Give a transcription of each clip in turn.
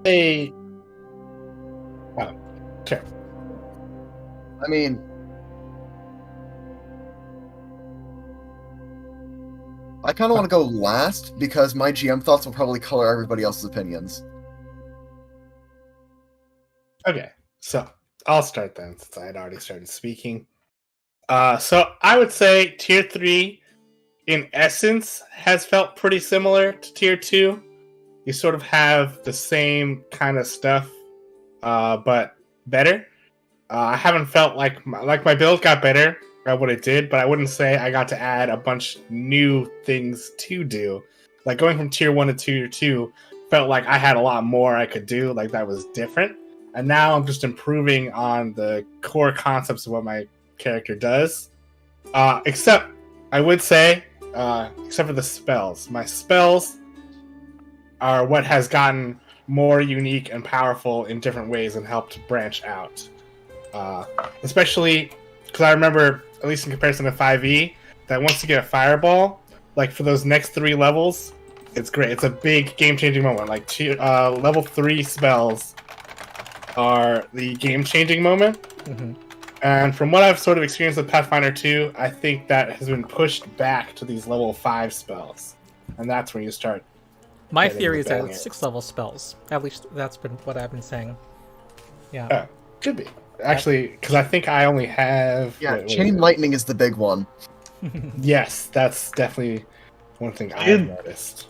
say. Oh, sure. I mean, I kind of want to go last because my GM thoughts will probably color everybody else's opinions. Okay, so I'll start then since I had already started speaking. So I would say tier 3, in essence, has felt pretty similar to tier 2. You sort of have the same kind of stuff, but better. I haven't felt like my build got better at what it did, but I wouldn't say I got to add a bunch new things to do. Like going from tier 1 to tier 2 felt like I had a lot more I could do, like that was different. And now I'm just improving on the core concepts of what my character does. Except, I would say, except for the spells. My spells are what has gotten more unique and powerful in different ways and helped branch out. Especially because I remember, at least in comparison to 5e, that once you get a fireball, like for those next 3 levels, it's great. It's a big game-changing moment. Like level 3 spells are the game-changing moment. Mm-hmm. And from what I've sort of experienced with Pathfinder 2, I think that has been pushed back to these level 5 spells. And that's where you start. My theory is that it's 6-level spells. At least that's been what I've been saying. Yeah. Could be. Actually, because I think I only have... Yeah, Chain Lightning is the big one. Yes, that's definitely one thing I've noticed.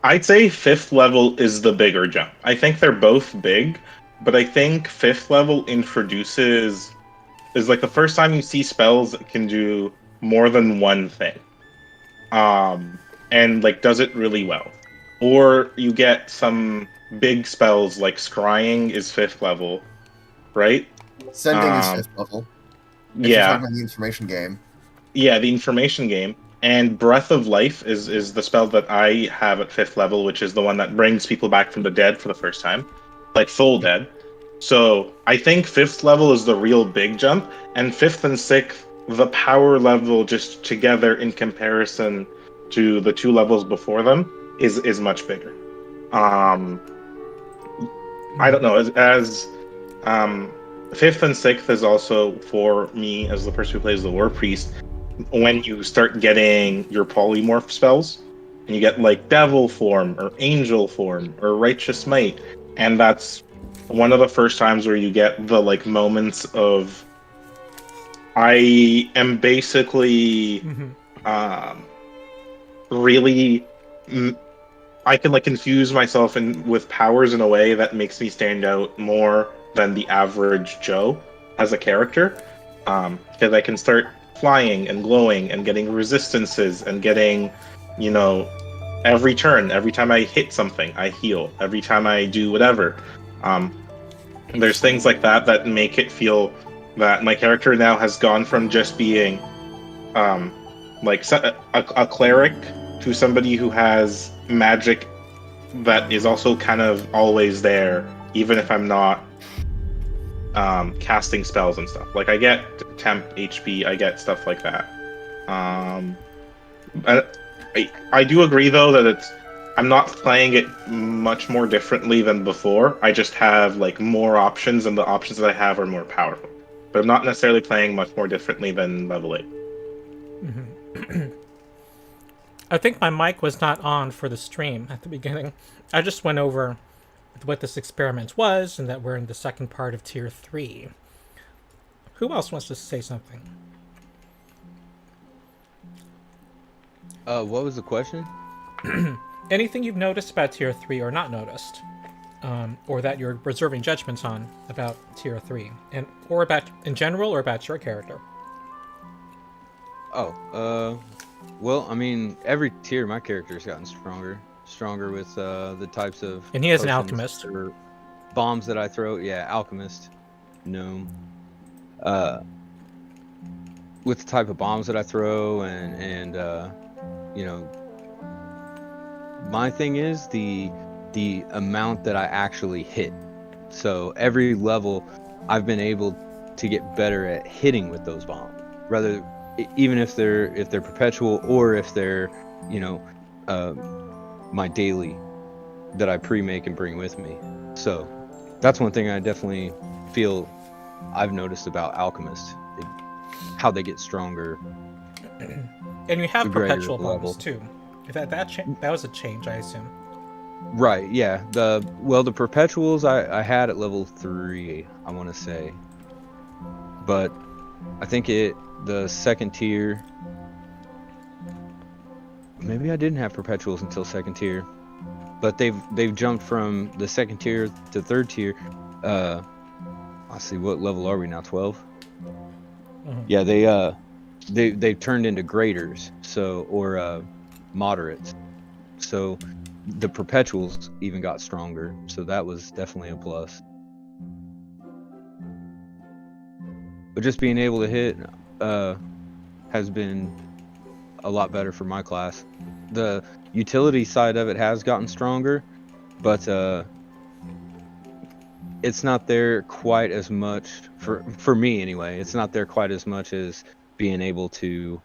I'd say 5th level is the bigger jump. I think they're both big, but I think 5th level introduces... is like the first time you see spells that can do more than one thing. And like does it really well. Or you get some big spells like Scrying is 5th level, right? Sending is 5th level. If you're talking about the information game. Yeah, the information game. And Breath of Life is the spell that I have at 5th level, which is the one that brings people back from the dead for the first time. Like full dead. So I think 5th level is the real big jump, and 5th and 6th, the power level just together in comparison to the 2 levels before them is much bigger. I don't know, as 5th and 6th is also, for me as the person who plays the War Priest, when you start getting your polymorph spells, and you get like Devil form or Angel form or Righteous Might, and that's one of the first times where you get the like moments of I am basically really I can like infuse myself with powers in a way that makes me stand out more than the average Joe as a character, because I can start flying and glowing and getting resistances and getting, you know, every turn, every time I hit something I heal, every time I do whatever. There's things like that that make it feel that my character now has gone from just being like a cleric to somebody who has magic that is also kind of always there, even if I'm not casting spells and stuff. Like I get temp HP, I get stuff like that. I do agree though that I'm not playing it much more differently than before. I just have like more options, and the options that I have are more powerful. But I'm not necessarily playing much more differently than level 8. Mm-hmm. I think my mic was not on for the stream at the beginning. I just went over what this experiment was, and that we're in the second part of tier 3. Who else wants to say something? What was the question? Anything you've noticed about tier 3 or not noticed, or that you're reserving judgments on about tier 3, and or about in general, or about your character? Well, I mean, every tier my character's gotten stronger with the types of. And he is an alchemist. Or bombs that I throw. Yeah, alchemist, gnome. With the type of bombs that I throw, and you know. My thing is the amount that I actually hit. So every level, I've been able to get better at hitting with those bombs, rather even if they're perpetual or if they're, you know, my daily that I pre-make and bring with me. So that's one thing I definitely feel I've noticed about alchemists, how they get stronger. And you have the greater perpetual the level. bonus too. That was a change, I assume. Right, yeah. The perpetuals I had at level 3, I want to say. But I think the second tier, maybe I didn't have perpetuals until second tier. But they've jumped from the second tier to third tier. Let's see, what level are we now? 12? Mhm. Yeah, they've turned into graders, or moderates. So the perpetuals even got stronger, so that was definitely a plus. But just being able to hit has been a lot better for my class. The utility side of it has gotten stronger, but it's not there quite as much for me anyway. It's not there quite as much as being able to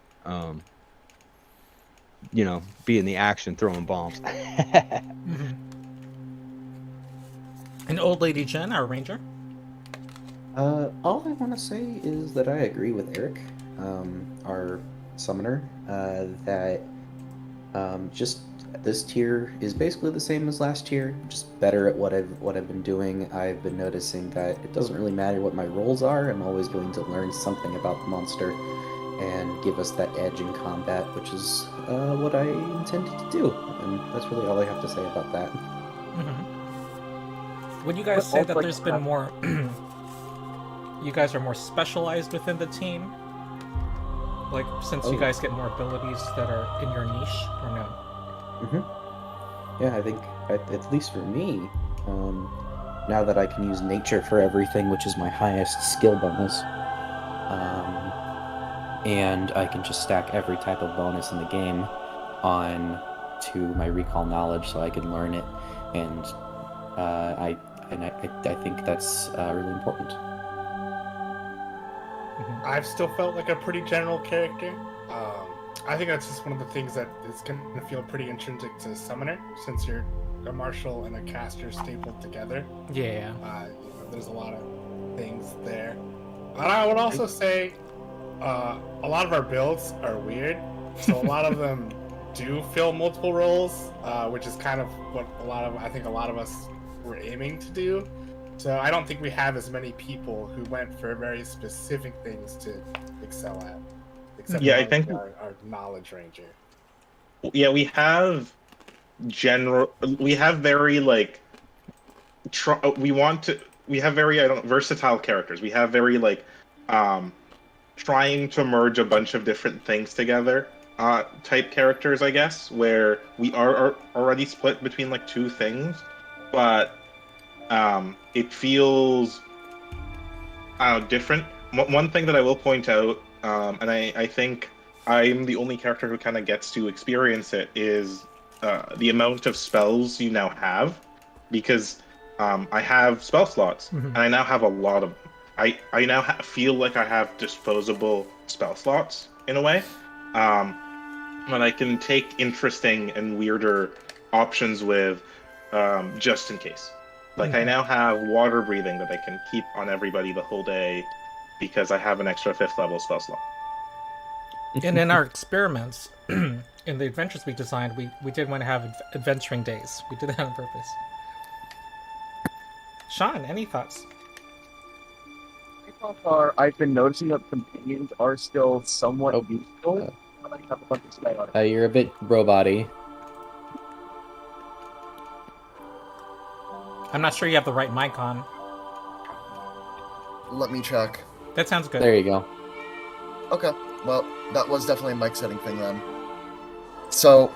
be in the action throwing bombs. Mm-hmm. And Old Lady Jen, our ranger. All I want to say is that I agree with Eric, our summoner, that just this tier is basically the same as last tier, just better at what I've been doing. I've been noticing that it doesn't really matter what my rolls are. I'm always going to learn something about the monster and give us that edge in combat, which is what I intended to do. And that's really all I have to say about that. Mm-hmm. Would you guys But say that also, there's been more... you guys are more specialized within the team? Like, since you guys get more abilities that are in your niche, or no? Yeah, I think, at least for me, now that I can use nature for everything, which is my highest skill bonus, and I can just stack every type of bonus in the game on to my recall knowledge so I can learn it, and I think that's really important. I've still felt like a pretty general character. I think that's just one of the things that is going to feel pretty intrinsic to Summoner, since you're a martial and a caster stapled together. Yeah. There's a lot of things there. And I would also say a lot of our builds are weird, so a lot of them do fill multiple roles, which is kind of what I think a lot of us were aiming to do. So I don't think we have as many people who went for very specific things to excel at. Except I think our knowledge ranger. Yeah, we have very versatile characters. We have very trying to merge a bunch of different things together type characters, I guess, where we are already split between two things, but it feels different. One thing that I will point out, and I think I'm the only character who kind of gets to experience it, is the amount of spells you now have, because I have spell slots, and I now have a lot of them. I now feel like I have disposable spell slots in a way, and I can take interesting and weirder options with, just in case. I now have water breathing that I can keep on everybody the whole day because I have an extra 5th level spell slot. And in our experiments, in the adventures we designed, we did want to have adventuring days. We did that on purpose. Sean, any thoughts? I've been noticing that companions are still somewhat useful. But I have a bunch of spell on it. You're a bit robot-y. I'm not sure you have the right mic on. Let me check. That sounds good. There you go. Okay, well, that was definitely a mic setting thing then. So,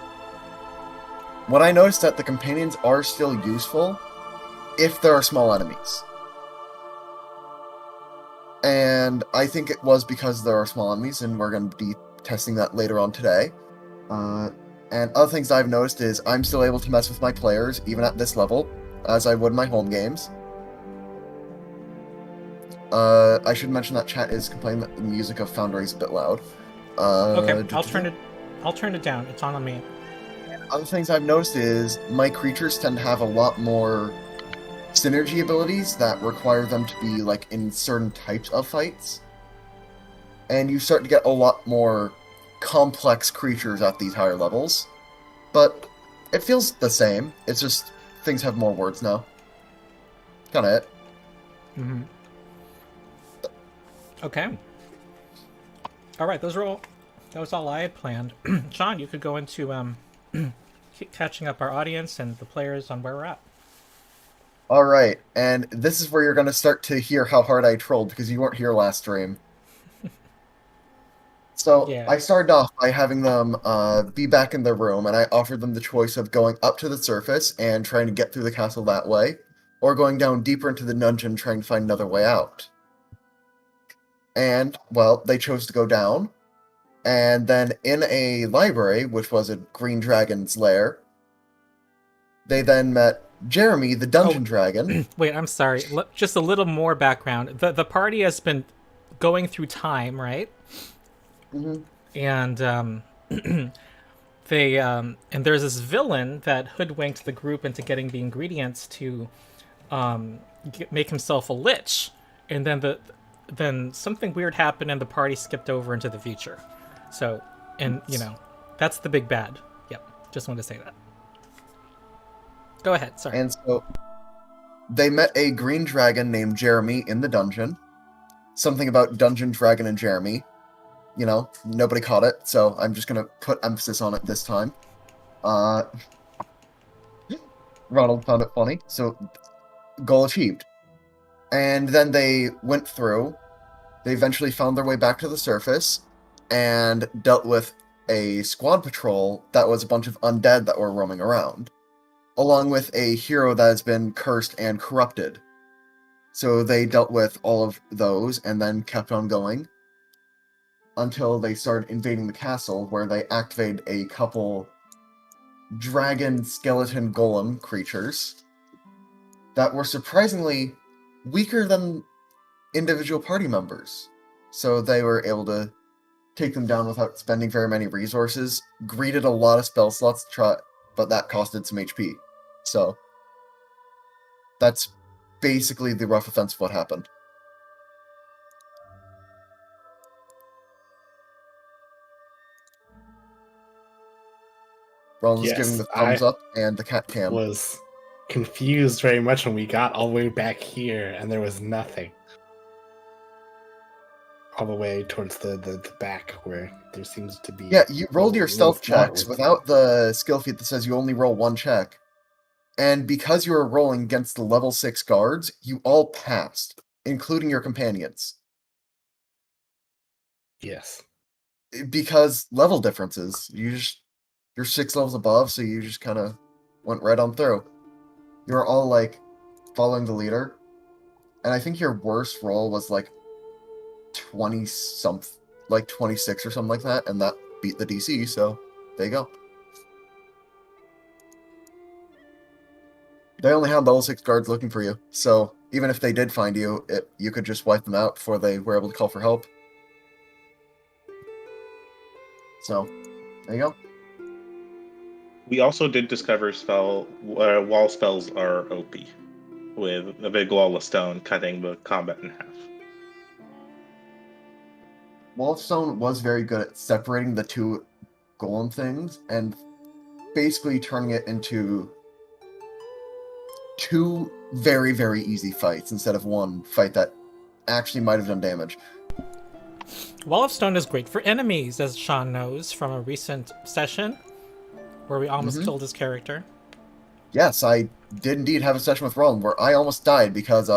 what I noticed that the companions are still useful if there are small enemies. And I think it was because there are small enemies, and we're going to be testing that later on today. And other things I've noticed is I'm still able to mess with my players, even at this level, as I would in my home games. I should mention that chat is complaining that the music of Foundry is a bit loud. Okay, I'll turn it down. It's on me. Other things I've noticed is my creatures tend to have a lot more synergy abilities that require them to be like in certain types of fights. And you start to get a lot more complex creatures at these higher levels. But it feels the same. It's just things have more words now. Kinda it. Mm-hmm. Okay. All right, that was all I had planned. Sean, you could go into catching up our audience and the players on where we're at. Alright, and this is where you're going to start to hear how hard I trolled, because you weren't here last stream. So, Yeah. I started off by having them be back in their room, and I offered them the choice of going up to the surface and trying to get through the castle that way, or going down deeper into the dungeon trying to find another way out. And, well, they chose to go down, and then in a library, which was a green dragon's lair, they then met Jeremy, the dungeon dragon. Wait, I'm sorry. Just a little more background. The party has been going through time, right? Mm-hmm. And they and there's this villain that hoodwinked the group into getting the ingredients to make himself a lich, and then something weird happened and the party skipped over into the future. So, and that's the big bad. Yep, just wanted to say that. Go ahead, sorry. And so they met a green dragon named Jeremy in the dungeon. Something about Dungeon Dragon and Jeremy. Nobody caught it, so I'm just gonna put emphasis on it this time. Ronald found it funny, so goal achieved. And then they went through. They eventually found their way back to the surface and dealt with a squad patrol that was a bunch of undead that were roaming around, along with a hero that has been cursed and corrupted. So they dealt with all of those and then kept on going until they started invading the castle, where they activated a couple dragon skeleton golem creatures that were surprisingly weaker than individual party members. So they were able to take them down without spending very many resources, greeded a lot of spell slots to try, but that costed some HP. So that's basically the rough offense of what happened. Ronald's Yes, giving the thumbs up and the cat cam. Was confused very much when we got all the way back here and there was nothing. All the way towards the back where there seems to be... Yeah, you rolled your stealth checks forward. without the skill feat that says you only roll one check. And because you were rolling against the level 6 guards, you all passed, including your companions. Yes. Because level differences. You're 6 levels above, so you just kind of went right on through. You were all, following the leader. And I think your worst roll was, 20-something, 26 or something like that, and that beat the DC, so there you go. They only had level 6 guards looking for you, so even if they did find you, you could just wipe them out before they were able to call for help. So, there you go. We also did discover wall spells are OP, with a big wall of stone cutting the combat in half. Wall of Stone was very good at separating the two golem things and basically turning it into two very, very easy fights instead of one fight that actually might have done damage. Wall of Stone is great for enemies, as Sean knows from a recent session where we almost killed his character. Yes, I did indeed have a session with Roland where I almost died because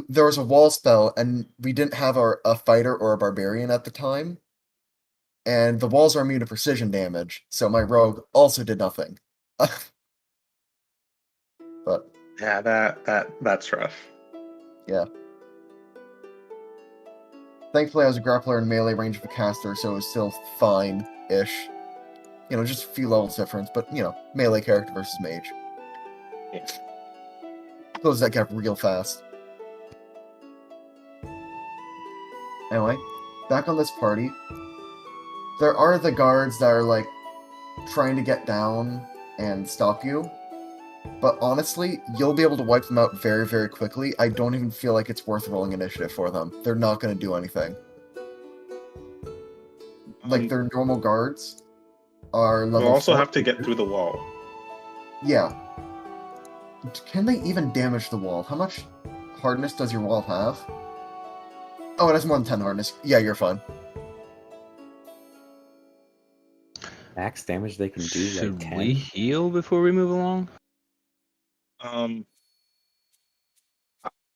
there was a wall spell and we didn't have a fighter or a barbarian at the time. And the walls are immune to precision damage, so my rogue also did nothing. But yeah, that's rough. Yeah. Thankfully, I was a grappler in melee range of a caster, so it was still fine-ish. Just a few levels difference, but, melee character versus mage. Yeah. Close that gap real fast. Anyway, back on this party. There are the guards that are, trying to get down and stop you. But honestly, you'll be able to wipe them out very, very quickly. I don't even feel like it's worth rolling initiative for them. They're not going to do anything. Like, their normal guards are level We'll also 4. have to get through the wall. Yeah. Can they even damage the wall? How much hardness does your wall have? Oh, it has more than 10 hardness. Yeah, you're fine. Max damage they can do Should like 10. we heal before we move along?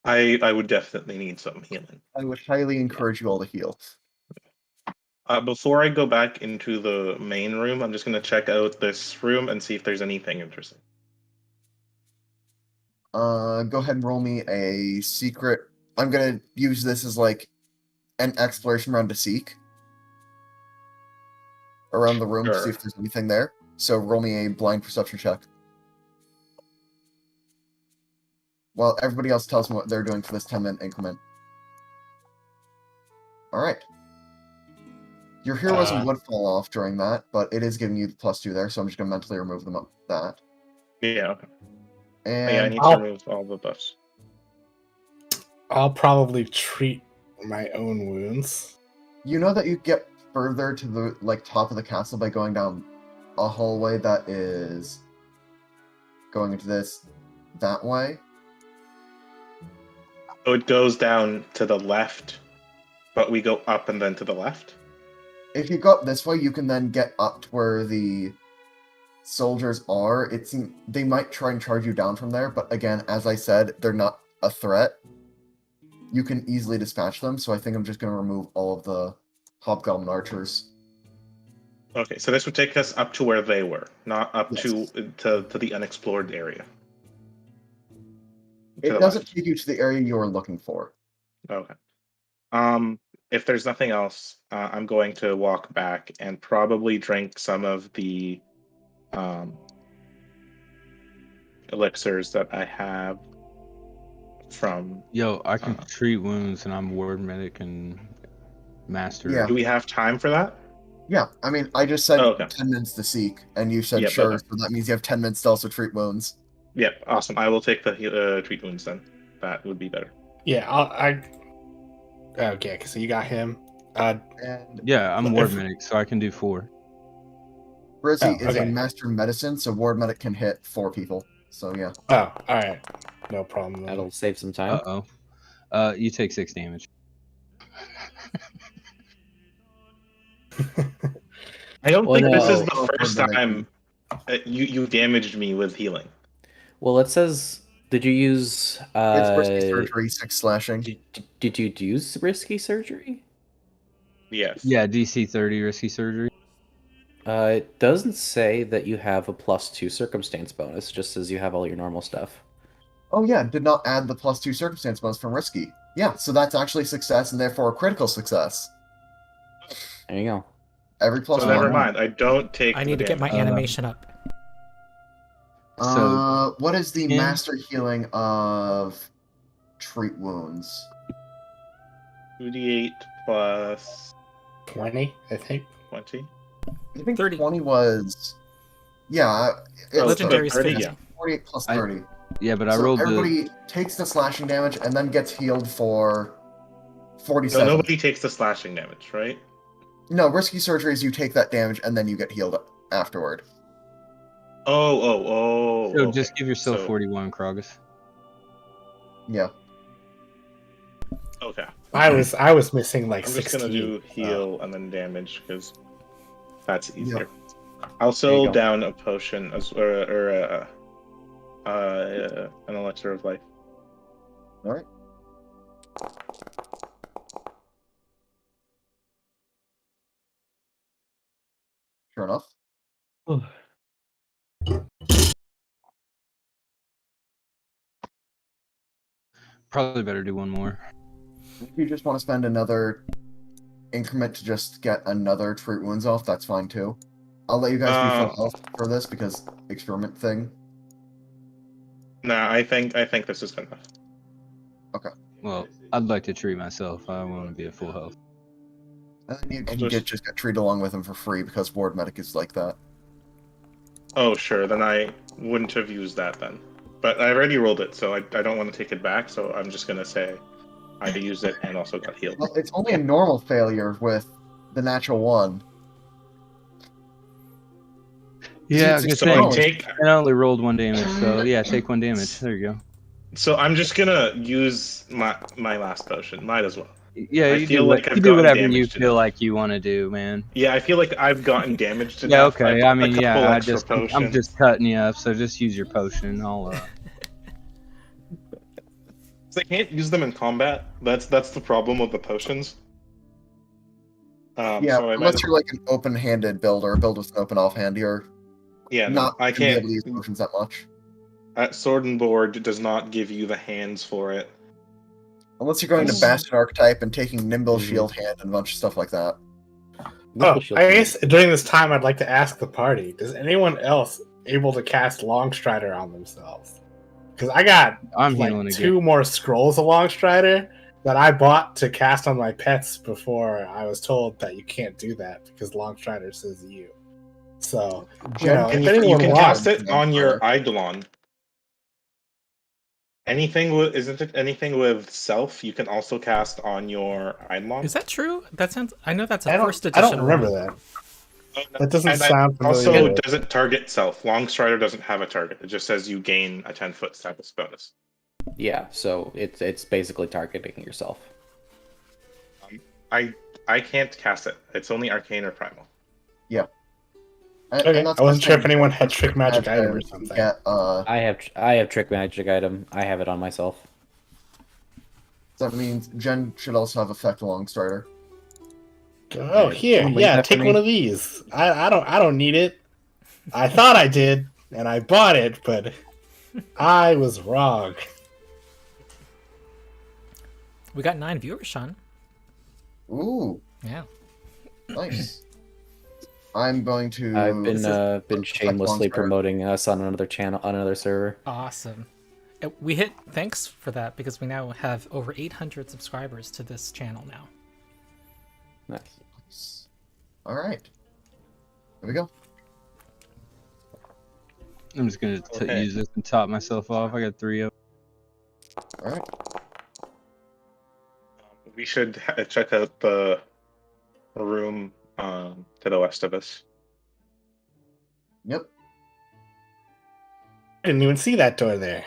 I would definitely need some healing. I would highly encourage you all to heal. Before I go back into the main room, I'm just going to check out this room and see if there's anything interesting. Go ahead and roll me a secret. I'm gonna use this as like an exploration round to seek around the room to see Sure. if there's anything there. So roll me a blind perception check. While everybody else tells me what they're doing for this 10-minute increment. Alright. Your heroism would fall off during that, but it is giving you the +2 there, so I'm just gonna mentally remove them of that. Yeah, okay. And Yeah, I need to I'll- remove all the buffs. I'll probably treat my own wounds. you know that you get further to the top of the castle by going down a hallway that is going into that way. So it goes down to the left, but we go up and then to the left? If you go up this way, you can then get up to where the soldiers are. It seems they might try and charge you down from there, but again, as I said, they're not a threat. You can easily dispatch them, so I think I'm just going to remove all of the hobgoblin archers. Okay, so this would take us up to where they were, not up Yes. to the unexplored area. To It the doesn't left. take you to the area you're looking for. Okay. If there's nothing else, I'm going to walk back and probably drink some of the elixirs that I have from. Yo, I can treat wounds, and I'm ward medic and master. Yeah. Do we have time for that? Yeah, I mean, I just said Oh, okay. 10 minutes to seek, and you said Yep, sure, okay. so that means you have 10 minutes to also treat wounds. Yep, awesome. I will take the treat wounds then. That would be better. Yeah, okay, so you got him. And Yeah, I'm ward If- medic, so I can do 4. Brizzy Oh, is a okay. master in medicine, so ward medic can hit 4 people. So yeah. Oh, alright. No problem. then. That'll save some time. Uh-oh. You take 6 damage. I don't Well, think this is no. the first time you damaged me with healing. Well, it says, did you use It's risky surgery, 6 slashing. did you use risky surgery? Yes. Yeah, DC 30 risky surgery. It doesn't say that you have a +2 circumstance bonus, just says you have all your normal stuff. Oh yeah, did not add the +2 circumstance bonus from risky. Yeah, so that's actually success and therefore a critical success. There you go. Every plus So one. never mind. I don't take. I the need to get my damage. animation up. What is the Tim? master healing of treat wounds? 2d8 plus 20, I think. 20. I think 30. 20 was. Yeah, it's Legendary 30, Sphinx. yeah. 48 plus I- 30. Yeah, but I So rolled the. everybody takes the slashing damage and then gets healed for So 47. nobody takes the slashing damage, right? No, risky surgery is you take that damage and then you get healed afterward. Oh. So okay. just give yourself So- 41, Krogus. Yeah. Okay. I was missing like I'm just 16. gonna do heal and then damage because that's easier. Yeah. I'll There sell you go. down a potion or an elixir of life. Alright. Sure enough. Probably better do one more. If you just want to spend another increment to just get another treat wounds off, that's fine too. I'll let you guys be full health for this because experiment thing. Nah, I think this is enough. Well, I'd like to treat myself. I want to be at full health. And then you can just- just get treated along with him for free because ward medic is like that. Oh, sure. Then I wouldn't have used that then. But I already rolled it, so I don't want to take it back. So I'm just gonna say I used it and also got healed. Well, it's only a normal failure with the natural one. Yeah, I was gonna So say, I take. I only rolled 1 damage, so yeah, take 1 damage. There you go. So I'm just gonna use my last potion. Might as well. Yeah, I you feel do like I've you do gotten whatever you damage to feel death. like you want to do, man. Yeah, I feel like I've gotten damage to Yeah, death. okay. I I mean, a couple yeah, extra I'm potions. just cutting you up, so just use your potion. I'll I can't use them in combat. That's the problem with the potions. Yeah, So I unless might. you're like an open-handed build or a build with an open offhand, you're Yeah, no, not I going to be can't. able to use potions that much. Sword and Board does not give you the hands for it. Unless you're going to Bastion Archetype and taking Nimble Shield Hand and a bunch of stuff like that. Oh, I guess during this time, I'd like to ask the party: does anyone else able to cast Longstrider on themselves? Because I got I'm like healing 2 again. more scrolls of Longstrider that I bought to cast on my pets before I was told that you can't do that because Longstrider says you. So, Jen, if You anyone can wants, cast it on your Eidolon. Isn't it anything with self? You can also cast on your Eidolon. Is that true? That sounds. I know that's a I first don't edition. remember rule. that. That doesn't And sound familiar. also doesn't target self. Longstrider doesn't have a target. It just says you gain a 10-foot status bonus. Yeah, so it's basically targeting yourself. I can't cast it. It's only arcane or primal. Okay, that's I wasn't sure if something anyone had trick magic item or items something. Get, I have trick magic item. I have it on myself. that means Jen should also have effect Longstrider. Oh, here, Someone leave yeah, that for take me. one of these. I don't need it. I thought I did, and I bought it, but I was wrong. We got 9 viewers, Sean. Ooh, Yeah. nice. I'm going to. I've been Effect shamelessly Longstrider. promoting us on another channel, on another server. Awesome. We hit thanks for that because we now have over 800 subscribers to this channel now. Nice. All right. Here we go. I'm just gonna Okay. use this and top myself off. I got 3 of. All right. We should check out the room to the west of us. Yep. I didn't even see that door there.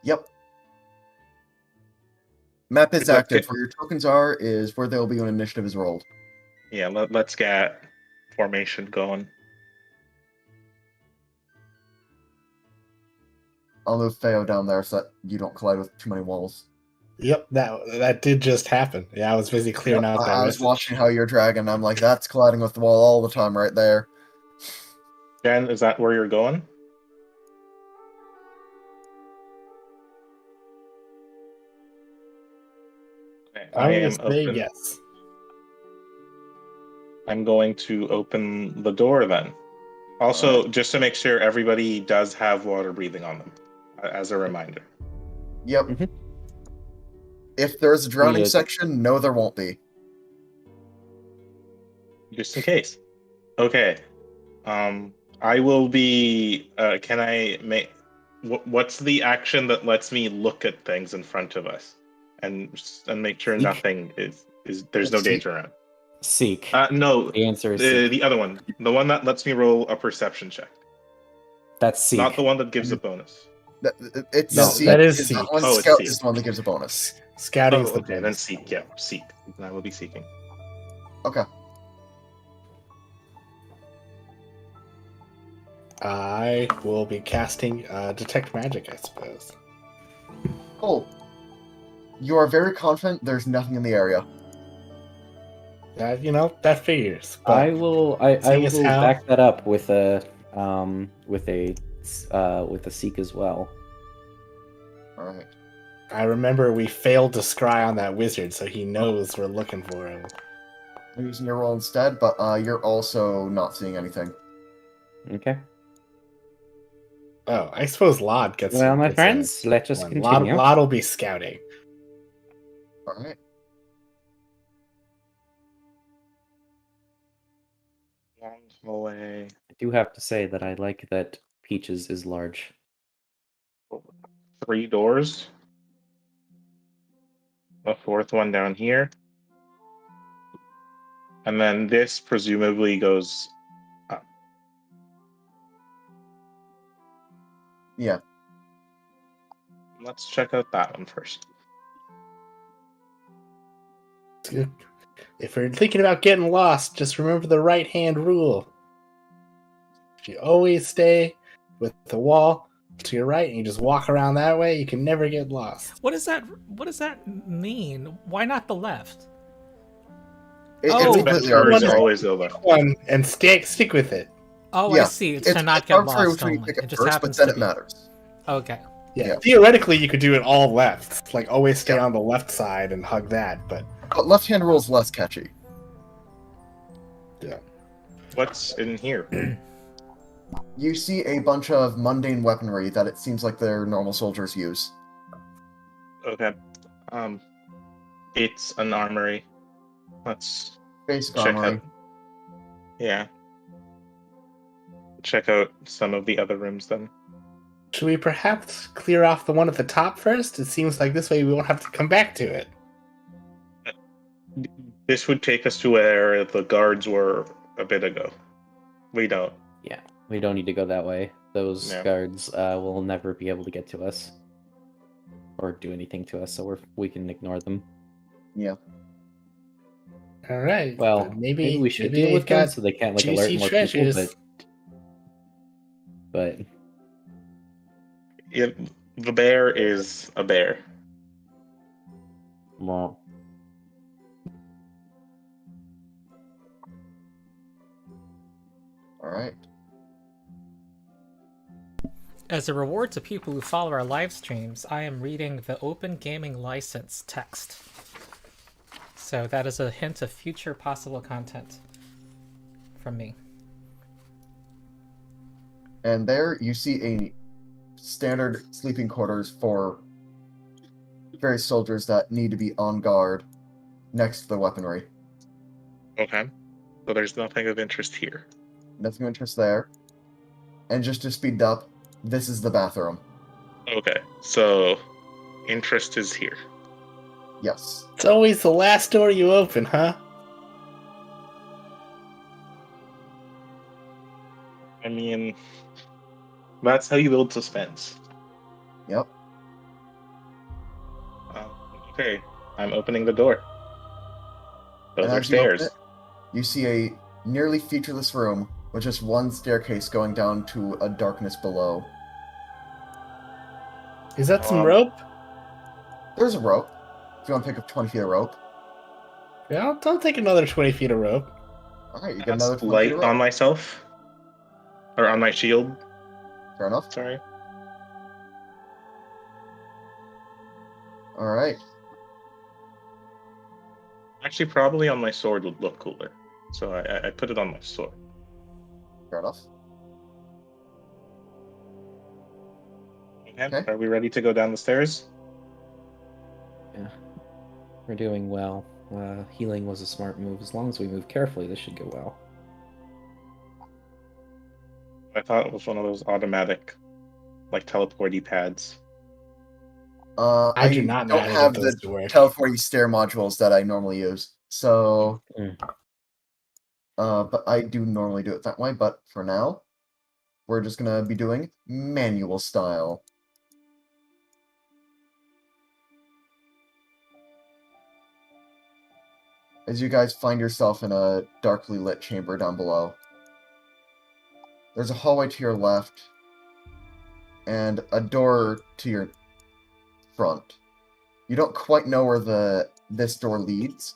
Yep. Map is Let's active. get- Where your tokens are is where they'll be when initiative is rolled. Yeah, let's get formation going. I'll move Theo down there so that you don't collide with too many walls. Yep, that did just happen. Yeah, I was busy clearing out that I was message. watching how you're dragging. I'm like, that's colliding with the wall all the time right there. Jen, is that where you're going? Okay, I I'm am gonna say open. yes. I'm going to open the door then. Also, just to make sure everybody does have water breathing on them, as a reminder. Yep. Mhm. If there's a drowning Yeah. section, no, there won't be. Just in case. Okay. I will be. Can I make? What's the action that lets me look at things in front of us, and make sure Seek. nothing is there's no Seek. danger around? Seek. No. The answer is seek. The other one, the one that lets me roll a perception check, That's seek. not the one that gives a bonus. It's No, Seek. that is That Seek. one Oh, it's Scout Seek. is the one that gives a bonus. Scouting's Oh, the okay, then bonus. seek. Yeah, seek. Then I will be seeking. Okay. I will be casting detect magic, I suppose. Cool. You are very confident there's nothing in the area. That figures. But I will seeing as how- back that up with a seek as well. All right. I remember we failed to scry on that wizard, so he knows we're looking for him. I'm using your roll instead, but you're also not seeing anything. Okay. Oh, I suppose Lod gets. Well, my gets friends, let us one. continue. Lod will be scouting. All right. Long hallway. I do have to say that I like that Peaches is large. 3 doors. A 4th one down here. And then this presumably goes up. Yeah. Let's check out that one first. If you're thinking about getting lost, just remember the right-hand rule. If you always stay with the wall to your right and you just walk around that way, you can never get lost. What does that mean? Why not the left? It's Oh. completely Better is arbitrary. always the left. One and stick with it. Oh, Yeah, I see. It's to not get arbitrary lost which one you only. pick It just first, but happens then to it be. matters. Okay. Yeah. Yeah. Theoretically, you could do it all left, like always stay Yeah. on the left side and hug that. But But left-hand rule is less catchy. yeah, What's in here? You see a bunch of mundane weaponry that it seems like their normal soldiers use. Okay. It's an armory. Let's Basic check armory. out. Yeah. Check out some of the other rooms then. should we perhaps clear off the one at the top first? It seems like this way we won't have to come back to it. This would take us to where the guards were a bit ago. We don't. Yeah, we don't need to go that way. Those No. guards will never be able to get to us or do anything to us, so we can ignore them. Yeah. All right. Well, but maybe we should maybe deal with they've them got so they can't like alert juicy more treasures. people. But Yeah, the bear is a bear. well, Alright. As a reward to people who follow our live streams, I am reading the Open Gaming License text. So that is a hint of future possible content from me. And there you see a standard sleeping quarters for various soldiers that need to be on guard next to the weaponry. Okay. So there's nothing of interest here. Nothing of interest there. And just to speed it up, this is the bathroom. Okay. So interest is here. Yes. It's always the last door you open, huh? I mean, that's how you build suspense. Yep. Okay. I'm opening the door. Those And are as you open stairs. it, you see a nearly featureless room with just one staircase going down to a darkness below. Is that some Um, rope? There's a rope. If you want to pick up 20 feet of rope. Yeah, I'll take another 20 feet of rope. Alright, you get Cast another 20 light feet of rope. on myself. Or on my shield. Fair enough. Sorry. Alright. Actually, probably on my sword would look cooler. So I put it on my sword. Fair enough. Okay. Are we ready to go down the stairs? yeah, we're doing well. Healing was a smart move. As long as we move carefully, this should go well. I thought it was one of those automatic, like, teleporty pads. I do not know don't how to have get the those to work. teleporting stair modules that I normally use. So, Mm. but I do normally do it that way. But for now, we're just gonna be doing manual style. As you guys find yourself in a darkly lit chamber down below, there's a hallway to your left and a door to your front. You don't quite know where this door leads,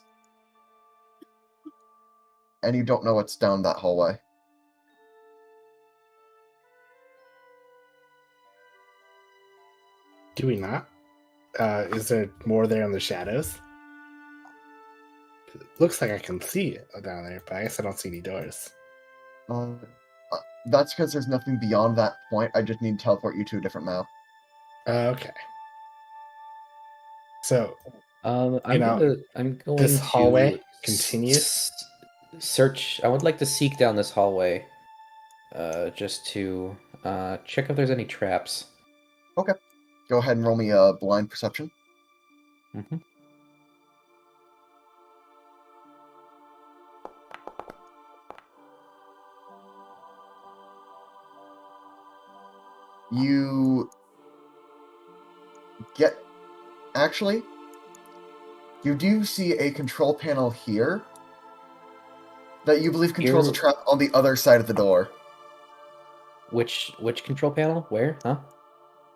and you don't know what's down that hallway. Do we not? Is there more there in the shadows? It looks like I can see it down there, but I guess I don't see any doors. That's because there's nothing beyond that point. I just need to teleport you to a different map. Okay. So, I'm know, going this to hallway continues? search. I would like to seek down this hallway, just to check if there's any traps. Okay. Go ahead and roll me a blind perception. Mm-hmm. You get... Actually, you do see a control panel here that you believe controls a Here- trap on the other side of the door. Which control panel? Where? Huh?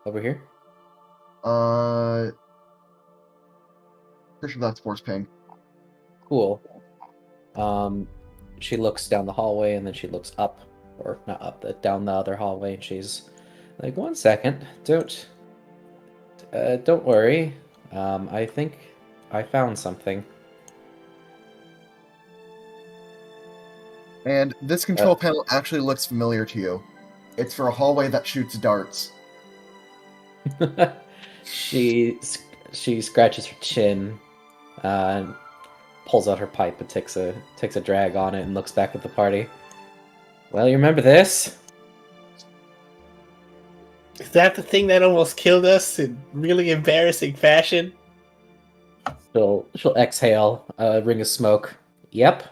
Over here? Pretty sure that's force ping. Cool. She looks down the hallway and then she looks up, or not up, but down the other hallway, and she's like, "1 second, don't worry. I think I found something." And this control panel actually looks familiar to you. It's for a hallway that shoots darts. she scratches her chin, and pulls out her pipe and takes a drag on it and looks back at the party. "Well, you remember this?" Is that the thing that almost killed us in really embarrassing fashion? She'll exhale a ring of smoke. "Yep."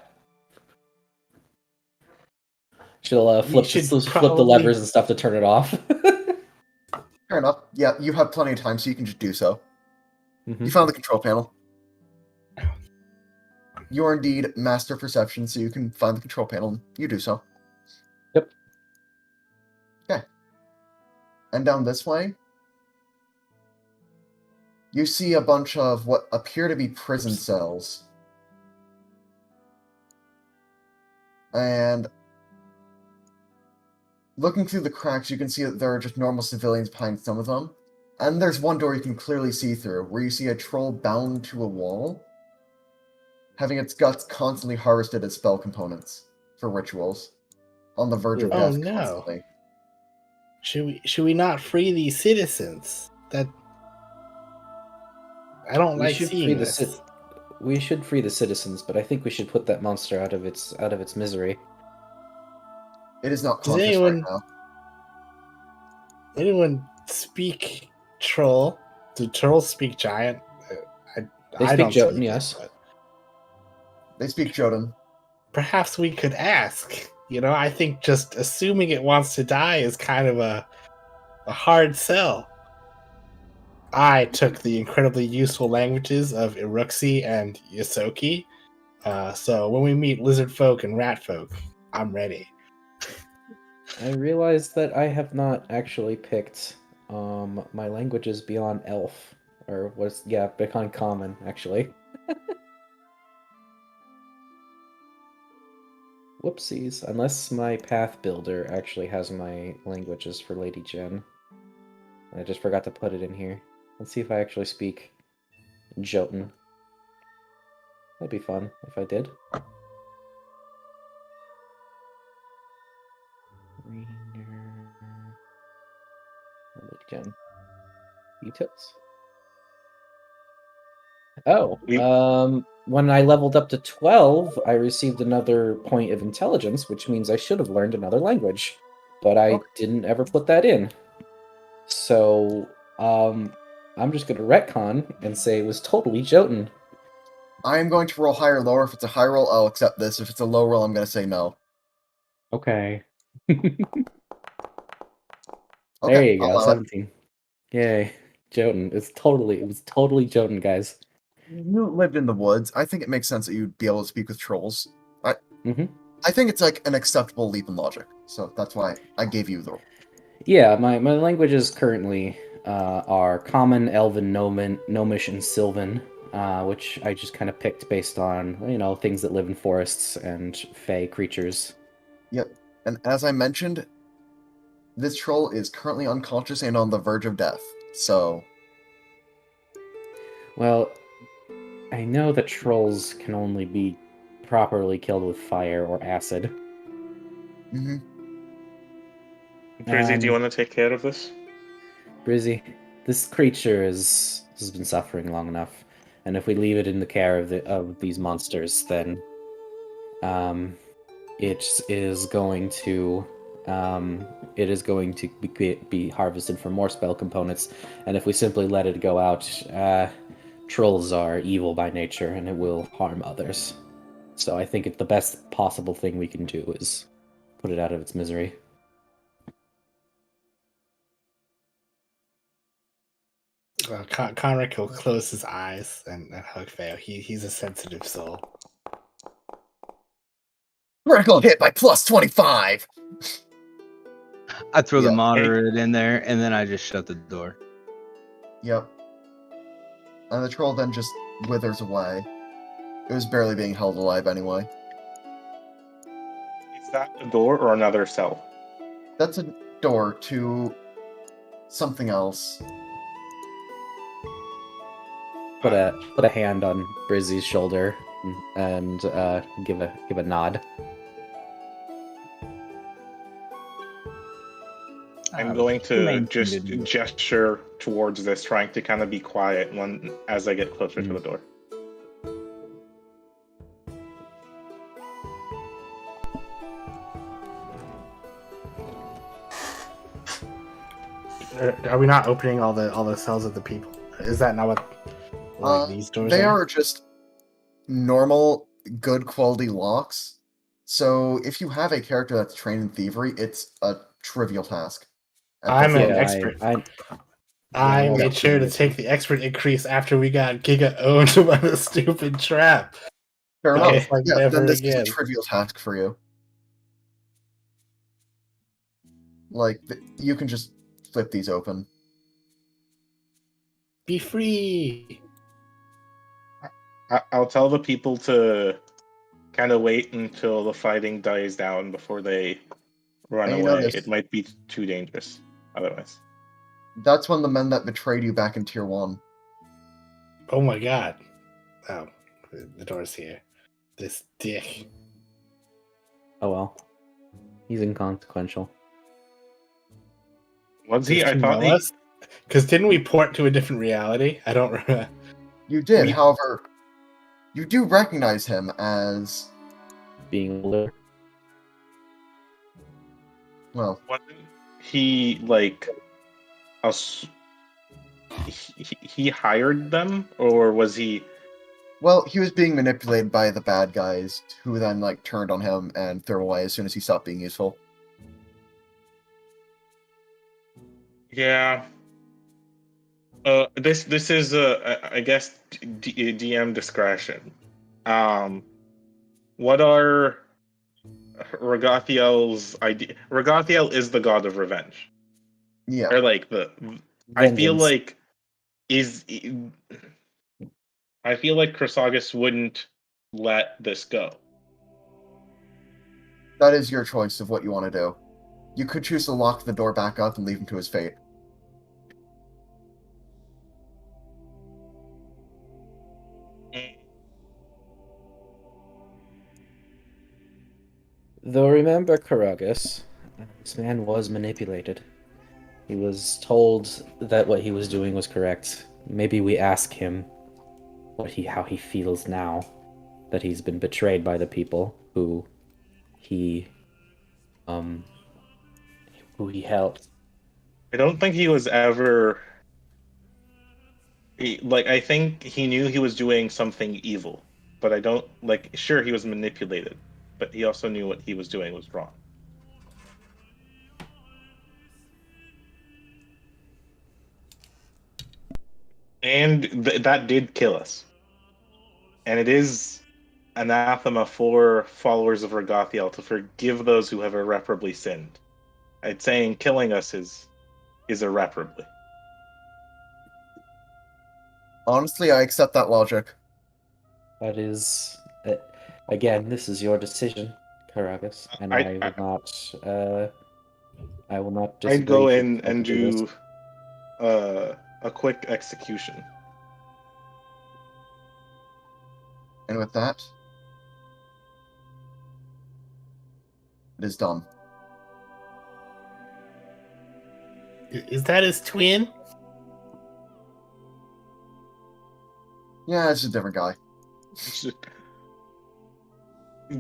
She'll flip should the probably- levers and stuff to turn it off. Fair enough. Yeah, you have plenty of time, so you can just do so. Mhm. You found the control panel. You are indeed master perception, so you can find the control panel, and you do so. Yep. Okay. And down this way, you see a bunch of what appear to be prison cells. And looking through the cracks, you can see that there are just normal civilians behind some of them. And there's one door you can clearly see through, where you see a troll bound to a wall, having its guts constantly harvested as spell components for rituals, on the verge of Oh, death no. constantly. Should we not free these citizens? That I don't We like should free seeing the this. We should free the citizens, but I think we should put that monster out of its misery. It is not Does conscious anyone- right now. Anyone speak troll? Do trolls speak giant? They I speak don't Jotun, speak it, yes. but They speak Jotun. perhaps we could ask. You know, I think just assuming it wants to die is kind of a hard sell. I took the incredibly useful languages of Iruxi and Yosoki, so when we meet lizard folk and rat folk, I'm ready. I realized that I have not actually picked my languages beyond elf, or beyond common actually. Whoopsies! Unless my path builder actually has my languages for Lady Jen. I just forgot to put it in here. Let's see if I actually speak Jotun. That'd be fun if I did. Lady Jen. Details. Oh, when I leveled up to 12, I received another point of intelligence, which means I should have learned another language. But I Okay. didn't ever put that in. So, I'm just going to retcon and say it was totally Jotun. I am going to roll high or lower. If it's a high roll, I'll accept this. If it's a low roll, I'm going to say no. Okay. Okay, There you I'll go, allow it. 17. Yay. Jotun. It was totally Jotun, guys. You lived in the woods. I think it makes sense that you'd be able to speak with trolls. Mhm. I think it's like an acceptable leap in logic. So that's why I gave you the roll. Yeah, my languages currently are Common, Elven, Gnomish, and Sylvan, which I just kind of picked based on, things that live in forests and fey creatures. Yep. And as I mentioned, this troll is currently unconscious and on the verge of death. So, Well, I know that trolls can only be properly killed with fire or acid. mhm. Brizzy, do you Um, want to take care of this? Brizzy, this creature has been suffering long enough, and if we leave it in the care of these monsters, then it is going to be harvested for more spell components, and if we simply let it go out, trolls are evil by nature, and it will harm others. So I think the best possible thing we can do is put it out of its misery. Conric will close his eyes and hug Theo. He's a sensitive soul. Critical hit by plus 25! I throw the Yeah. monitor in there, and then I just shut the door. Yep. And the troll then just withers away. It was barely being held alive anyway. Is that a door or another cell? That's a door to something else. Put a hand on Brizzy's shoulder and give a nod. I'm going to Main just thing to do. gesture towards this, trying to kind of be quiet as I get closer to the door. Are we not opening all the cells of the people? Is that not what these doors They are? are just normal, good quality locks. So if you have a character that's trained in thievery, it's a trivial task. I'm an Yeah, expert. I I know made that sure to previously. take the expert increase after we got Giga owned by the stupid trap. Fair Okay, enough. like Yeah, never then this again. is a trivial task for you. Like, you can just flip these open. Be free. I'll tell the people to kind of wait until the fighting dies down before they run And you away. notice- It might be too dangerous otherwise. That's when the men that betrayed you back in Tier 1. Oh my god. Oh, the door's here. This dick. Oh well. He's inconsequential. Was he? Does I thought know he. us? Because didn't we port to a different reality? I don't remember. You did, We- however, you do recognize him as, Being older. well, Wasn't he like us? He hired them, or was he? he was being manipulated by the bad guys, who then, like, turned on him and threw him away as soon as he stopped being useful. Yeah. This is I guess DM discretion. What are Ragathiel's idea? Ragathiel is the god of revenge, Yeah. or like I feel Vengeance. like I feel like Chrysagus wouldn't let this go. That is your choice of what you want to do. You could choose to lock the door back up and leave him to his fate. Though remember, Karagas, this man was manipulated. He was told that what he was doing was correct. Maybe we ask him how he feels now that he's been betrayed by the people who he helped. I don't think he was ever. I think he knew he was doing something evil, but I don't like. Sure, he was manipulated, but he also knew what he was doing was wrong. And that did kill us. And it is anathema for followers of Ragathiel to forgive those who have irreparably sinned. I'd saying killing us is irreparably. Honestly, I accept that logic. That is, again, this is your decision, Karagas, and I will not disagree. I'd go if you in want to and this. do a quick execution. And with that, it is done. Is that his twin? Yeah, it's a different guy.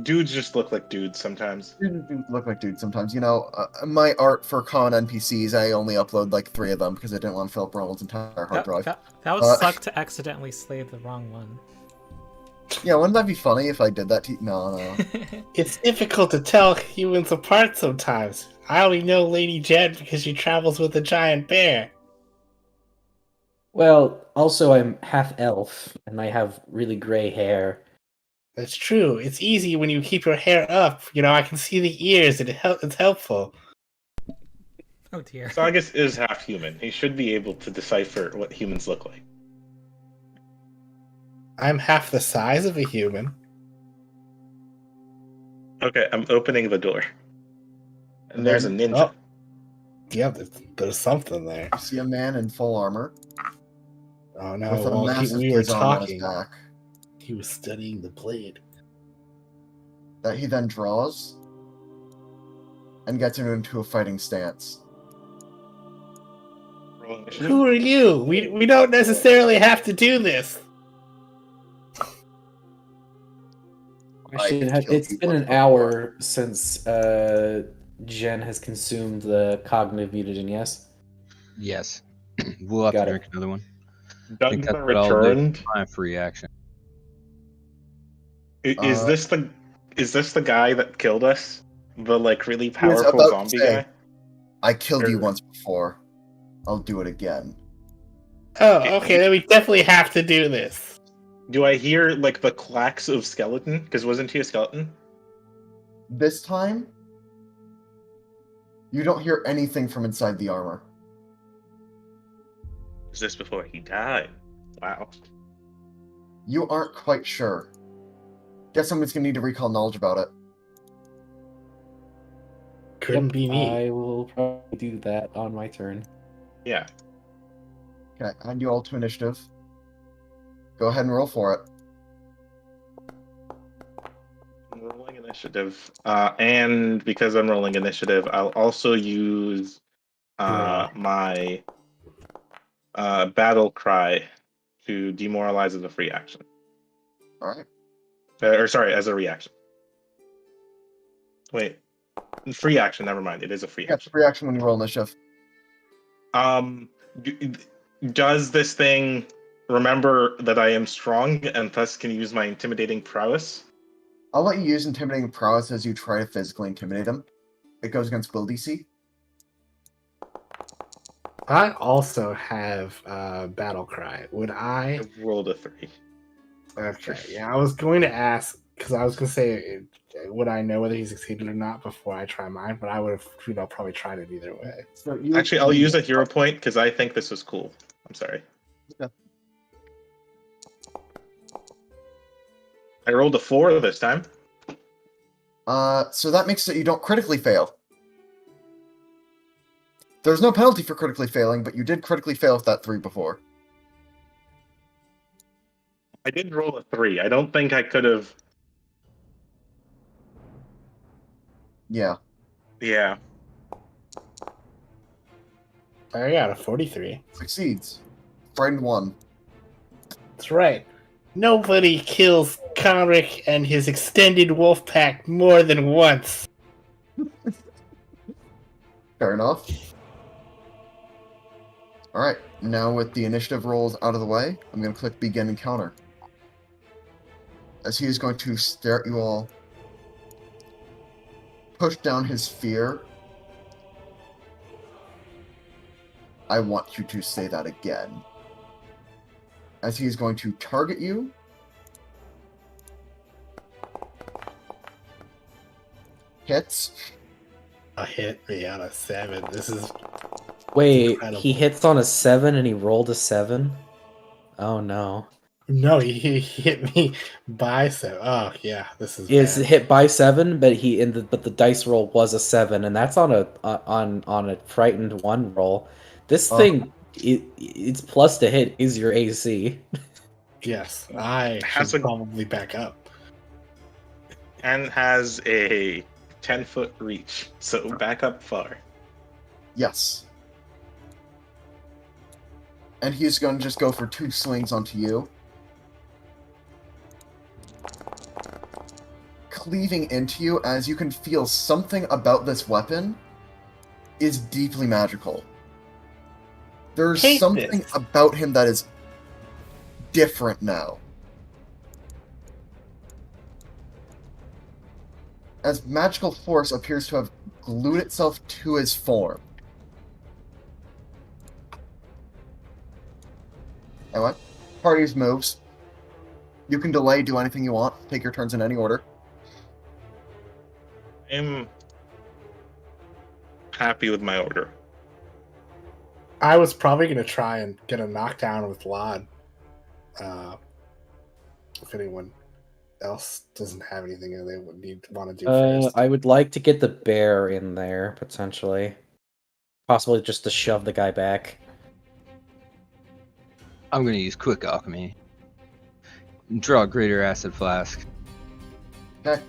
Dudes just look like dudes sometimes. Dudes look like dudes sometimes. You know, my art for common NPCs, I only upload like 3 of them because I didn't want to fill up Ronald's entire hard drive. That would suck to accidentally slave the wrong one. Yeah, wouldn't that be funny if I did that to you? No. It's difficult to tell humans apart sometimes. I only know Lady Jen because she travels with a giant bear. Well, also I'm half elf, and I have really gray hair. That's true. It's easy when you keep your hair up. You know, I can see the ears. It's helpful. Oh dear. Saugus is half human. He should be able to decipher what humans look like. I'm half the size of a human. Okay, I'm opening the door. And there's a ninja. Oh. Yeah, there's something there. You see a man in full armor Oh no, with a well, massive we were gizon on his talking. back He was studying the blade. that he then draws and gets him into a fighting stance. Roll initiative. Who are you? We don't necessarily have to do this. It's been an hour since Jen has consumed the cognitive mutagen, yes? Yes. We'll have Got to it. drink another one. I think Gunther that's what I'll do returned. for my free action. Is this the guy that killed us? The like really He was powerful about to zombie say, guy? I killed you Or- once before. I'll do it again. Oh, okay, then we definitely have to do this. Do I hear like the clacks of skeleton? Because wasn't he a skeleton? This time, you don't hear anything from inside the armor. Is this before he died? Wow. You aren't quite sure. Guess someone's gonna need to recall knowledge about it. Couldn't be me. I will probably do that on my turn. Yeah. Okay, and you all to initiative. Go ahead and roll for it. I'm rolling initiative. And because I'm rolling initiative, I'll also use my battle cry to demoralize as a free action. Alright. Or sorry, as a reaction. Wait. Free action, never mind. It is a free Yeah, it's action. a reaction when you roll initiative. Does this thing remember that I am strong and thus can use my intimidating prowess? I'll let you use intimidating prowess as you try to physically intimidate him. It goes against will DC. I also have battle cry. Would I? I rolled a 3. Okay, yeah, I was going to ask because I was going to say, would I know whether he succeeded or not before I try mine? But I would have, probably tried it either way. So you Actually, I'll use a hero point because I think this was cool. I'm sorry. Okay. I rolled a 4 this time. So that makes it you don't critically fail. There's no penalty for critically failing, but you did critically fail with that 3 before. I did roll a 3. I don't think I could have. Yeah. Yeah. I got a 43. Succeeds. Frightened 1. That's right. Nobody kills Conric and his extended wolf pack more than once. Fair enough. Alright, now with the initiative rolls out of the way, I'm going to click Begin Encounter. As he is going to stare at you all, push down his fear. I want you to say that again. As he is going to target you. Hits. A hit me on a 7. This is Wait, incredible. he hits on a 7 and he rolled a 7? Oh no. No, he hit me by 7. Oh yeah, this is It's bad. hit by 7, but but the dice roll was a 7, and that's on a frightened 1 roll. This thing, it's plus to hit is your AC. Yes, I Has should a- probably back up. And has a 10-foot reach, so back up far. Yes. And he's going to just go for 2 swings onto you. cleaving into you as you can feel something about this weapon is deeply magical. There's Hate something this. about him that is different now. As magical force appears to have glued itself to his form. Anyway, party's moves. You can delay, do anything you want, take your turns in any order. I'm happy with my order. I was probably going to try and get a knockdown with Lod. If anyone else doesn't have anything that they would want to do first. I would like to get the bear in there, potentially. Possibly just to shove the guy back. I'm gonna use quick alchemy. Draw a greater acid flask. Okay.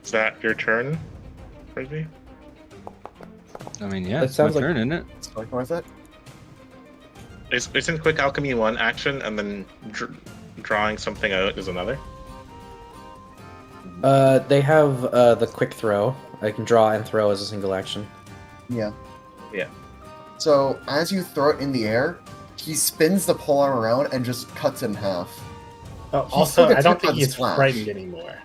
Is that your turn, Frisbee? I mean, yeah, That it's my sounds like- turn, isn't it? Let's go with it. Isn't quick alchemy one action, and then drawing something out is another? They have the quick throw. I can draw and throw as a single action. Yeah. Yeah. So, as you throw it in the air, he spins the polearm around and just cuts it in half. Oh, He also, still gets I don't hit by think the he's splash. frightened anymore.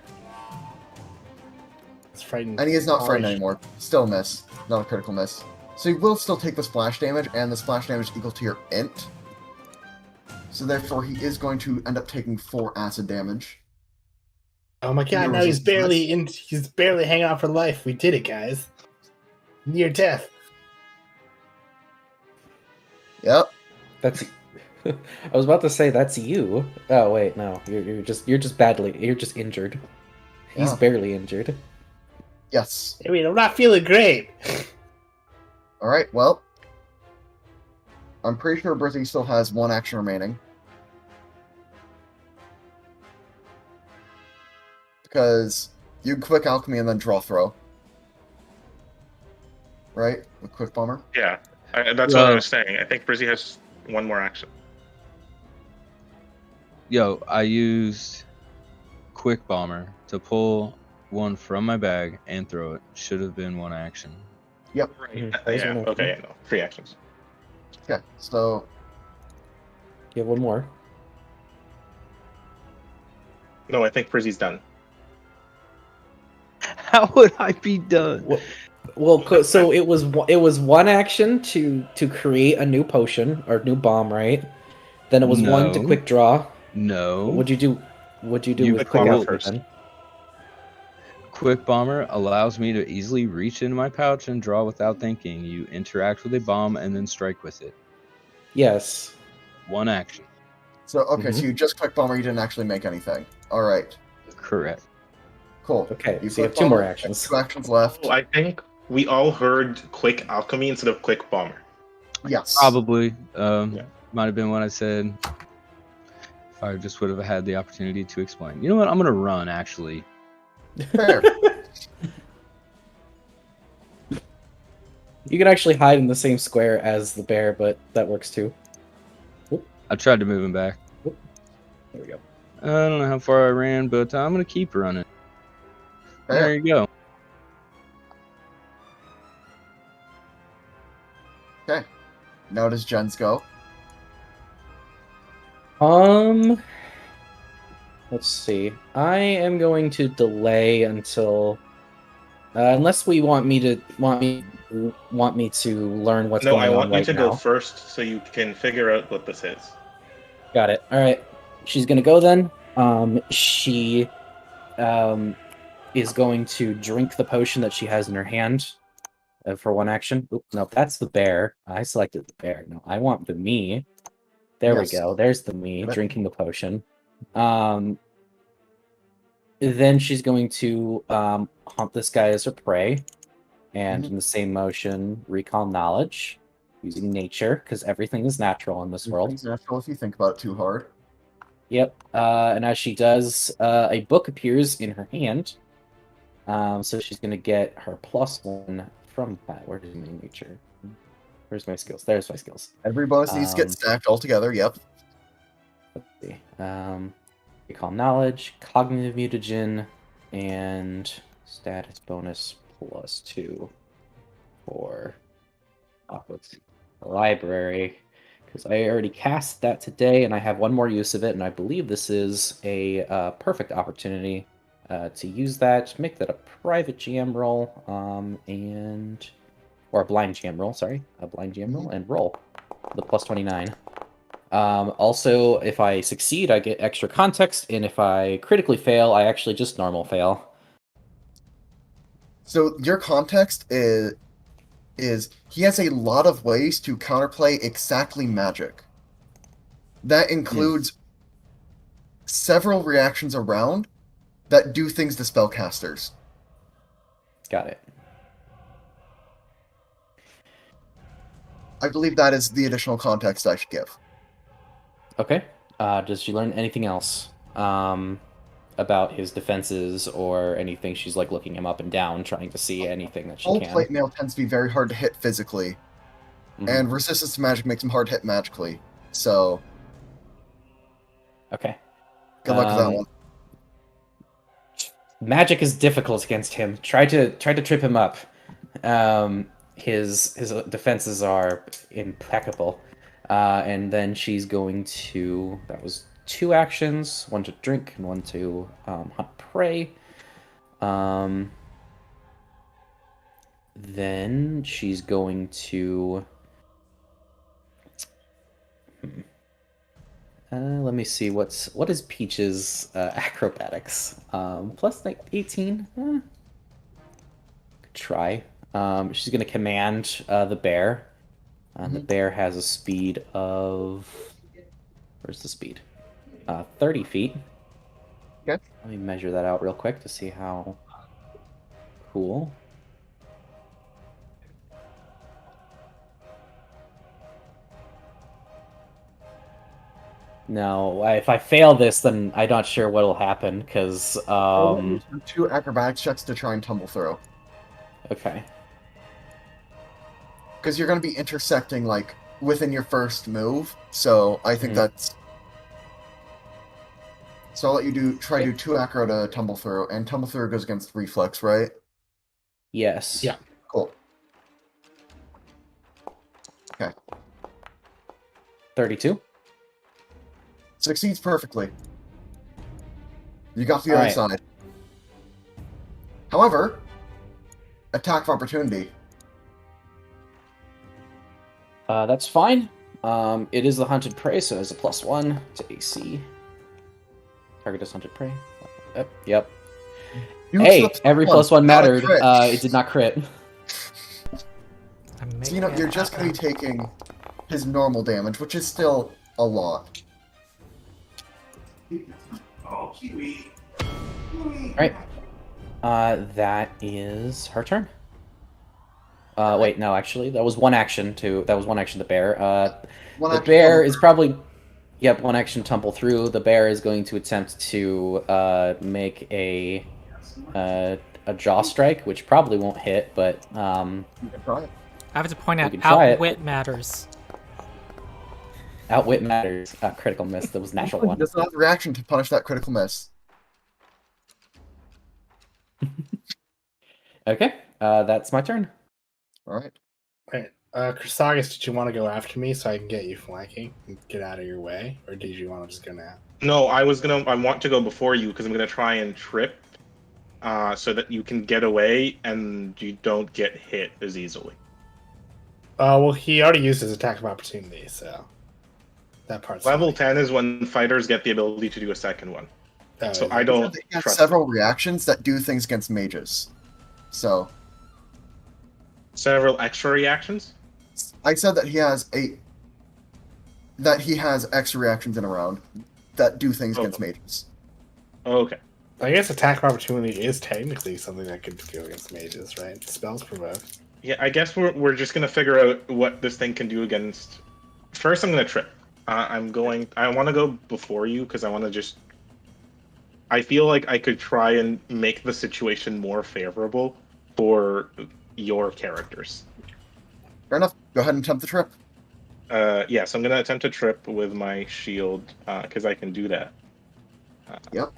He's frightened. And he is not frightened Orange. anymore. Still a miss. Not a critical miss. So he will still take the splash damage, and the splash damage is equal to your int. So therefore, he is going to end up taking 4 acid damage. Oh my god! Your Now he's resistance barely in. He's barely hanging on for life. We did it, guys. Near death. Yep. That's. I was about to say that's you. Oh wait, no, you're just injured. He's Yeah. barely injured. Yes. I mean, I'm not feeling great. Alright, well. I'm pretty sure Brizzy still has 1 action remaining. Because you quick alchemy and then draw throw. Right? With quick bomber. Yeah, that's what I was saying. I think Brizzy has one more action. Yo, I used quick bomber to pull one from my bag and throw it. Should have been 1 action. Yep. Right. Those Yeah. are no- Okay. Yeah, no. 3 actions. Okay, so You have one more. No, I think Brizzy's done. How would I be done? Well, so it was 1 action to create a new potion or new bomb, right? Then it was 1 to No. quick draw. No. What'd you do? What'd you do You with quick quick bomber alchemy first. then? Quick bomber allows me to easily reach into my pouch and draw without thinking. You interact with a bomb and then strike with it. Yes. 1 action. so okay, so you just quick bomber, you didn't actually make anything. Alright. Correct. Cool. Okay, so you quick have 2 more bomber, actions. 2 actions left. Oh, I think we all heard quick alchemy instead of quick bomber. Yes. Probably. Yeah. Might have been what I said. If I just would have had the opportunity to explain. You know what? I'm gonna run actually. Fair. You can actually hide in the same square as the bear, but that works too. I tried to move him back. There we go. I don't know how far I ran, but I'm gonna keep running. There Fair. you go. Okay. Now does Jens go? Let's see. I am going to delay until, unless we want me to learn what's No, going I on want you right to now. go first so you can figure out what this is. Got it. All right. She's gonna go then. She is going to drink the potion that she has in her hand for 1 action. Oop, no, that's the bear. I selected the bear. No, I want the me. There Yes. we go. There's the me Got it. drinking the potion. Then she's going to hunt this guy as her prey, and Mhm. in the same motion, recall knowledge using nature because everything is natural in this world. It's natural if you think about it too hard. Yep. And as she does, a book appears in her hand. So she's going to get her +1 from that. Where is my nature? Where's my skills? There's my skills. Every bonus needs to get stacked all together. Yep. Let's see. Recall knowledge, cognitive mutagen, and status bonus +2 for library. Because I already cast that today, and I have one more use of it, and I believe this is a perfect opportunity to use that, make that a private GM roll, or a blind GM roll, sorry. A blind GM roll, and roll the +29. Also, if I succeed, I get extra context, and if I critically fail, I actually just normal fail. So your context is he has a lot of ways to counterplay exactly magic. That includes several reactions around that do things to spellcasters. Got it. I believe that is the additional context I should give. Okay. Does she learn anything else about his defenses or anything? She's like looking him up and down, trying to see anything that she All can. plate mail tends to be very hard to hit physically, and resistance to magic makes him hard to hit magically. So, okay. Good luck with that one. Magic is difficult against him. Try to trip him up. His defenses are impeccable. And then she's going to... That was 2 actions. 1 to drink and 1 to hunt prey. Then she's going to... let me see, what is Peach's acrobatics? Plus like 18? Could try. She's going to command the bear. The bear has a speed of... Where's the speed? 30 feet. Okay. Let me measure that out real quick to see how cool. No, if I fail this, then I'm not sure what'll happen, because... 2 acrobatics checks to try and tumble through. Okay. Because you're going to be intersecting, like, within your first move, so I think that's... So I'll let you try to do 2 acro to tumble through, and tumble through goes against reflex, right? Yes. Yeah. Cool. Okay. 32? Succeeds perfectly. You got the All other right. side. However, attack of opportunity. That's fine. It is the hunted prey, so it's a +1 to AC. Target is hunted prey. Yep. Hey, every +1 mattered. It did not crit. So, you're just going to be taking his normal damage, which is still a lot. Alright. That is her turn. Wait, no, actually, that was one action to the bear. The bear is probably... Yep, 1 action tumble through. The bear is going to attempt to make a jaw strike, which probably won't hit, but... You can try it. I have to point out, can try it. outwit matters. Outwit matters. Critical miss. That was natural 1. Does not have a reaction to punish that critical miss. Okay, that's my turn. Alright. Right. Chrysagus, did you want to go after me so I can get you flanking and get out of your way? Or did you want to just go now? No, I want to go before you because I'm gonna try and trip, so that you can get away and you don't get hit as easily. Well, he already used his attack of opportunity, so that part's Level fine. 10 is when fighters get the ability to do a second one. That So was- I don't He has trust several reactions that do things against mages. So, several extra reactions. I said that he has extra reactions in a round that do things against mages. Okay. I guess attack of opportunity is technically something that could go against mages, right? Spells provoke. Yeah, I guess we're just gonna figure out what this thing can do against. First, I'm gonna trip. I want to go before you because I want to just. I feel like I could try and make the situation more favorable for your characters. Fair enough. Go ahead and attempt the trip. Yeah, so I'm gonna attempt to trip with my shield because I can do that. Yep.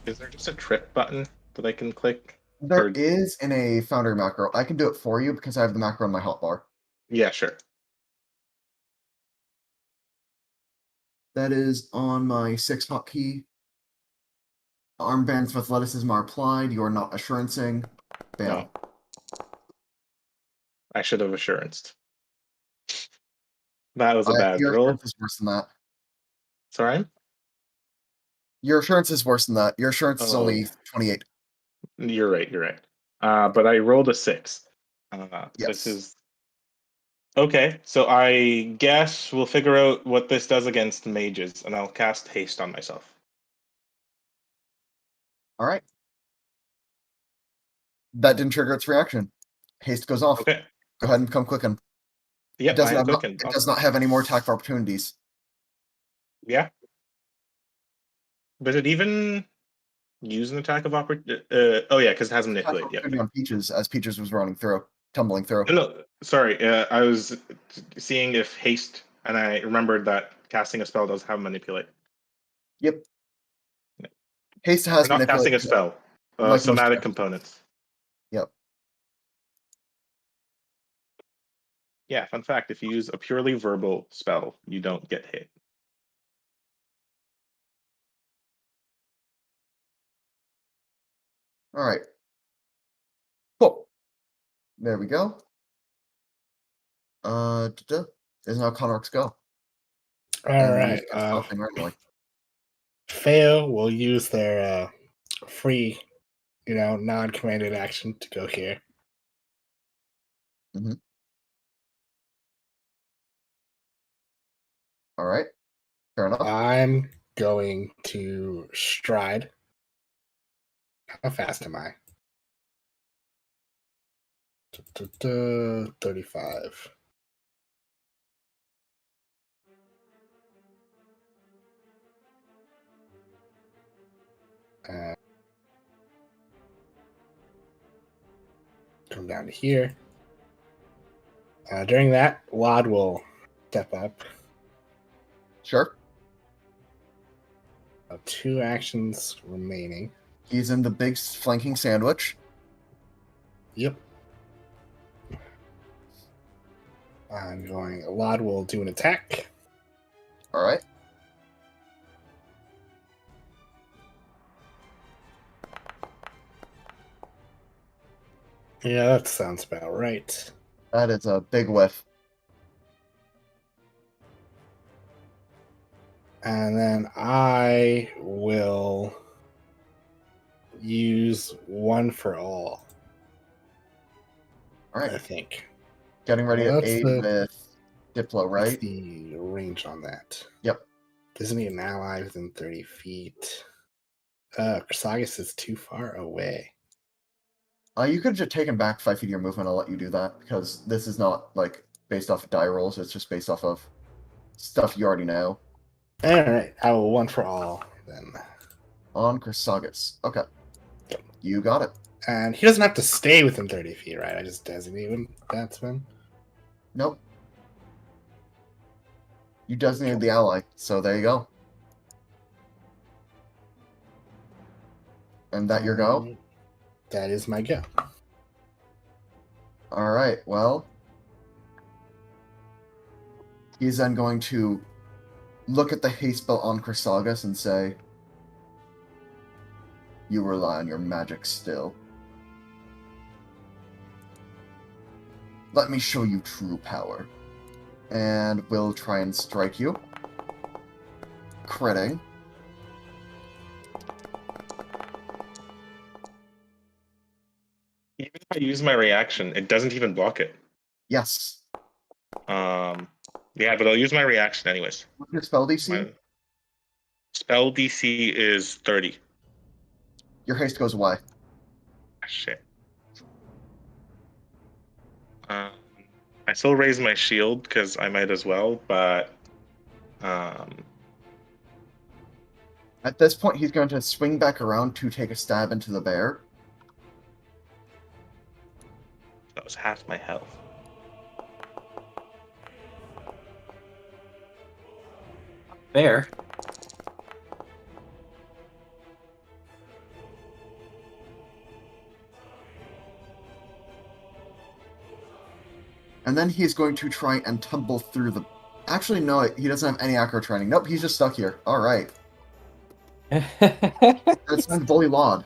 Is there just a trip button that I can click? There Or- is in a Foundry macro. I can do it for you because I have the macro in my hotbar. Yeah, sure. That is on my 6 hotkey. Armbands of athleticism are applied. You are not assurancing. Bam. No. I should have assurance. That was a bad Your roll. assurance is worse than that. Sorry? Your assurance is worse than that. Your assurance is Oh. only 28. You're right, you're right. But I rolled a 6. Yes. This is... Okay, so I guess we'll figure out what this does against mages, and I'll cast haste on myself. All right. That didn't trigger its reaction. Haste goes off. Okay. Go ahead and come quicken. Yep, It does, I am not, clicking. it does not have any more attack opportunities. Yeah. Does it even use an attack of opportunity? Oh yeah, because it has manipulate. Yep. Opportunity on Peaches as Peaches was running through, tumbling through. No, sorry. I was seeing if haste, and I remembered that casting a spell does have manipulate. Yep. Yeah. Haste has Or not manipulate. casting a spell. Like Somatic most- components. Yep. Yeah, fun fact, if you use a purely verbal spell, you don't get hit. All right. Cool. There we go. Is now Connor's go. All And right. he's gonna stop thing randomly. Feo will use their free, non-commanded action to go here. All right. Fair enough. I'm going to stride. How fast am I? 35. Come down to here. During that, Wad will step up. Sure. 2 actions remaining. He's in the big flanking sandwich. Yep. Lod will do an attack. All right. Yeah, that sounds about right. That is a big whiff. And then I will use one for all. All right. I think. Getting ready Well, to that's aid with Diplo, What's right? the range on that? Yep. Doesn't need an ally within 30 feet. Chrysagus is too far away. You could have just taken back 5 feet of your movement. I'll let you do that because this is not like based off of die rolls. It's just based off of stuff you already know. All right, I will one for all then. On Chrysagus. Okay. You got it. And he doesn't have to stay within 30 feet, right? I just designate him. That's been. Nope. You designated the ally, so there you go. And that your go? That is my go. All right, well. He's then going to look at the haste spell on Chrysagus and say, "You rely on your magic still. Let me show you true power." And we'll try and strike you. Critting. Even if I use my reaction, it doesn't even block it. Yes. Yeah, but I'll use my reaction anyways. What's your spell DC? My spell DC is 30. Your haste goes away. Shit. I still raise my shield because I might as well, but At this point, he's going to swing back around to take a stab into the bear. was half my health. Fair. And then he's going to try and tumble through the... Actually, no, he doesn't have any acro training. Nope, he's just stuck here. Alright. That's been Bully Laud.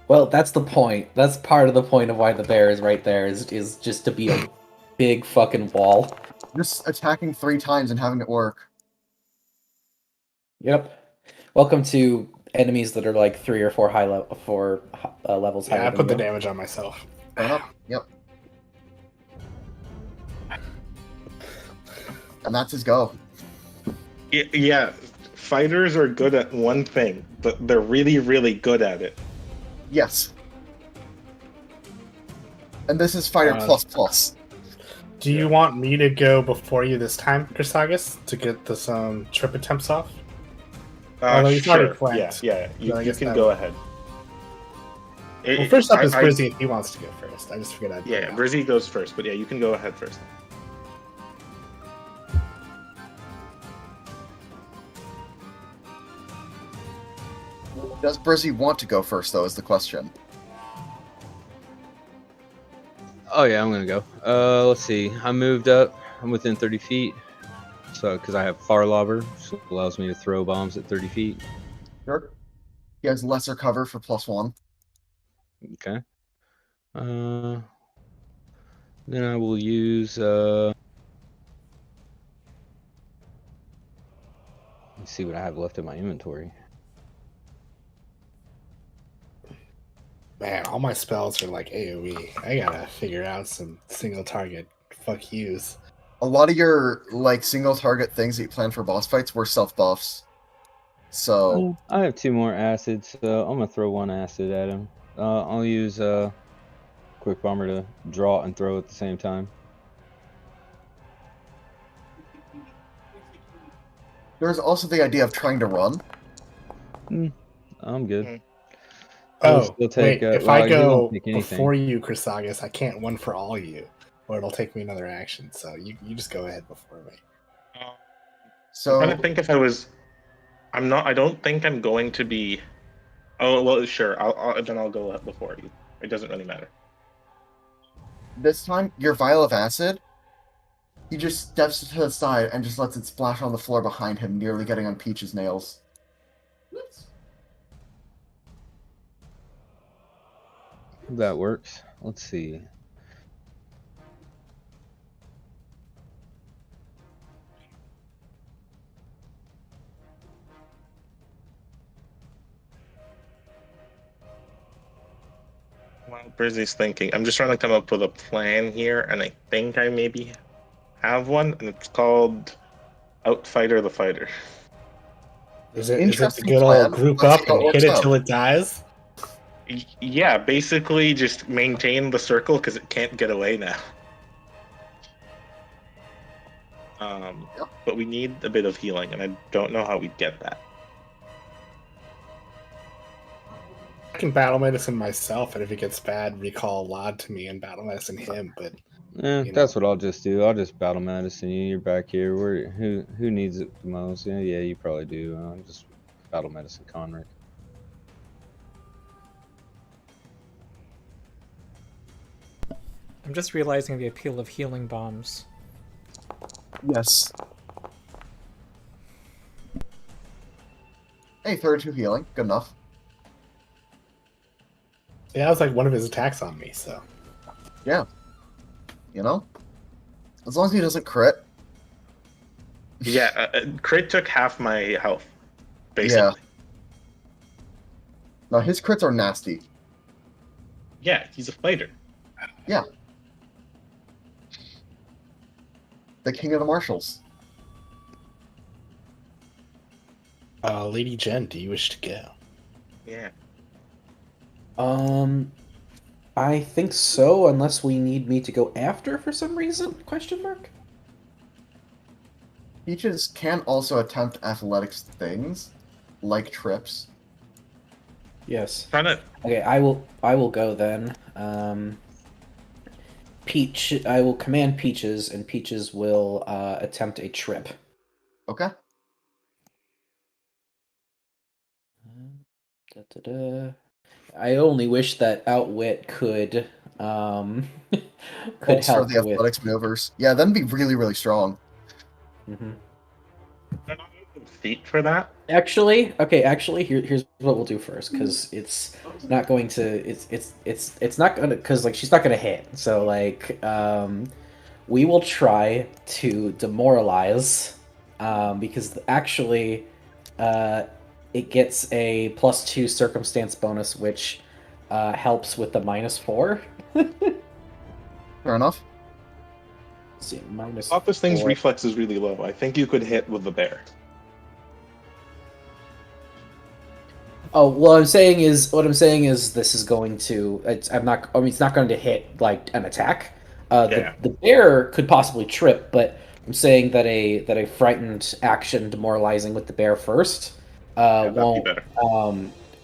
Well, that's the point. That's part of the point of why the bear is right there, is just to be a big fucking wall. Just attacking 3 times and having it work. Yep. Welcome to enemies that are like 3 or 4 levels higher Yeah, I than put the you. damage on myself. Fair enough. Yep. And that's his go. Yeah, fighters are good at one thing, but they're really, really good at it. Yes. And this is Fighter plus plus. Do you want me to go before you this time, Chrysagus, to get this trip attempts off? Although he's already Sure. flanked. Yeah, So I you guess can that go would- ahead. Well, first up is I- Brizzy if he wants to go first. I just figured I'd do Yeah, that. Brizzy goes first, but yeah, you can go ahead first. Does Brizzy want to go first, though, is the question. Oh yeah, I'm gonna go. Let's see. I moved up. I'm within 30 feet. So, because I have far lobber, which allows me to throw bombs at 30 feet. Sure. He has lesser cover for +1. Okay. Then I will use. Let's see what I have left in my inventory. Man, all my spells are like AoE. I gotta figure out some single target fuck yous. A lot of your, like, single target things that you plan for boss fights were self-buffs. So, I have 2 more acids, so I'm gonna throw 1 acid at him. I'll use quick bomber to draw and throw at the same time. there's also the idea of trying to run. I'm good. Mm. I'll Oh, still take, wait, if well, I he won't go take anything. before you, Chrysagus, I can't one for all you. Or it'll take me another action, so you just go ahead before me. I'm So, trying to think if I was. I don't think I'm going to be. Oh well, sure. Then I'll go before you. It doesn't really matter. this time, your vial of acid, he just steps to the side and just lets it splash on the floor behind him, nearly getting on Peach's nails. That works. Let's see. While Brizzy's thinking, I'm just trying to come up with a plan here, and I think I maybe have one, and it's called Outfighter the Fighter. Is it the Interesting good plan. old group Let's up see how it and hit works it out. till it dies? Yeah, basically just maintain the circle because it can't get away now. But we need a bit of healing, and I don't know how we'd get that. I can battle medicine myself, and if it gets bad, recall Lod to me and battle medicine him, but you That's what I'll just do. I'll just battle medicine you. You're back here. Who needs it the most? Yeah, you probably do. I'll just battle medicine Conric. I'm just realizing the appeal of healing bombs. Yes. Hey, 32 healing. Good enough. yeah, that was like one of his attacks on me, so. Yeah. You know? As long as he doesn't crit. Yeah, crit took half my health, basically. No, his crits are nasty. Yeah, he's a fighter. Yeah. The king of the marshals. Lady Jen, do you wish to go? Yeah. I think so, unless we need me to go after for some reason? Question mark? Peaches can also attempt athletics things, like trips. Yes. Trying to. Okay, I will go then. I will command Peaches, and Peaches will attempt a trip. Okay. Da-da-da. I only wish that Outwit could could Bolster help the with. athletics maneuvers. Yeah, that'd be really, really strong. Mhm. They're not using feet for that. Actually, here's what we'll do first, because it's not going to. It's not gonna, because like she's not gonna hit. So like we will try to demoralize, because actually, it gets a +2 circumstance bonus, which helps with the -4. Fair enough. Let's see, minus. I thought this thing's 4. reflex is really low. I think you could hit with the bear. Oh, what I'm saying is this is going to. It's not going to hit like an attack. Yeah. The bear could possibly trip, but I'm saying that a frightened action demoralizing with the bear first That'd be better.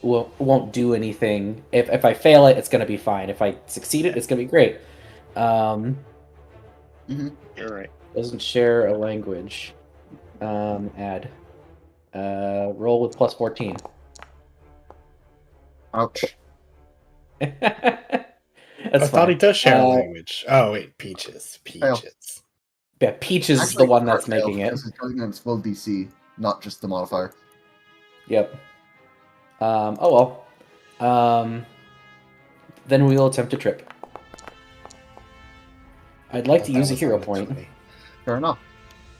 won't do anything. If I fail it, it's going to be fine. If I succeed it, it's going to be great. You're right. Doesn't share a language. Add. Roll with +14. Ouch. That's I thought he fine. does share a language. Oh wait, Peaches. Fail. Yeah, Peach is Actually, the one that's Cart failed making it. because it's targeting its full DC, not just the modifier. Yep. Oh well. Then we will attempt to trip. I'd like to use a hero point. Fair enough.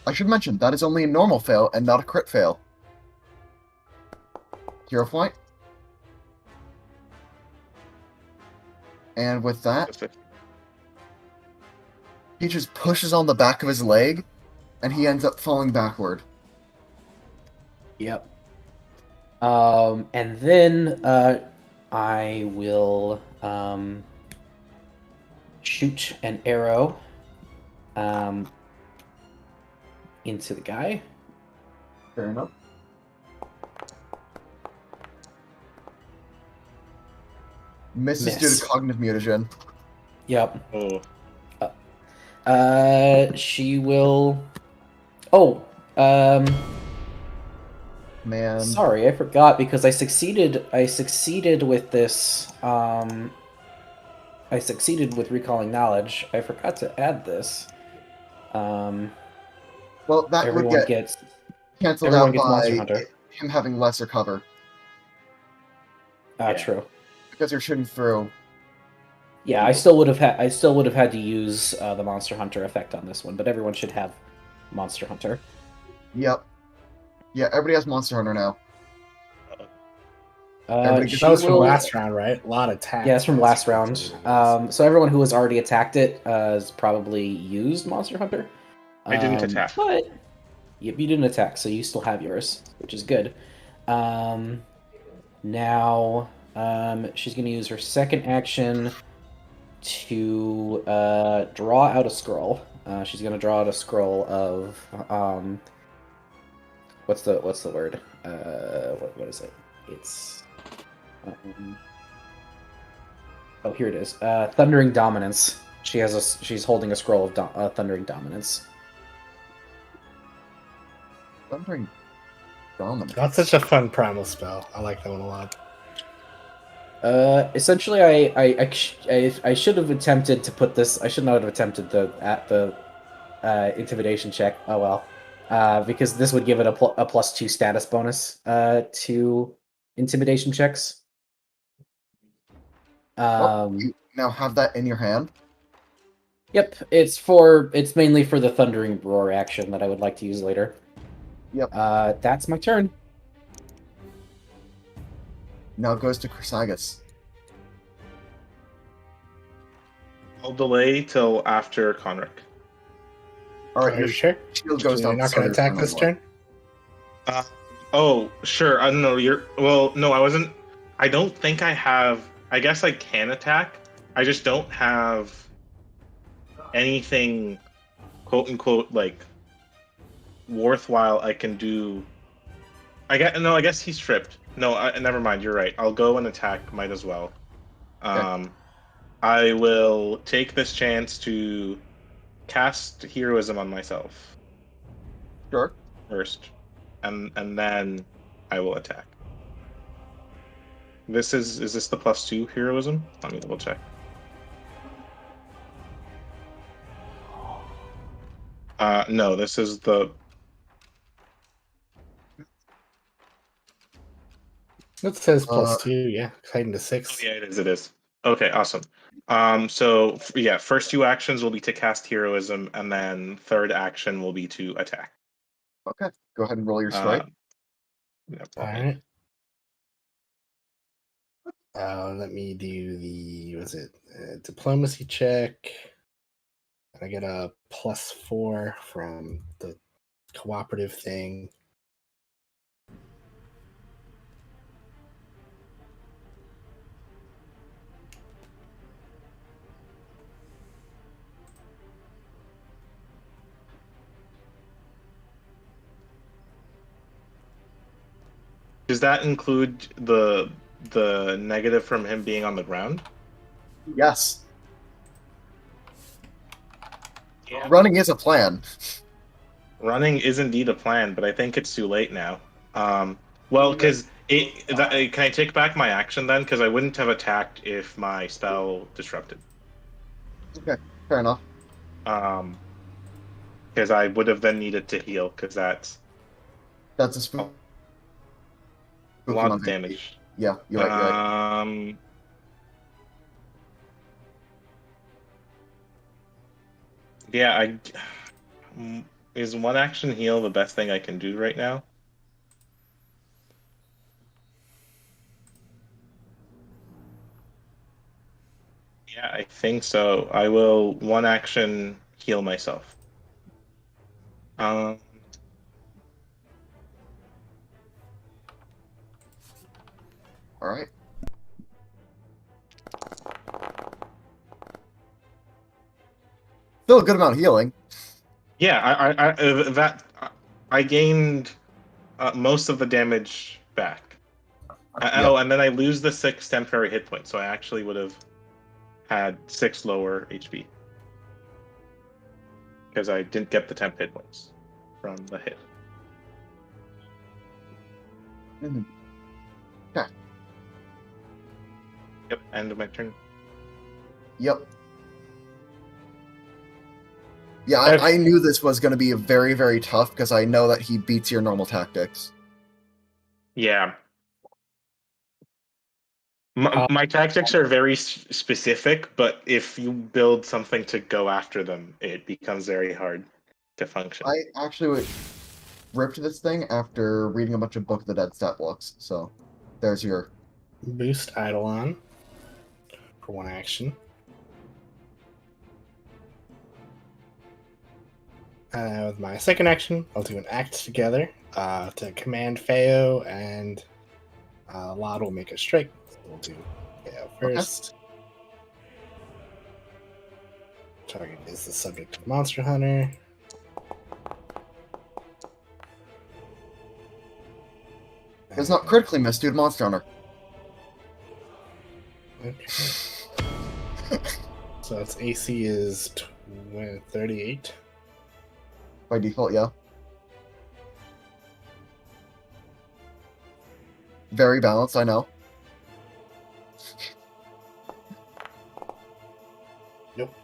I should mention, that is only a normal fail and not a crit fail. Hero point. And with that, he just pushes on the back of his leg, and he ends up falling backward. Yep. And then I will shoot an arrow into the guy. Fair enough. Misses due Miss. to cognitive mutagen. Yep. Oh, She will. Oh. Man. Sorry, I forgot, because I succeeded with this. I succeeded with recalling knowledge. I forgot to add this. Well, that would Everyone get gets cancelled everyone out gets Monster by Hunter. him having lesser cover. Yeah. True. Because you're shooting through. Yeah, I still would have had to use the Monster Hunter effect on this one, but everyone should have Monster Hunter. Yep. Yeah, everybody has Monster Hunter now. That was from last round, right? A lot of attacks. Yeah, it's from last round. So everyone who has already attacked it has probably used Monster Hunter. I didn't attack. But yep, you didn't attack, so you still have yours, which is good. Now she's going to use her second action to draw out a scroll. She's going to draw out a scroll of what's the word? What is it? It's oh, here it is. Thundering Dominance. She's holding a scroll of Thundering Dominance. Thundering Dominance. That's such a fun primal spell. I like that one a lot. Essentially, I should have attempted to put this. I should not have attempted the intimidation check. Oh well, because this would give it a +2 status bonus to intimidation checks. You now have that in your hand. Yep, it's mainly for the Thundering Roar action that I would like to use later. Yep. That's my turn. Now it goes to Chrysagus. I'll delay till after Conric. Alright, Are your you sure? shield goes You're down. not going to attack this turn? Oh, sure. I don't know. No, I wasn't. I don't think I have. I guess I can attack. I just don't have anything, quote unquote, like worthwhile I can do. I guess he's tripped. No, never mind. You're right. I'll go and attack. Might as well. Okay. I will take this chance to cast heroism on myself Sure. first, and then I will attack. This is this the +2 heroism? Let me double check. No, this is the. It says +2, yeah. Heightened to 6. Oh, yeah, it is. It is. Okay, awesome. So yeah, first 2 actions will be to cast heroism, and then third action will be to attack. Okay. Go ahead and roll your strike. Yeah, Alright. Let me do the, was it, diplomacy check. I get a +4 from the cooperative thing. Does that include the negative from him being on the ground? Yes. Yeah. Running is a plan. Running is indeed a plan, but I think it's too late now. Well, because can I take back my action then? Because I wouldn't have attacked if my spell disrupted. Okay, fair enough. Because I would have then needed to heal, because that's That's a spook. a lot of damage. Yeah, you're right. Yeah, is one action heal the best thing I can do right now? Yeah, I think so. I will one action heal myself. All right. Still a good amount of healing. Yeah, I gained most of the damage back. Yeah. Oh, and then I lose the 6 temporary hit points, so I actually would have had 6 lower HP because I didn't get the temp hit points from the hit. Mm-hmm. Okay. Yep, end of my turn. Yep. Yeah, I knew this was going to be very, very tough because I know that he beats your normal tactics. Yeah. My tactics are very specific, but if you build something to go after them, it becomes very hard to function. I actually ripped this thing after reading a bunch of Book of the Dead stat blocks, so there's your... Boost Eidolon for one action. With my second action, I'll do an act together to command Feo, and Lod will make a strike. So we'll do Feo first. Okay. Target is the subject of Monster Hunter. It's not critically missed, dude. Monster Hunter. Okay. So its AC is 38. By default, yeah. Very balanced, I know. Nope.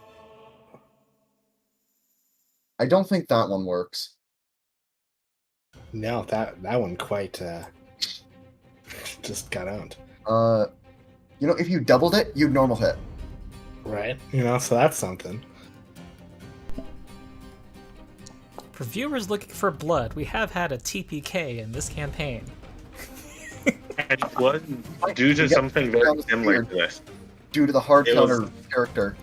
I don't think that one works. No, that one quite just got owned. You know, if you doubled it, you'd normal hit. Right? You know, so that's something. For viewers looking for blood, we have had a TPK in this campaign. And it was due to something very similar to this. Due to the hard It counter was- character.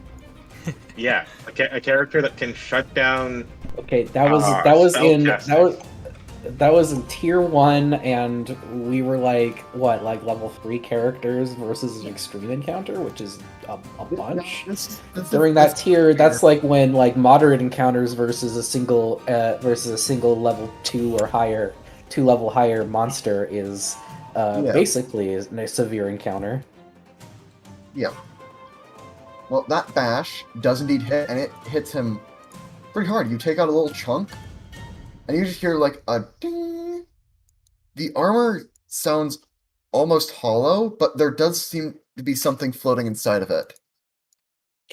Yeah, a character that can shut down. Okay, that was spellcasting. that was in tier 1, and we were like level 3 characters versus an extreme encounter, which is a bunch. During that tier, that's like when moderate encounters versus a single level 2 or higher, 2 level higher monster is basically a severe encounter. Yeah. Well, that bash does indeed hit, and it hits him pretty hard. You take out a little chunk, and you just hear like a ding. The armor sounds almost hollow, but there does seem to be something floating inside of it.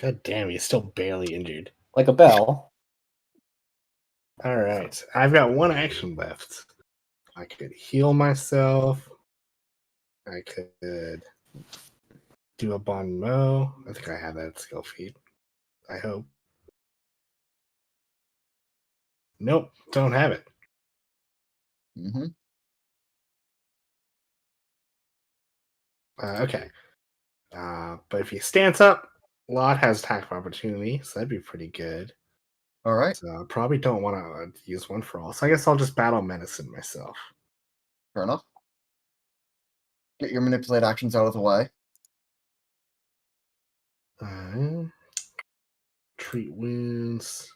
God damn, he's still barely injured. Like a bell. All right, I've got one action left. I could heal myself. I could do a bon mot. I think I have that skill feat. I hope. Nope, don't have it. Mm-hmm. Okay. But if he stands up, Lot has attack of opportunity, so that'd be pretty good. All right. So I probably don't want to use one for all. So I guess I'll just battle medicine myself. Fair enough. Get your manipulate actions out of the way. Treat wounds.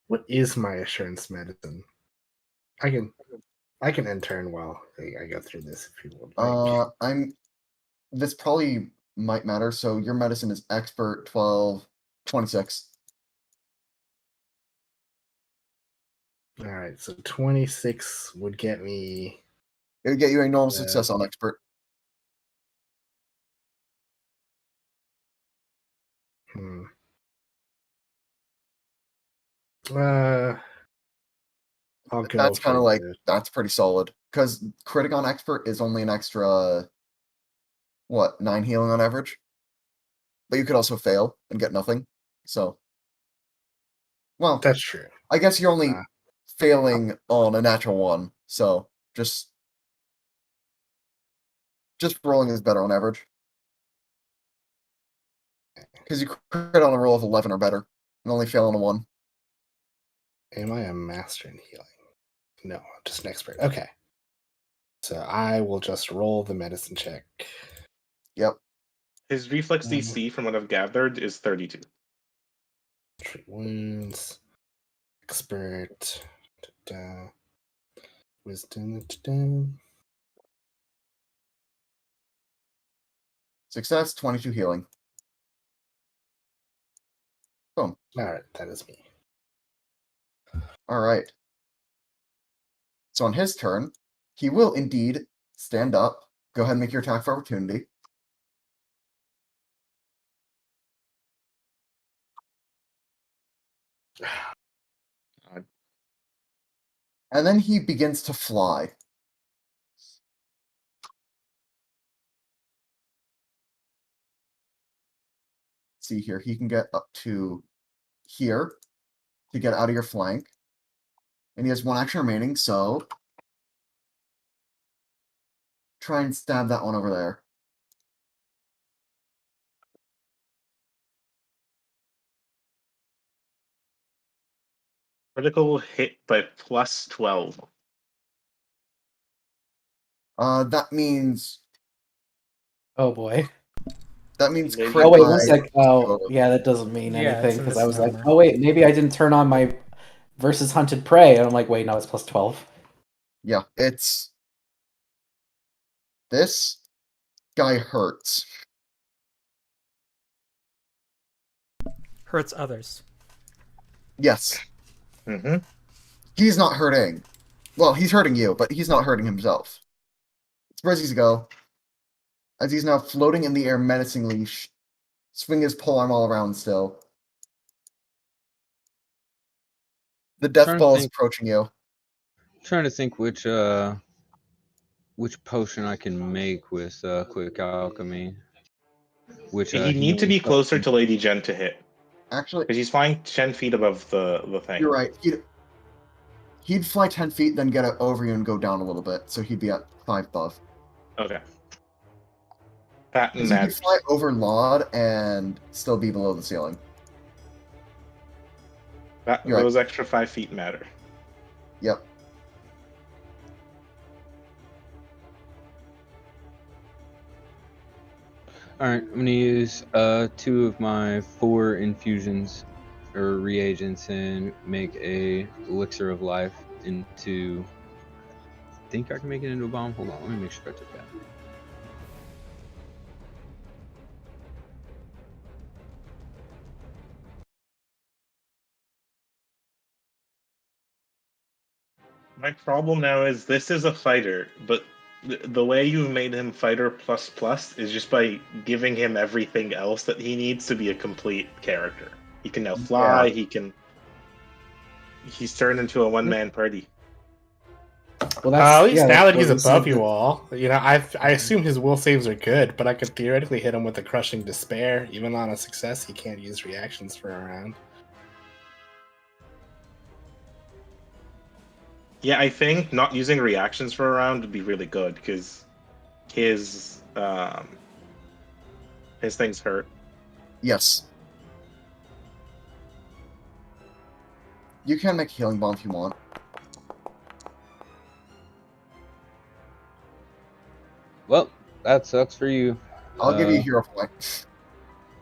What is my assurance medicine? I can intern while I go through this if you would like. This probably might matter. So your medicine is expert 12, 26. All right, so 26 would get me. It would get you a normal success on expert. I'll go. That's kind of like that's pretty solid because critic on expert is only an extra 9 healing on average, but you could also fail and get nothing. So, well, that's true. I guess you're only failing on a natural 1, so just rolling is better on average because you crit on a roll of 11 or better and only fail on a 1. Am I a master in healing? No, I'm just an expert. Okay. So I will just roll the medicine check. Yep. His reflex DC, from what I've gathered, is 32. Treat wounds. Expert. Wisdom. Success, 22 healing. Boom. Alright, that is me. Alright. So on his turn, he will indeed stand up. Go ahead and make your attack for opportunity. And then he begins to fly. See here, he can get up to here to get out of your flank. And he has 1 action remaining, so try and stab that one over there. Critical hit by plus 12. That means... Oh boy. That means Maybe- crit Oh wait, by- one sec. Oh yeah, that doesn't mean Yeah, anything it's a because I was like, misnomer. oh wait, maybe I didn't turn on my versus hunted prey, and I'm like, wait, no, it's plus 12. Yeah, it's... This guy hurts. Hurts others. Yes. Mm-hmm. He's not hurting. Well, he's hurting you, but he's not hurting himself. It's Brizzy's go. As he's now floating in the air menacingly, swing his polearm all around still. The death Trying to ball is think. approaching you. Trying to think which potion I can make with quick alchemy. Which You need to be closer to Lady Jen to hit. Actually, Because he's flying 10 feet above the thing. you're right. He'd fly 10 feet, then get over you and go down a little bit, so he'd be at 5 above. Okay. That Because he could matters. fly over Laud and still be below the ceiling. You're right. Those extra 5 feet matter. Yep. Alright, I'm gonna use 2 of my 4 infusions or reagents and make a elixir of life into. I think I can make it into a bomb. Hold on, let me make sure I took that. My problem now is this is a fighter, but the way you've made him fighter plus plus is just by giving him everything else that he needs to be a complete character. He can now fly. He's turned into a one-man party. Well, At least now that what he's we said above you that- all, I assume his will saves are good, but I could theoretically hit him with a crushing despair. Even on a success, he can't use reactions for a round. Yeah, I think not using reactions for a round would be really good because his things hurt. Yes. You can make a healing bomb if you want. Well, that sucks for you. I'll give you a hero point.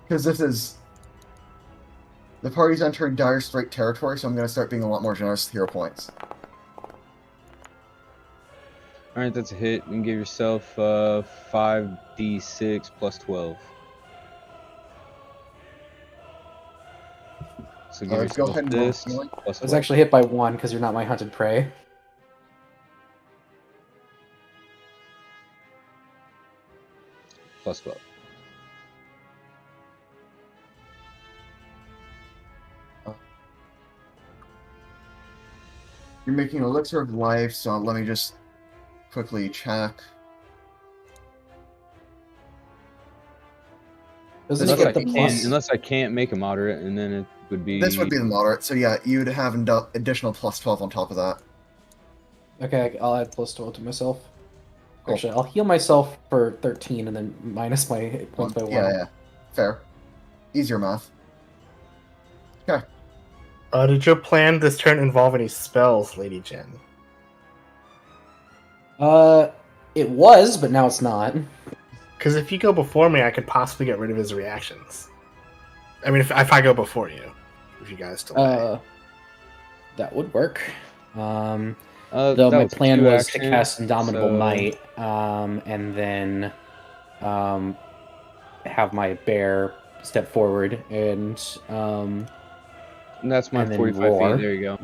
Because this is... The party's entering dire straight territory, so I'm going to start being a lot more generous with hero points. Alright, that's a hit. You can give yourself 5d6 plus 12. So give Go yourself ahead and roll this healing. plus I was 12. actually hit by 1 because you're not my hunted prey. Plus 12. You're making an elixir of life, so let me just quickly check. Doesn't This it would get the be- plus? Unless I can't make a moderate, and then it would be... This would be the moderate, so yeah, you'd have additional plus 12 on top of that. Okay, I'll add plus 12 to myself. Cool. Actually, I'll heal myself for 13 and then minus my hit points by 1. Yeah. Fair. Easier math. Okay. Did your plan this turn involve any spells, Lady Jen? It was, but now it's not. Because if you go before me, I could possibly get rid of his reactions. I mean, if I go before you, if you guys delay. That would work. Though that my was plan two was to actions, cast Indomitable so- Might, and then have my bear step forward and And that's my and then 45 roar. feet. There you go.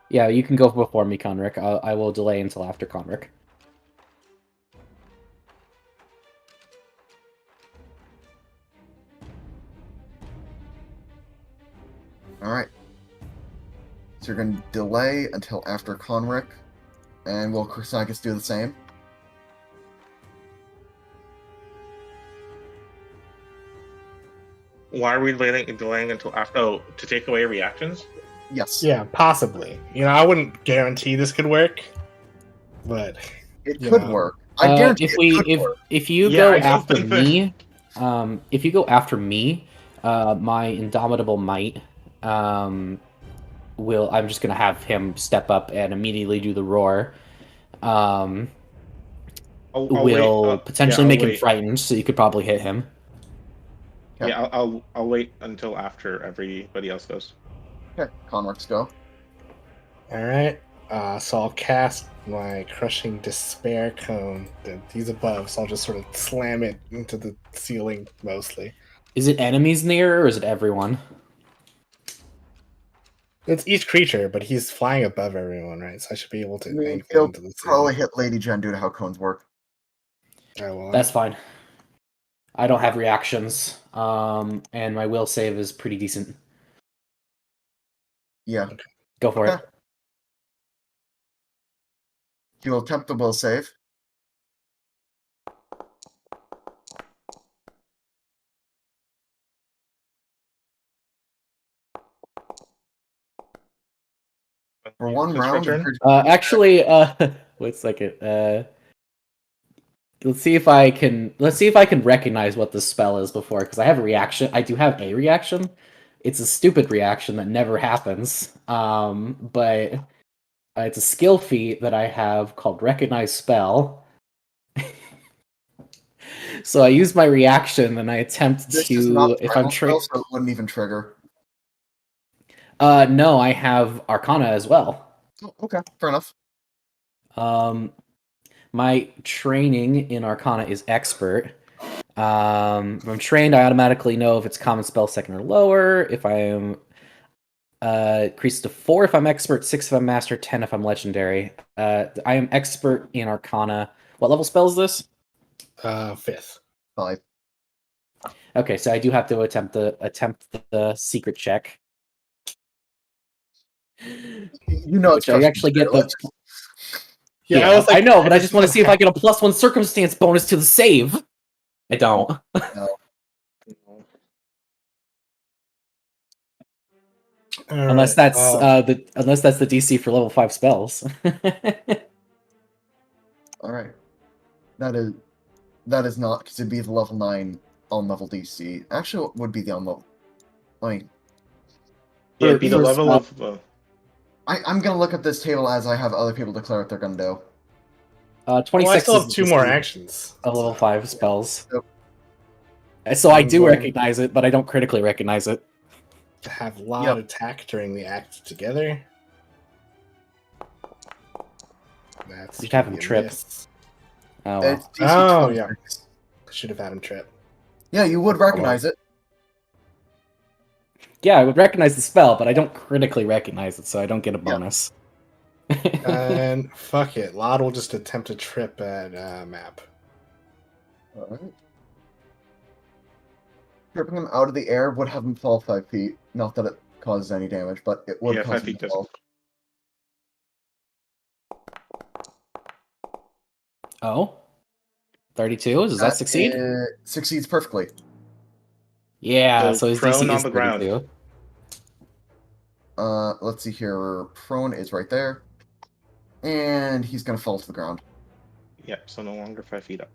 yeah, you can go before me, Conric. I will delay until after Conric. Alright. So you're going to delay until after Conric, and will Chrysagus do the same? Why are we delaying until after? Oh, to take away reactions? Yes. Yeah, possibly. I wouldn't guarantee this could work, but It You could know. work. I guarantee it could work. If you Yeah, go I don't after think that- me, if you go after me, my Indomitable Might will. I'm just gonna have him step up and immediately do the roar. I'll Will wait, potentially I'll make him wait. frightened, so you could probably hit him. Okay. Yeah, I'll wait until after everybody else goes. Okay, Conric's go. alright. So I'll cast my Crushing Despair Cone. He's above, so I'll just sort of slam it into the ceiling mostly. Is it enemies near, or is it everyone? It's each creature, but he's flying above everyone, right? So I should be able to I mean, aim he'll into the probably ceiling. hit Lady Jen due to how cones work. Oh, well, That's fine. I don't have reactions, and my will save is pretty decent. Yeah. Go for it. Okay. He will attempt the will save. For one Just my round, the turn? creature- Actually, wait a second. Let's see if I can recognize what this spell is before, because I have a reaction. I do have a reaction. It's a stupid reaction that never happens. But it's a skill feat that I have called Recognize Spell. So I use my reaction and I attempt This is not to, the if primal I'm trained. spell, so it wouldn't even trigger. No, I have Arcana as well. Oh, okay, fair enough. My training in Arcana is Expert. If I'm trained, I automatically know if it's Common Spell second or lower. If I am Increases to 4 if I'm expert, 6 if I'm master, 10 if I'm legendary. I am expert in Arcana. What level spell is this? 5th. 5. Okay, so I do have to attempt the secret check. You know, Which I actually get the. Yeah, I was like, I know, but I just want to see if I get a +1 circumstance bonus to the save. I don't. No. Unless that's the DC for level 5 spells. All right. That is not, because it'd be the level 9 on level DC. Actually, it would be the on level. Like, Yeah, it'd be the For level spell- of. I'm gonna look at this table as I have other people declare what they're gonna do. 26 well, I still is have the 2 more DC actions. of level 5 spells. Yep. So I I'm do going- recognize it, but I don't critically recognize it. To have loud attack during the act together. That's You'd have gonna him be a trip. miss. Oh, well. It's DC Oh, 26. Should have had him trip. Yeah, you would recognize it. Yeah, I would recognize the spell, but I don't critically recognize it, so I don't get a bonus. And fuck it, Lod will just attempt a trip at map. Alright. Tripping him out of the air would have him fall 5 feet. Not that it causes any damage, but it would Yeah, cause 5 him feet to doesn't. fall. Oh? 32? Does that succeed? Succeeds perfectly. Yeah, So so his prone DC on is the ground. 32. Let's see here. Prone is right there. And he's gonna fall to the ground. Yep, so no longer 5 feet up.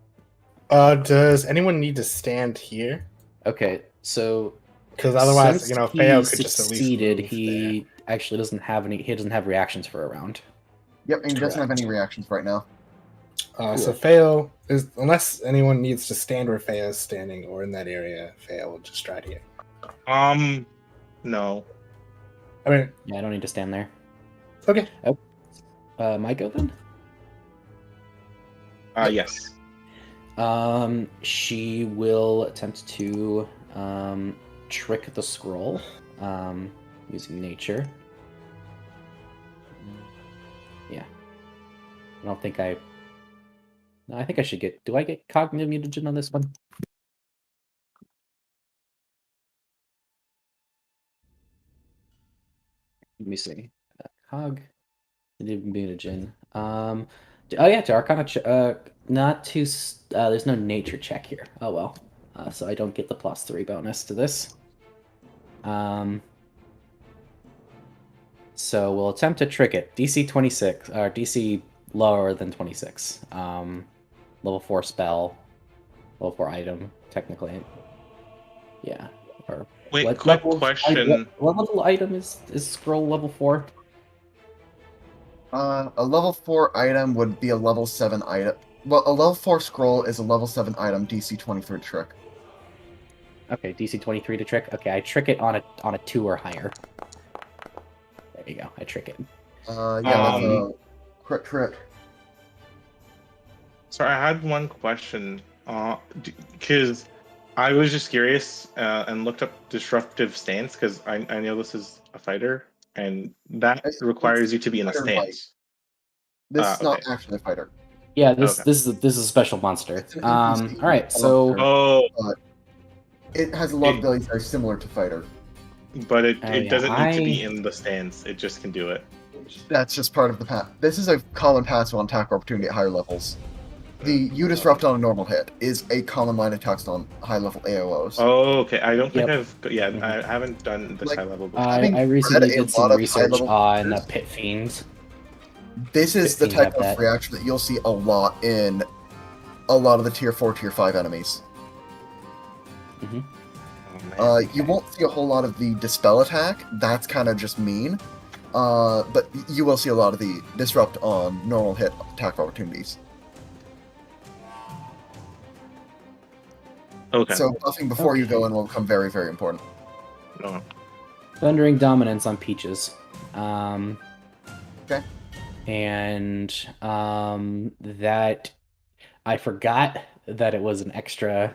Does anyone need to stand here? Okay, so Because otherwise, since you know, he Feo could just at least succeeded, move he actually doesn't have any. He doesn't have reactions for a round. Yep, and he doesn't have Correct. any reactions right now. there. So Feo is, unless anyone needs to stand where Feo is standing or in that area, Feo will just try here. No. I mean, Yeah, I don't need to stand there. okay. My go then. Yes. She will attempt to trick the scroll using nature. Yeah. I don't think I. No, I think I should get. Do I get cognitive mutagen on this one? Let me see. Cognitive mutagen. Oh yeah, to Arcana. Not to. There's no nature check here. Oh well. So I don't get the +3 bonus to this. So we'll attempt to trick it. DC 26, or DC lower than 26. Level 4 spell, level 4 item, technically. Yeah. Or Wait, what quick level, question. what level item is scroll level 4? A level 4 item would be a level 7 item. Well, a level 4 scroll is a level 7 item, DC 23 trick. Okay, DC 23 to trick. Okay, I trick it on a 2 or higher. There you go. I trick it. Yeah, that's a crit trick. Sorry, I had one question. Because I was just curious and looked up disruptive stance because I know this is a fighter and that requires you to be in a fighter stance. This is not Okay. actually a fighter. Yeah, this Okay. is a special monster. It's an All NPC. right, so Oh, It has a lot of abilities that are similar to fighter. but it yeah, doesn't need to be in the stance. It just can do it. That's just part of the path. This is a common passive on attack opportunity at higher levels. The you disrupt on a normal hit is a common line attacks on high level AOOs. Oh, okay. I don't think Yep. I haven't done this Like, high level before. having I recently read a did some lot of research high-level on monsters- pit fiends. This is the 15 type have of that. reaction that you'll see a lot in a lot of the tier 4, tier 5 enemies. Oh, man. You won't see a whole lot of the dispel attack. That's kind of just mean. But you will see a lot of the disrupt on normal hit attack opportunities. Okay. So buffing before you go in will become very, very important. No. Thundering Dominance on Peaches. Okay. And that I forgot that it was an extra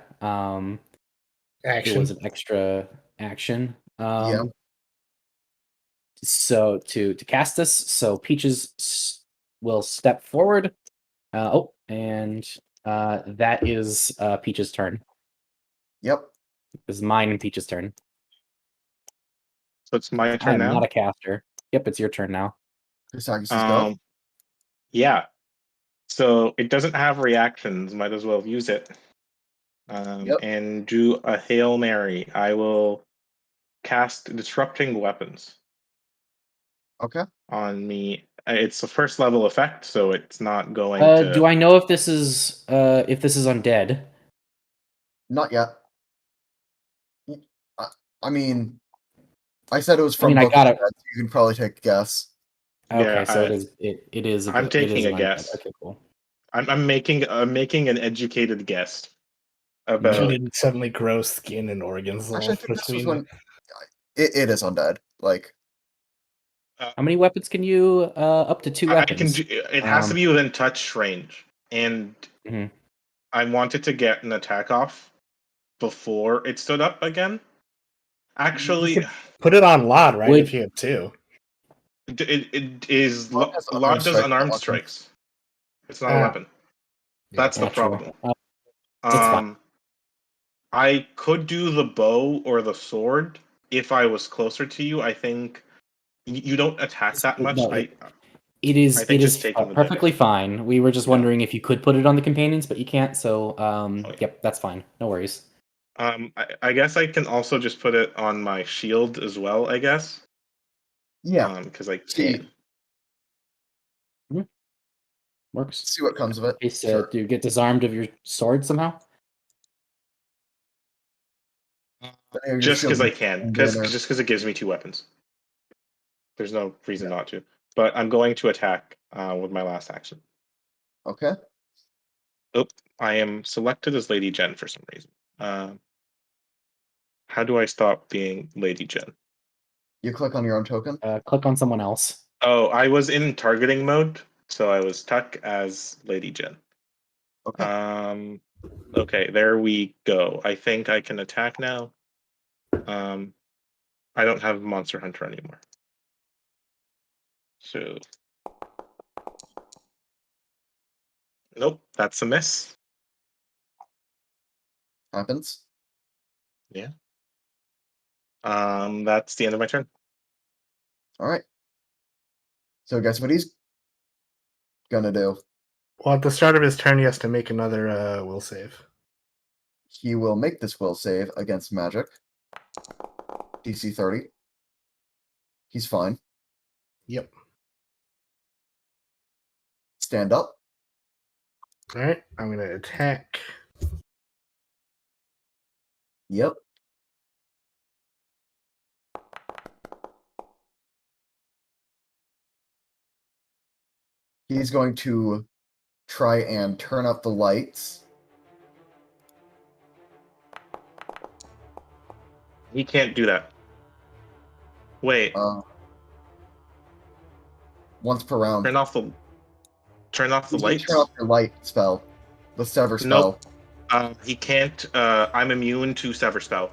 Action. it was an extra action. Yeah. so to cast this, so Peaches will step forward. And that is Peach's turn. Yep. This is mine and Peach's turn. So it's my I turn am now. not a caster. Yep, it's your turn now. Chrysagus go. Yeah. So it doesn't have reactions. Might as well use it. Yep. And do a Hail Mary. I will cast Disrupting Weapons Okay. on me. It's a first level effect, so it's not going to. Do I know if this is undead? Not yet. I mean, I said it was I from mean, I Book got of it. the Dead, so you can probably take a guess. Okay, Yeah, so it is. I'm it taking is a an undead. guess. Okay, cool. I'm making an educated guess She about. didn't suddenly grow skin and organs all Actually, I think this was between. when it is undead. Like, How many weapons can you? Up to 2 I weapons. can. It has to be within touch range, and Mhm. I wanted to get an attack off before it stood up again. Actually, You could put it on Lod, right? Would- If you have 2. it is. Lod has Lod unarmed does strikes, unarmed not strikes. It's not a Ah. weapon. That's the Yeah, true. problem. It's fine. I could do the bow or the sword if I was closer to you. I think you don't attack that much. No, I It is think just taking the perfectly fine. We were just Yeah. wondering if you could put it on the companions, but you can't. So, yeah. yep, that's fine. No worries. I guess I can also just put it on my shield as well. I guess. yeah. Because I See. can. Works. See what comes of it. Case, Sure. do you get disarmed of your sword somehow? But your Just shield because I is can, better. just because it gives me 2 weapons. There's no reason not to. But I'm going to attack with my last action. Okay. Oh, I am selected as Lady Jen for some reason. How do I stop being Lady Jen? You click on your own token. Click on someone else. Oh, I was in targeting mode, so I was stuck as Lady Jen. Okay. Okay, there we go. I think I can attack now. I don't have Monster Hunter anymore. So, nope, that's a miss. Happens. Yeah. That's the end of my turn. All right. So guess what he's gonna do? Well, at the start of his turn, he has to make another will save. He will make this will save against magic. DC 30. He's fine. Yep. Stand up. All right, I'm going to attack. Yep. He's going to try and turn up the lights. He can't do that. Wait, Once per round. turn off the He's gonna lights. turn off your light spell. The sever spell. Nope. He can't. I'm immune to Sever Spell.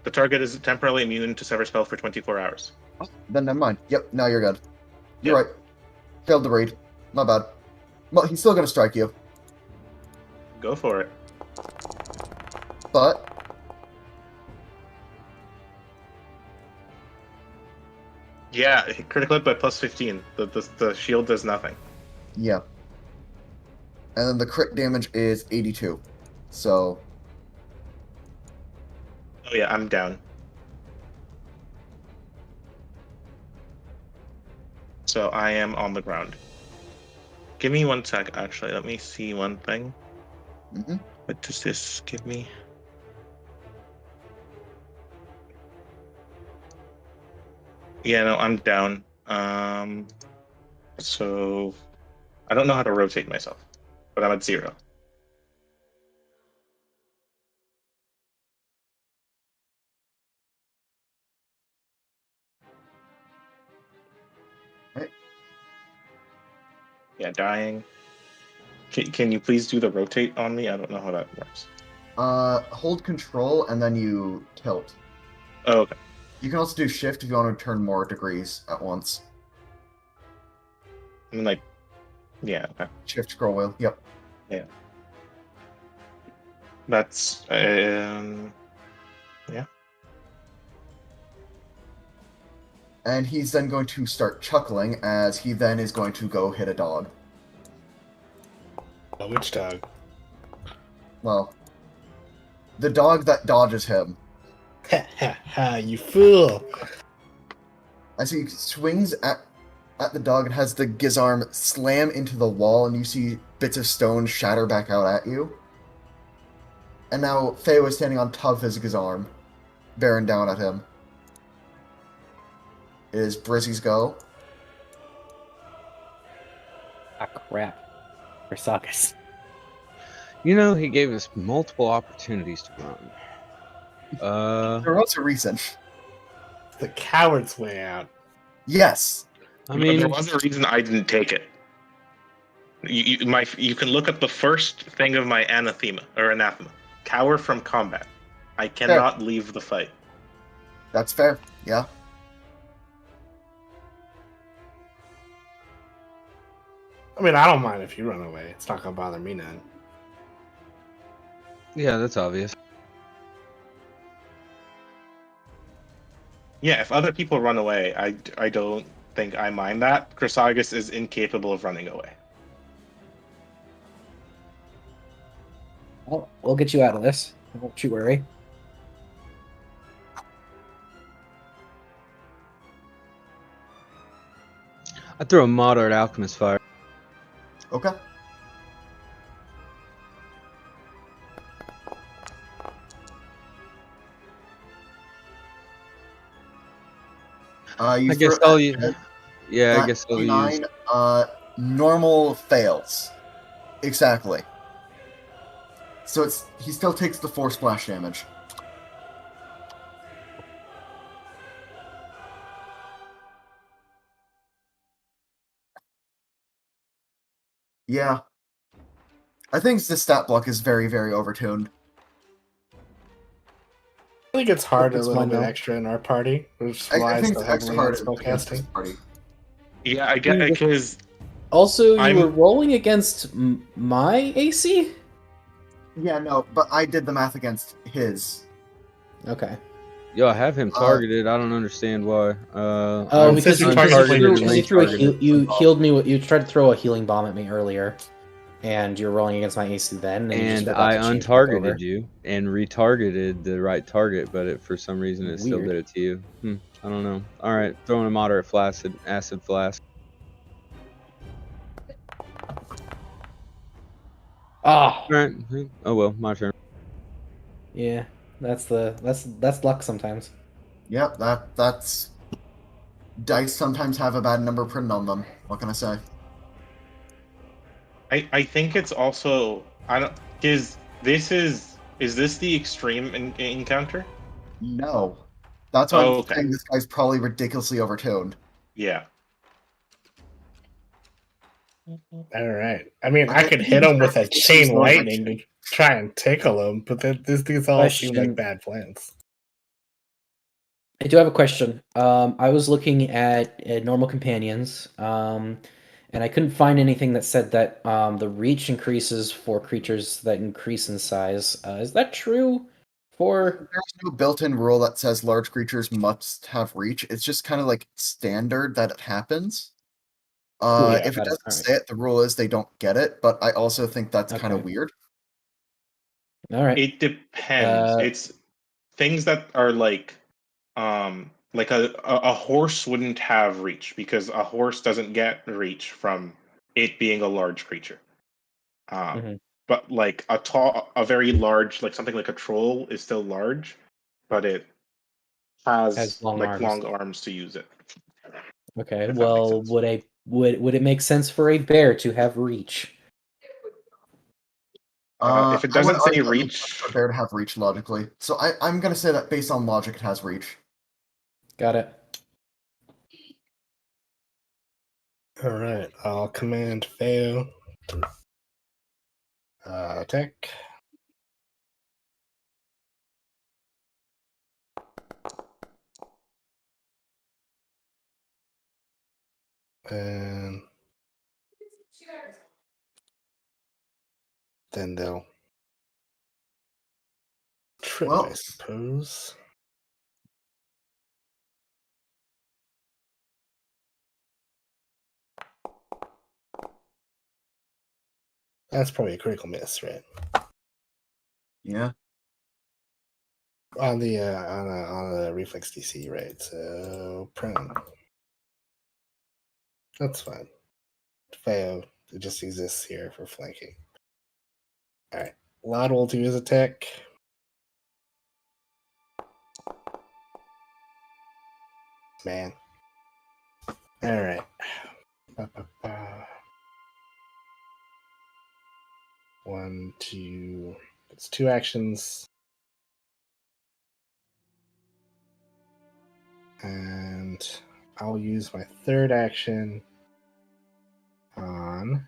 The target is temporarily immune to Sever Spell for 24 hours. Then never mind. Yep, now you're good. You're Yep. right. Failed to read. My bad. Well, he's still gonna strike you. Go for it. But Yeah, critical hit by plus 15. The shield does nothing. yeah. And then the crit damage is 82. So Oh yeah, I'm down. So I am on the ground. Give me 1 sec, actually. Let me see one thing. mhm. What does this give me? Yeah, no, I'm down. So I don't know how to rotate myself, but I'm at 0. Right. Yeah, dying. Can you please do the rotate on me? I don't know how that works. Hold control and then you tilt. Oh, okay. You can also do shift if you want to turn more degrees at once. I mean, like, yeah, okay. Shift scroll wheel. Yep. That's yeah. And he's then going to start chuckling as he then is going to go hit a dog. Oh, which dog? Well, the dog that dodges him. Ha ha ha! You fool! As he swings at the dog and has the gizarm slam into the wall, and you see bits of stone shatter back out at you. And now Feo is standing on top of his gizarm, bearing down at him. It is Brizzy's go. Ah, crap. Chrysagus. You know, he gave us multiple opportunities to run. There was a reason. The coward's way out. Yes. I mean, there was a reason I didn't take it. You can look at the first thing of my anathema. Cower from combat. I cannot leave the fight. That's fair. Yeah. I mean, I don't mind if you run away. It's not gonna bother me none. yeah, that's obvious. Yeah, if other people run away, I don't think I mind that. Chrysagus is incapable of running away. We'll get you out of this. Don't you worry. I throw a moderate alchemist fire. Okay. I guess I'll use. Yeah, I guess I'll use. 9, normal fails. Exactly. So he still takes the 4 splash damage. Yeah. I think the stat block is very, very overtuned. I think it's hard a It's little fine, bit though. extra in our party, which I relies think so it's extra heavily on hard in this spellcasting. party. Yeah, I get it because Also, you were I'm- rolling against my AC? Yeah, no, but I did the math against his. Okay. Yo, I have him targeted. I don't understand why. Oh, I'm because you targeted untargeted and threw a retargeted. you healed me. You tried to throw a healing bomb at me earlier, and you're rolling against my AC then. And you just And forgot I to change back over. untargeted you and retargeted the right target, but for some reason it still Weird. did it to you. I don't know. All right, throwing a moderate acid flask. Ah, All right. Oh well, my turn. yeah. That's luck sometimes. Yep, that's... Dice sometimes have a bad number printed on them. What can I say? I think it's also is this the extreme encounter? No. That's why Oh, I'm okay. saying this guy's probably ridiculously overtuned. Yeah. All right. I mean, I could hit him with a chain lightning to try and tickle him, but these all seem Question. like bad plans. I do have a question. I was looking at normal companions, and I couldn't find anything that said that the reach increases for creatures that increase in size. Is that true? For There's no built-in rule that says large creatures must have reach. It's just kind of like standard that it happens. Yeah, if it got it. doesn't Alright. say it, the rule is they don't get it, but I also think that's kind of Okay. weird. all right, It depends. It's things that are like a horse wouldn't have reach because a horse doesn't get reach from it being a large creature. Mhm. But like a very large, like something like a troll is still large, but it has long like arms. long arms to use it. Okay. If that makes Well, sense. would it make sense for a bear to have reach? If it I would doesn't say argue that reach, it's fair to have reach logically. So I'm gonna say that based on logic, it has reach. Got it. All right. I'll command fail. Attack. And then they'll trip, Well- I suppose. That's probably a critical miss, right? Yeah. On the reflex DC, right? So prone. That's fine. Fail. It just exists here for flanking. All right. Lod will do his attack. Man. All right. Ba, ba, ba. 1, 2. It's 2 actions. And I'll use my third action on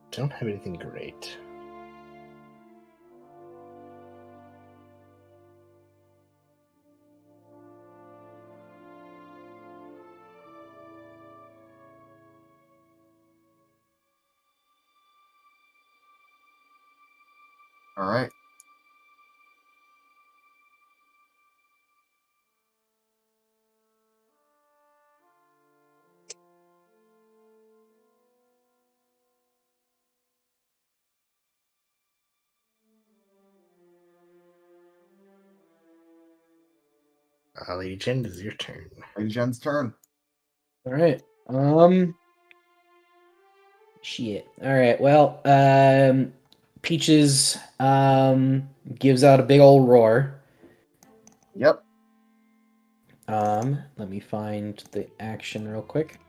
don't have anything great. All right. Lady Jen, is your turn. Lady Jen's turn. All right. Shit. All right. Well, Peaches gives out a big old roar. Yep. Let me find the action real quick.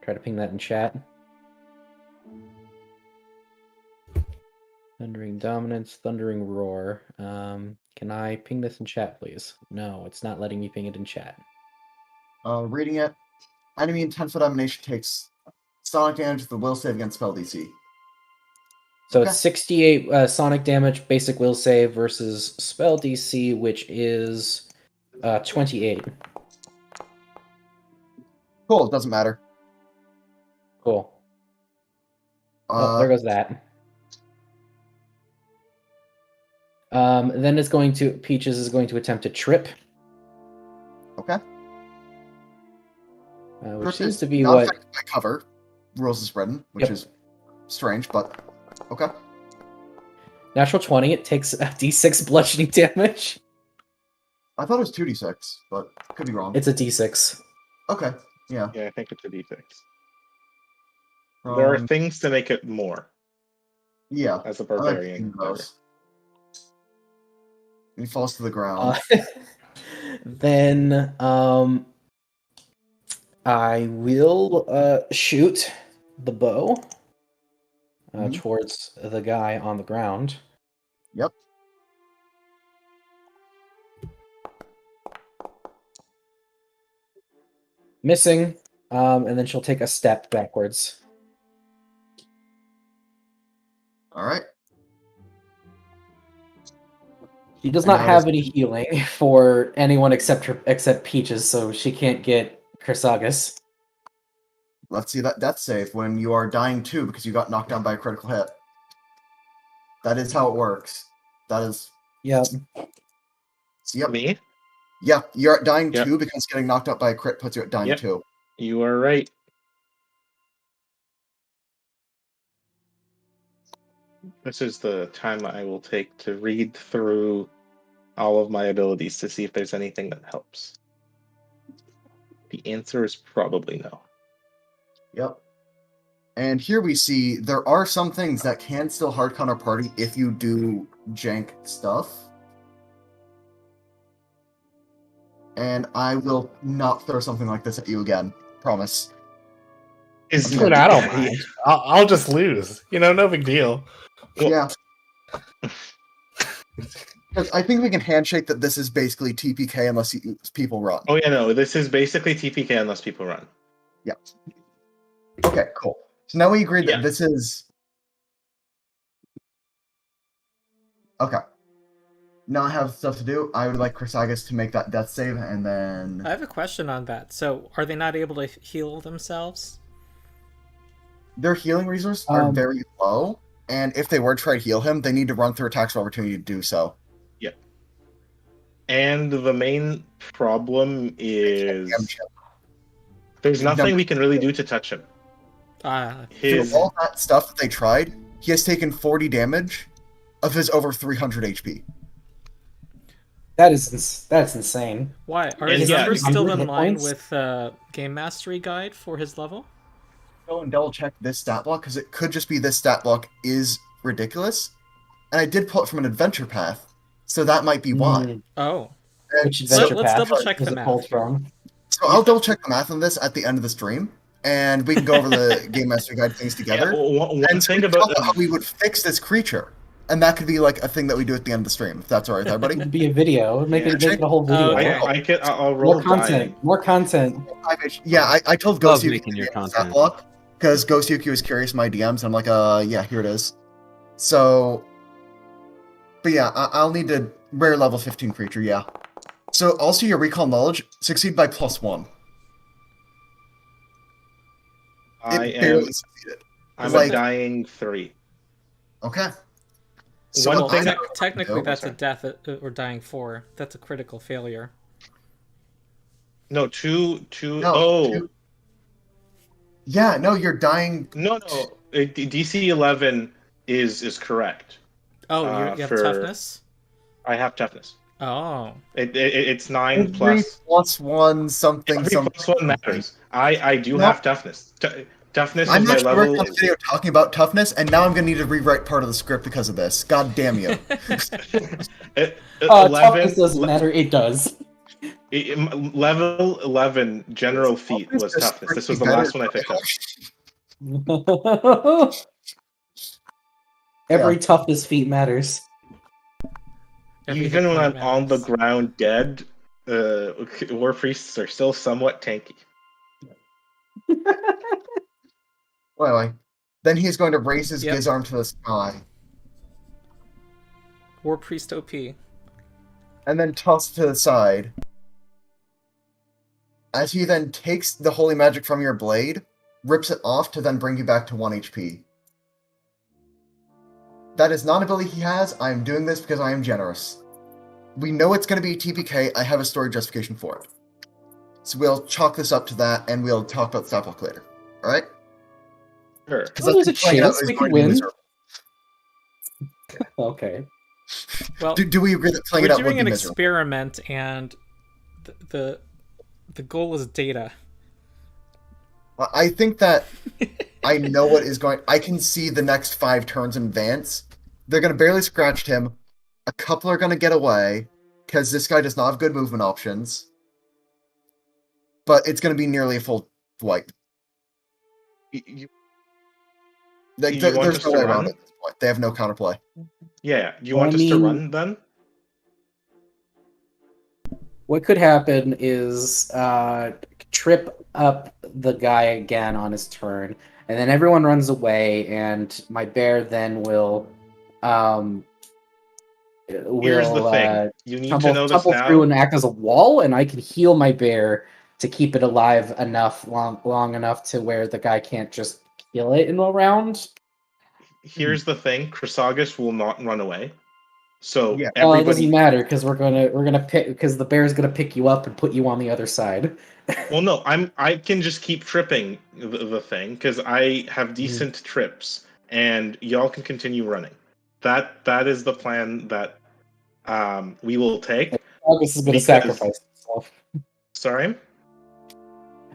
Try to ping that in chat. Thundering Dominance, Thundering Roar. Can I ping this in chat, please? No, it's not letting me ping it in chat. Reading it. Enemy in 10-foot emanation takes sonic damage with the will save against spell DC. So Okay. it's 68 sonic damage, basic will save versus spell DC, which is 28. Cool. It doesn't matter. Cool. Oh, there goes that. Then Peaches is going to attempt to trip. Okay. Which Trip seems is to be not what... affected by cover. Rules is spreading, which Yep. is strange, but okay. Natural 20, it takes d6 bludgeoning damage. I thought it was 2d6, but could be wrong. It's a d6. Okay. Yeah. Yeah, I think it's a d6. There are things to make it more Yeah. as a I like barbarian. seeing those. He falls to the ground. Then I will shoot the bow Mhm. towards the guy on the ground. Yep. Missing, and then she'll take a step backwards. All right. She does And not now have it any healing for anyone except Peaches, so she can't get Chrysagus. Let's see that death save when you are dying too because you got knocked down by a critical hit. That is how it works. That is. Yep. Yep. Me? Yeah, you're at dying Yep. 2 because getting knocked out by a crit puts you at dying Yep. 2. You are right. This is the time I will take to read through all of my abilities to see if there's anything that helps. The answer is probably no. Yep. And here we see there are some things that can still hard counter party if you do jank stuff. And I will not throw something like this at you again. Promise. Is Dude, I don't mind. I'll just lose. No big deal. Well- Yeah. Because I think we can handshake that this is basically TPK unless people run. Oh yeah, no. This is basically TPK unless people run. Yeah. Okay, cool. So now we agreed that Yeah. this is... Okay. not have stuff to do, I would like Chrysagus to make that death save, and then I have a question on that. So, are they not able to heal themselves? their healing resources are Um, very low, and if they were to try to heal him, they need to run through attacks of opportunity to do so. Yeah. And the main problem is there's nothing we can really do to touch him. Through His all that stuff that they tried, he has taken 40 damage of his over 300 HP. that's insane. Why? Are And his yeah, numbers still in hit line points? with Game Mastery Guide for his level? Go and double check this stat block, because it could just be this stat block is ridiculous. And I did pull it from an adventure path, so that might be why. Mm, Oh. And which so- adventure let's path double check was the it math pulled here. from? So I'll double check the math on this at the end of the stream, and we can go over the Game Master Guide things together. one and so we thing can talk about how we would fix this creature. And that could be like a thing that we do at the end of the stream, if that's all right with everybody. It'd be a video. Make Yeah. it a whole video. Okay. I'll roll More content. dying. More content. Yeah, I told Love Ghost Yuki making your to content. that block because Ghost Yuki was curious in my DMs. And I'm like, yeah, here it is. So, but yeah, I'll need a rare level 15 creature. Yeah. So also your recall knowledge succeed by +1. I It am barely succeeded. I'm like- a dying 3. Okay. One Well, thing- technically, Oh, that's a sorry. death or dying 4. That's a critical failure. No, two. No, Oh, two- Yeah, no, you're dying. no. DC 11 is correct. Oh, you have for- toughness? I have toughness. Oh. It's 9 Every plus. +1 something Every something. plus one matters. I do No. have toughness. Toughness I'm is my actually level. working on a video talking about toughness, and now I'm gonna need to rewrite part of the script because of this. God damn you. 11. Toughness doesn't matter. It does. Level 11 general feat was toughness. This was the last one I picked up. Every toughness feat matters. Every Even hit when I'm point on the matters. ground dead, war priests are still somewhat tanky. Anyway, then he's going to raise his Yep. Giz arm to the sky, War Priest OP. and then toss it to the side. As he then takes the holy magic from your blade, rips it off to then bring you back to 1 HP. That is not an ability he has. I am doing this because I am generous. We know it's going to be TPK. I have a story justification for it. So we'll chalk this up to that, and we'll talk about the stat block later. Alright? Sure. Oh, there's a chance we could win. Okay. Well, Do we agree that playing we're it out would doing be an miserable? experiment, and the goal is data. I think that I know what is going. I can see the next 5 turns in advance. They're going to barely scratch him. A couple are going to get away because this guy does not have good movement options. But it's going to be nearly a full wipe. You Like, You want there's us no to way around run? it at this point. They have no counterplay. Yeah. Do you Well, want I us to mean- run then? What could happen is trip up the guy again on his turn, and then everyone runs away, and my bear then will Here's the thing. You need to know this tumble now. through and act as a wall, and I can heal my bear to keep it alive enough long enough to where the guy can't just kill it in a round. Here's the thing. Chrysagus will not run away. So Yeah. Well, it everybody. doesn't matter because we're gonna pick because the bear's gonna pick you up and put you on the other side. Well, no, I can just keep tripping the thing because I have decent trips, and y'all can continue running. That is the plan that we will take. August is gonna Because- sacrifice himself. Sorry.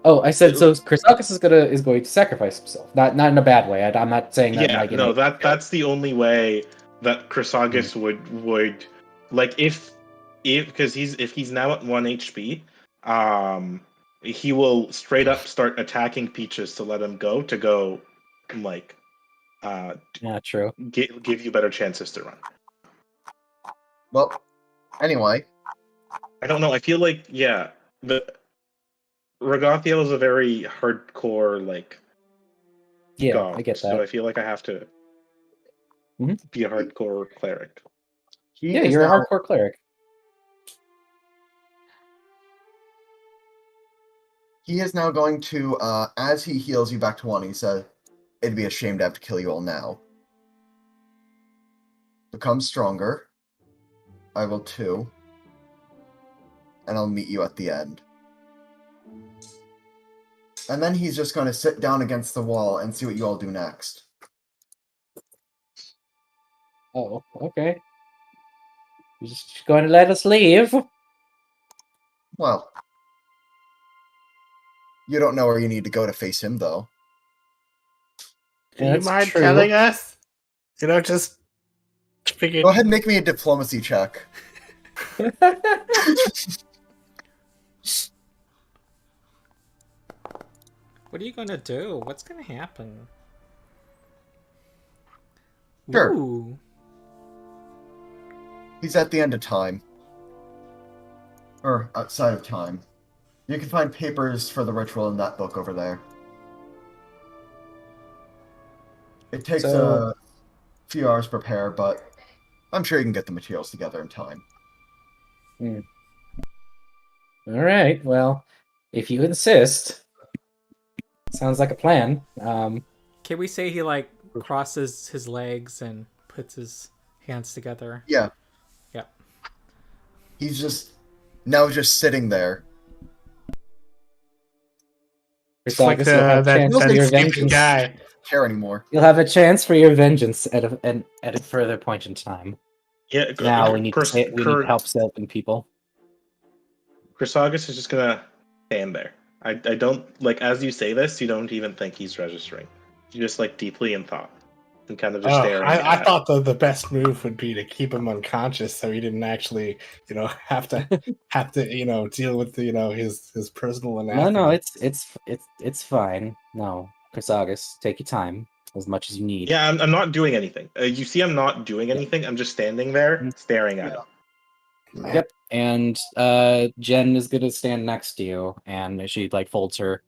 Oh, I said so. Chrysagus is going to sacrifice himself. Not in a bad way. I'm not saying that. Yeah, like, in no, a- that's the only way that Chrysagus would like if because if he's now at 1 HP, he will straight up start attacking Peaches to let him go like Yeah, true. give you better chances to run. Well, anyway, I don't know. I feel like the Ragathiel is a very hardcore like Yeah, god, I get so that. I feel like I have to Mhm. be a hardcore cleric. Yeah, you're a hardcore cleric. He is now going to, as he heals you back to 1, he says, it'd be a shame to have to kill you all now. Become stronger. I will too. And I'll meet you at the end. And then he's just going to sit down against the wall and see what you all do next. Oh, okay. You're just going to let us leave? Well, you don't know where you need to go to face him, though. Do you That's mind true. telling us? Just figured. Go ahead and make me a diplomacy check. What are you gonna do? What's gonna happen? Sure. Ooh. He's at the end of time. Or outside of time. You can find papers for the ritual in that book over there. It takes a few hours to prepare, but I'm sure you can get the materials together in time. All right. Well, if you insist, sounds like a plan. Can we say he like crosses his legs and puts his hands together? Yeah. Yep. He's just sitting there. It's like You'll have a chance for your stupid vengeance. guy. Care anymore. You'll have a chance for your vengeance at a further point in time. Yeah, Now we need help saving people. Chrysagus is just gonna stand there. I don't like as you say this, you don't even think he's registering. You're just like deeply in thought and kind of just staring. I thought the best move would be to keep him unconscious so he didn't actually, have to deal with his personal anatomy. No, it's fine. No, Chrysagus, take your time as much as you need. Yeah, I'm not doing anything. You see, I'm not doing anything. I'm just standing there staring at him. Yep. And Jen is gonna stand next to you, and she like folds her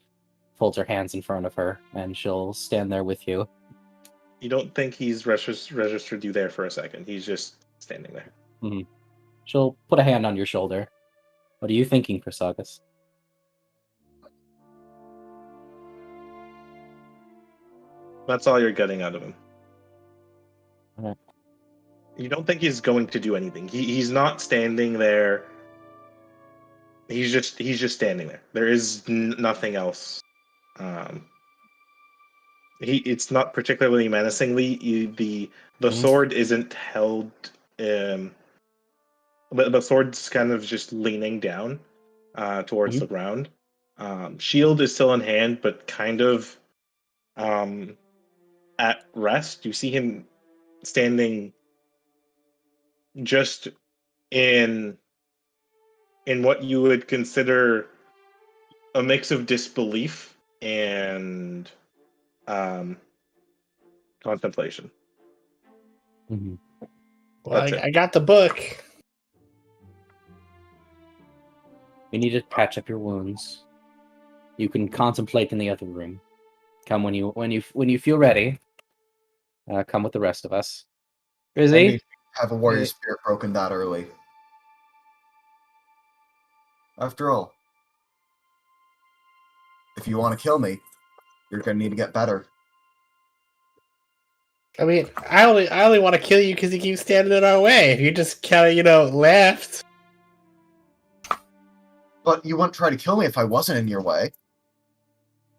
hands in front of her, and she'll stand there with you. You don't think he's registered you there for a second. He's just standing there. Mm-hmm. She'll put a hand on your shoulder. What are you thinking, Chrysagus? That's all you're getting out of him. Okay. You don't think he's going to do anything. He's not standing there. He's just standing there. There is nothing else. It's not particularly menacingly. The sword isn't held. But the sword's kind of just leaning down towards the ground. Shield is still in hand, but kind of at rest. You see him standing just in what you would consider a mix of disbelief and contemplation. Mm-hmm. Well, I got the book. You need to patch up your wounds. You can contemplate in the other room. Come when you feel ready. Come with the rest of us. Rizzy? Have a warrior spirit broken that early. After all, if you want to kill me, you're gonna need to get better. I mean, I only want to kill you because you keep standing in our way. If you just kind of left. But you wouldn't try to kill me if I wasn't in your way.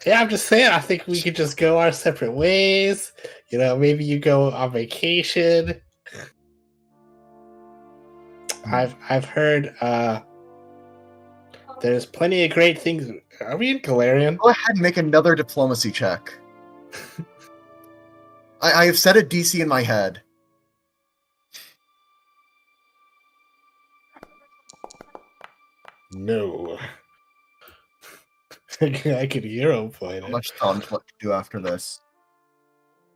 Yeah, I'm just saying. I think we could just go our separate ways. Maybe you go on vacation. I've heard there's plenty of great things. Are we in Galarian? Go ahead and make another diplomacy check. I have set a DC in my head. No. I could hero point How much thought what to do after this?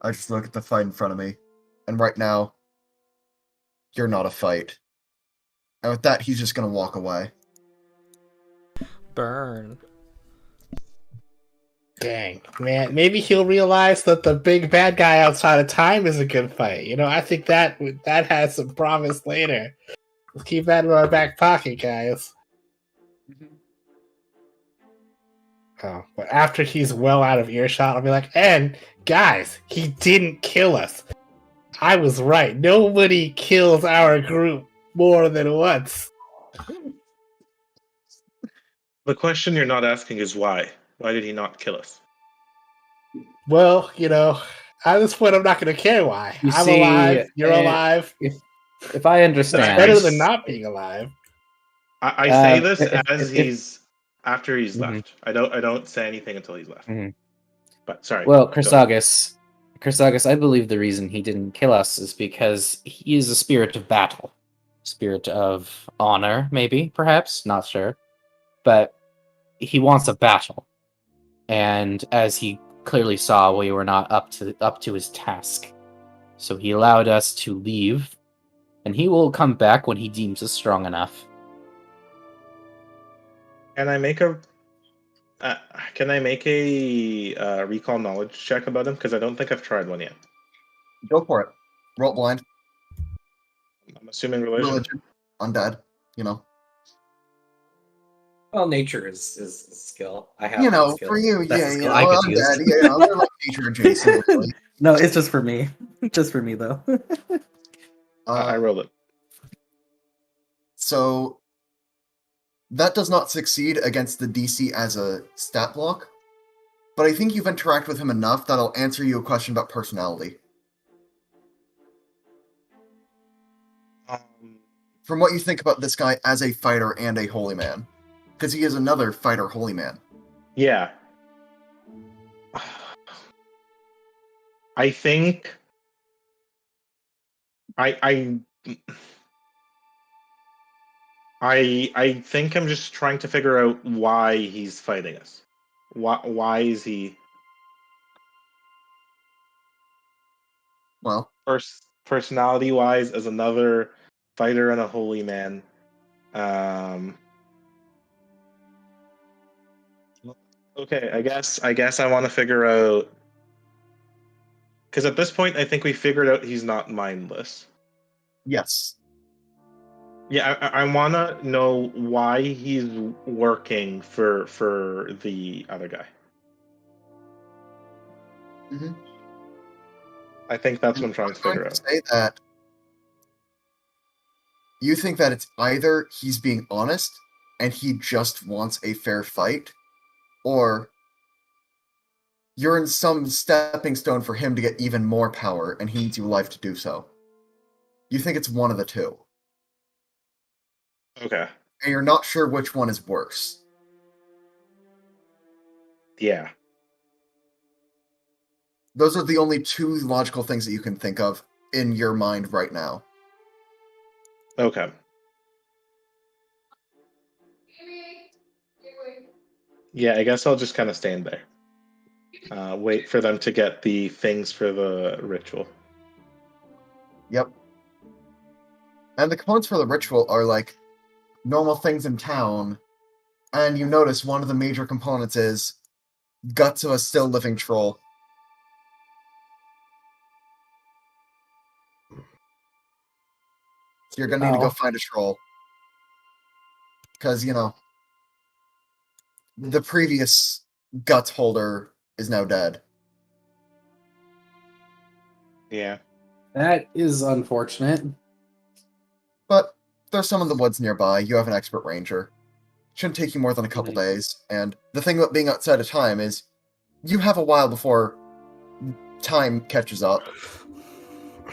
I just look at the fight in front of me, and right now, you're not a fight. And with that, he's just gonna walk away. Burn. Dang, man. Maybe he'll realize that the big bad guy outside of time is a good fight. I think that has some promise later. Let's keep that in our back pocket, guys. Oh, but after he's well out of earshot, I'll be like, and guys, he didn't kill us. I was right. Nobody kills our group more than once. The question you're not asking is why. Why did he not kill us? Well, at this point, I'm not going to care why. I'm alive. You're alive. If I understand, It's better than not being alive. I say this as if- he's after he's Mhm. left. I don't say anything until he's left. Mhm. But sorry. Well, go ahead. Chrysagus, I believe the reason he didn't kill us is because he is a spirit of battle, spirit of honor, maybe, perhaps, not sure, but he wants a battle, and as he clearly saw, we were not up to his task, so he allowed us to leave, and he will come back when he deems us strong enough. Can I make a recall knowledge check about him? Because I don't think I've tried one yet. Go for it. Roll blind. I'm assuming religion. Undead. Well, nature is a skill. I have that skill. For you, That's yeah, the skill I could use. undead, they're like nature adjacent. Really. No, it's just for me. Just for me, though. I rolled it. So that does not succeed against the DC as a stat block, but I think you've interacted with him enough that I'll answer you a question about personality. From what you think about this guy as a fighter and a holy man, because he is another fighter holy man. Yeah. I think I think I'm just trying to figure out why he's fighting us. Why is he personality wise as another fighter and a holy man? Okay, I guess I want to figure out, because at this point I think we figured out he's not mindless. Yes. Yeah, I want to know why he's working for the other guy. Mm-hmm. I think that's what I'm trying to figure out. Say that you think that it's either he's being honest and he just wants a fair fight, or you're in some stepping stone for him to get even more power and he needs your life to do so. You think it's one of the two. Okay. And you're not sure which one is worse. Yeah. Those are the only two logical things that you can think of in your mind right now. Okay. Yeah, I guess I'll just kind of stand there. Wait for them to get the things for the ritual. Yep. And the components for the ritual are like normal things in town, and you notice one of the major components is guts of a still living troll. So you're gonna need to go find a troll. Because, the previous guts holder is now dead. Yeah. That is unfortunate. But there's some in the woods nearby. You have an expert ranger. Shouldn't take you more than a couple days. And the thing about being outside of time is you have a while before time catches up.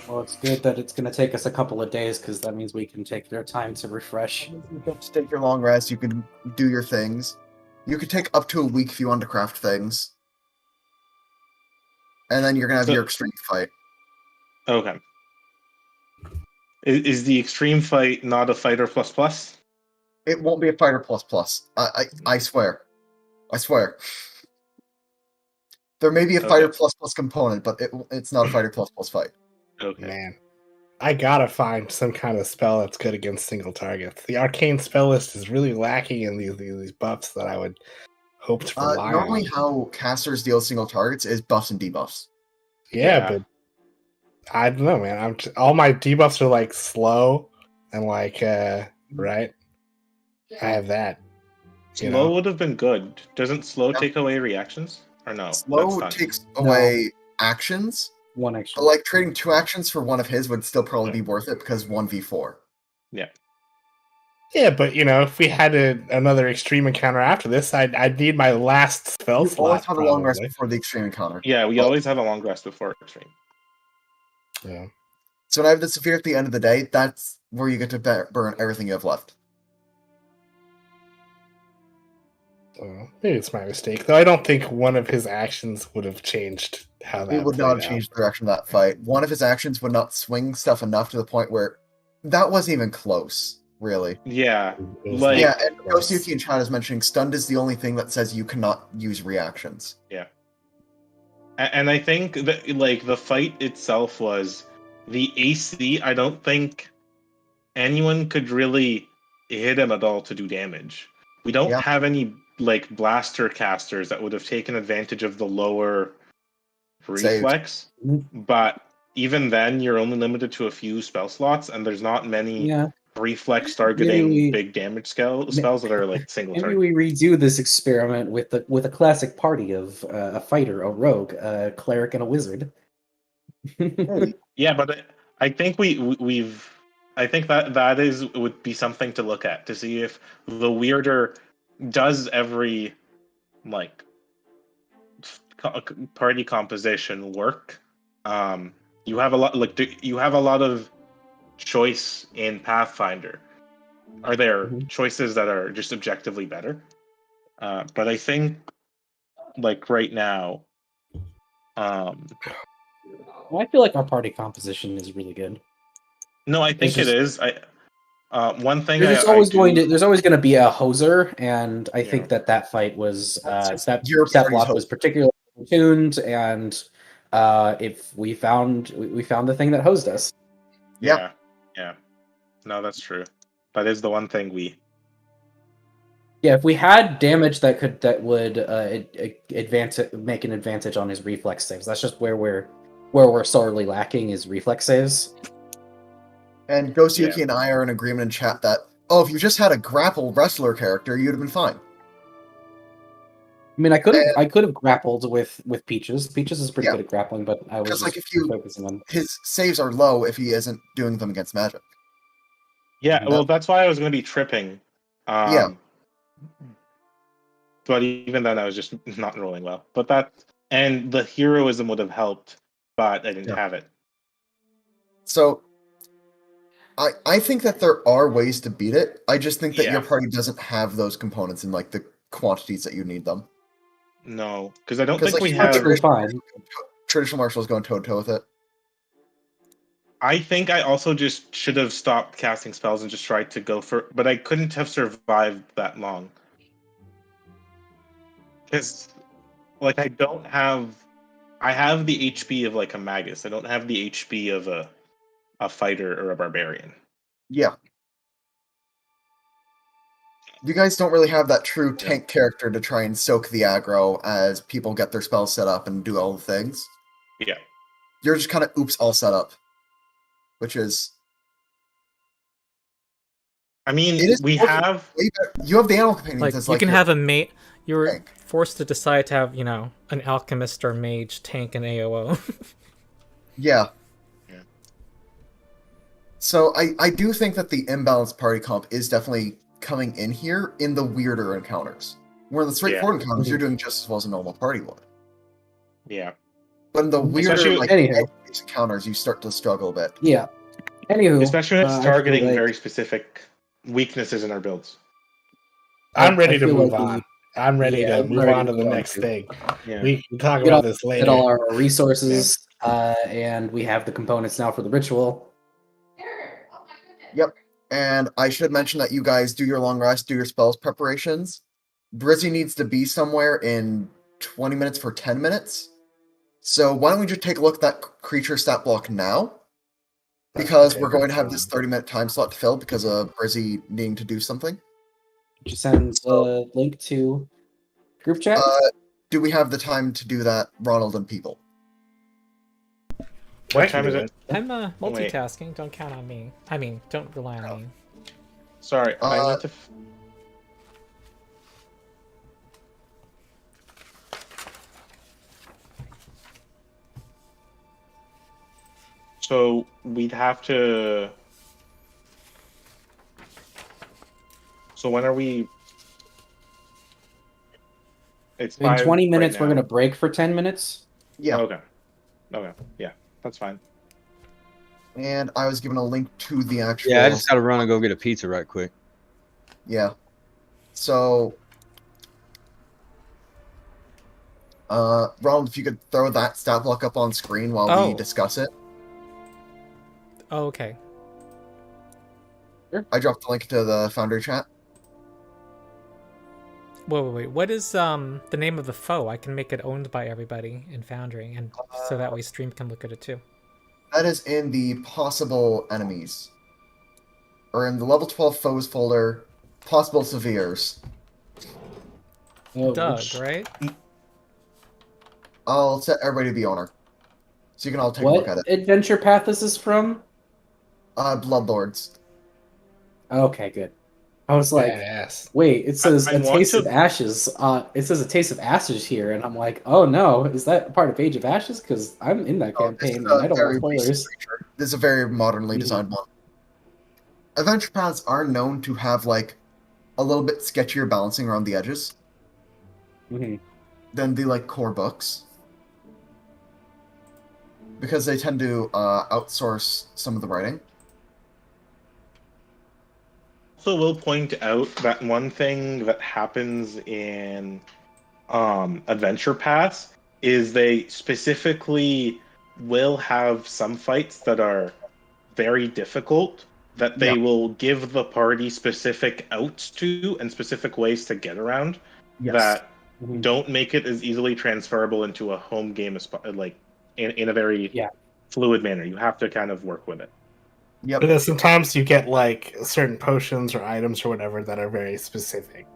Well, it's good that it's going to take us a couple of days, because that means we can take our time to refresh. You can take your long rest. You can do your things. You could take up to a week if you want to craft things. And then you're going to have your extreme fight. Okay. Is the extreme fight not a fighter plus? It won't be a fighter plus. I swear. I swear. There may be a fighter plus component, but it's not a fighter plus fight. Okay. Man, I gotta find some kind of spell that's good against single targets. The arcane spell list is really lacking in these buffs that I would hoped to rely Normally, on. how casters deal single targets is buffs and debuffs. Yeah, but I don't know, man. All my debuffs are like slow and like right. I have that. Slow would have been good. Doesn't slow take away reactions? Or no? Slow That's takes away actions, One but action. like trading 2 actions for one of his would still probably be worth it because 1v4. Yeah, but if we had another extreme encounter after this, I'd need my last spell You slot. always have a long rest probably. before the extreme encounter. Yeah, we always have a long rest before extreme. Yeah. So when I have the severe at the end of the day, that's where you get to burn everything you have left. Maybe it's my mistake, though. I don't think one of his actions would have changed how that It would not have changed the direction of that fight. One of his actions would not swing stuff enough to the point where that wasn't even close, really. Yeah. It was Like- Yeah, and Yosuke in chat is mentioning stunned is the only thing that says you cannot use reactions. And I think that like the fight itself was the AC. I don't think anyone could really hit him at all to do damage. We don't Yeah. have any like blaster casters that would have taken advantage of the lower reflex. But even then, you're only limited to a few spell slots, and there's not many Yeah. reflex targeting Maybe- big damage spells that are like single Maybe target. we redo this experiment with a classic party of a fighter, a rogue, a cleric, and a wizard. Yeah, but I think I think that would be something to look at to see if the weirder does every like party composition work. You have a lot you have a lot of choice in Pathfinder. Are there choices that are just objectively better? But I think like right now, I feel like our party composition is really good. no, I think It's it is. One thing There's always going to be a hoser, and I think that fight was that block was particularly tuned, and if we found the thing that hosed us. Yeah. No, that's true. That is the one thing Yeah, if we had damage that would make an advantage on his reflex saves. That's just where we're sorely lacking is reflex saves. And Gosuke and I are in agreement in chat that, if you just had a grapple wrestler character, you'd have been fine. I mean, I could have grappled with Peaches. Peaches is pretty good at grappling, but I was just focusing on his saves are low if he isn't doing them against magic. Yeah, well, that's why I was going to be tripping. But even then, I was just not rolling well. And the heroism would have helped, but I didn't have it. So, I think that there are ways to beat it. I just think that your party doesn't have those components in like the quantities that you need them. No, because I don't think we have. Traditional martials going toe-to-toe with it. I think I also just should have stopped casting spells and just tried to go for, but I couldn't have survived that long. Because, like, I have the HP of like a magus. I don't have the HP of a fighter or a barbarian. Yeah. You guys don't really have that true tank character to try and soak the aggro as people get their spells set up and do all the things. Yeah. You're just kind of all set up. Which is... I mean, you have the animal companions as you can have a mate. You're tank. forced to decide to have, an alchemist or mage tank an AOO. Yeah. So I do think that the imbalanced party comp is definitely coming in here in the weirder encounters. Where in the straightforward encounters, you're doing just as well as a normal party would. Yeah. But in the weirder anyhow. encounters, you start to struggle a bit. Yeah. Anywho, especially when it's targeting very specific weaknesses in our builds. I'm ready to move on. I'm ready to move on to the next thing. Yeah. We can talk about this later. Get all our resources, and we have the components now for the ritual. Yep. And I should mention that you guys do your long rest, do your spells preparations. Brizzy needs to be somewhere in 20 minutes for 10 minutes. So why don't we just take a look at that creature stat block now? Because we're going to have this 30-minute time slot to fill because of Brizzy needing to do something. She sends a link to Group chat? Do we have the time to do that, Ronald and people? What time is it? I'm multitasking. Don't count on me. I mean, don't rely on me. Sorry, I need to. So we'd have to. So when are we? It's In 5 20 minutes, right we're now. going to break for 10 minutes. Yeah. Okay. Okay. Yeah, that's fine. And I was given a link to the actual. Yeah, I just gotta run and go get a pizza right quick. Yeah. So, Ronald, if you could throw that stat block up on screen while we discuss it. Oh, okay. I dropped the link to the Foundry chat. Wait. What is the name of the foe? I can make it owned by everybody in Foundry, and so that way Stream can look at it too. That is in the possible enemies. Or in the level 12 foes folder, possible severes. Oh, Doug, right? I'll set everybody to the owner. So you can all take a look What at it. adventure path is this from? Bloodlords. Okay, good. I was like, Badass. wait, it says I a want taste to- of ashes. It says a taste of ashes here, and I'm like, oh no, is that part of Age of Ashes? Because I'm in that Oh, this campaign, is and a I don't very want recent spoilers. creature. This is a very modernly designed one. Adventure paths are known to have, like, a little bit sketchier balancing around the edges Mhm. than the, like, core books. Because they tend to outsource some of the writing. Also, will point out that one thing that happens in adventure paths is they specifically will have some fights that are very difficult that they will give the party specific outs to and specific ways to get around that Mhm. don't make it as easily transferable into a home game like in a very Yeah. fluid manner. You have to kind of work with it. Yep. But then sometimes you get like certain potions or items or whatever that are very specific.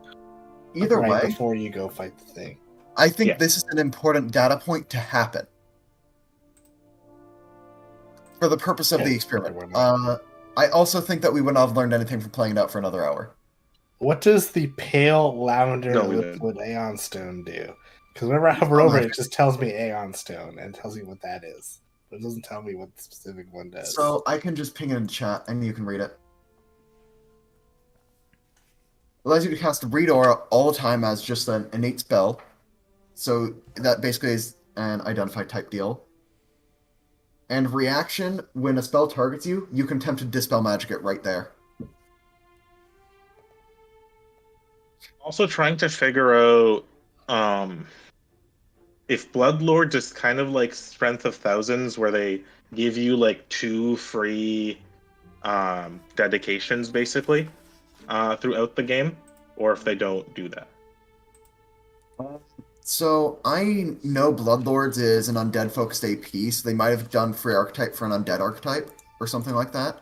Either right way, before you go fight the thing. I think Yeah. this is an important data point to happen. For the purpose of Yeah, the experiment. we're not. I also think that we would not have learned anything from playing it out for another hour. What does the pale lavender No, we didn't. liquid Aeon Stone do? Because whenever I hover over it, it just tells me Aeon Stone and tells me what that is. But it doesn't tell me what the specific one does. So I can just ping it in chat and you can read it. Allows you to cast Read Aura all the time as just an innate spell. So that basically is an identify type deal. And reaction, when a spell targets you, you can attempt to dispel magic it right there. Also trying to figure out if Bloodlords is kind of like Strength of Thousands, where they give you like 2 free dedications basically throughout the game, or if they don't do that. So I know Bloodlords is an undead focused AP, so they might have done free archetype for an undead archetype or something like that.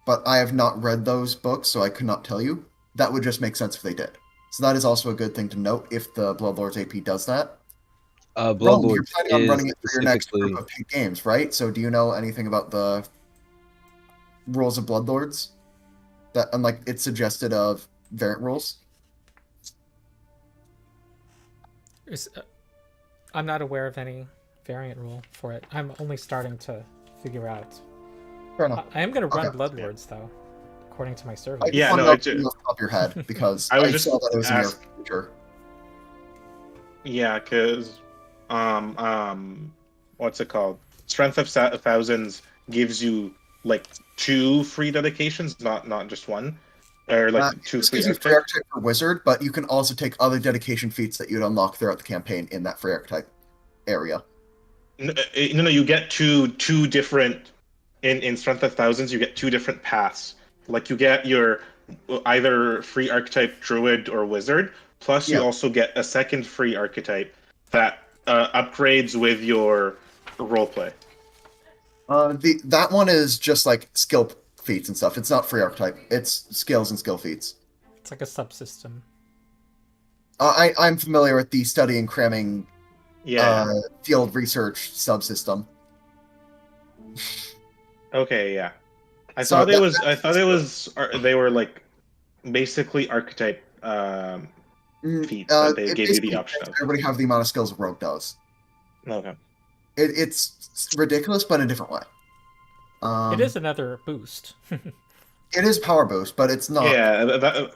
But I have not read those books, so I could not tell you. That would just make sense if they did. So that is also a good thing to note if the Bloodlords AP does that. Roland, you're Bloodlords planning on is running it for your next specifically group of paid games, right? So do you know anything about the rules of Bloodlords? That, unlike it's suggested of variant rules? I'm not aware of any variant rule for it. I'm only starting to figure out. Fair enough. I am going to run Okay. Bloodlords, though, according to my survey. I just Yeah, wanted no, to know off the top of your head because I was I just saw that it was in your ask- future. Yeah, because what's it called? Strength of Thousands gives you like 2 free dedications, not just one, or like 2 This free. gives you free archetype for wizard, but you can also take other dedication feats that you'd unlock throughout the campaign in that free archetype area. No, you get two different in Strength of Thousands. You get 2 different paths. Like you get your either free archetype druid or wizard, plus you Yeah. also get a second free archetype that upgrades with your roleplay. That one is just like skill feats and stuff. It's not free archetype. It's skills and skill feats. It's like a subsystem. I'm familiar with the study and cramming Yeah. field research subsystem. Okay. Yeah. I So thought it that- was. I thought it was. They were like basically archetype feats that they it gave you the basically option makes of. everybody have the amount of skills Rogue does. Okay. It's ridiculous, but in a different way. It is another boost. It is power boost, but it's not. Yeah.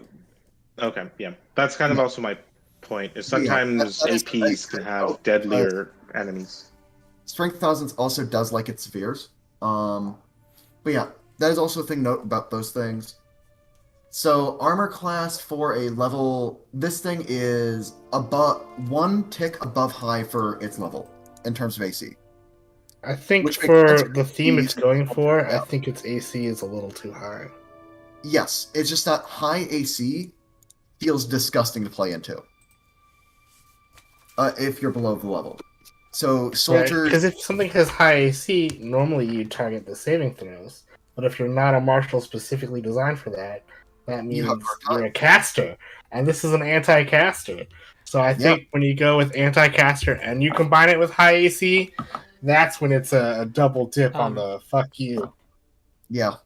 Okay. Yeah. That's kind of also my point. Is sometimes that is APs can have deadlier enemies. Strength Thousands also does like its spheres. But yeah, that is also a thing note about those things. So armor class for a level, this thing is above 1 tick above high for its level in terms of AC. I think Which makes for sense. the theme it's going for, I Yeah. think its AC is a little too high. Yes, it's just that high AC feels disgusting to play into. If you're below the level. So soldiers, Because if something has high AC, normally you target the saving throws. But if you're not a marshal specifically designed for that, that You means have a hard time. you're a caster. And this is an anti-caster. So I think when you go with anti-caster and you combine it with high AC, that's when it's a double dip on the fuck you. yeah.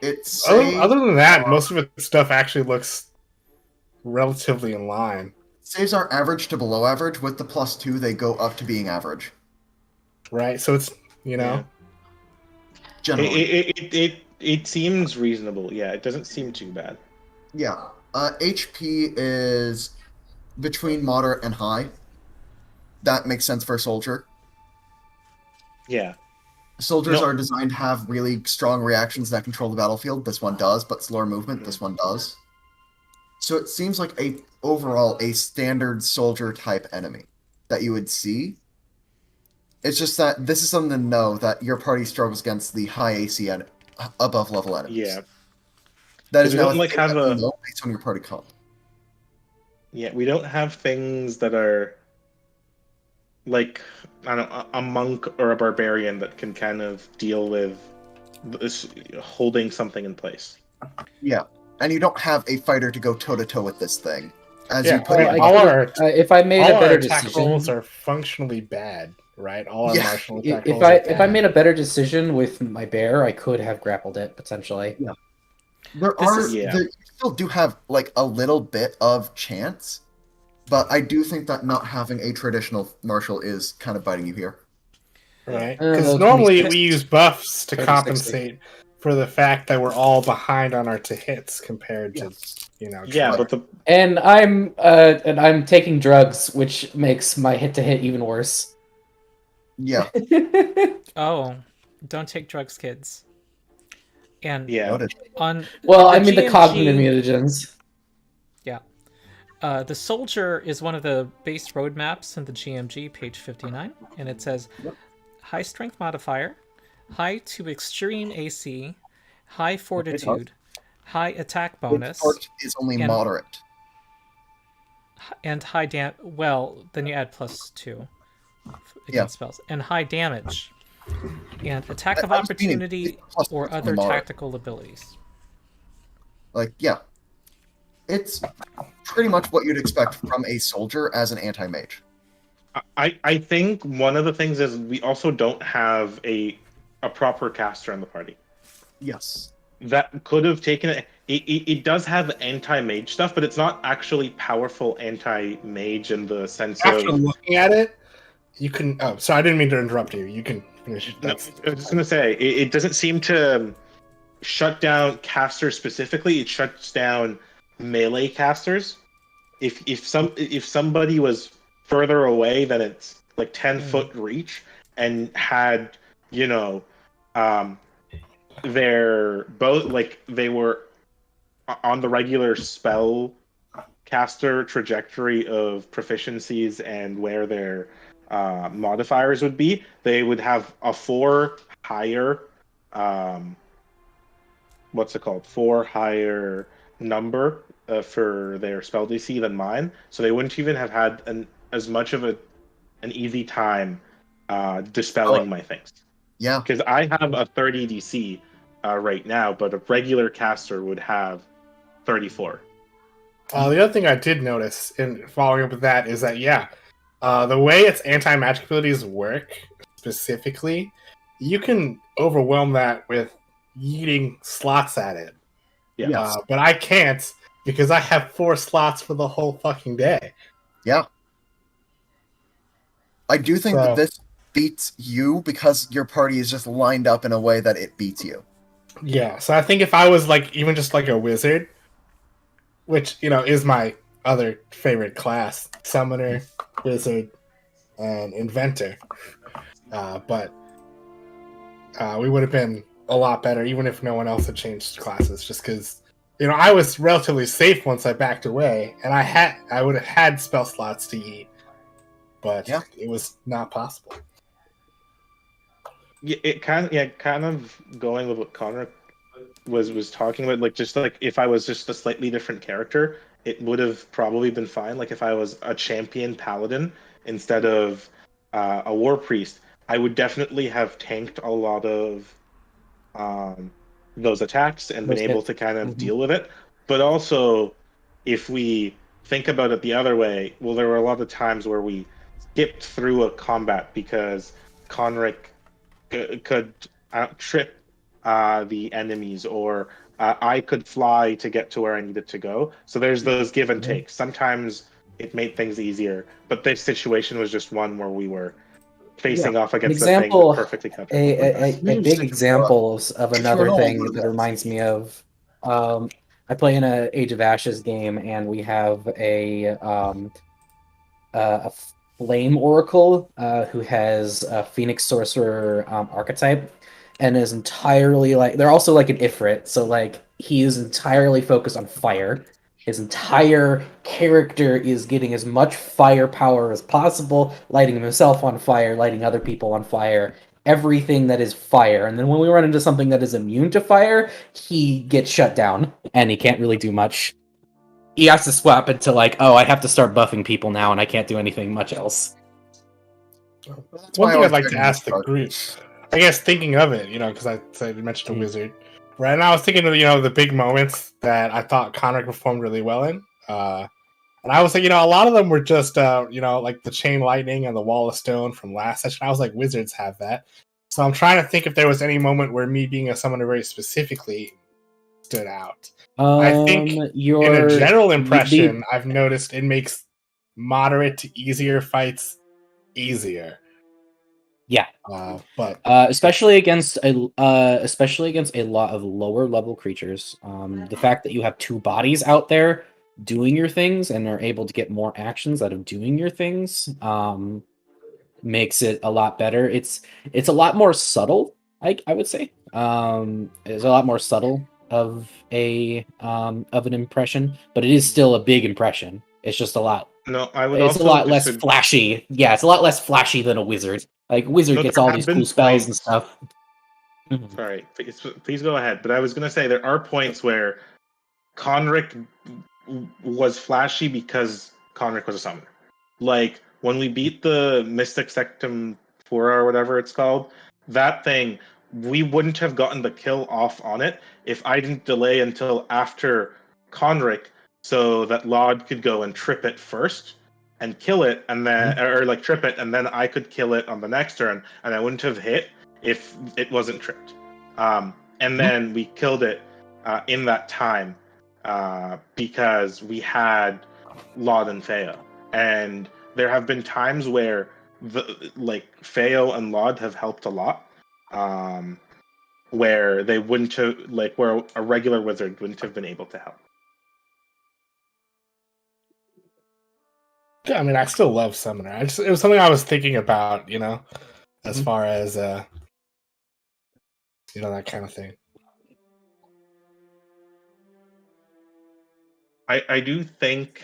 It's Other than that, most of its stuff actually looks relatively in line. saves are average to below average. With the +2, they go up to being average. Right? So it's, you know. Generally. It seems reasonable. Yeah, it doesn't seem too bad. Yeah. HP is between moderate and high. That makes sense for a soldier. Yeah. Soldiers No. are designed to have really strong reactions that control the battlefield. This one does, but slower movement, this one does. So it seems like overall a standard soldier type enemy that you would see. It's just that this is something to know that your party struggles against the high AC and above level enemies. Yeah. That is We now don't, a like, thing have that you a- know based on your party comp. Yeah, we don't have things that are like, I don't know, a monk or a barbarian that can kind of deal with this, holding something in place. Yeah, and you don't have a fighter to go toe to toe with this thing. As Yeah, you put well, it, all our if I made all a our better attack decision, rolls are functionally bad, right? All our Yeah, martial attack if rolls are I bad. made a better decision with my bear, I could have grappled it potentially. Yeah. Yeah. You still do have like a little bit of chance, but I do think that not having a traditional martial is kind of biting you here. Right? Uh, Because well, normally 26 we use buffs to 30, compensate for the fact that we're all behind on our to hits compared to, Yeah, Troy. but the And I'm taking drugs, which makes my hit to hit even worse. Yeah, Oh, don't take drugs, kids. And yeah, noted. on Well, the I mean the GMG cognitive mutagens. the soldier is one of the base roadmaps in the GMG, page 59, and it says high strength modifier, high to extreme AC, high fortitude, high attack bonus, Its is only and- moderate. and high dam. Well, then you add +2 against spells, and high damage, and attack of I was meaning opportunity it's plus or it's only other moderate. tactical abilities. Like, yeah, it's pretty much what you'd expect from a soldier as an anti-mage. I think one of the things is we also don't have a proper caster in the party. Yes. That could have taken it. It does have anti-mage stuff, but it's not actually powerful anti-mage in the sense After of. looking at it, you can. Oh, sorry, I didn't mean to interrupt you. You can finish. No, I was just gonna say it doesn't seem to shut down casters specifically. It shuts down melee casters. If somebody was further away than its like 10-foot reach and had they're both like they were on the regular spell caster trajectory of proficiencies and where their modifiers would be, they would have a 4 higher what's it called 4 higher number for their spell DC than mine, so they wouldn't even have had as much of an easy time dispelling my things. Yeah. Because I have a 30 DC right now, but a regular caster would have 34. The other thing I did notice in following up with that is that, the way its anti-magic abilities work specifically, you can overwhelm that with yeeting slots at it. Yeah. Yes. But I can't because I have 4 slots for the whole fucking day. Yeah. I do think So- that this beats you because your party is just lined up in a way that it beats you. Yeah, so I think if I was like even just like a wizard, which is my other favorite class, summoner, wizard, and inventor, but we would have been a lot better even if no one else had changed classes. Just because I was relatively safe once I backed away, and I would have had spell slots to eat, but it was not possible. Yeah, it kind of going with what Connor was talking about, like just like if I was just a slightly different character, it would have probably been fine. Like if I was a champion paladin instead of a war priest, I would definitely have tanked a lot of those attacks and been Those able hits. to kind of Mhm. deal with it. But also, if we think about it the other way, well, there were a lot of times where we skipped through a combat because Conric could trip the enemies, or I could fly to get to where I needed to go. So there's those give and takes. Sometimes it made things easier, but this situation was just one where we were facing off An against the thing example, that perfectly countered a big example of another Eternal thing Lord. that reminds me of. I play in a Age of Ashes game, and we have a flame oracle who has a phoenix sorcerer archetype, and is entirely like they're also like an ifrit, so like he is entirely focused on fire. His entire character is getting as much firepower as possible, lighting himself on fire, lighting other people on fire, everything that is fire. And then when we run into something that is immune to fire, he gets shut down and he can't really do much. He has to swap into like, oh, I have to start buffing people now, and I can't do anything much else. That's One why I thing I'd always like to pick ask the this group, I guess thinking of it, because I said you mentioned a wizard, right? And I was thinking of the big moments that I thought Conric performed really well in, and I was like, a lot of them were just like the chain lightning and the wall of stone from last session. I was like, wizards have that, so I'm trying to think if there was any moment where me being a summoner very specifically stood out. I think in a general impression, I've noticed it makes moderate to easier fights easier. Yeah, but especially against a lot of lower level creatures. The fact that you have 2 bodies out there doing your things and are able to get more actions out of doing your things makes it a lot better. It's a lot more subtle. I would say it's a lot more subtle of an impression, but it is still a big impression. It's just a lot. No, I would It's also a lot less flashy. Yeah, it's a lot less flashy than a wizard. Like wizard No, gets there all have these been cool spells and points- stuff. Sorry, please go ahead. But I was going to say there are points where Conric was flashy because Conric was a summoner. Like when we beat the Mystic Sectum 4 or whatever it's called, that thing, we wouldn't have gotten the kill off on it if I didn't delay until after Conric so that Laud could go and trip it first and kill it, and then or like trip it, and then I could kill it on the next turn, and I wouldn't have hit if it wasn't tripped. And then we killed it in that time because we had Laud and Feo. And there have been times where Feo and Laud have helped a lot. Where they wouldn't have, where a regular wizard wouldn't have been able to help. I mean, I still love Summoner. It was something I was thinking about, as far as that kind of thing. I do think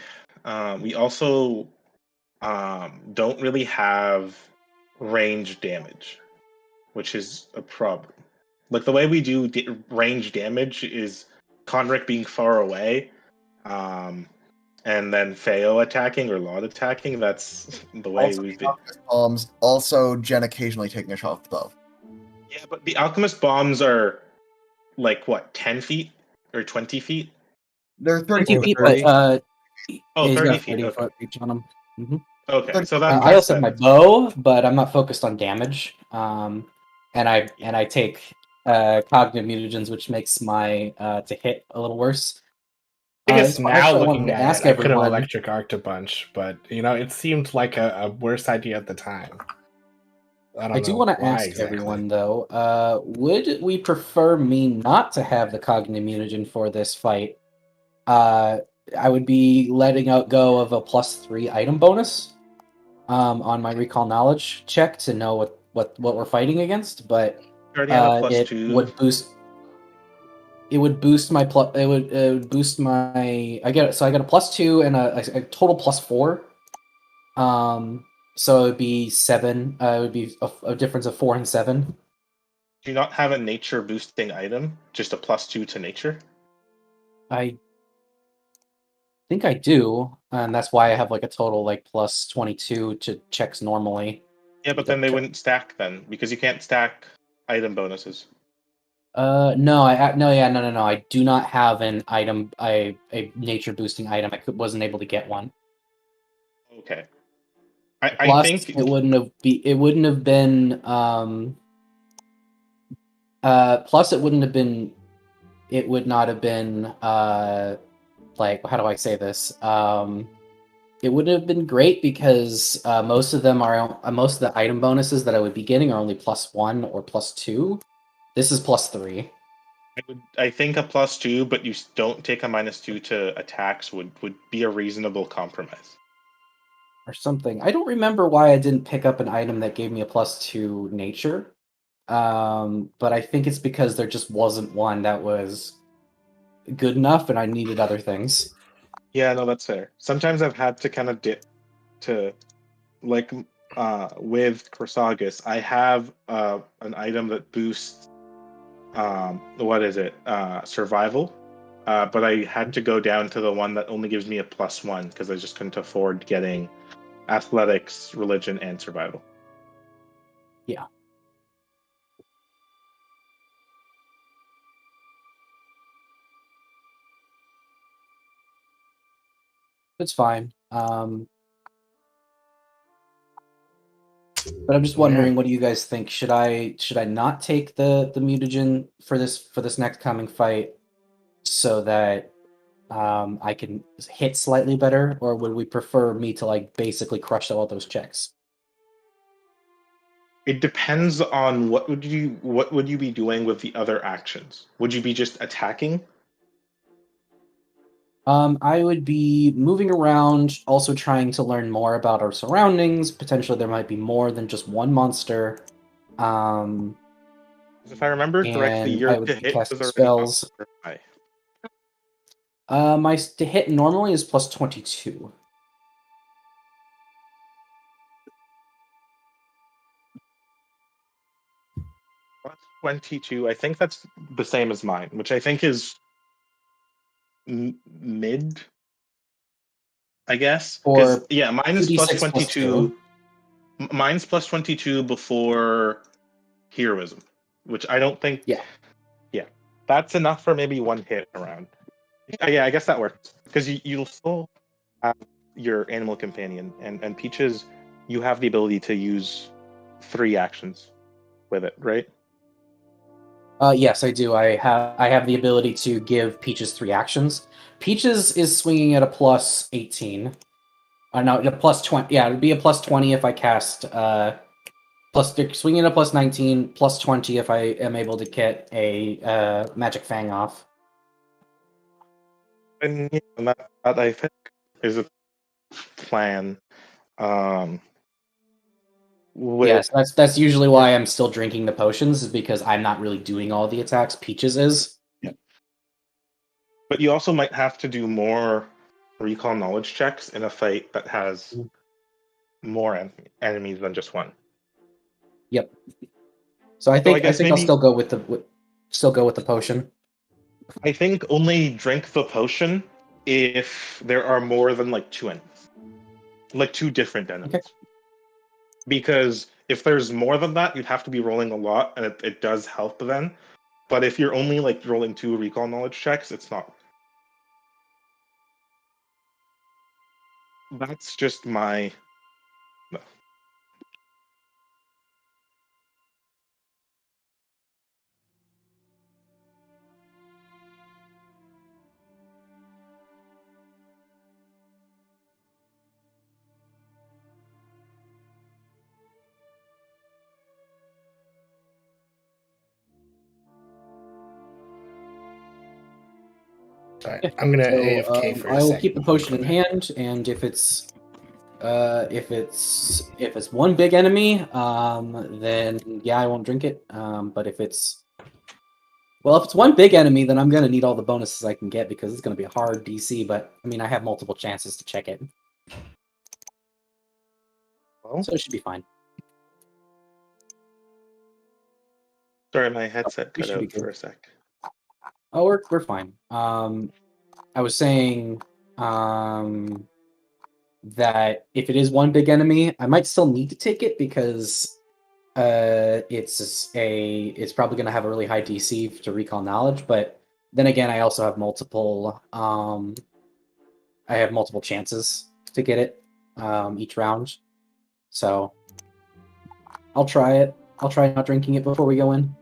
we also don't really have range damage, which is a problem. Like the way we do range damage is Conric being far away, and then Feo attacking or Laud attacking. That's the way Also, we've the been. Alchemist bombs. Also, Jen occasionally taking a shot with the bow. Yeah, but the Alchemist bombs are 10 feet or 20 feet? They're 30 20 feet. feet, 30? but Oh, he's 30 got feet. 30 Okay. foot reach on him. Hmm. Okay. So I that's also have my better. bow, but I'm not focused on damage. And I take cognitive mutagens, which makes my to hit a little worse. I guess now Actually, I looking wanted to at ask it, I could have everyone. electric arced a bunch, but it seemed like a worse idea at the time. I I don't do know want to why ask exactly. everyone though. Would we prefer me not to have the cognitive mutagen for this fight? I would be letting out go of a +3 item bonus on my recall knowledge check to know what we're fighting against, but You already have a it +2. would boost. It would boost my plus. It would boost my. I get so I got a +2 and a total +4. So it would be 7. It would be a difference of 4 and 7. Do you not have a nature boosting item? Just a +2 to nature? I think I do, and that's why I have like a total like +22 to checks normally. Yeah, but then they wouldn't stack then because you can't stack item bonuses. No, no. I do not have an item, a nature boosting item. Wasn't able to get one. Okay. I Plus, think it wouldn't have been. Plus, it wouldn't have been. It would not have been. Like, how do I say this? It would have been great because most of the item bonuses that I would be getting are only +1 or +2. This is +3. I think a +2, but you don't take a -2 to attacks would be a reasonable compromise. Or something. I don't remember why I didn't pick up an item that gave me a +2 nature. But I think it's because there just wasn't one that was good enough, and I needed other things. Yeah, no, that's fair. Sometimes I've had to kind of dip to, like, with Chrysagus, I have an item that boosts, what is it? Survival. But I had to go down to the one that only gives me a +1 because I just couldn't afford getting athletics, religion, and survival. Yeah. It's fine. But I'm just wondering, what do you guys think? Should I not take the mutagen for this next coming fight so that I can hit slightly better, or would we prefer me to like basically crush all those checks? It depends on what would you be doing with the other actions? Would you be just attacking? I would be moving around, also trying to learn more about our surroundings. Potentially, there might be more than just one monster. If I remember correctly, And your I would to be hit casting was already up spells. very high. My to hit normally is +22. +22. I think that's the same as mine, which I think is mid, I guess. Because Or yeah, mine is 2d6 +2. +22. Mine's +22 before heroism, which I don't think. Yeah. Yeah, that's enough for maybe one hit around. Yeah, I guess that works because you'll still have your animal companion and Peaches. You have the ability to use 3 actions with it, right? Yes, I do. I have the ability to give Peaches 3 actions. Peaches is swinging at a +18. No, a +20. Yeah, it would be a +20 if I cast. Swinging at a +19, +20 if I am able to get a Magic Fang off. And yeah, that I think is a plan. With Yes, that's usually why I'm still drinking the potions, is because I'm not really doing all the attacks. Peaches is. yeah. But you also might have to do more recall knowledge checks in a fight that has more enemies than just one. Yep. So I So I think guess I'll maybe still go with the potion. I think only drink the potion if there are more than like 2 enemies, like 2 different enemies. Okay. Because if there's more than that, you'd have to be rolling a lot, and it does help then. But if you're only like rolling 2 recall knowledge checks, it's not. That's just my. No. Alright, I'm gonna AFK for a I will second. keep the potion in hand, and if it's one big enemy, then yeah, I won't drink it. But if it's one big enemy, then I'm gonna need all the bonuses I can get because it's gonna be a hard DC. But I mean, I have multiple chances to check it, Well, so it should be fine. sorry, my headset we cut should be out good. for a sec. Oh, we're fine. I was saying that if it is one big enemy, I might still need to take it because it's probably going to have a really high DC to recall knowledge. But then again, I also have multiple chances to get it each round. So I'll try it. I'll try not drinking it before we go in.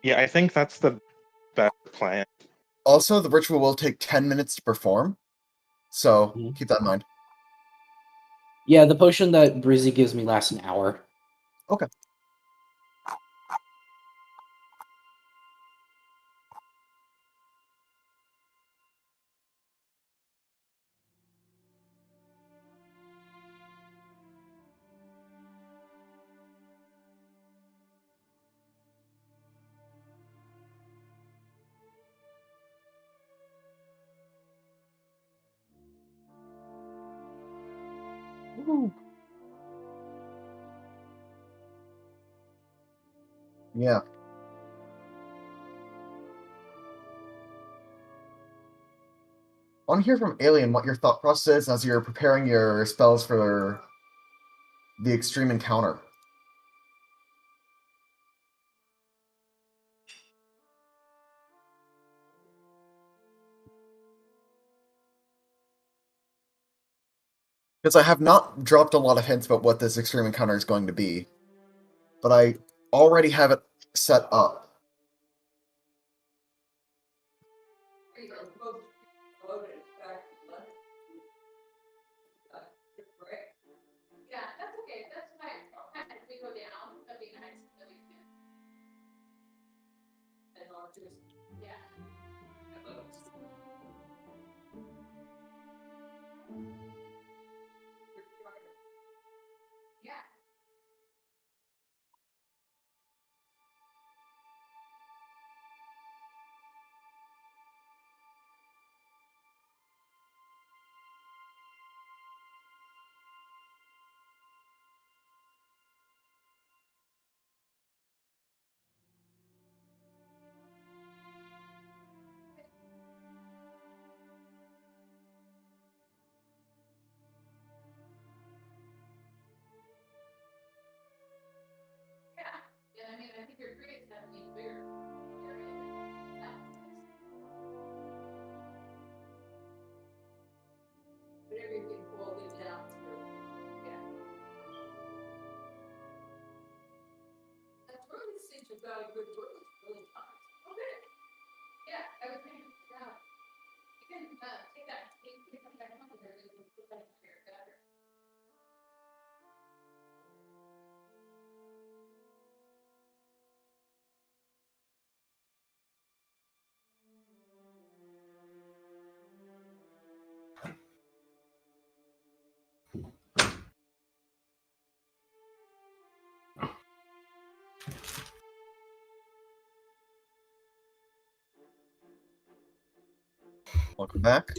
Yeah, I think that's the best plan. Also, the ritual will take 10 minutes to perform, so keep that in mind. Yeah, the potion that Brizzy gives me lasts an hour. Okay. Yeah. I want to hear from Alien what your thought process is as you're preparing your spells for the extreme encounter. Because I have not dropped a lot of hints about what this extreme encounter is going to be, but I already have it set up. Welcome back.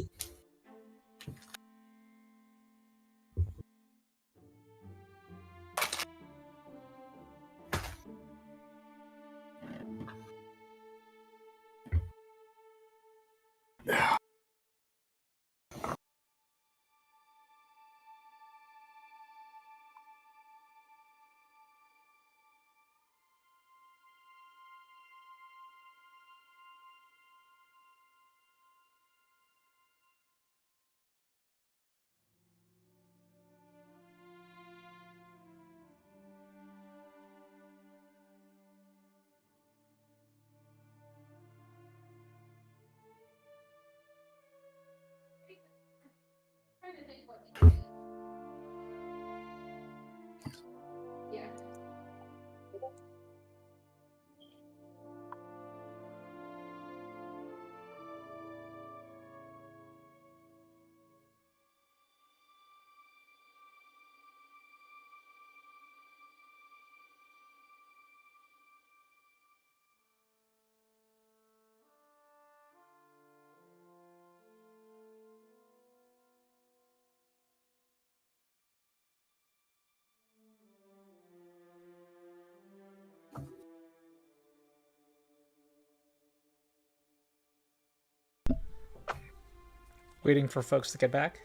waiting for folks to get back.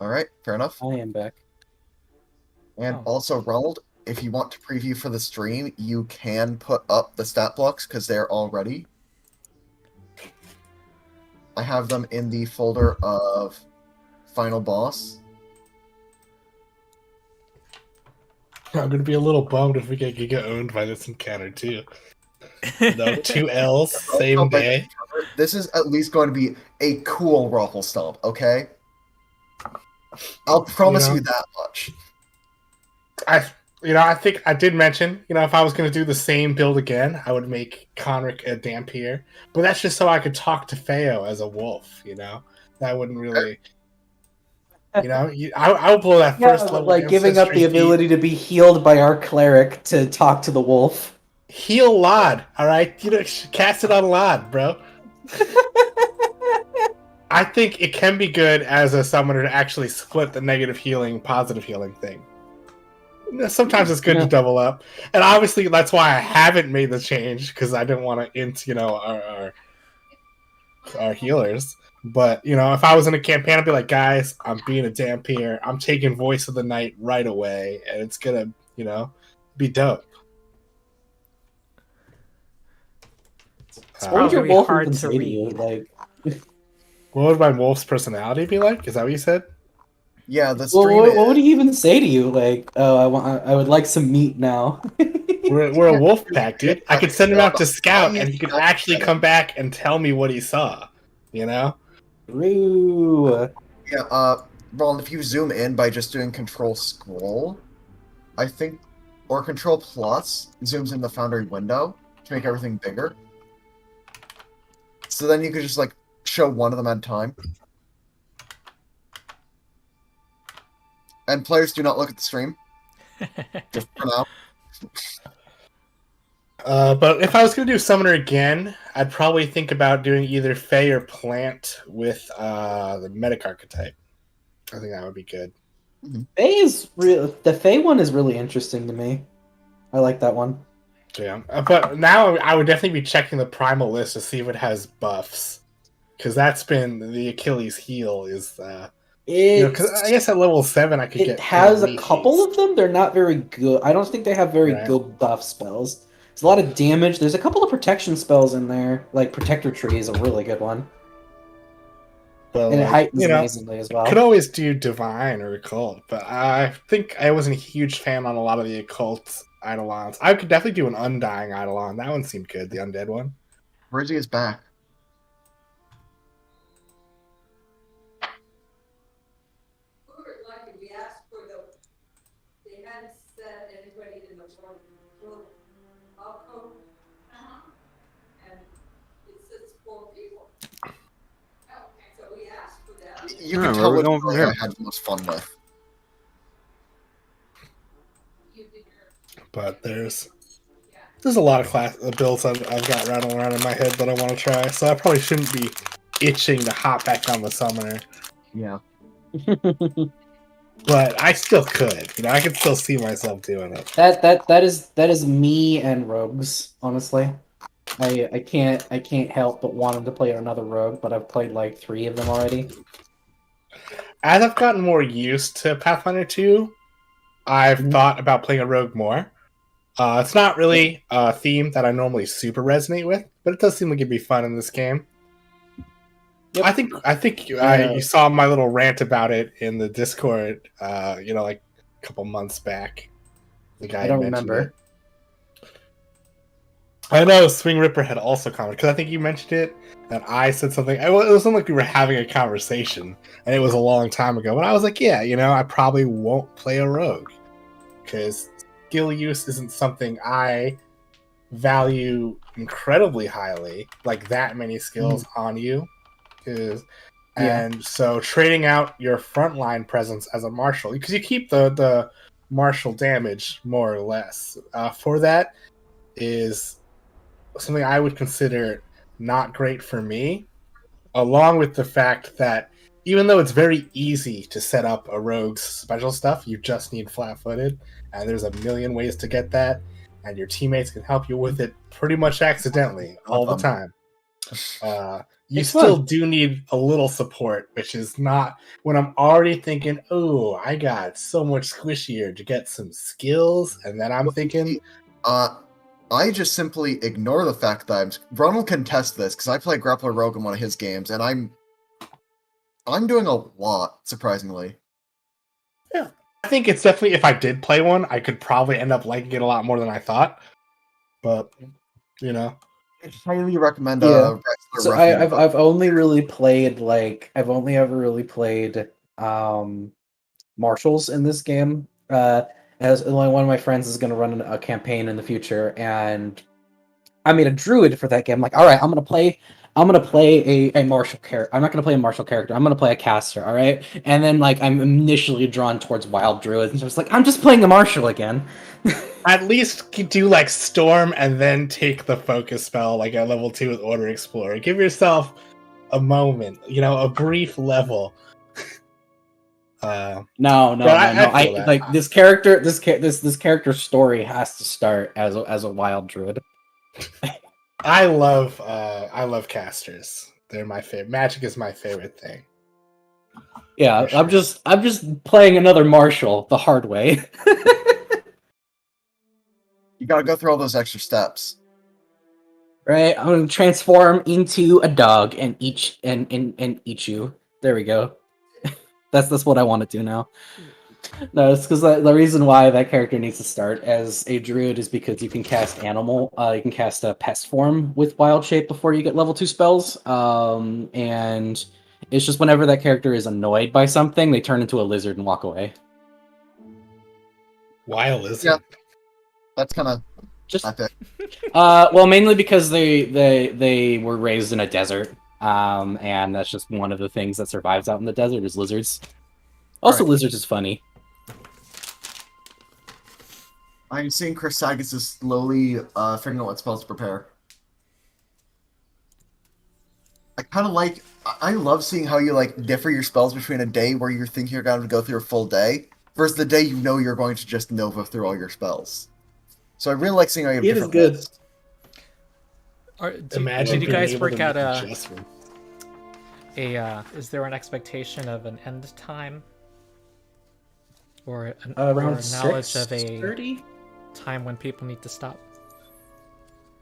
All right, fair enough. I am back. And Oh. also, Ronald, if you want to preview for the stream, you can put up the stat blocks because they're all ready. I have them in the folder of Final Boss. I'm gonna be a little bummed if we get Giga owned by this encounter too. No, 2 L's, same day. This is at least going to be a cool Ruffle Stomp, okay? I'll promise you that much. I think I did mention, if I was going to do the same build again, I would make Conric a Dampier. But that's just so I could talk to Feo as a wolf, That wouldn't really... I would blow that first level. Like giving up the ability to be healed by our cleric to talk to the wolf. Heal Lod, alright? Cast it on Lod, bro. I think it can be good as a summoner to actually split the negative healing, positive healing thing. Sometimes it's good to double up. And obviously that's why I haven't made the change, because I didn't want to int, our healers. But, if I was in a campaign, I'd be like, guys, I'm being a Dampier. I'm taking Voice of the Night right away, and it's gonna, be dope. What would your Probably wolf hard even to say to you? read. Like, What would my wolf's personality be like? Is that what you said? Yeah, the well, stream what would he even say to you? Like, oh, I would like some meat now. We're a wolf pack, dude. I could send him out to scout, and he could actually come back and tell me what he saw. True. Yeah, Roland, if you zoom in by just doing Control Scroll, I think, or Control Plus zooms in the Foundry window to make everything bigger. So then you could just, show one of them at a time. And players do not look at the stream. Just for now. But if I was going to do Summoner again, I'd probably think about doing either Fey or Plant with the Medic archetype. I think that would be good. The Fey one is really interesting to me. I like that one. Yeah, but now I would definitely be checking the Primal list to see if it has buffs. Because that's been the Achilles heel is... Because I guess at level 7 I could get... It has a couple of them. They're not very good. I don't think they have very good buff spells. There's a lot of damage. There's a couple of protection spells in there. Like Protector Tree is a really good one. But, and it heightens amazingly as well. Could always do Divine or Occult, but I think I wasn't a huge fan on a lot of the Occult Eidolons. I could definitely do an Undying Eidolon. That one seemed good, the Undead one. Rizzy is back. You can tell which one I had the most fun with. But there's a lot of builds I've got rattling around in my head that I want to try, so I probably shouldn't be itching to hop back on the Summoner. Yeah. But I still could. I could still see myself doing it. That is me and rogues, honestly. I can't help but wanting to play another rogue, but I've played like 3 of them already. As I've gotten more used to Pathfinder 2, I've thought about playing a rogue more. It's not really a theme that I normally super resonate with, but it does seem like it'd be fun in this game. Yep. I think you saw my little rant about it in the Discord, like a couple months back. The guy I don't remember. It. I know Swing Ripper had also commented, because I think you mentioned it, and I said something. It wasn't like we were having a conversation, and it was a long time ago, but I was like, yeah, I probably won't play a rogue, because skill use isn't something I value incredibly highly, like that many skills on you. And so trading out your frontline presence as a martial, because you keep the martial damage more or less, for that is something I would consider not great for me, along with the fact that even though it's very easy to set up a rogue's special stuff, you just need flat-footed, and there's a million ways to get that, and your teammates can help you with it pretty much accidentally all the time. You It's still fun. do need a little support, which is not when I'm already thinking, oh, I got so much squishier to get some skills, and then I'm thinking, I just simply ignore the fact that Ronald can test this because I play Grappler Rogue in one of his games, and I'm doing a lot, surprisingly. yeah, I think it's definitely, if I did play one, I could probably end up liking it a lot more than I thought. But you know, I highly recommend Yeah. Wrestler So Ruffian. I've only really played I've only ever really played marshals in this game. As only one of my friends is going to run a campaign in the future, and I made a druid for that game. I'm like, all right, I'm gonna play a martial character. I'm not gonna play a martial character. I'm gonna play a caster. All right, and then I'm initially drawn towards wild druid, and so it's like I'm just playing the martial again. at least do like storm and then take the focus spell like at level 2 with Order Explorer. Give yourself a moment, a brief level. No. I feel that. Like this character's story has to start as a wild druid. I love casters. They're my favorite. Magic is my favorite thing. Yeah, For sure. I'm just playing another martial the hard way. You gotta go through all those extra steps. Right, I'm gonna transform into a dog and eat you. There we go. That's what I want to do now. No, it's because the reason why that character needs to start as a druid is because you can cast you can cast a pest form with wild shape before you get level 2 spells. And it's just whenever that character is annoyed by something, they turn into a lizard and walk away. Why a lizard? Yeah. That's kind of Just epic. well, mainly because they were raised in a desert, and that's just one of the things that survives out in the desert is lizards. Also, Right. lizards is funny. I'm seeing Chris Sagas is slowly figuring out what spells to prepare. I love seeing how you differ your spells between a day where you're thinking you're going to go through a full day versus the day you know you're going to just Nova through all your spells. So I really like seeing how you have It is different good. lists. Imagine did you being guys able work to out make adjustments. is there an expectation of an end time? Or Around or knowledge of a 6:30? time when people need to stop?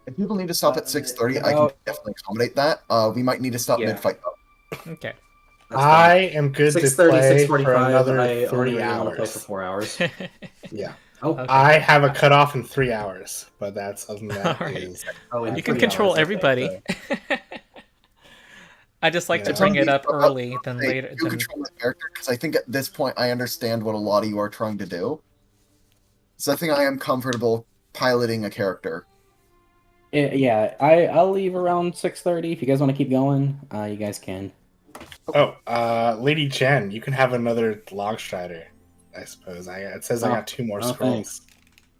If people need to stop at 6:30, I can definitely accommodate that. We might need to stop Yeah. mid-fight though. Okay. I am good to 6:30, play 6:45. for another I only 3 really want to play hours. for 4 hours. Yeah. Oh, Okay. I have a cutoff in 3 hours, but that's other than that Alright. is in You can 3 control hours, I think, everybody. so. I just like Yeah. to bring it up But early than Hey, later. you Than... control the character because I think at this point I understand what a lot of you are trying to do. So I think I am comfortable piloting a character. Yeah, I'll leave around 6:30. If you guys want to keep going, you guys can. Lady Jen, you can have another log strider, I suppose. It says I got 2 more oh, scrolls. thanks.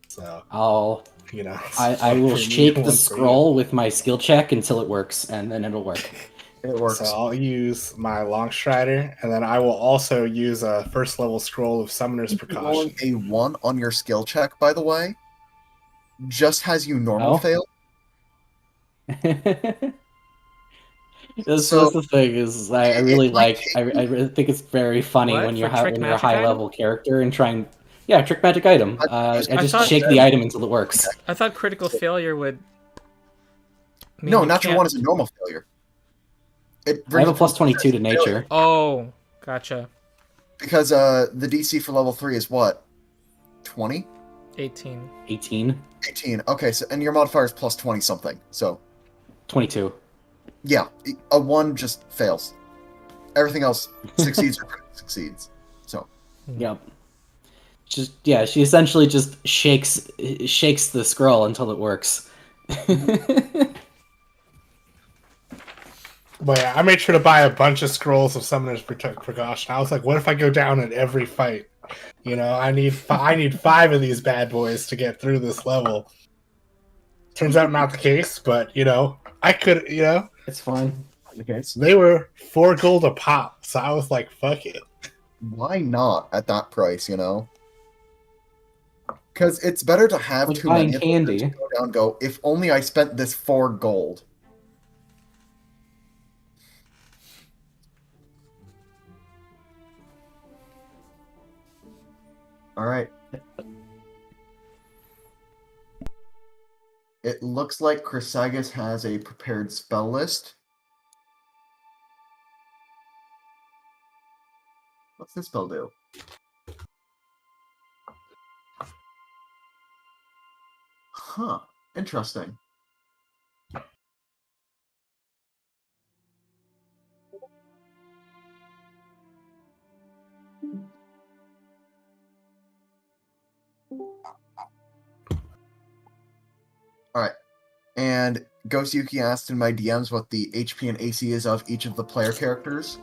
So, I will for me, shake one the for you. scroll with my skill check until it works, and then it'll work. It works. So I'll use my long strider, and then I will also use a first level scroll of Summoner's Precaution. Rolling a 1 on your skill check, by the way, just has you normal Oh. fail. That's So- the thing is I really think it's very funny What? when you're For trick when you're a magic high item? level character and trick magic item. I just thought- shake the item until it works. I thought critical failure would. mean No, you natural can't- 1 is a normal failure. It I have a brings plus 22 to nature. Oh, gotcha. because the DC for level 3 is what? 20? 18. 18, 18. Okay, so and your modifier is plus 20 something. So 22. yeah, a 1 just fails. Everything else succeeds or succeeds. So Yep. She essentially just shakes the scroll until it works. But yeah, I made sure to buy a bunch of scrolls of Summoner's Precaution. I was like, what if I go down in every fight? I need 5 of these bad boys to get through this level. Turns out not the case, but I could, It's fine. they were 4 gold a pop, so I was like, fuck it. why not at that price? Because it's better to have Like too buying many of them than candy. to go down and go, if only I spent this 4 gold. All right. It looks like Chrysagus has a prepared spell list. What's this spell do? Huh. Interesting. Alright. And Ghost Yuki asked in my DMs what the HP and AC is of each of the player characters.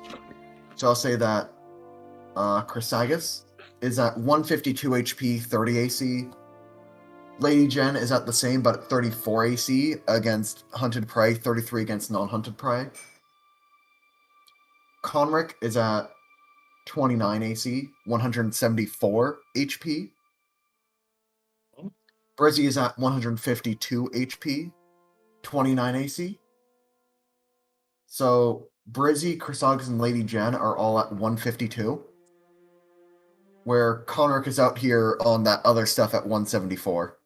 So I'll say that Chrysagus is at 152 HP, 30 AC. Lady Jen is at the same, but at 34 AC against Hunted Prey, 33 against non-Hunted Prey. Conric is at 29 AC, 174 HP. Brizzy is at 152 HP, 29 AC. So Brizzy, Chrysagus, and Lady Jen are all at 152. Where Conric is out here on that other stuff at 174.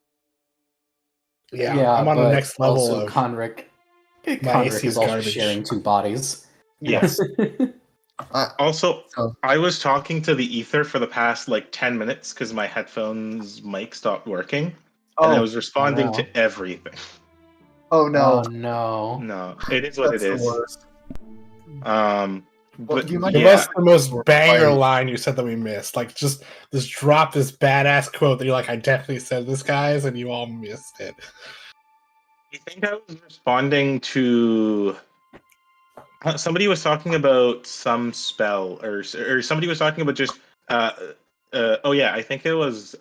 Yeah, I'm on the but next level also of Conric. my Conric AC is also garbage. sharing two bodies. Yes. Also, Oh. I was talking to the ether for the past 10 minutes because my headphones mic stopped working, and I was responding no. to everything. Oh no. Oh no. No, it is what That's it the is. worst. But do you mind Give yeah, us the most banger Like- line you said that we missed. Like, just drop this badass quote that you're like, I definitely said this, guys, and you all missed it. I think I was responding to somebody was talking about some spell, or somebody was talking about just. Oh yeah, I think it was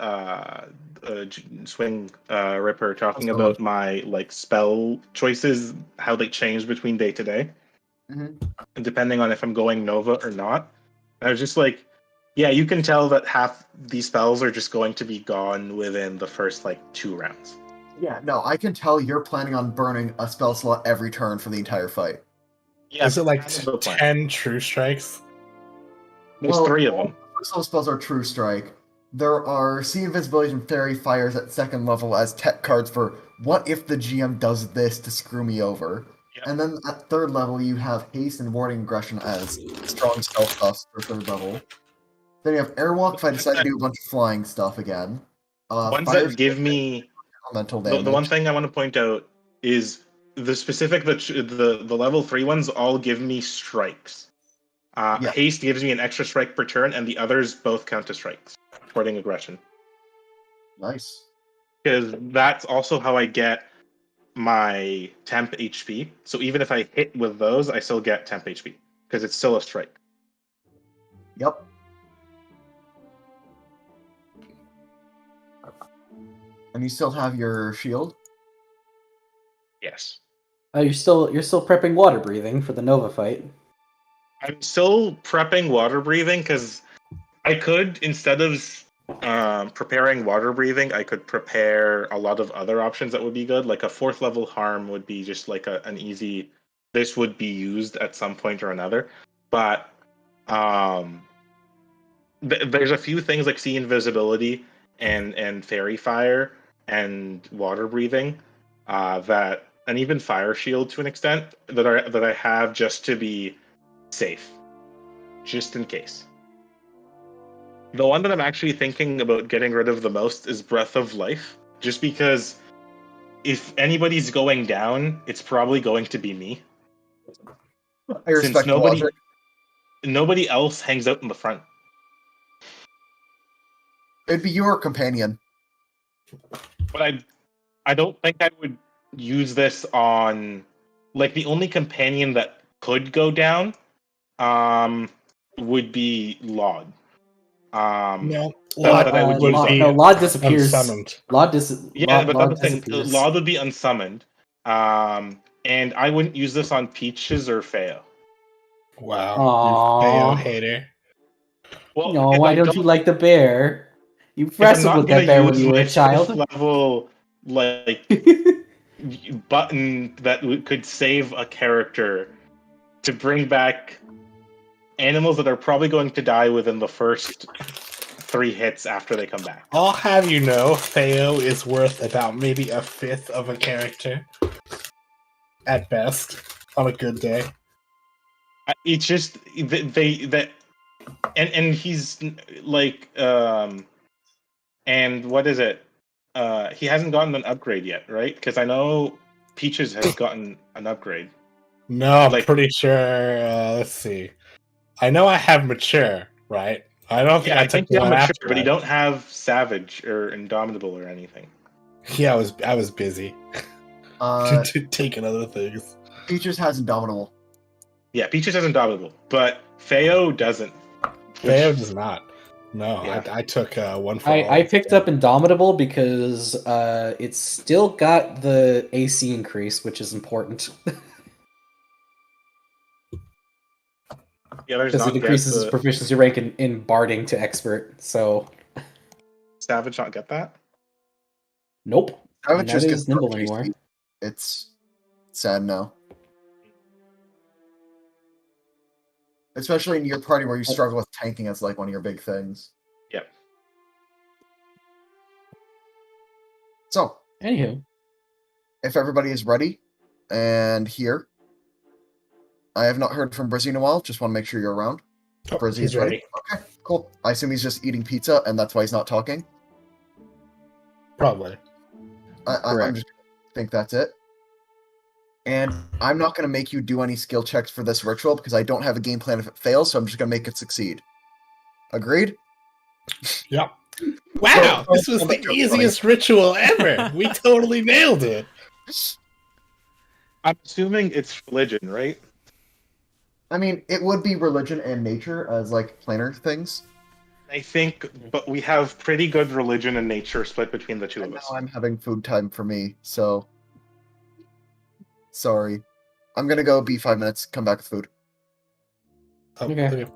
Swing Ripper talking about my spell choices, how they change between day to day, Mhm. and depending on if I'm going Nova or not. I was just like, yeah, you can tell that half these spells are just going to be gone within the first 2 rounds. Yeah, no, I can tell you're planning on burning a spell slot every turn for the entire fight. Yeah, Is it like that's the plan. 10 true strikes? There's 3 of them. First level spells are True Strike. There are Sea Invisibility and Fairy Fires at second level as tech cards for what if the GM does this to screw me over. Yep. And then at third level you have Haste and Warding Aggression as strong spell stuff for third level. Then you have Airwalk if I decide to do a bunch of flying stuff again. Ones Fire that give me elemental damage. the one thing I want to point out is the specific the level 3 ones all give me strikes. Yeah. Haste gives me an extra strike per turn, and the others both count as strikes. Warding Aggression. Nice. Because that's also how I get my temp HP. So even if I hit with those, I still get temp HP. Because it's still a strike. Yep. And you still have your shield? Yes. You're still prepping water breathing for the Nova fight. I'm still prepping water breathing because I could, instead of preparing water breathing, I could prepare a lot of other options that would be good. Like a 4th level harm would be just an easy, this would be used at some point or another. But there's a few things like Sea Invisibility and Fairy Fire and water breathing and even Fire Shield to an extent that I have just to be safe, just in case. The one that I'm actually thinking about getting rid of the most is Breath of Life, just because if anybody's going down, it's probably going to be me. I respect the logic. Nobody else hangs out in the front. It'd be your companion. But I don't think I would use this on the only companion that could go down would be Laud. No, Laud disappears. Unsummoned. Laud that's the thing. disappears. Laud would be unsummoned. And I wouldn't use this on Peaches or Feo. Wow. Aww. Feo hater. Well, No, if why I don't you like the bear? You wrestled with that bear when you were a child. Level button that could save a character to bring back animals that are probably going to die within the first 3 hits after they come back. I'll have you know, Theo is worth about maybe a fifth of a character. At best. On a good day. It's just and he's like and what is it? He hasn't gotten an upgrade yet, right? Because I know Peaches has gotten an upgrade. No, I'm Like- pretty sure. Let's see. I know I have mature, right? I don't think Yeah, I took think the you have one mature, after but you that. don't have Savage or Indomitable or anything. Yeah, I was busy Uh, taking other things. Peaches has Indomitable. Yeah, Peaches has Indomitable, but Theo doesn't. Theo does not. No, Yeah. I took one for all. I picked up Indomitable because it's still got the AC increase, which is important. Yeah, there's Because not it increases his the proficiency rank in barding to expert. So, Savage not get that. nope. I would And just that get is nimble the anymore. AC. It's sad now. Especially in your party where you struggle with tanking as like one of your big things. Yep. So, Anywho, if everybody is ready and here, I have not heard from Brizzy in a while. Just want to make sure you're around. Oh, Brizzy he's is ready. Okay, cool. I assume he's just eating pizza and that's why he's not talking. Probably. I'm Correct. just think that's it. And I'm not going to make you do any skill checks for this ritual because I don't have a game plan if it fails, so I'm just going to make it succeed. Agreed? Yep. Wow, So- this was the easiest ritual ever. We totally nailed it. I'm assuming it's religion, right? I mean, it would be religion and nature as like planar things. I think, but we have pretty good religion and nature split between the two And of now us. I'm having food time for me, so sorry. I'm gonna go be 5 minutes, come back with food. Oh, Okay.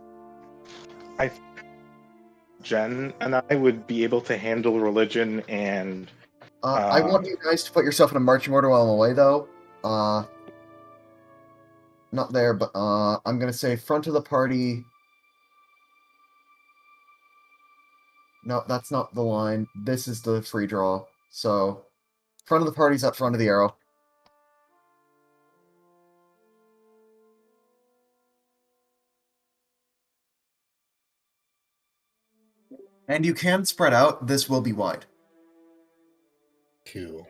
Jen and I would be able to handle religion and I want you guys to put yourself in a marching order while I'm away, though. Not there, but I'm gonna say front of the party. No, that's not the line. This is the free draw. So, front of the party's up front of the arrow. And you can spread out. This will be wide. cool.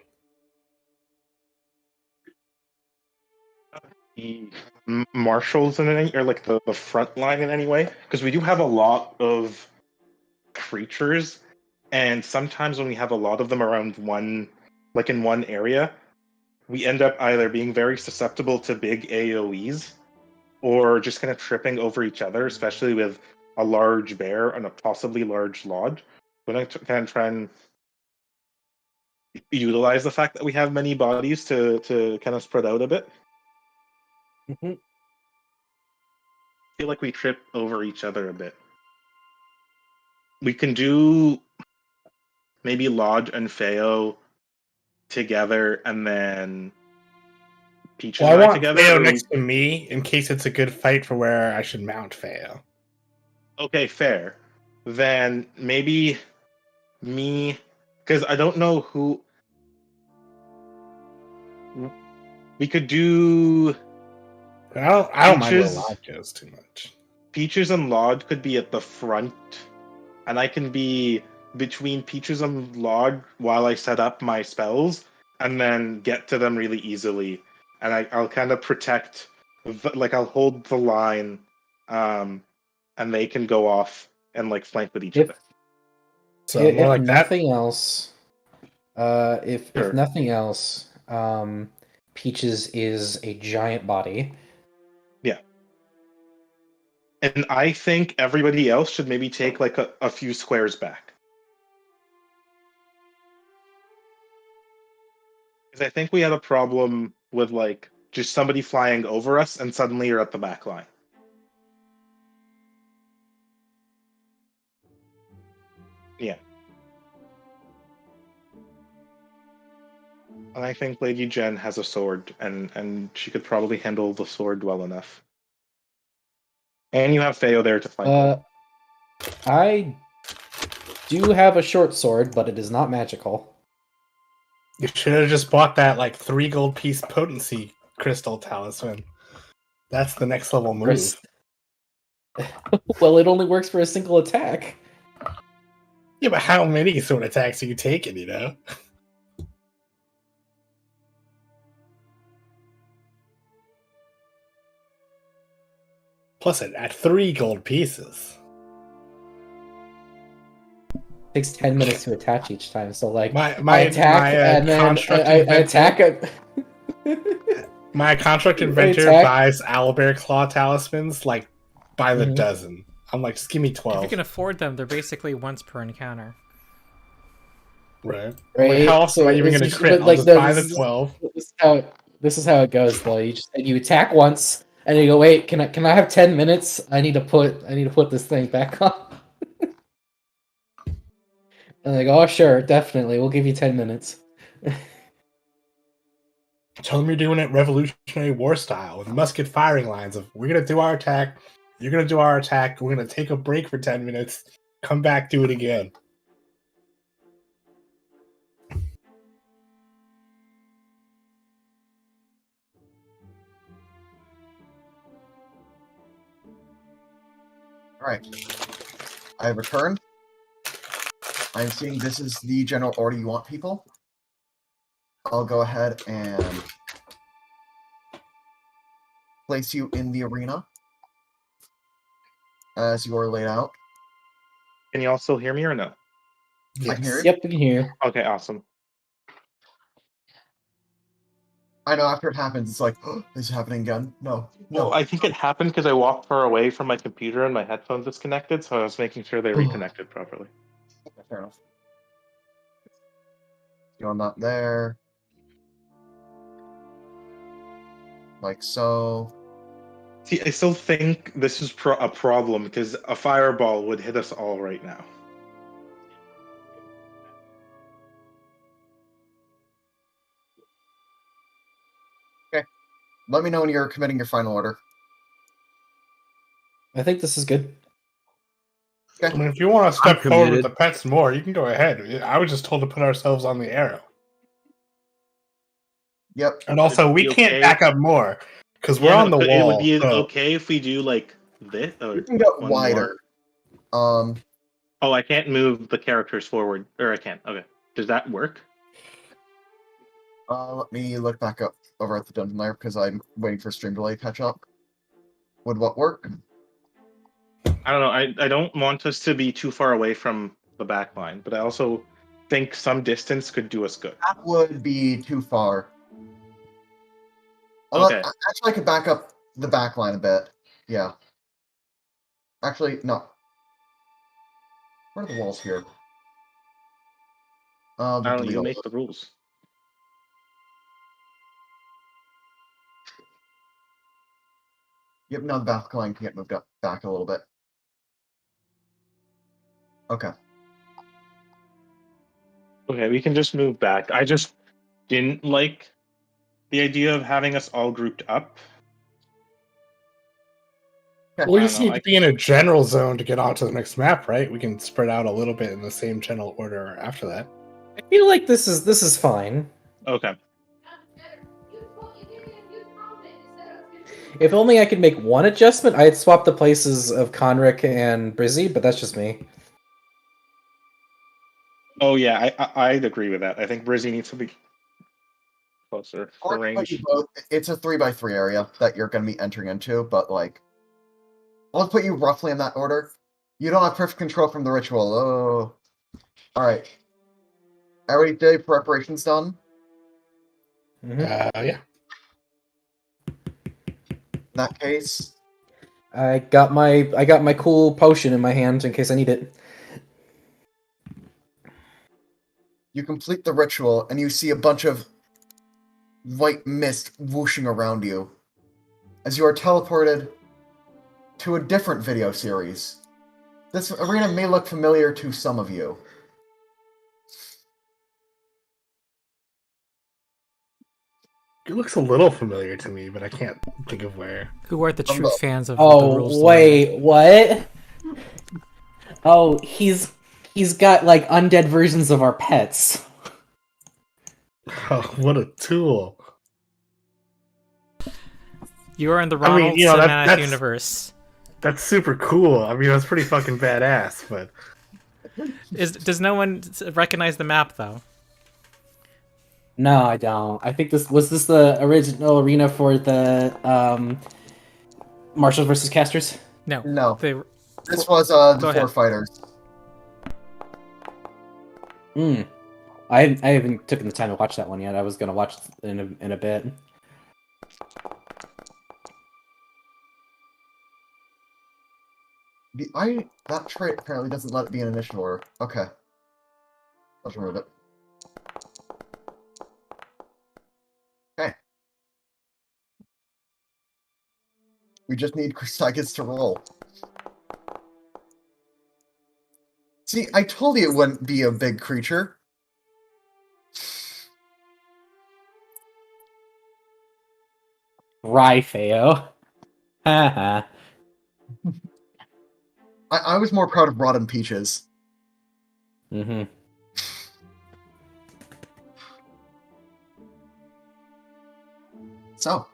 the marshals in any, or like the front line in any way, because we do have a lot of creatures, and sometimes when we have a lot of them around one, like in one area, we end up either being very susceptible to big AoEs or just kind of tripping over each other, especially with a large bear and a possibly large lodge. We're going to kind of try and utilize the fact that we have many bodies to kind of spread out a bit. Mhm. I feel like we trip over each other a bit. We can do maybe Lodge and Feo together, and then Peach and Well, I I want together. Feo or next to me in case it's a good fight for where I should mount Feo. Okay, fair. Then maybe me, because I don't know who. We could do I don't mind where Peaches. Lodge goes too much. Peaches and Lodge could be at the front, and I can be between Peaches and Lodge while I set up my spells, and then get to them really easily. And I'll kind of protect, like I'll hold the line, and they can go off and like flank with each If other. So if more like that. nothing else, if Sure. nothing else, Peaches is a giant body. And I think everybody else should maybe take like a few squares back. Because I think we had a problem with like just somebody flying over us and suddenly you're at the back line. Yeah. And I think Lady Jen has a sword, and she could probably handle the sword well enough. And you have Feo there to flank with. I do have a short sword, but it is not magical. You should have just bought that like 3 gold piece potency crystal talisman. That's the next level move. Chris- Well, it only works for a single attack. Yeah, but how many sword attacks are you taking, you know? Plus, it at 3 gold pieces. It takes 10 minutes to attach each time, so like My I attack and then I attack it. My construct inventor Attack. buys owlbear claw talismans like by the Mhm. dozen. I'm like, just give me If 12. you can afford them, they're basically once per encounter. Right. Right? Like, how else am I even it's going to just- crit? but, I'll like, just no, buy the this is- 12. This is how it goes, though. You attack once, and you go, wait, can I have 10 minutes? I need to put this thing back on. And they go, oh sure, definitely, we'll give you 10 minutes. Tell them you're doing it Revolutionary War style with musket firing lines of we're going to do our attack, you're going to do our attack, we're going to take a break for 10 minutes, come back, do it again. Alright. I have returned. I'm seeing this is the general order you want, people. I'll go ahead and place you in the arena as you are laid out. Can you all still hear me or no? I can hear you. Yep, we can hear you. Okay, awesome. I know after it happens, it's like, oh, this is happening again. No. Well, I think it happened because I walked far away from my computer and my headphones disconnected, so I was making sure they reconnected properly. Fair enough. You're not there. Like so. See, I still think this is a problem because a fireball would hit us all right now. Let me know when you're committing your final order. I think this is good. I mean, if you want to step forward with committed. the pets more, you can go ahead. I was just told to put ourselves on the arrow. Yep. And also, Would it we be can't okay? back up more because we're Yeah, on the no, wall. It would be so- okay if we do like this or You can get one wider. more. Oh, I can't move the characters forward, or I can't. Okay, does that work? Let me look back up over at the dungeon layer because I'm waiting for stream delay to catch up. Would what work? I don't know. I don't want us to be too far away from the back line, but I also think some distance could do us good. That would be too far. Actually, I could back up the back line a bit. Yeah. Actually, no. Where are the walls here? I don't know. You make the rules. Yep, now the back line can get moved up back a little bit. Okay. Okay, we can just move back. I just didn't like the idea of having us all grouped up. We I just don't know, need to be in a general zone to get onto the next map, right? We can spread out a little bit in the same general order after that. I feel like this is fine. Okay. If only I could make one adjustment, I'd swap the places of Conric and Brizzy, but that's just me. Oh yeah, I'd agree with that. I think Brizzy needs to be closer for range. It's a 3x3 area that you're going to be entering into, but like, I'll put you roughly in that order. You don't have perfect control from the ritual. Oh, all right. Every day preparations done. Yeah. In that case, I got my cool potion in my hand in case I need it. you complete the ritual and you see a bunch of white mist whooshing around you as you are teleported to a different video series. This arena may look familiar to some of you. It looks a little familiar to me, but I can't think of where. Who are the true Hello. fans of the rules? Oh wait, what? Oh, he's He's got like undead versions of our pets. Oh, what a tool! You are in the I mean, Ronald you know, Cinematic that's- Universe. That's super cool. I mean, that's pretty fucking badass. But Does no one recognize the map though? No, I don't. I think this was the original arena for the Marshals versus Casters. No. No. They, This was Go the ahead. Four Fighters. I haven't taken the time to watch that one yet. I was gonna watch it in a bit. That trait apparently doesn't let it be in initiative order. Okay. Let's remove it. Okay. We just need Chrysagus to roll. See, I told you it wouldn't be a big creature. Rhyfeo. Haha. I was more proud of Rotten Peaches. Mm-hmm. So,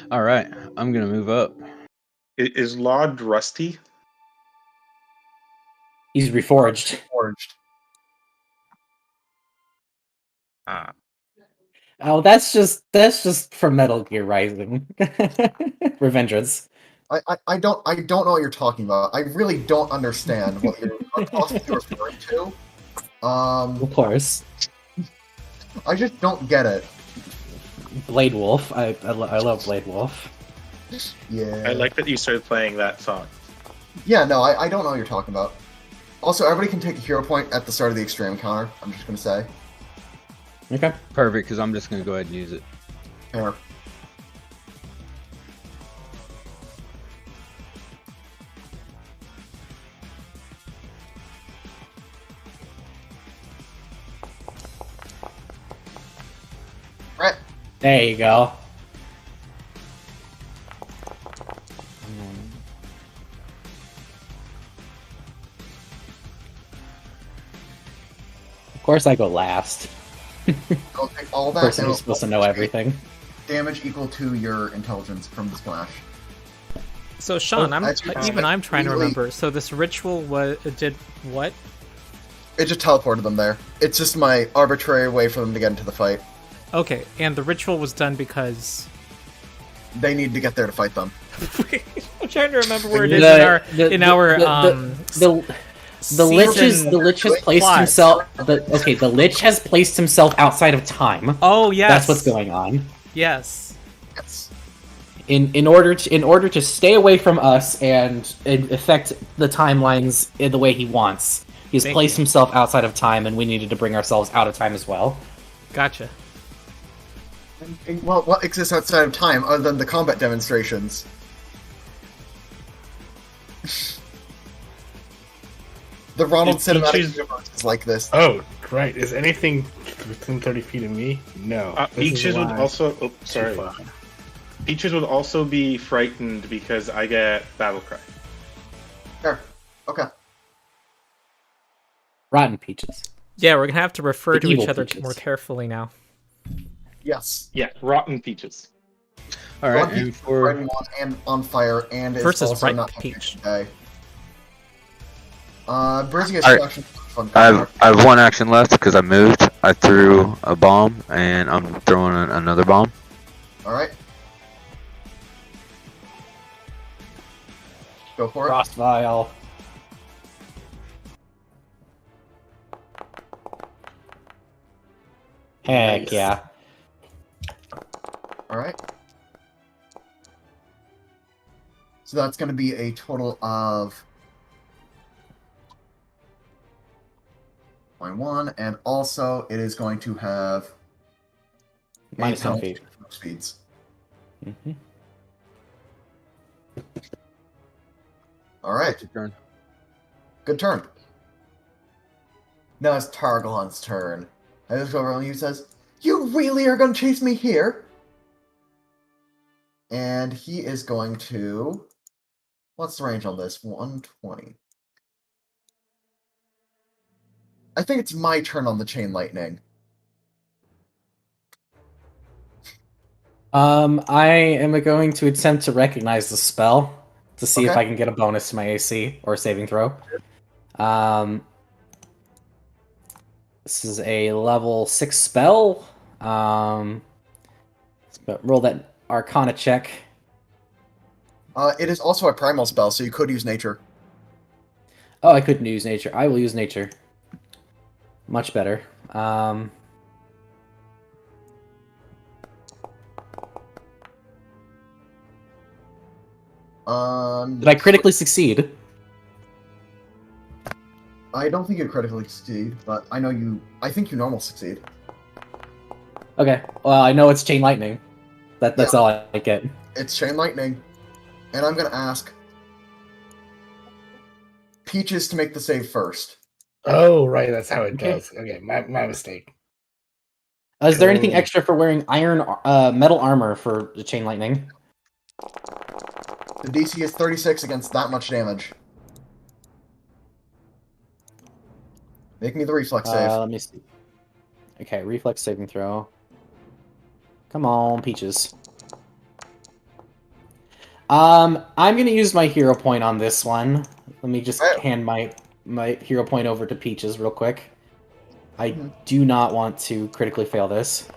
All right, I'm gonna move up. Is Lod rusty? He's reforged. forged. Ah. Oh, that's just from Metal Gear Rising. Revengeance. I don't know what you're talking about. I really don't understand what you're possibly referring to. Of course. I just don't get it. Blade Wolf. I love Blade Wolf. Yeah. I like that you started playing that song. Yeah, no, I don't know what you're talking about. Also, everybody can take a hero point at the start of the extreme counter. I'm just gonna say. Okay. Perfect, because I'm just gonna go ahead and use it. Fair. Right. There you go. Of course, I go last. I'll take all that. Person and who's supposed to know everything. Damage equal to your intelligence from the splash. So Sean, I'm trying to Really- remember. So this ritual did what? It just teleported them there. It's just my arbitrary way for them to get into the fight. Okay, and the ritual was done because They need to get there to fight them. I'm trying to remember where it is The lich has placed plot. himself. The lich has placed himself outside of time. Oh yes, That's what's going on. Yes. Yes. In order to stay away from us and affect the timelines in the way he wants, he's Thank placed you. himself outside of time, and we needed to bring ourselves out of time as well. Gotcha. Well, what exists outside of time other than the combat demonstrations? The Ronald It Cinematic teaches- Universe is like this. oh, right. Is anything within 30 feet of me? No. This is Peaches would why also. Oh, too sorry. far. Peaches would also be frightened because I get battle cry. There. Okay. Rotten peaches. Yeah, we're gonna have to refer The to each evil other peaches. more carefully now. Yes. Yeah, rotten peaches. All right, Rotten and Peach is for fighting one and on fire and is Versus also ripe not peach. today. Brizzy is Alright. action fun. I have one action left because I moved. I threw a bomb and I'm throwing another bomb. All right. Go for it. Frost vial. Heck Nice. yeah. All right. So that's going to be a total of 0.1, and also it is going to have Minus 10 penalty feet. for speeds. Mhm. All right. turn. Good turn. Now it's Targalon's turn. I just go over and he says, "You really are going to chase me here?" And he is going to... What's the range on this? 120. I think it's my turn on the chain lightning. I am going to attempt to recognize the spell to see if Okay. I can get a bonus to my AC or saving throw. Um, this is a level 6 spell. Roll that Arcana check. It is also a primal spell, so you could use nature. Oh, I couldn't use nature. I will use nature. Much better. Did I critically succeed? I don't think you critically succeed, but I know you. I think you normal succeed. Okay. Well, I know it's chain lightning. That's all I get. It's chain lightning, and I'm gonna ask Peaches to make the save first. Oh, right, that's how it Okay. does. Okay, my mistake. Is there anything Cool. extra for wearing metal armor for the chain lightning? The DC is 36 against that much damage. Make me the reflex save. Let me see. Okay, reflex saving throw. Come on, Peaches. I'm gonna use my hero point on this one. Let me just hand my hero point over to Peaches real quick. I do not want to critically fail this.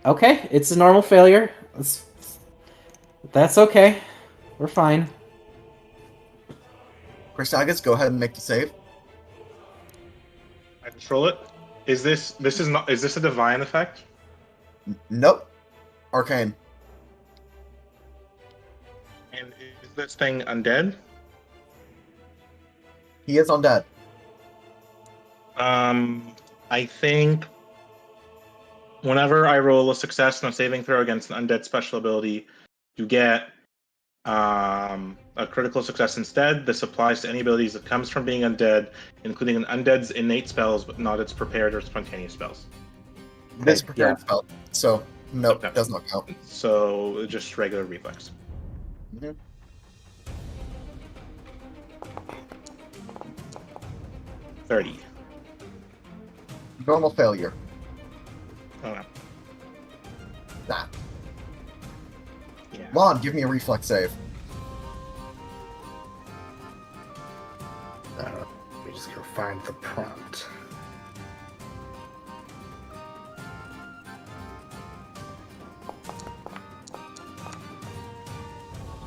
Okay, it's a normal failure. That's okay. We're fine. Chrysagus, go ahead and make the save. I control it. Is this a divine effect? Nope. Arcane. And is this thing undead? He is undead. I think whenever I roll a success on a saving throw against an undead special ability, you get a critical success instead. This applies to any abilities that comes from being undead, including an undead's innate spells, but not its prepared or spontaneous spells. This prepared spell. So, nope, Okay. does not count. So just regular reflex. Mhm. 30. Normal failure. Okay. That. Yeah. Lon, give me a reflex save. Let me just go find the prompt.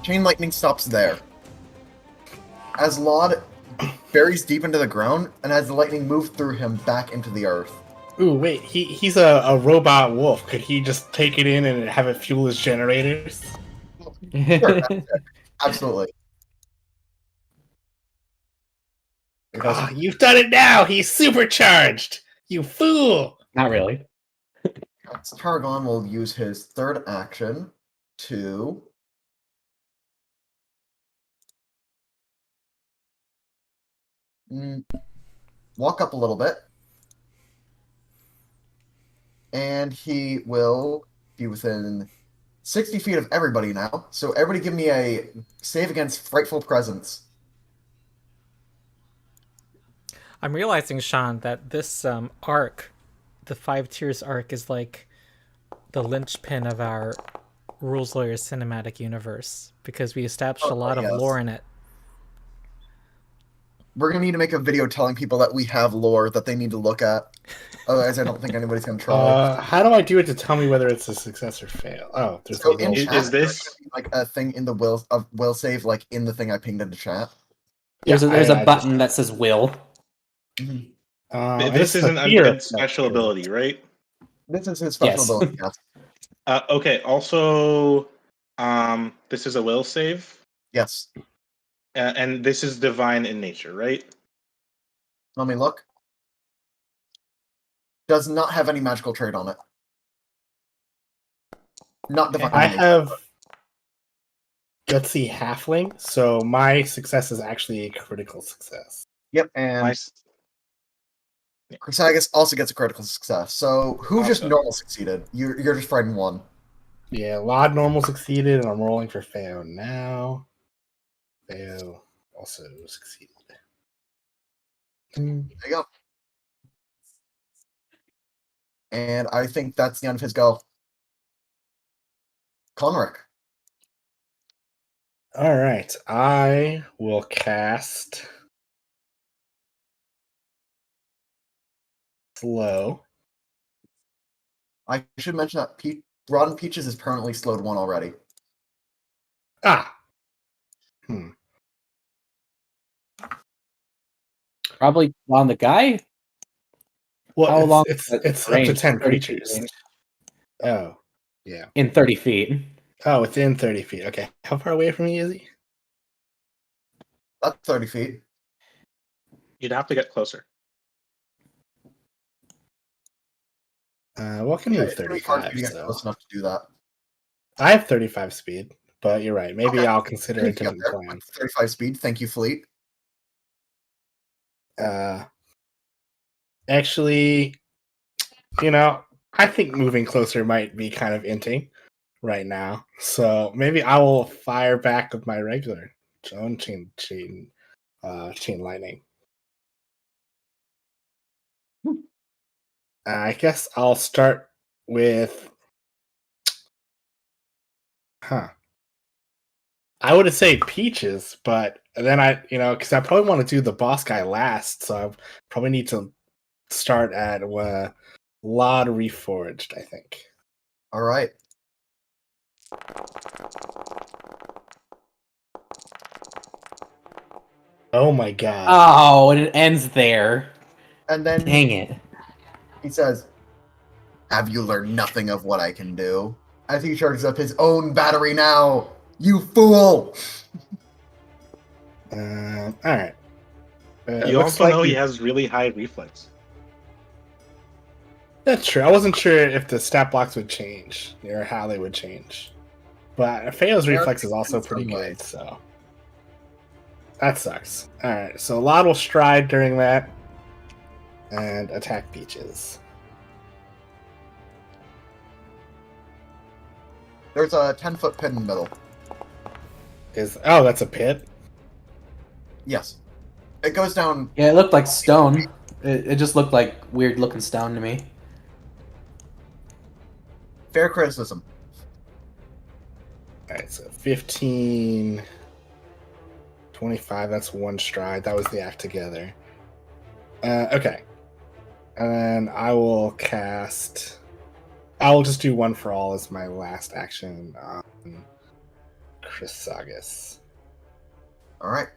Chain lightning stops there. As Laud buries deep into the ground, and as the lightning moves through him back into the earth. Ooh, wait, he's a robot wolf. Could he just take it in and have it fuel his generators? Sure, that's it. Absolutely. Ah, you've done it now! He's supercharged! You fool! Not really. Targon will use his third action to walk up a little bit. And he will be within 60 feet of everybody now. So everybody give me a save against Frightful Presence. I'm realizing, Sean, that this arc, the 5 tiers arc, is like the linchpin of our Rules Lawyer cinematic universe, because we established a lot of lore in it. We're going to need to make a video telling people that we have lore that they need to look at. Otherwise, I don't think anybody's going to try. How do I do it to tell me whether it's a success or fail? Oh, there's So a in little- chat, is this- there's gonna be, like a thing in the will save, like in the thing I pinged into chat. There's Yeah, a I button that says will. This is a an fear. undead special ability, right? This is his special Yes. ability. Yes. Okay. Also, this is a will save, Yes. and this is divine in nature, right? Let me look. Does not have any magical trait on it. Not divine. I in nature. have gutsy halfling, so my success is actually a critical success. Yep, and Nice. Chrysagus also gets a critical success. So who just Awesome. normal succeeded? You're just fighting one. Yeah, Lod normal succeeded, and I'm rolling for Feo now. Feo also succeeded. There you go. And I think that's the end of his go. Conric. All right, I will cast Slow. I should mention that Rotten Peaches is permanently slowed 1 already. Ah. Probably on the guy. Well, How long it's is it's the up to range? 10 30 feet creatures. range. Oh, yeah. In 30 feet. Oh, within 30 feet. Okay. How far away from me is he? That's 30 feet. You'd have to get closer. What can Yeah, move it's gonna be hard for 35? you to get So close enough to do that. I have 35 speed, but you're right. Maybe Okay. I'll consider You it can into get the there plan. with 35 speed. Thank you, Fleet. Actually, I think moving closer might be kind of inting right now. So maybe I will fire back with my regular chain lightning. I guess I'll start with, I would say Peaches, but then because I probably want to do the boss guy last, so I probably need to start at Lod Reforged, I think. All right. Oh my god. Oh, and it ends there. And then Dang it. he says, "Have you learned nothing of what I can do?" As he charges up his own battery now. You fool! All right. You also know he has really high reflex. That's true. I wasn't sure if the stat blocks would change or how they would change. But Feo's reflex is also pretty good, so that sucks. Alright, so Lod will stride during that and attack Peaches. There's a 10-foot pit in the middle. That's a pit? Yes. It goes down. Yeah, it looked like stone. It just looked like weird looking stone to me. Fair criticism. Alright, so 15, 25, that's one stride. That was the act together. Okay. And then I will just do one for all as my last action on Chrysagus. All right.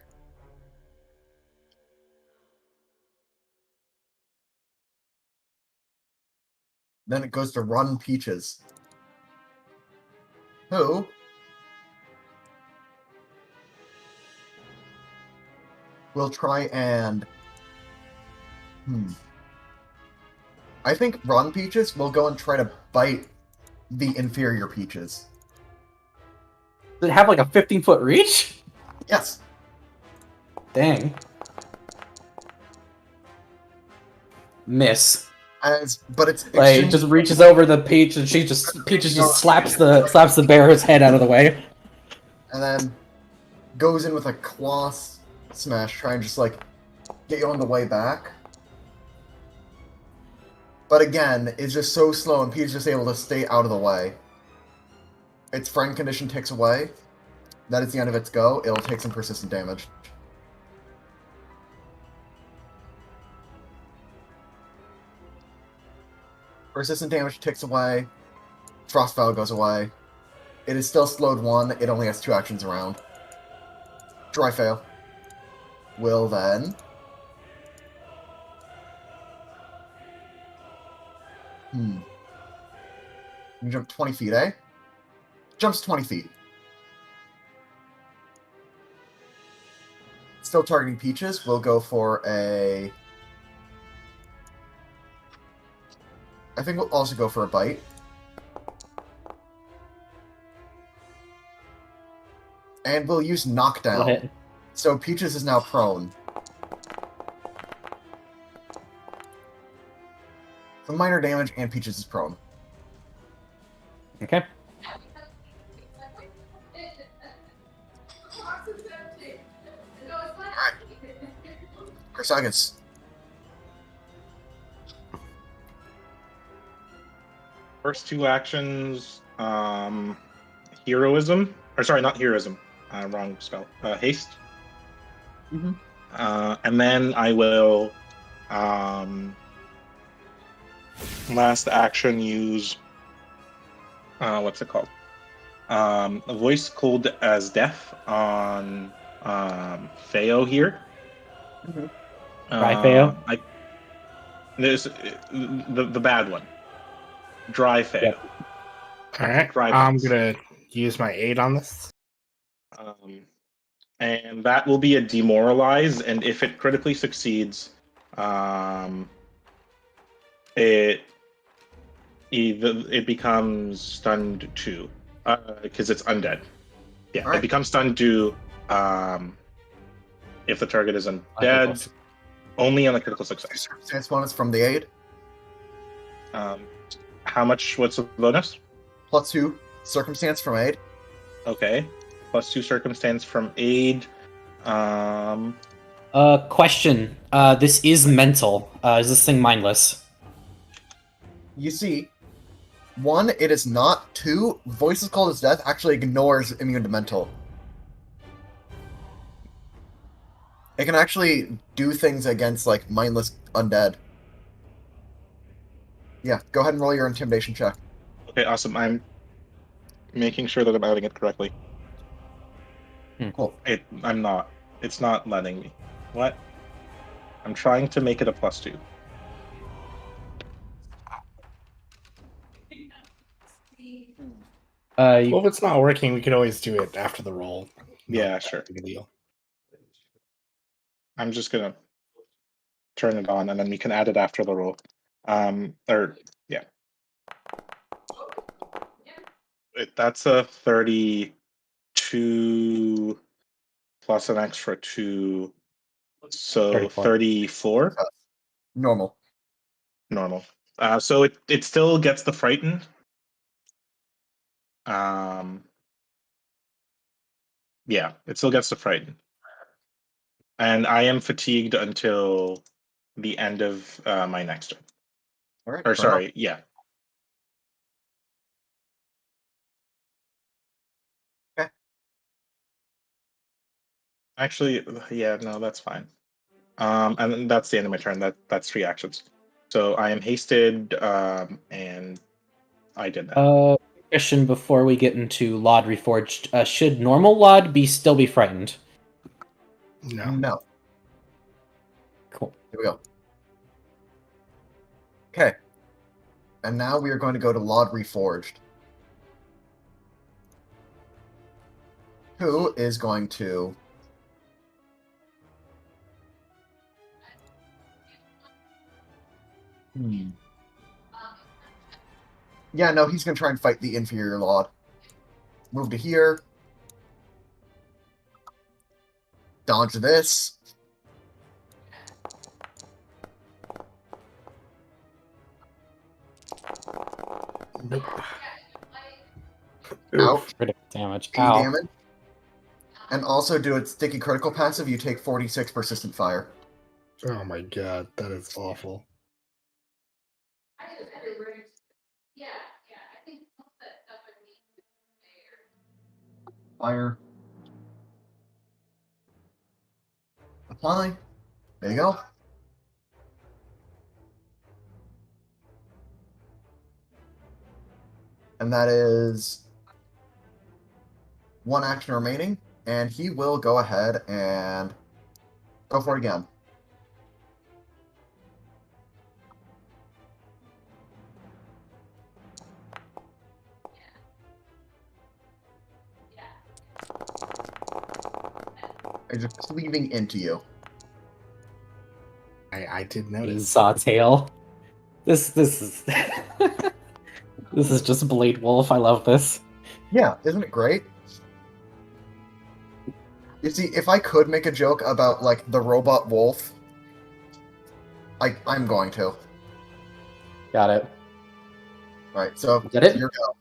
Then it goes to Run Peaches. Who will try and... I think Run Peaches will go and try to bite the inferior Peaches. Does it have like a 15-foot reach? Yes. Dang. Miss. But it's Like, it just reaches over the peach, and Peaches just slaps the bear's head out of the way. And then goes in with a claw smash, trying to just like get you on the way back. But again, it's just so slow, and Peach is just able to stay out of the way. Its friend condition ticks away. That is the end of its go. It'll take some persistent damage. Persistent damage ticks away. Frost Vow goes away. It is still slowed 1. It only has 2 actions around. Dry fail. Will then... You jump 20 feet, eh? Jumps 20 feet. Still targeting Peaches. We'll go for a... I think we'll also go for a bite. And we'll use knockdown. So Peaches is now prone. Some minor damage, and Peaches is prone. Okay. Sagas. First two actions, heroism, or sorry, not heroism, wrong spell. Haste. Mhm. And then I will, last action use, what's it called? A voice cold as death on Feo here. Mhm. Dry Feo? There's the bad one. Dry Feo. Yep. All right. Dry I'm bones. gonna use my aid on this. And that will be a demoralize, and if it critically succeeds, it it becomes stunned 2 because it's undead. Yeah, Alright. it becomes stunned 2 if the target is undead, only on a critical success. Circumstance bonus from the aid. How much? What's the bonus? +2 circumstance from aid. Okay, +2 circumstance from aid. Question. This is mental. Is this thing mindless? You see, 1, it is not. 2, voices called as death actually ignores immune to mental. It can actually do things against, like, mindless undead. Yeah, go ahead and roll your intimidation check. Okay, awesome. I'm making sure that I'm adding it correctly. Cool. I'm not. It's not letting me. What? I'm trying to make it a +2. Well, if it's not working, we could always do it after the roll. Yeah, Not sure. that big a deal. I'm just gonna turn it on, and then we can add it after the roll. Yeah. That's a 32 plus an extra 2, so 34. 34 Normal. normal. So it still gets the frighten. Yeah, it still gets the frighten. And I am fatigued until the end of my next turn. All right. Or sorry, yeah. Okay. Actually, yeah, no, that's fine. And then that's the end of my turn. That's 3 actions. So I am hasted, and I did that. Question before we get into Laud Reforged. Should normal Laud still be frightened? No. No. Cool. Here we go. Okay. And now we are going to go to Laud Reforged. Who is going to... Yeah, no, he's going to try and fight the inferior Laud. Move to here. Dodge this. Nope. Ouch. Critical damage. 80 Ow. damage. And also do its sticky critical passive, you take 46 persistent fire. Oh my god, that is awful. Fire. Apply. There you go. And that is 1 action remaining, and he will go ahead and go for it again. He's just cleaving into you. I did notice. Sawtail. This is this is just Blade Wolf. I love this. Yeah, isn't it great? You see, if I could make a joke about, like, the robot wolf, I'm going to. Got it. Alright, so Did it? your go.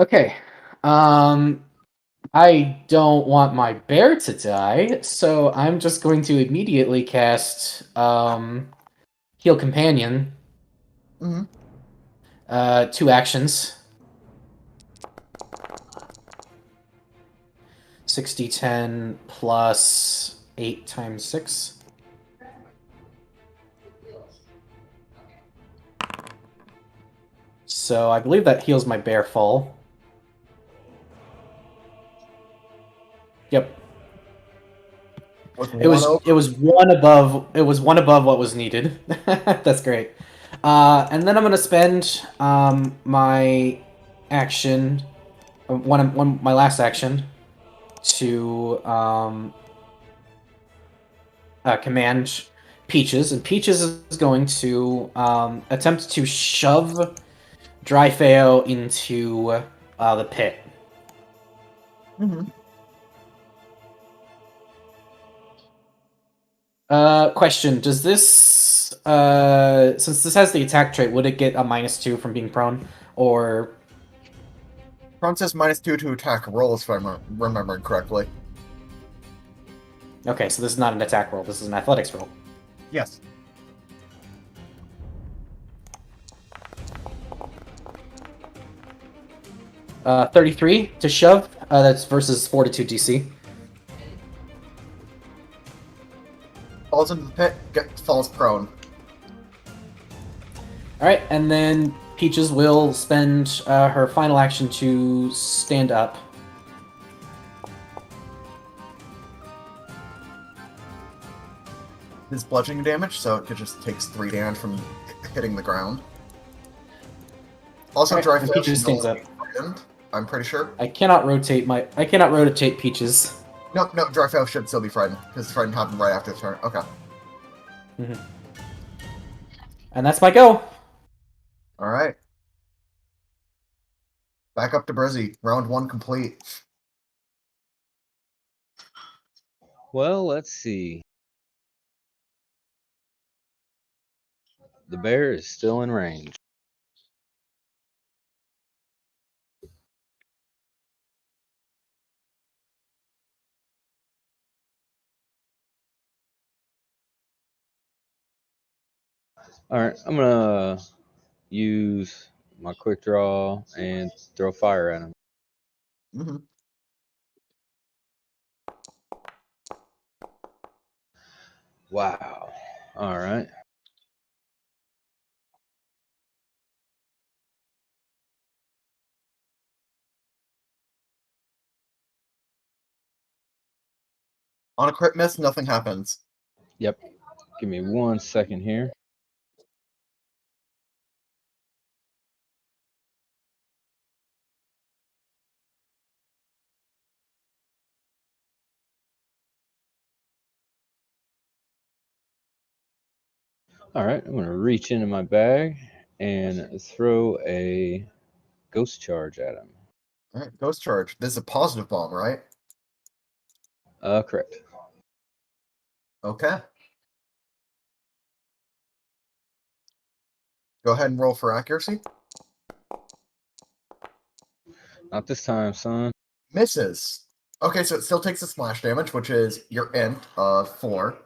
Okay. I don't want my bear to die, so I'm just going to immediately cast Heal Companion. Mm-hmm. 2 actions. 60-10 plus 8 times 6. So I believe that heals my bear full. Yep. It was one above what was needed. That's great. And then I'm gonna spend my action, my last action, to command Peaches, and Peaches is going to attempt to shove Dryfeo into the pit. Mm-hmm. Question: does this, since this has the attack trait, would it get a -2 from being prone, or? Prone says -2 to attack rolls, if I'm remembering correctly. Okay, so this is not an attack roll. This is an athletics roll. Yes. 33 to shove. That's versus Fortitude DC. Falls into the pit, falls prone. Alright, and then Peaches will spend her final action to stand up. It's bludgeoning damage, so it just takes 3 damage from hitting the ground. Also, Alright, and Dryfeo Peaches should stands no up. longer be frightened, I'm pretty sure. I cannot rotate Peaches. No, Dryfeo should still be frightened, because frightened happened right after the turn. Okay. Mm-hmm. And that's my go. Alright. Back up to Brizzy. Round 1 complete. Well, let's see. The bear is still in range. All right, I'm gonna use my quick draw and throw fire at him. Mm-hmm. Wow. All right. On a crit miss, nothing happens. Yep. Give me 1 second here. All right, I'm gonna reach into my bag and throw a ghost charge at him. Alright, Ghost Charge. This is a positive bomb, right? Correct. Okay. Go ahead and roll for accuracy. Not this time, son. Misses. Okay, so it still takes the splash damage, which is your int of 4.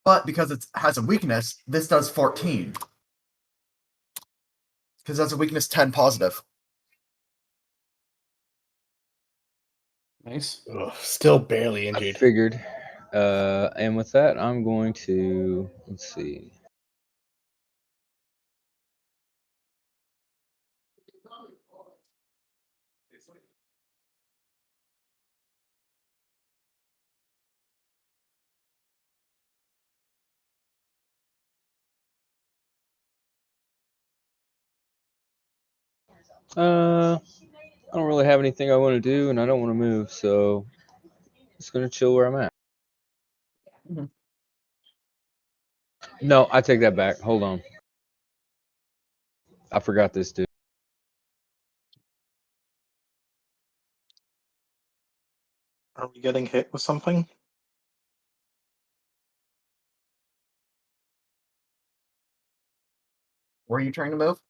But because it has a weakness, this does 14. Because that's a weakness 10 positive. Nice. Ugh, still barely I injured. figured. And with that, I'm going to let's see. I don't really have anything I want to do, and I don't want to move, so just gonna chill where I'm at. Mhm. No, I take that back. Hold on. I forgot this dude. Are we getting hit with something? Where are you trying to move?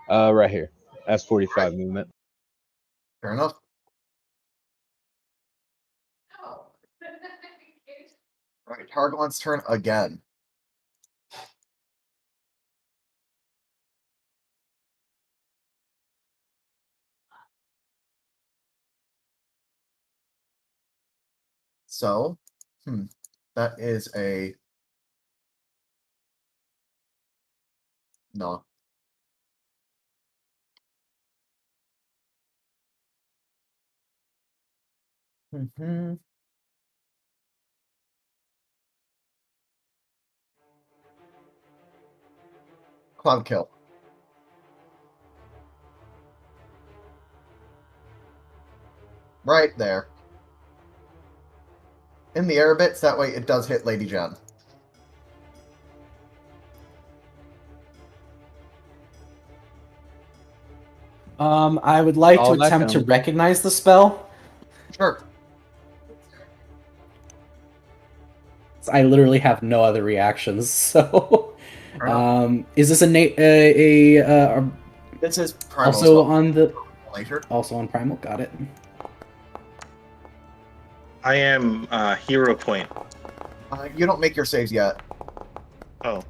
Right here. That's 45 movement. Fair enough. Alright, Targon's turn again. So, that is a no. Cloud kill. Right there. In the air bits, that way it does hit Lady Jen. I would like to Oh, that attempt to counts. recognize the spell. Sure. I literally have no other reactions, so... Fair enough. Is this This is primal also spell on the... later. Also on Primal? Got it. I am hero point. You don't make your saves yet. Oh,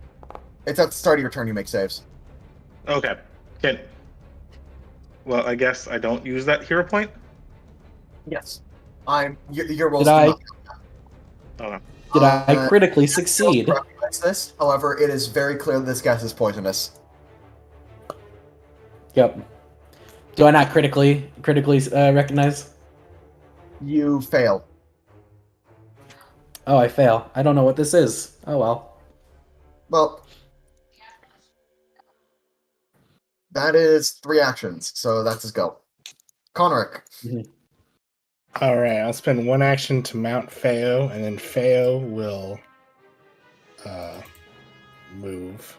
It's at the start of your turn you make saves. okay. Well, I guess I don't use that hero point. Yes. Your rolls Did do I- not Okay. Did I critically succeed? recognize this. However, it is very clear that this gas is poisonous. Yep. Do I not critically recognize? You fail. Oh, I fail. I don't know what this is. Oh well. Well, that is 3 actions, so that's his go. Conric. Alright, I'll spend 1 action to mount Feo, and then Feo will move.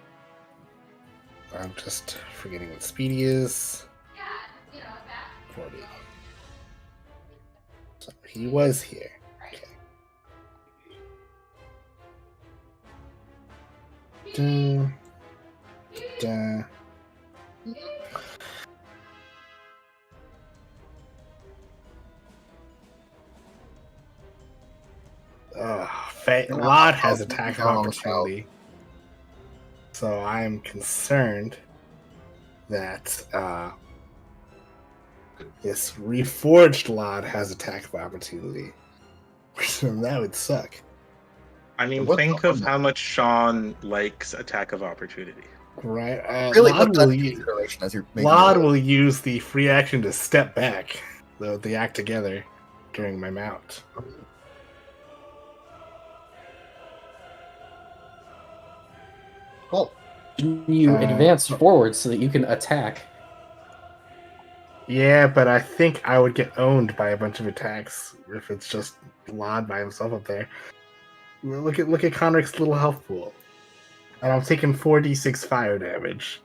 I'm just forgetting what speedy is. 40. So he was here. Okay. Dun, dun. Lod has attack of opportunity. So I'm concerned that this reforged Lod has attack of opportunity. That would suck. I mean, What think the- of how much Sean likes attack of opportunity. Right? Really Lod, put that will, into use, consideration as you're making Lod your roll. will use the free action to step back. They act together during my mount. Cool. You advance forward so that you can attack. Yeah, but I think I would get owned by a bunch of attacks if it's just Lod by himself up there. Look at Conric's little health pool. And I'm taking 4d6 fire damage.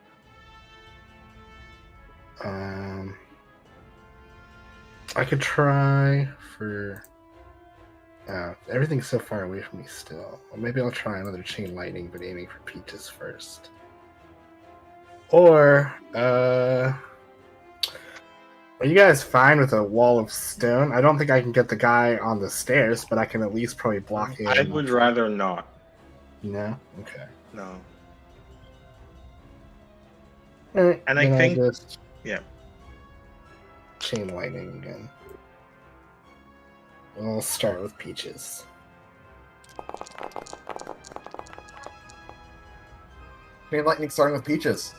I could try for... everything's so far away from me still. Well, maybe I'll try another chain lightning, but aiming for Peaches first. Or, are you guys fine with a wall of stone? I don't think I can get the guy on the stairs, but I can at least probably block him. I would rather not. No? Okay. No. Alright, And I then I'll think- just yeah. chain lightning again. I'll start with Peaches. Chain lightning starting with Peaches.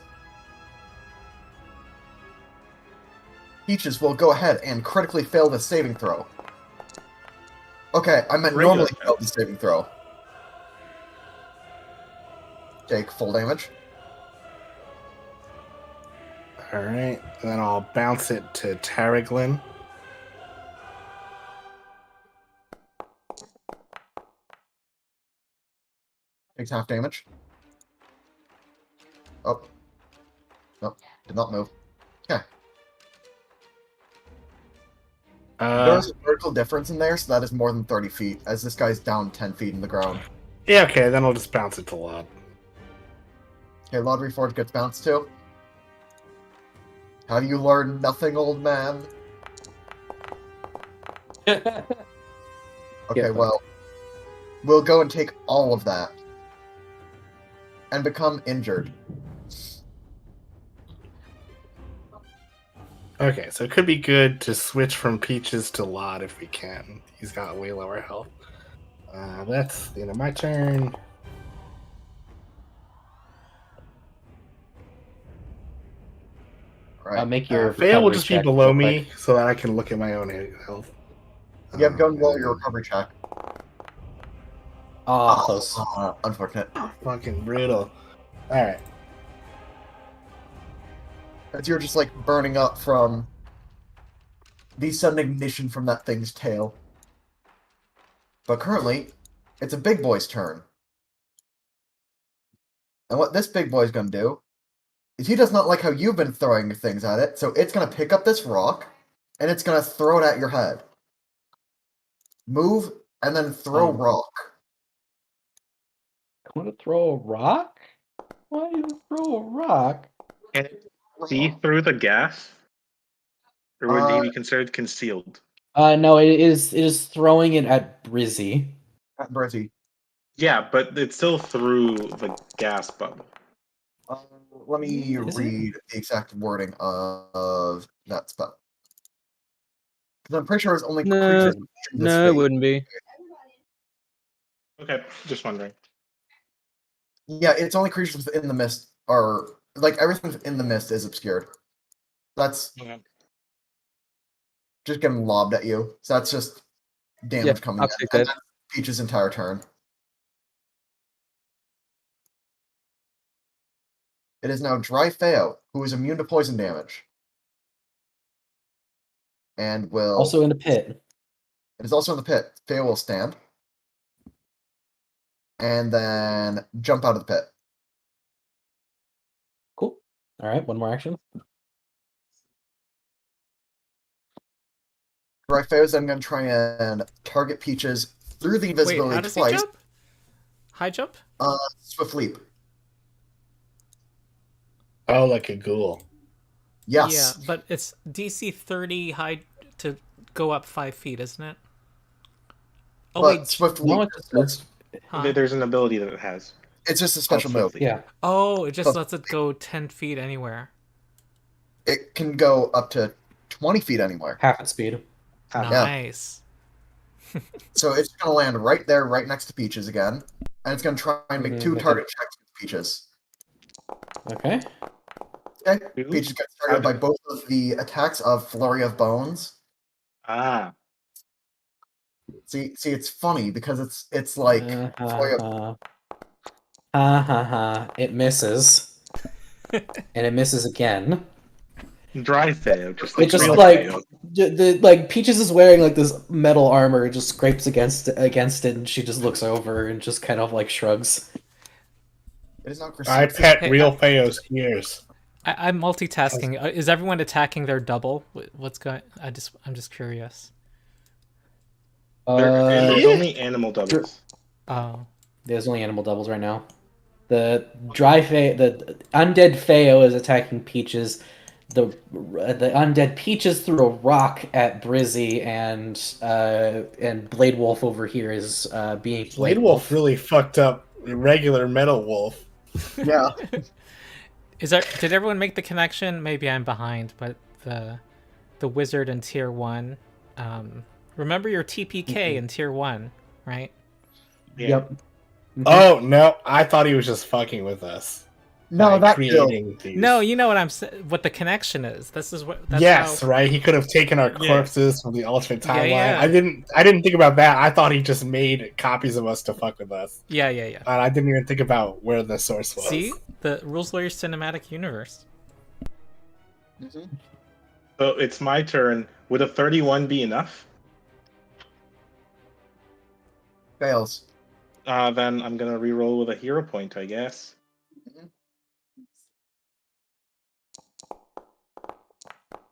Peaches will go ahead and critically fail the saving throw. Okay, I meant Regular normally fail the saving throw. Take full damage. Alright, then I'll bounce it to Tarraglin. Takes half damage. Oh. Nope. Did not move. Okay. There's a vertical difference in there, so that is more than 30 feet, as this guy's down 10 feet in the ground. Yeah, okay, then I'll just bounce it to Lod. Okay, Lord Reforged gets bounced too. Have you learned nothing, old man? Okay, Yeah, well, we'll go and take all of that. And become injured. Okay, so it could be good to switch from Peaches to Lot if we can. He's got way lower health. That's the end of my turn. Alright. Make your Fail will recovery just be check below real me quick. so that I can look at my own health. Yep, go and roll and your then- recovery check. Close. Unfortunate. Fucking brutal. Alright. As you're just like burning up from the sudden ignition from that thing's tail. But currently, it's a big boy's turn. And what this big boy's gonna do is he does not like how you've been throwing things at it, so it's gonna pick up this rock and it's gonna throw it at your head. Move and then throw rock. I want to throw a rock? Why do you throw a rock? Can it see through the gas? Or would Uh, he be considered concealed? No, it is throwing it at Brizzy. At Brizzy. Yeah, but it's still through the gas bubble. Let me Is it? read the exact wording of that spell. Because I'm pretty sure it's only No, creatures in this No, it phase. wouldn't be. Okay, just wondering. Yeah, it's only creatures within the mist are like everything in the mist is obscured. That's Okay. just getting lobbed at you. So that's just damage Yeah, coming I'll in. take And that. that's Peach's entire turn. It is now Dry Feo, who is immune to poison damage. And will Also in the pit. it is also in the pit. Feo will stand. And then jump out of the pit. Cool. All right, one more action. Dry Feo is then going to try and target Peaches through the Wait, invisibility how does he twice. jump? High jump? Swift leap. Oh, like a ghoul. Yes. Yeah, but it's DC 30 high to go up 5 feet, isn't it? Oh, But wait. swift No, leap. it's Huh? There's an ability that it has. It's just a special move. Swift leap. yeah. Oh, it just So- lets it go 10 feet anywhere. It can go up to 20 feet anywhere. Half its speed. Yeah. Nice. So it's going to land right there, right next to Peaches again. And it's going to try and make Mhm, 2 okay. target checks with Peaches. Okay. Okay. Two? Peaches gets targeted by both of the attacks of Flurry of Bones. Ah, See, it's funny because it's like Flurry of It misses. And it misses again. dry fail. Just It just real like fail. like Peaches is wearing like this metal armor, it just scrapes against it, and she just looks over and just kind of like shrugs. It is now I Chrysalis. pet Hey, real Feo's ears. I'm multitasking. Is everyone attacking their double? What's going? I'm just curious. There's only animal doubles. Oh, There's only animal doubles right now. The undead Feo is attacking Peaches. The undead Peaches threw a rock at Brizzy, and Blade Wolf over here is being Blade Wolf really fucked up regular Metal Wolf. Yeah. did everyone make the connection? Maybe I'm behind, but the wizard in tier 1. Remember your TPK in tier 1, right? Yeah. Yep. Oh no, I thought he was just fucking with us. No, by that creating these. No, you know what the connection is. This is what. That's yes, how... right. He could have taken our Yeah. corpses from the alternate Yeah, timeline. yeah. I didn't think about that. I thought he just made copies of us to fuck with us. Yeah. And I didn't even think about where the source was. See, the Rules Lawyer cinematic universe. So it's my turn. Would a 31 be enough? Fails. Then I'm gonna reroll with a hero point, I guess.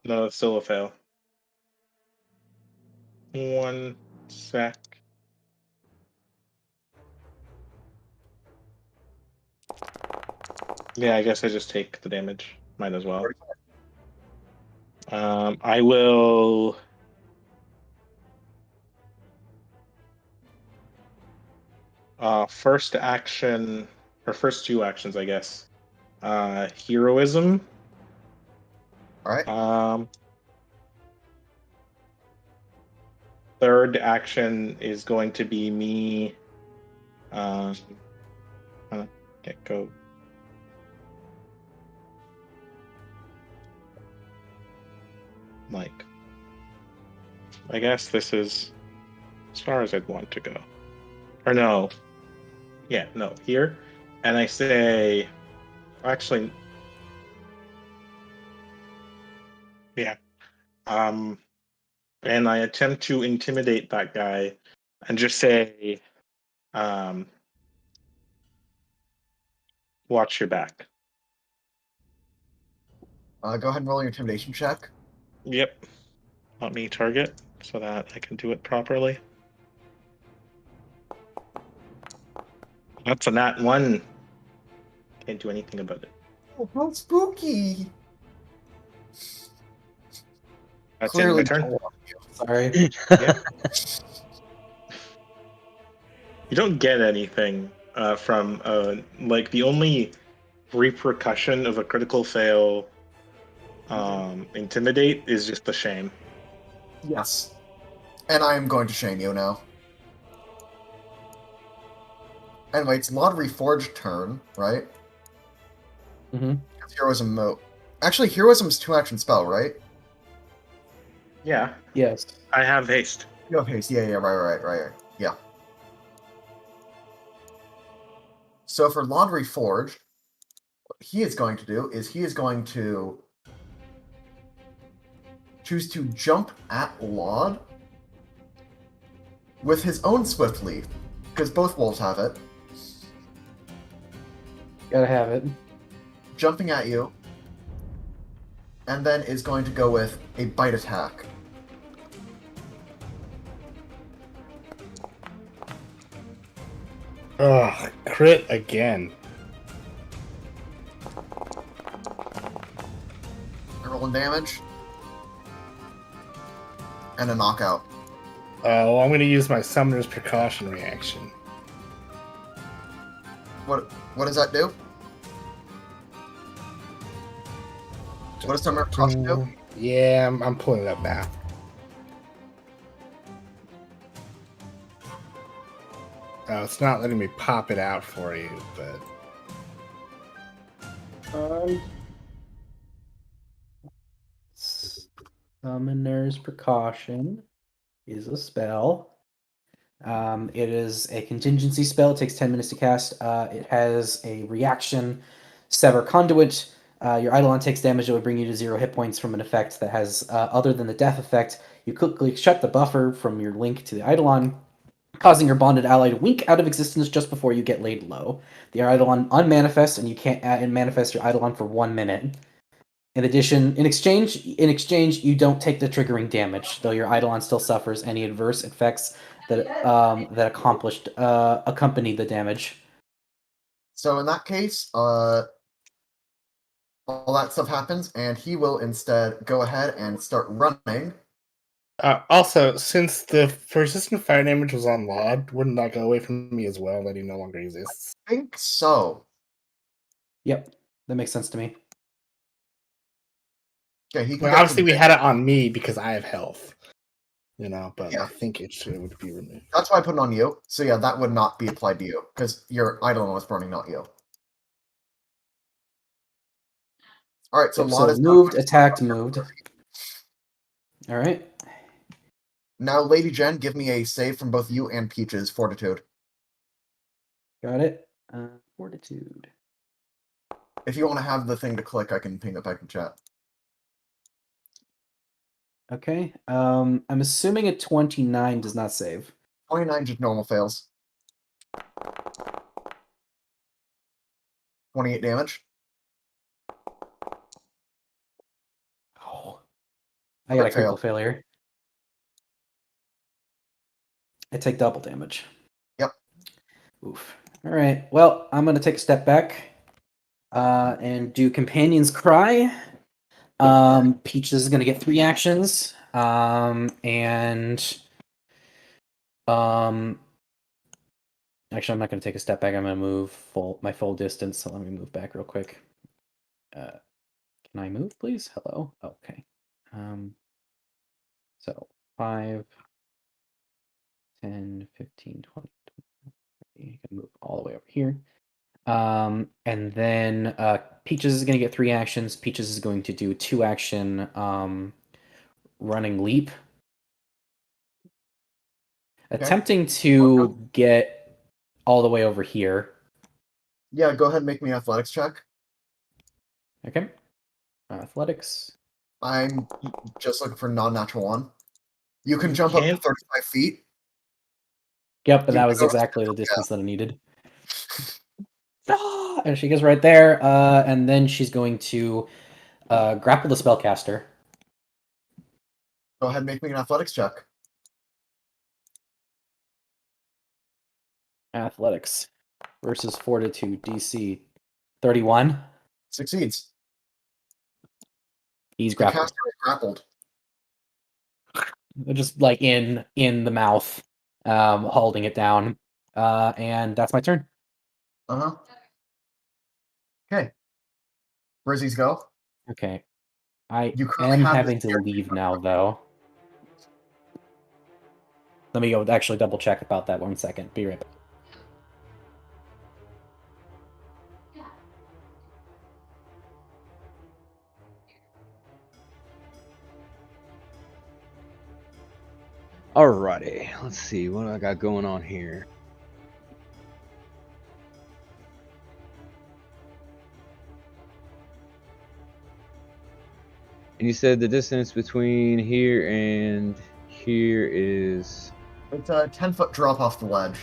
No, it's still a fail. 1 sec. Yeah, I guess I just take the damage. Might as well. I will. First action, or first two actions, I guess. Heroism. All right. Third action is going to be me. Get go. Like, I guess this is as far as I'd want to go. Or no. Yeah, no, here. And I say, actually, yeah. And I attempt to intimidate that guy and just say, watch your back. Go ahead and roll your intimidation check. Yep. Let me target so that I can do it properly. That's a nat 1. Can't do anything about it. Oh, how spooky! That's Clearly, it, my turn. Sorry. Yeah. You don't get anything from like the only repercussion of a critical fail intimidate is just the shame. Yes. And I am going to shame you now. Anyway, it's Lord Reforged turn, right? Mm-hmm. Heroism Actually, Heroism's 2-action spell, right? Yeah. Yes. I have haste. You have haste. Yeah, right. Yeah. So for Lord Reforged, what he is going to do is he is going to choose to jump at Laud with his own Swift Leap, because both wolves have it. Gotta have it. Jumping at you, and then is going to go with a bite attack. Ugh, crit again. Rolling damage. And a knockout. Oh, I'm going to use my Summoner's Precaution reaction. What does that do? What does Summoner's Precaution do? Yeah, I'm pulling it up now. Oh, it's not letting me pop it out for you, but... Summoner's Precaution is a spell. It is a contingency spell. It takes 10 minutes to cast. It has a reaction, Sever Conduit. Your Eidolon takes damage that would bring you to 0 hit points from an effect that has, other than the death effect, you quickly shut the buffer from your link to the Eidolon, causing your bonded ally to wink out of existence just before you get laid low. The Eidolon unmanifests, and you can't manifest your Eidolon for 1 minute. In addition, in exchange, you don't take the triggering damage, though your Eidolon still suffers any adverse effects that accompany the damage. So in that case, all that stuff happens, and he will instead go ahead and start running. Also, since the persistent fire damage was on Laud, wouldn't that go away from me as well, that he no longer exists? I think so. Yep, that makes sense to me. Okay, he can Well, get obviously, we from- had it on me because I have health. But Yeah. I think it would be removed. That's why I put it on you. So yeah, that would not be applied to you, because your Eidolon was burning, not you. Alright, so Yep, Laud is moved, attacked, moved. Alright. Now, Lady Jen, give me a save from both you and Peach's Fortitude. Got it. Fortitude. If you want to have the thing to click, I can ping it back in chat. Okay. I'm assuming a 29 does not save. 29 just normal fails. 28 damage. Oh. I got a critical Fail. failure. I take double damage. Yep. Oof. Alright. Well, I'm gonna take a step back and do Companion's Cry. Peaches is going to get 3 actions. And actually, I'm not going to take a step back. I'm going to move my full distance. So let me move back real quick. Can I move, please? Hello. Okay. So 5, 10, 15, 20. You can move all the way over here. And then Peaches is going to get 3 actions. Peaches is going to do 2 action running leap. Okay. Attempting to get all the way over here. Yeah, go ahead and make me an athletics check. Okay. Athletics. I'm just looking for non-natural 1. You can jump up to Can't- 35 feet. Yep, and You that was go- exactly the distance that I needed. And she gets right there. And then she's going to grapple the spellcaster. Go ahead and make me an athletics check. Athletics versus Fortitude DC 31. Succeeds. He's The grappled. caster is grappled. Just like in the mouth, holding it down. And that's my turn. Uh-huh. Okay. Rizzy's go. Okay. I You currently am have having this to gear- leave now, though. Let me go actually double check about that 1 second. Be right back. Alrighty, let's see what I got going on here. And you said the distance between here and here is It's a 10-foot drop off the ledge.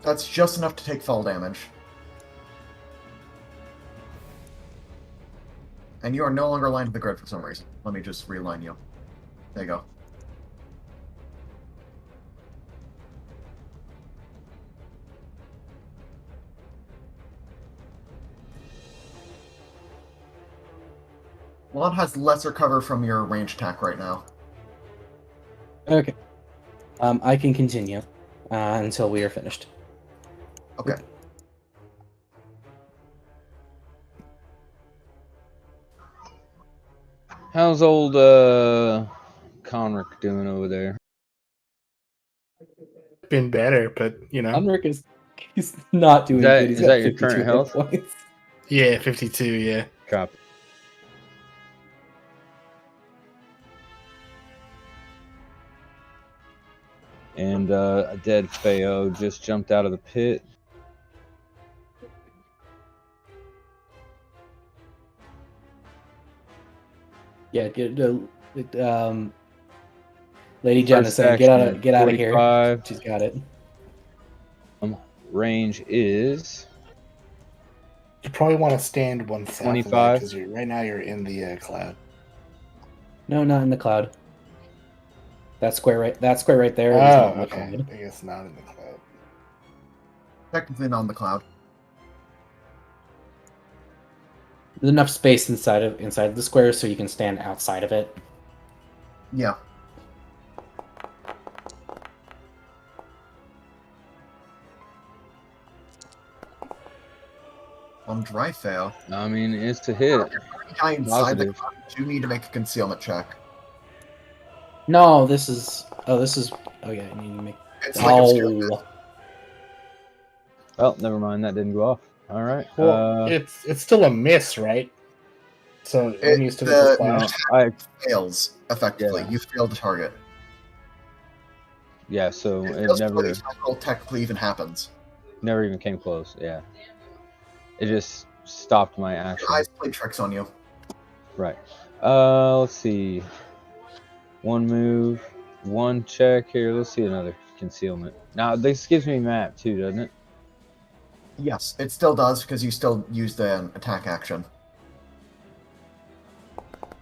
That's just enough to take fall damage. And you are no longer aligned to the grid for some reason. Let me just realign you. There you go. Lon has lesser cover from your range attack right now. Okay. I can continue until we are finished. Okay. how's old Conric doing over there? Been better, but you know. Unric he's not doing good. He's Is got that your 52 current hit health? points. Yeah, 52, yeah. Copy. And a dead Feo just jumped out of the pit. Yeah, Lady Jen is First saying, action, get out of here. 45. She's got it. Range is You probably want to stand 1 south 25. because right now you're in the cloud. No, not in the cloud. That square right there is Oh, not in the okay. cloud. I guess not in the cloud. Technically not on the cloud. There's enough space inside of the square so you can stand outside of it. Yeah. On dry fail. I mean, it's to hit. Guy inside the Positive. cloud, you need to make a concealment check. No, this is. Oh, yeah, you need to make. It's like obscure. Oh, never mind. That didn't go off. All right. Well, it's still a miss, right? So it needs to make a the splash. I fails effectively. Yeah. You failed the target. yeah. So it Just never before the attack roll technically even happens. never even came close. Yeah. It just stopped my action. Your eyes played tricks on you. Right. Let's see. One move, one check here. Let's see another concealment. Now this gives me map too, doesn't it? Yes, it still does because you still used an attack action.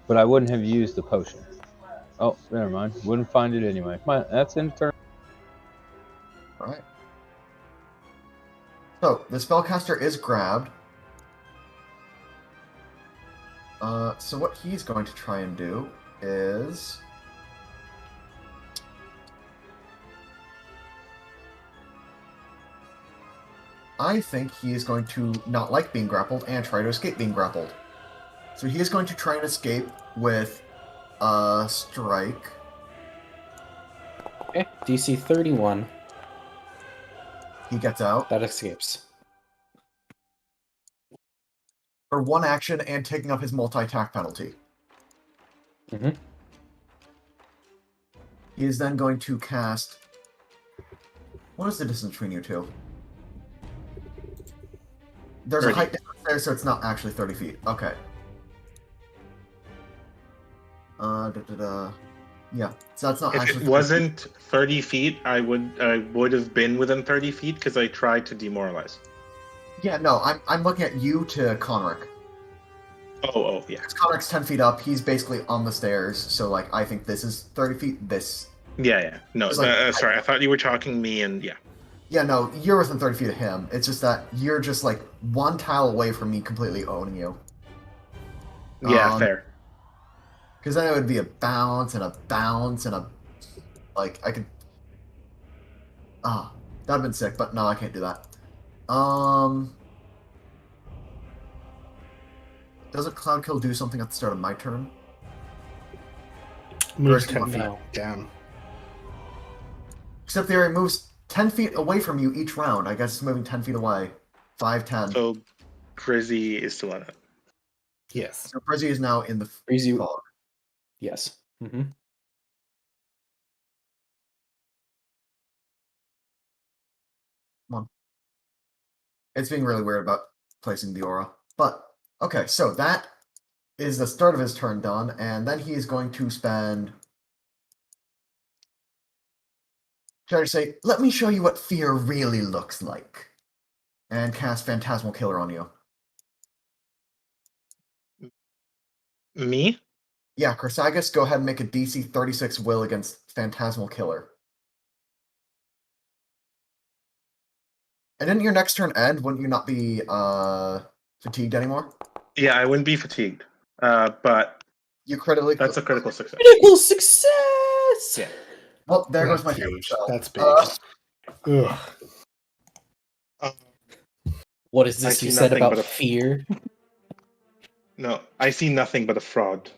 But I wouldn't have used the potion. Oh, never mind. Wouldn't find it anyway. That's in turn. Alright. So, the spellcaster is grabbed. So what he's going to try and do is... I think he is going to not like being grappled and try to escape being grappled. So he is going to try and escape with strike. Okay, DC 31. He gets out That escapes. for one action and taking up his multi-attack penalty. Mm-hmm. He is then going to cast... What is the distance between you two? There's 30. a height difference there, so it's not actually 30 feet. Okay. Yeah, so that's not If actually... it wasn't 30 feet, I would have been within 30 feet because I tried to demoralize. Yeah, no, I'm looking at you to Conric. Oh, yeah. Conric's 10 feet up, he's basically on the stairs, so, like, I think this is 30 feet, this... Yeah. No, It's like- sorry, I thought you were talking me, and yeah. Yeah, no, you're within 30 feet of him. It's just that you're just, like, one tile away from me completely owning you. Yeah, fair. Because then it would be a bounce and a bounce and a... Like, I could... Ah, that'd have been sick, but no, I can't do that. Doesn't Cloud Kill do something at the start of my turn? Moves First 10 one, feet no. down. Except the area moves 10 feet away from you each round. I guess it's moving 10 feet away. 5, 10. So, Grizzy is still on it. Yes. So Brizzy is now in the Freeze you. fog. Yes. Mm-hmm. It's being really weird about placing the aura. But, okay, so that is the start of his turn done, and then he is going to spend... Try to say, let me show you what fear really looks like. And cast Phantasmal Killer on you. Me? Yeah, Chrysagus, go ahead and make a DC 36 will against Phantasmal Killer. And didn't your next turn end? Wouldn't you not be fatigued anymore? Yeah, I wouldn't be fatigued. But You critically... that's a critical success. Critical success! Yeah. Well, there goes That's my huge. spell. That's big. Ugh. What is I this see you said nothing about but a- fear? No, I see nothing but a fraud.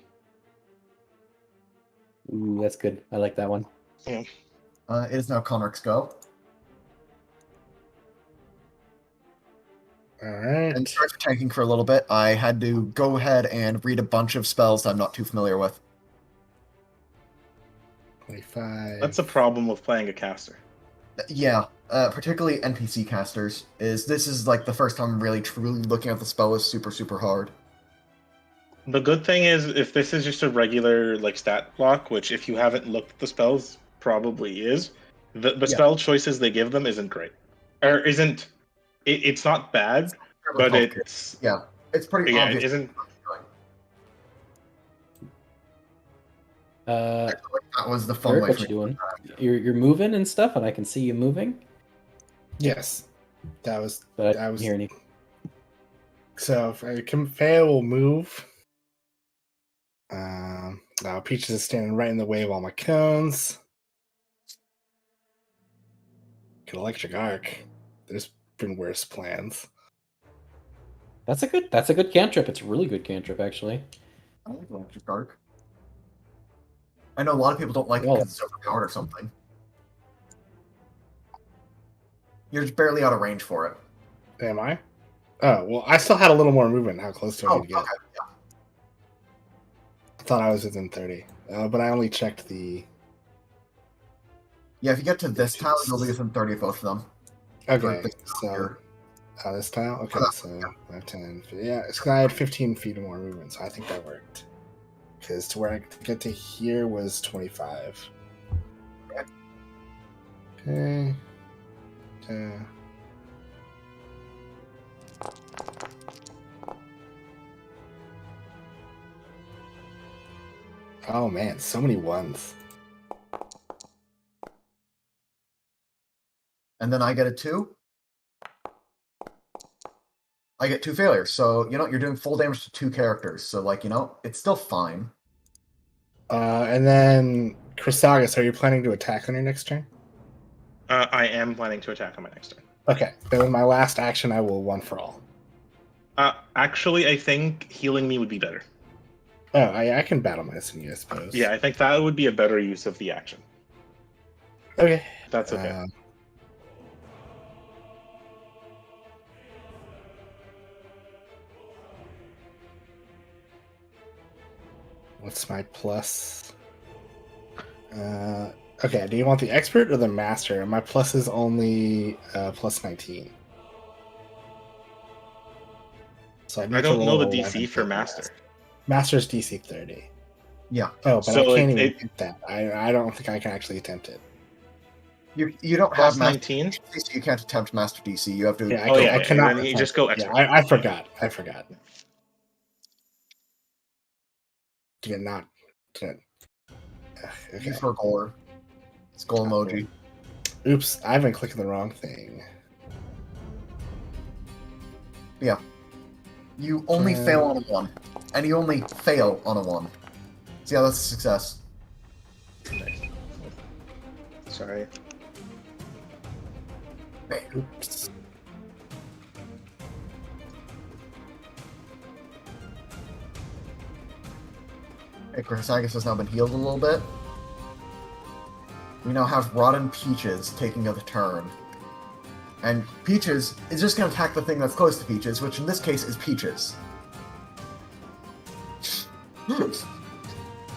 Ooh, that's good. I like that one. It is now Conric's go. Alright. And sorry for tanking for a little bit. I had to go ahead and read a bunch of spells I'm not too familiar with. 25. That's a problem with playing a caster. Yeah, particularly NPC casters. This is like the first time I'm really truly looking at the spell as super, super hard. The good thing is, if this is just a regular like stat block, which if you haven't looked at the spells, probably is, the spell choices they give them isn't great, or isn't. It's not bad, but it's Yeah, it's pretty yeah, obvious. it isn't. That was the fun Eric, way what for you me. doing? You're moving and stuff, and I can see you moving, Yes. That was. but I That don't was. hear any. So, if I can fail, will move. Now Peaches is standing right in the way of all my cones. Could electric arc. There's been worse plans. That's a good cantrip. It's a really good cantrip, actually. I like Electric Arc. I know a lot of people don't like it Well- because it's so hard or something. You're just barely out of range for it. Am I? Oh, well, I still had a little more movement. How close do I Oh, need to get? okay. Yeah. I thought I was within 30. But I only checked the. Yeah, if you get to this tile, you'll be within 30 of both of them. Okay, This so. here. This tile? Okay, Uh, so 5, 10. Yeah, it's I had 15 feet more movement, so I think that worked. Because to where I could get to here was 25. Okay. Oh man, so many ones. And then I get a 2. I get 2 failures. So, you're doing full damage to 2 characters. So, it's still fine. And then Chrysagus, are you planning to attack on your next turn? I am planning to attack on my next turn. Okay, then with my last action, I will one for all. Actually, I think healing me would be better. Oh, I can battle medicine you, I suppose. Yeah, I think that would be a better use of the action. Okay. That's okay. What's my plus? Okay, do you want the expert or the master? My plus is only plus 19. So I don't know the roll DC for master. Master's DC 30. Yeah. Oh, but So I can't even attempt that. I don't think I can actually attempt it. You don't Plus have Master 19? DC, so you can't attempt Master DC. You have to. Yeah, I I cannot. Then you just go expert. Yeah, I forgot. Yeah, not. Okay. Use for gore. It's goal emoji. Oops, I've been clicking the wrong thing. Yeah. You only fail on a 1. And you only fail on a 1. See how that's a success. Sorry. Oops. Okay, Chrysagus has now been healed a little bit. We now have Rotten Peaches taking the turn. And Peaches is just going to attack the thing that's close to Peaches, which in this case is Peaches.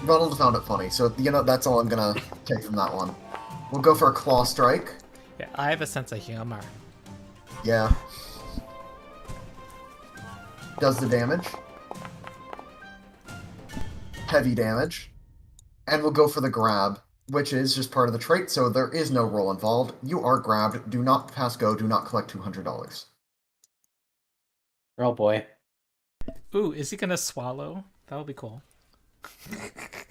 Ronald found it funny, so that's all I'm going to take from that one. We'll go for a Claw Strike. Yeah, I have a sense of humor. Yeah. Does the damage. Heavy damage. And we'll go for the grab, which is just part of the trait, so there is no roll involved. You are grabbed. Do not pass go. Do not collect $200. Oh boy. Ooh, is he gonna swallow? That would be cool.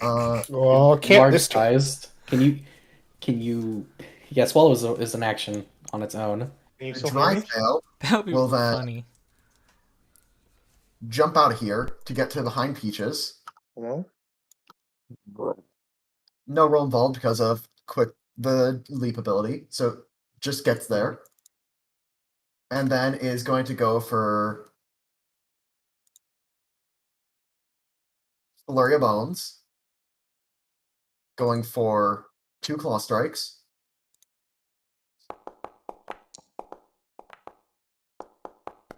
Well, can't Large this turn. sized. Can you? Yeah, swallow is an action on its own. Can you The still dry hear me? fail That would be will then funny. jump out of here to get to behind Peaches. Hello? No roll involved because of the leap ability, so just gets there. And then is going to go for Flurry of Bones. Going for 2 Claw Strikes.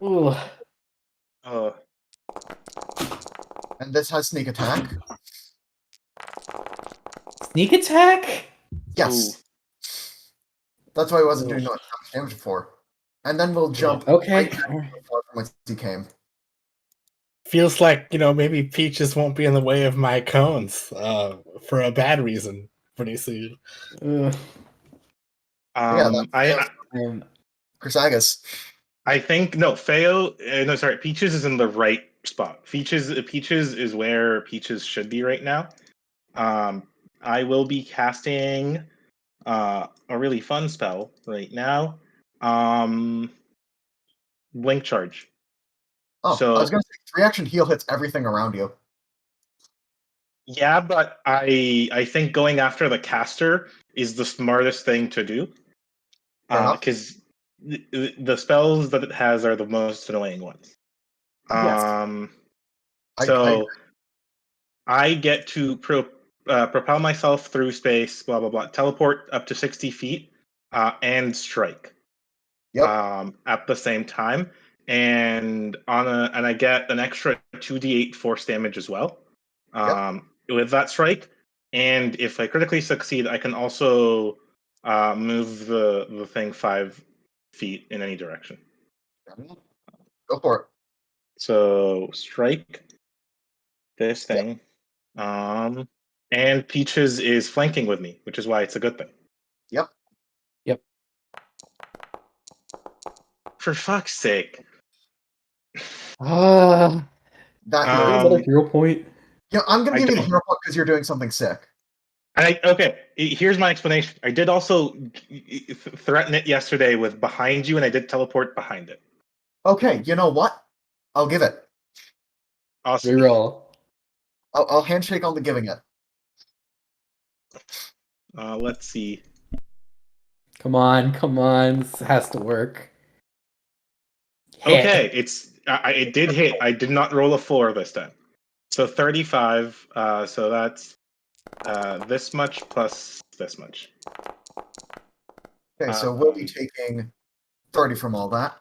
Ooh. And this has Sneak Attack. Sneak attack? Yes. That's why I wasn't doing much damage before. And then we'll jump Okay. right back to the floor from whence he came. Feels like, maybe Peaches won't be in the way of my cones for a bad reason pretty soon. Chrysagus. I think Peaches is in the right spot. Peaches is where Peaches should be right now. I will be casting a really fun spell right now. Blink Charge. Oh, So, I was going to say 3-action heal hits everything around you. Yeah, but I think going after the caster is the smartest thing to do. Because the spells that it has are the most annoying ones. Yes. I get to propel myself through space, blah blah blah, teleport up to 60 feet, and strike. Yep. At the same time, and I get an extra 2d8 force damage as well. With that strike, and if I critically succeed, I can also move the thing 5 feet in any direction. Go for it. So strike this thing. Yep. And Peaches is flanking with me, which is why it's a good thing. Yep. For fuck's sake. That another hero point. Yeah, I'm going to give you the hero point because you're doing something sick. Here's my explanation. I did also threaten it yesterday with behind you, and I did teleport behind it. Okay, you know what? I'll give it. Awesome. Reroll. I'll handshake on the giving it. Let's see. Come on, come on. This has to work. Hit. Okay, it did hit. I did not roll a 4 this time. So 35. So that's this much plus this much. Okay, so we'll be taking 30 from all that.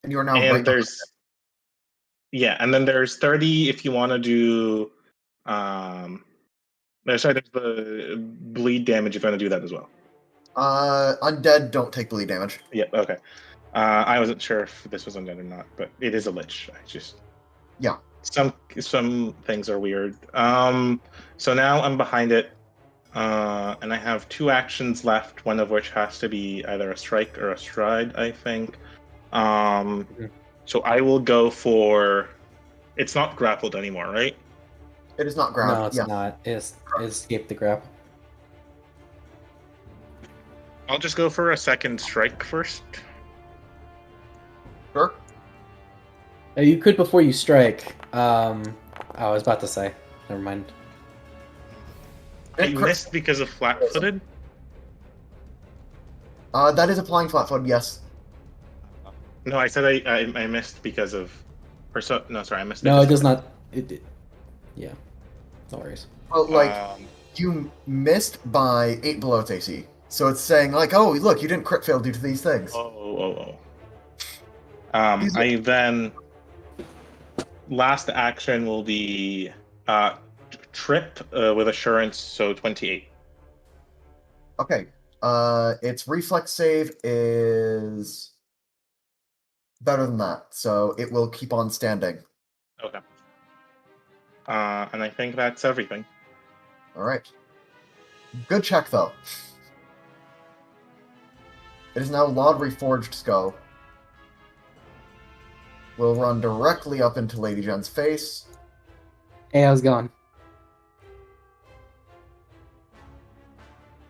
And you are now And right behind there's and then there's 30 if you want to do there's the bleed damage if you want to do that as well. Undead don't take bleed damage. Yep, okay. I wasn't sure if this was undead or not, but it is a lich. I just some things are weird. So now I'm behind it, and I have 2 actions left. One of which has to be either a strike or a stride, I think. So I will go for. It's not grappled anymore, right? It is not ground. No, it's not. It's escape the grapple. I'll just go for a second strike first. Sure. You could before you strike. I was about to say. Never mind. You missed because of flat-footed? That is applying flat-footed, yes. No, I said I missed because of. No, sorry, I missed. No, it does not. Yeah. No worries. Well, you missed by 8 below its AC. So it's saying, like, oh, look, you didn't crit fail due to these things. I then. Last action will be trip with assurance, so 28. Okay. Its reflex save is better than that, so it will keep on standing. Okay. And I think that's everything. Alright. Good check, though. It is now Laud Reforged Skull. We'll run directly up into Lady Jen's face. Hey, how's it going?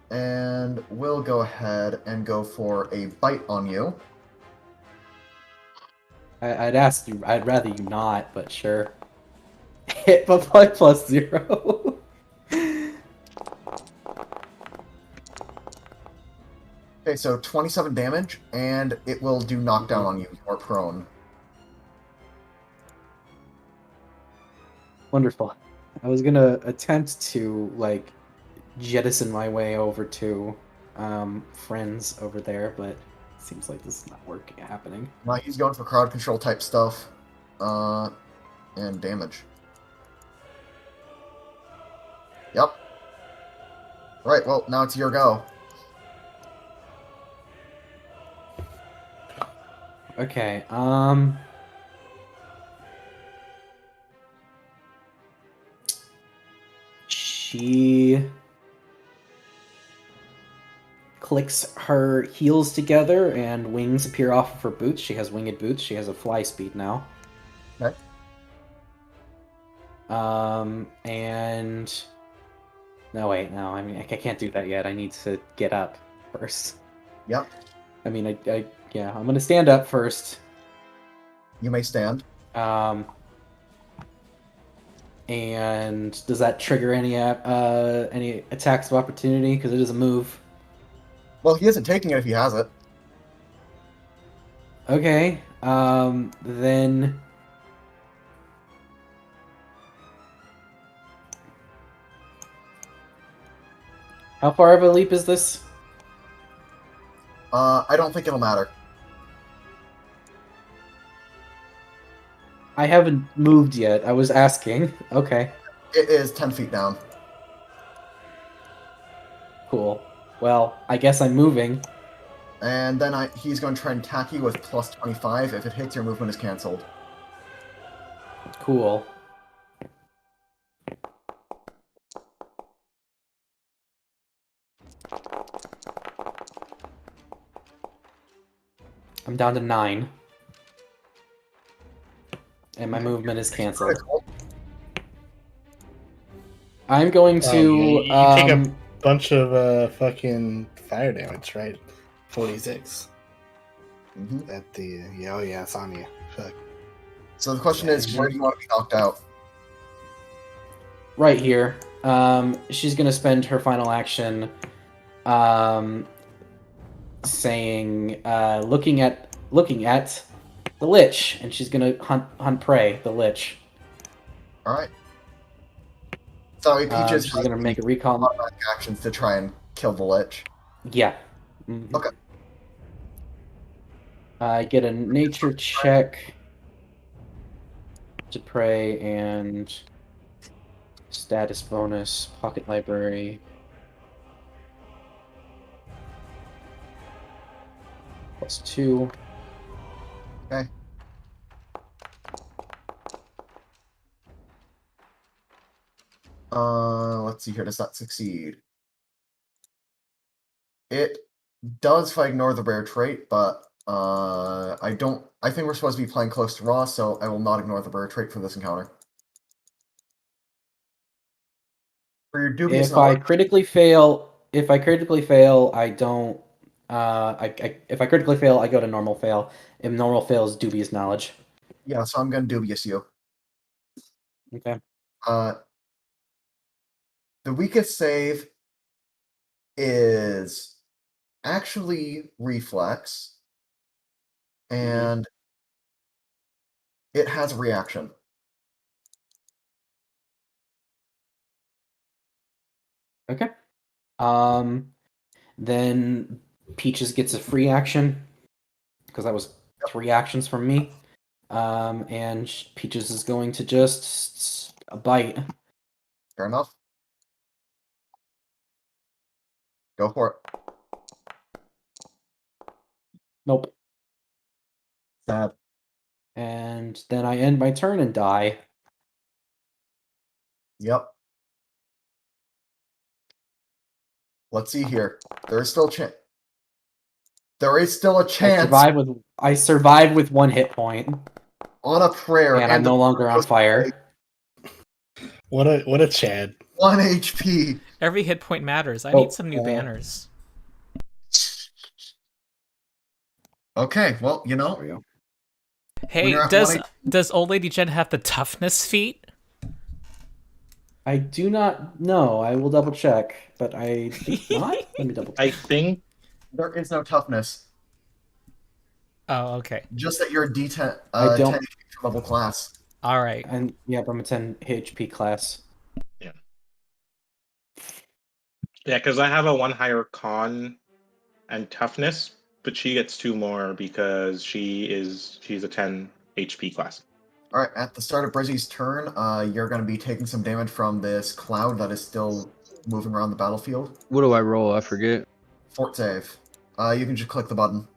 And we'll go ahead and go for a bite on you. I'd ask you. I'd rather you not, but sure. Hit but plus 0. Okay, so 27 damage, and it will do knockdown on you. You're prone. Wonderful. I was gonna attempt to like jettison my way over to friends over there, but it seems like this is not happening. Now he's going for crowd control type stuff, and damage. Yep. Right. Well, now it's your go. Okay. She clicks her heels together and wings appear off of her boots. She has winged boots. She has a fly speed now. Okay. And no, wait, no. I mean, I can't do that yet. I need to get up first. Yep. I mean, yeah, I'm gonna stand up first. You may stand. And does that trigger any attacks of opportunity? Because it is a move. Well, he isn't taking it if he has it. Okay. Then. How far of a leap is this? I don't think it'll matter. I haven't moved yet. I was asking. Okay. It is 10 feet down. Cool. Well, I guess I'm moving. And then he's going to try and attack you with plus 25. If it hits, your movement is cancelled. Cool. I'm down to 9. And my movement is cancelled. I'm going to... you take a bunch of fucking fire damage, right? 46. Mhm. At the yeah, oh yeah, it's on you. Fuck. So the question is, where do you want to be knocked out? Right here. She's gonna spend her final action, saying, looking at the lich, and she's gonna hunt prey. The lich. All right. Sorry, Peaches She's has gonna make a recall. automatic actions to try and kill the lich. Yeah. Mhm. Okay. I get a nature check to prey and status bonus, pocket library. +2. Okay. Let's see here. Does that succeed? It does if I ignore the rare trait, but I don't. I think we're supposed to be playing close to raw, so I will not ignore the rare trait for this encounter. For your dubious If I knowledge, critically fail, I don't. If I critically fail, I go to normal fail. If normal fail is dubious knowledge. yeah, so I'm gonna dubious you. Okay. The weakest save is actually reflex, and it has a reaction. Okay. Then Peaches gets a free action because that was 3 actions from me. And Peaches is going to just bite. Fair enough. Go for it. Nope. Sad. And then I end my turn and die. Yep. Let's see here. There is still a chance. There is still a chance I survive with 1 hit point, on a prayer, and I'm no longer on fire. What a Chad. 1 HP. Every hit point matters. I Oh, need some new banners. Okay, well, you There know, we go. Hey, you're at does old lady Jen have the toughness feat? I do not know. I will double check, but I think not. Let me double I check. think there is no toughness. Oh, okay. Just that you're a D10, I don't- 10 HP level class. All right. And yeah, I'm a 10 HP class. yeah, because I have a 1 higher con and toughness, but she gets 2 more because she's a 10 HP class. All right, at the start of Brizzy's turn, you're going to be taking some damage from this cloud that is still moving around the battlefield. What do I roll? I forget. Fort save. You can just click the button.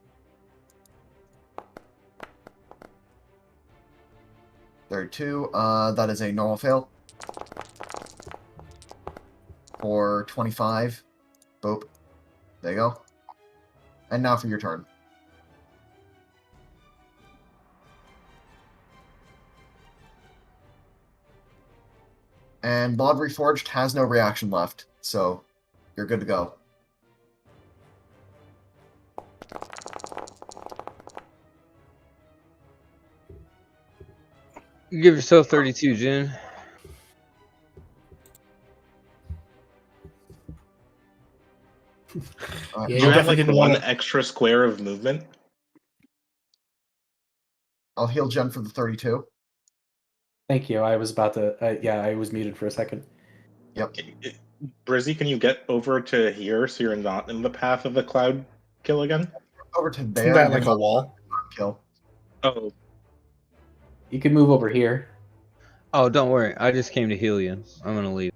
32. That is a normal fail. For 25. Boop. There you go. And now for your turn. And Blood Reforged has no reaction left, so you're good to go. You give yourself 32, Jen. Alright, Yeah, Do you have like definitely didn't 1 wanna- extra square of movement? I'll heal Jen for the 32. Thank you. I was about to. Yeah, I was muted for a second. Yep. Brizzy, can you get over to here so you're not in the path of the cloud kill again? Over to there. Isn't that and like then a wall? kill. Oh, You can move over here. Oh, don't worry. I just came to heal you. I'm gonna leave.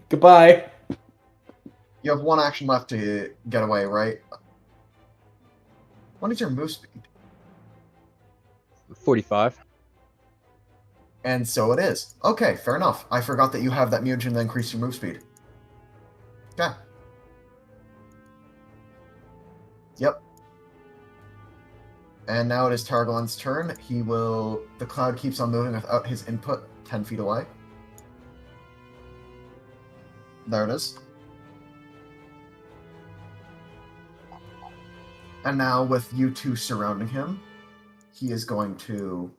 Goodbye. You have 1 action left to get away, right? What is your move speed? 45. And so it is. Okay, fair enough. I forgot that you have that mutagen that increases your move speed. Okay. Yep. And now it is Targon's turn. He will... The cloud keeps on moving without his input 10 feet away. There it is. And now with you two surrounding him, he is going to...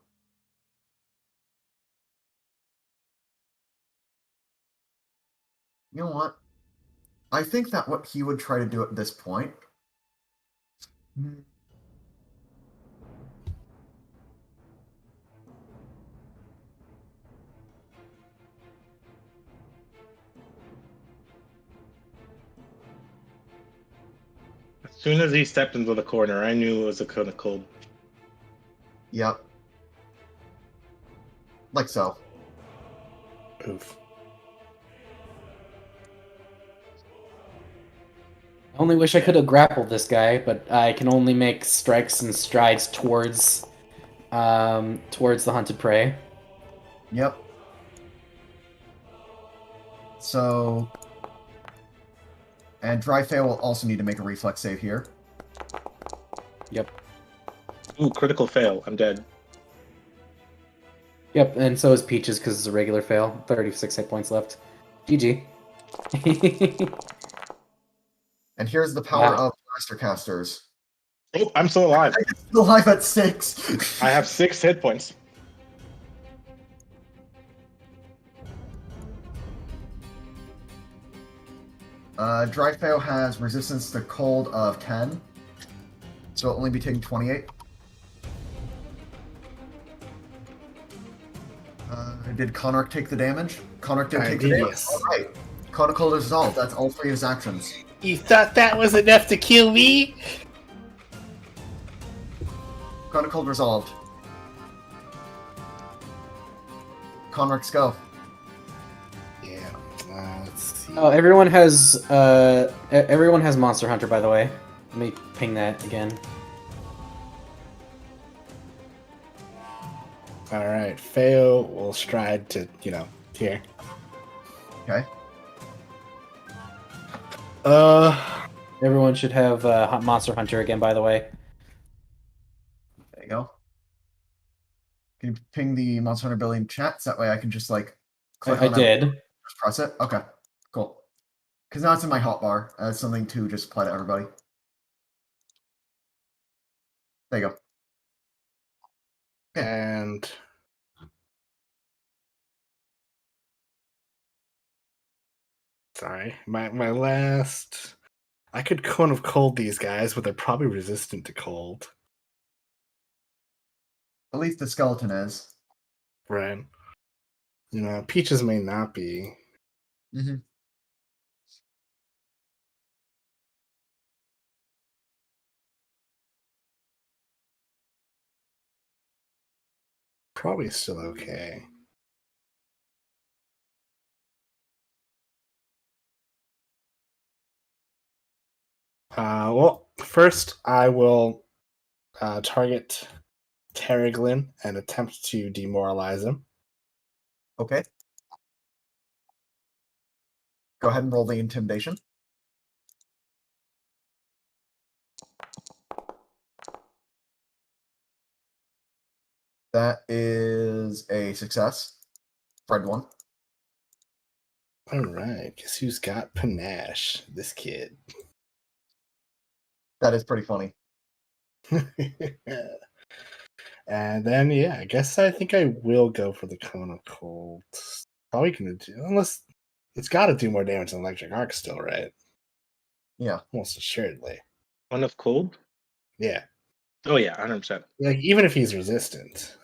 You know what? I think that what he would try to do at this point... As soon as he stepped into the corner, I knew it was a kind of cold. Yep. Like so. Oof. I only wish I could have grappled this guy, but I can only make strikes and strides towards the hunted prey. Yep. So... And Dry Fail will also need to make a reflex save here. Yep. Ooh, critical fail. I'm dead. Yep, and so is Peaches because it's a regular fail. 36 hit points left. GG. And here's the power Wow. of Blaster Casters. Oh, I'm still alive. I'm still alive at 6! I have 6 hit points. Dry Fail has resistance to cold of 10. So it'll only be taking 28. Did Konark take the damage? Konark did take the damage. Yes. Alright. Conical dissolve. That's all 3 of his actions. You thought that was enough to kill me? Conical resolved. Konark's go. Yeah. Let's see. Oh, everyone has Monster Hunter, by the way. Let me ping that again. Alright, Feo will stride to, here. Okay. Everyone should have Monster Hunter again, by the way. There you go. Can you ping the Monster Hunter ability in chat? So that way I can just, click I on that. did. Just press it? Okay, cool. Because now it's in my hotbar. That's something to just apply to everybody. There you go. And sorry, my last. I could Cone of Cold these guys, but they're probably resistant to cold. At least the skeleton is. Right. Peaches may not be. Mm-hmm. Probably still okay. Well, first I will target Terriglin and attempt to demoralize him. Okay. Go ahead and roll the intimidation. That is a success. Fred one. All right, guess who's got panache? This kid. That is pretty funny. And then, I guess I think I will go for the Cone of Cold. Probably gonna do, unless it's got to do more damage than Electric Arc still, right? Yeah. Almost assuredly. One of cold? Yeah. Oh, yeah, 100%. Like, even if he's resistant.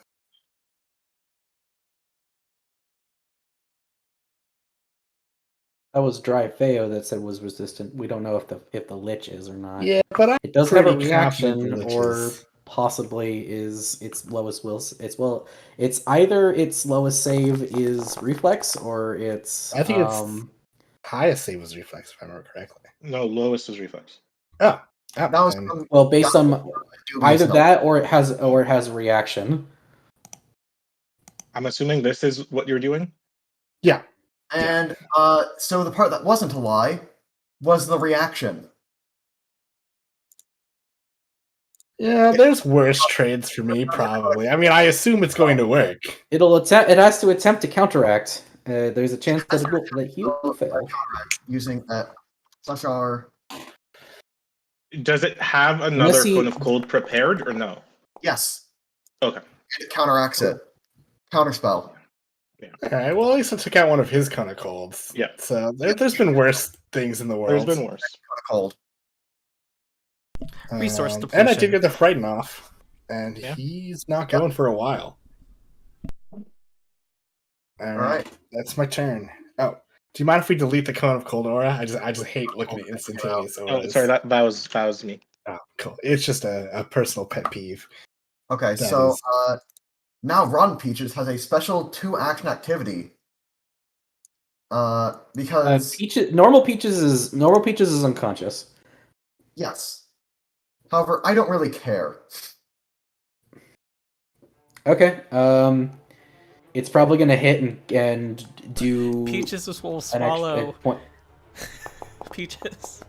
That was Dry Feo that said was resistant. We don't know if the Lich is or not. Yeah, but It does have a pretty confident the reaction, Lich or is- possibly is its lowest wills. It's either its lowest save is reflex, or it's I think it's highest save was reflex, if I remember correctly. No, lowest is reflex. Oh, That was then- from well based on either Dubious that or it has a reaction. I'm assuming this is what you're doing? yeah. And so the part that wasn't a lie was the reaction. Yeah, there's worse trades for me, probably. I mean, I assume it's going to work. It has to attempt to counteract. There's a chance that he will fail. Using /R. Does it have Unless another he- cone of cold prepared or no? Yes. Okay. It counteracts it. Counterspell. All right. Well, at least I took out one of his kind of colds. Yeah. So there's been worse things in the world. There's been worse. Kind of cold. Resource And I depletion. did get the frighten off, and Yeah. he's not going for a while. All right, that's my turn. Oh, do you mind if we delete the cone of cold aura? I just hate looking at instantaneous auras. Oh, sorry, that was me. Oh, cool. It's just a personal pet peeve. Okay, That so is- now Run Peaches has a special 2-action activity. Because Normal Peaches is unconscious. yes. However, I don't really care. Okay. It's probably gonna hit and do. Peaches will an extra swallow. point. Peaches.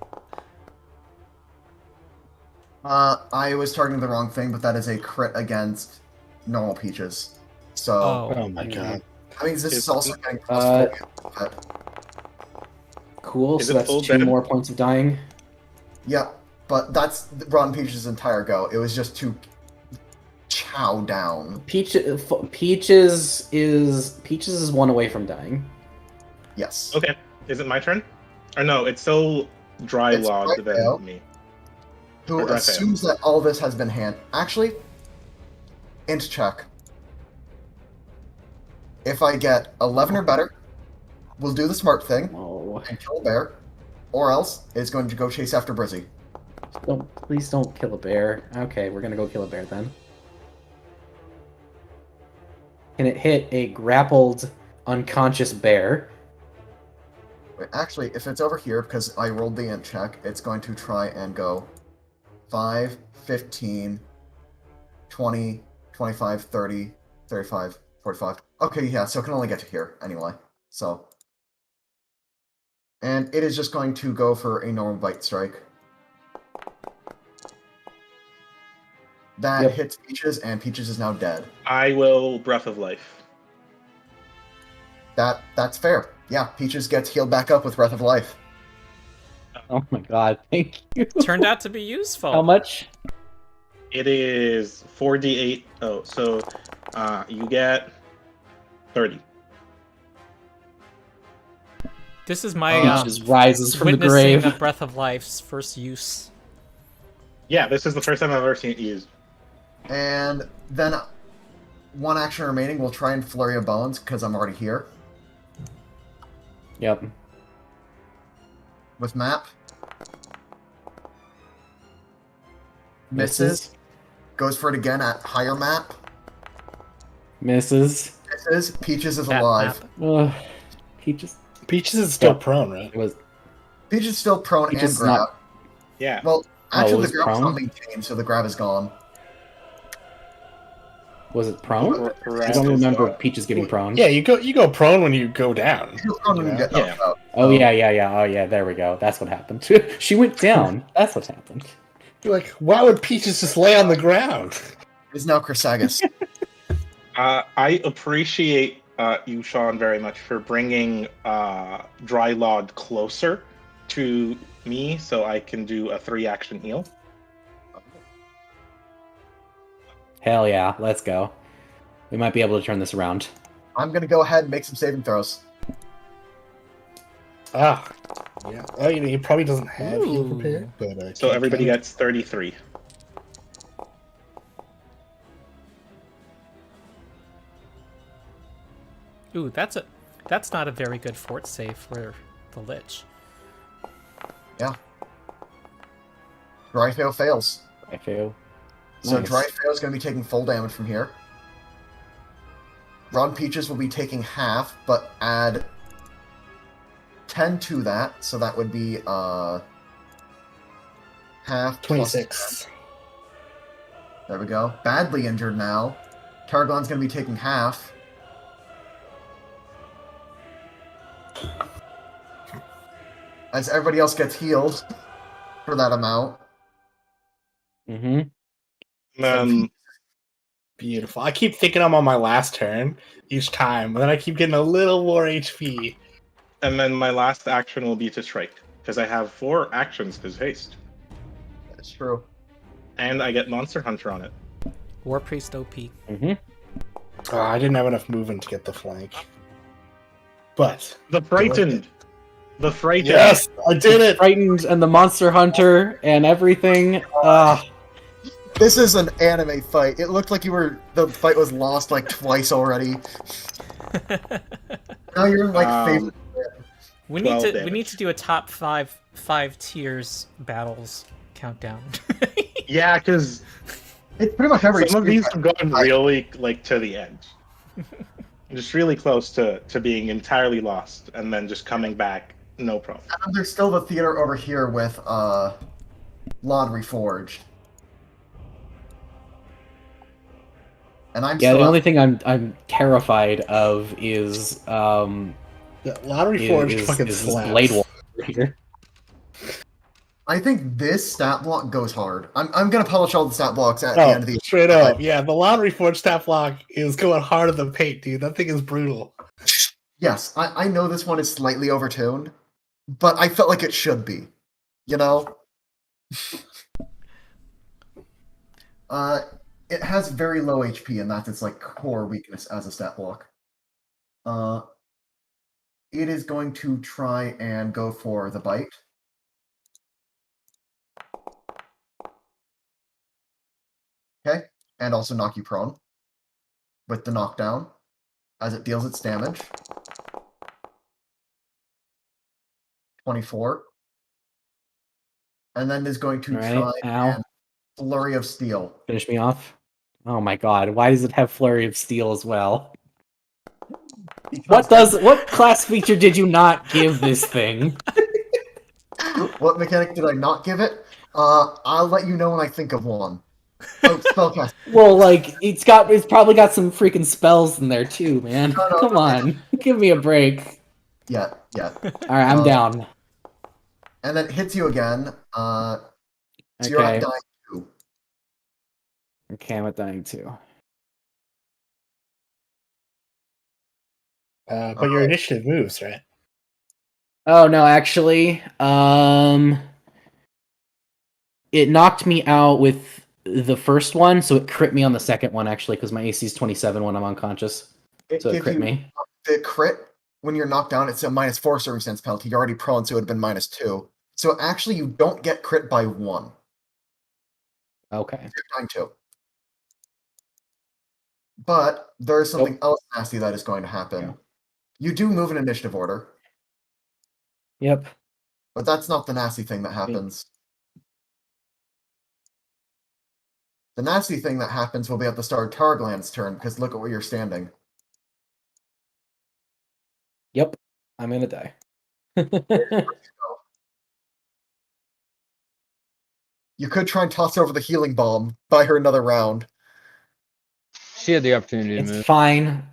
I was targeting the wrong thing, but that is a crit against normal Peaches. So Oh my god. I mean, this is Is- also getting Uh, plus 4. Cool. Is So it that's full 2 dead? more points of dying. Yep, but that's Run Peaches' entire go. It was just to chow down. Peaches is 1 away from dying. Yes. Okay. Is it my turn? Or no, it's still dry It's logged right than now. me. Who Or did I assumes that all this has been actually, int check. If I get 11 or better, we'll do the smart thing Oh, and kill a bear, or else it's going to go chase after Brizzy. please don't kill a bear. Okay, we're gonna go kill a bear then. Can it hit a grappled, unconscious bear? Wait, actually, if it's over here, because I rolled the int check, it's going to try and go 5, 15, 20, 25, 30, 35, 45. Okay, yeah, so it can only get to here anyway. So. And it is just going to go for a normal bite strike. That Yep. hits Peaches, and Peaches is now dead. I will Breath of Life. That's fair. Yeah, Peaches gets healed back up with Breath of Life. Oh my god, thank you. Turned out to be useful. How much? It is 4d8. Oh, so you get 30. This is my Just rises from the witnessing grave. of Breath of Life's first use. Yeah, this is the first time I've ever seen it used. And then 1 action remaining, we'll try and Flurry of Bones, because I'm already here. Yep. With Map. Misses. Goes for it again at higher Map. Misses. Misses. Peaches is That alive. map. Ugh. Peaches. Peaches is still Yeah. prone, right? It was. Peaches is still prone Peaches and grab. not- Yeah. Well, Oh, actually, was the grab is prone? not maintained, so the grab is gone. Was it prone? I Rest don't is remember gone. Peaches getting prone. Yeah, you go prone when you go down. You're prone when you get knocked out. Oh yeah. Oh yeah. There we go. That's what happened. She went down. That's what happened. You're like, why would Peaches just lay on the ground? It is now Chrysagus. I appreciate you, Sean, very much for bringing Dry Lod closer to me so I can do a 3-action heal. Hell yeah. Let's go. We might be able to turn this around. I'm gonna go ahead and make some saving throws. Ah, yeah. Oh, he probably doesn't have heal Ooh. prepared, but So can't everybody count. gets 33. Ooh, that's not a very good fort save for the Lich. Dry Fail fails. I feel. So Nice. Dry Fail is going to be taking full damage from here. Ron Peaches will be taking half, but add 10 to that, so that would be half plus 26. 10. There we go. Badly injured now. Targon's going to be taking half. As everybody else gets healed for that amount. Mm-hmm. Beautiful. I keep thinking I'm on my last turn each time, but then I keep getting a little more HP. And then my last action will be to strike, because I have 4 actions as haste. It's true. And I get Monster Hunter on it. War Priest OP. Mm-hmm. Oh, I didn't have enough movement to get the flank. But The Frightened! The Frightened! yes, I did it! Frightened and the Monster Hunter and everything. This is an anime fight. It looked like the fight was lost like twice already. Now you're in like favorite. We 12 need damage. to do a top five tiers battles countdown. Yeah, because It's pretty much every. some of these Street have gone really like to the edge. Just really close to being entirely lost and then just coming back, no problem. And there's still the theater over here with Laundry Forge. And I'm Yeah, still the only thing I'm terrified of is The Lottery Forge fucking is slaps. Blade Wolf over here. I think this stat block goes hard. I'm gonna publish all the stat blocks at the Oh, end of the straight up. Yeah, the Lottery Forge stat block is going harder than paint, dude. That thing is brutal. Yes, I know this one is slightly overtuned, but I felt like it should be. You know? It has very low HP, and that's its like core weakness as a stat block. It is going to try and go for the bite. Okay, and also knock you prone with the knockdown as it deals its damage. 24. And then is going to Alright, try ow. and Flurry of Steel. Finish me off. Oh my god, why does it have Flurry of Steel as well? What class feature did you not give this thing? What mechanic did I not give it? I'll let you know when I think of one. Oh, spellcast. Well, like, it's probably got some freaking spells in there too, man. No, Come on. Give me a break. Yeah. Alright, I'm down. And then it hits you again. So you're at Okay. dying 2. Okay, I'm at dying too. But your initiative moves, right? Oh no, actually, it knocked me out with the first one, so it crit me on the second one actually, because my AC is 27 when I'm unconscious. So it gives crit you me. the crit when you're knocked down. It's a -4 circumstance penalty. You're already prone, so it would have been -2. So actually, you don't get crit by 1. Okay. You're dying 2. But there is something else nasty that is going to happen. Yeah. You do move in initiative order, Yep. but that's not the nasty thing that happens. The nasty thing that happens will be at the start of Targland's turn, because look at where you're standing. Yep. I'm gonna die. You could try and toss over the healing bomb, buy her another round. She had the opportunity to It's move. fine.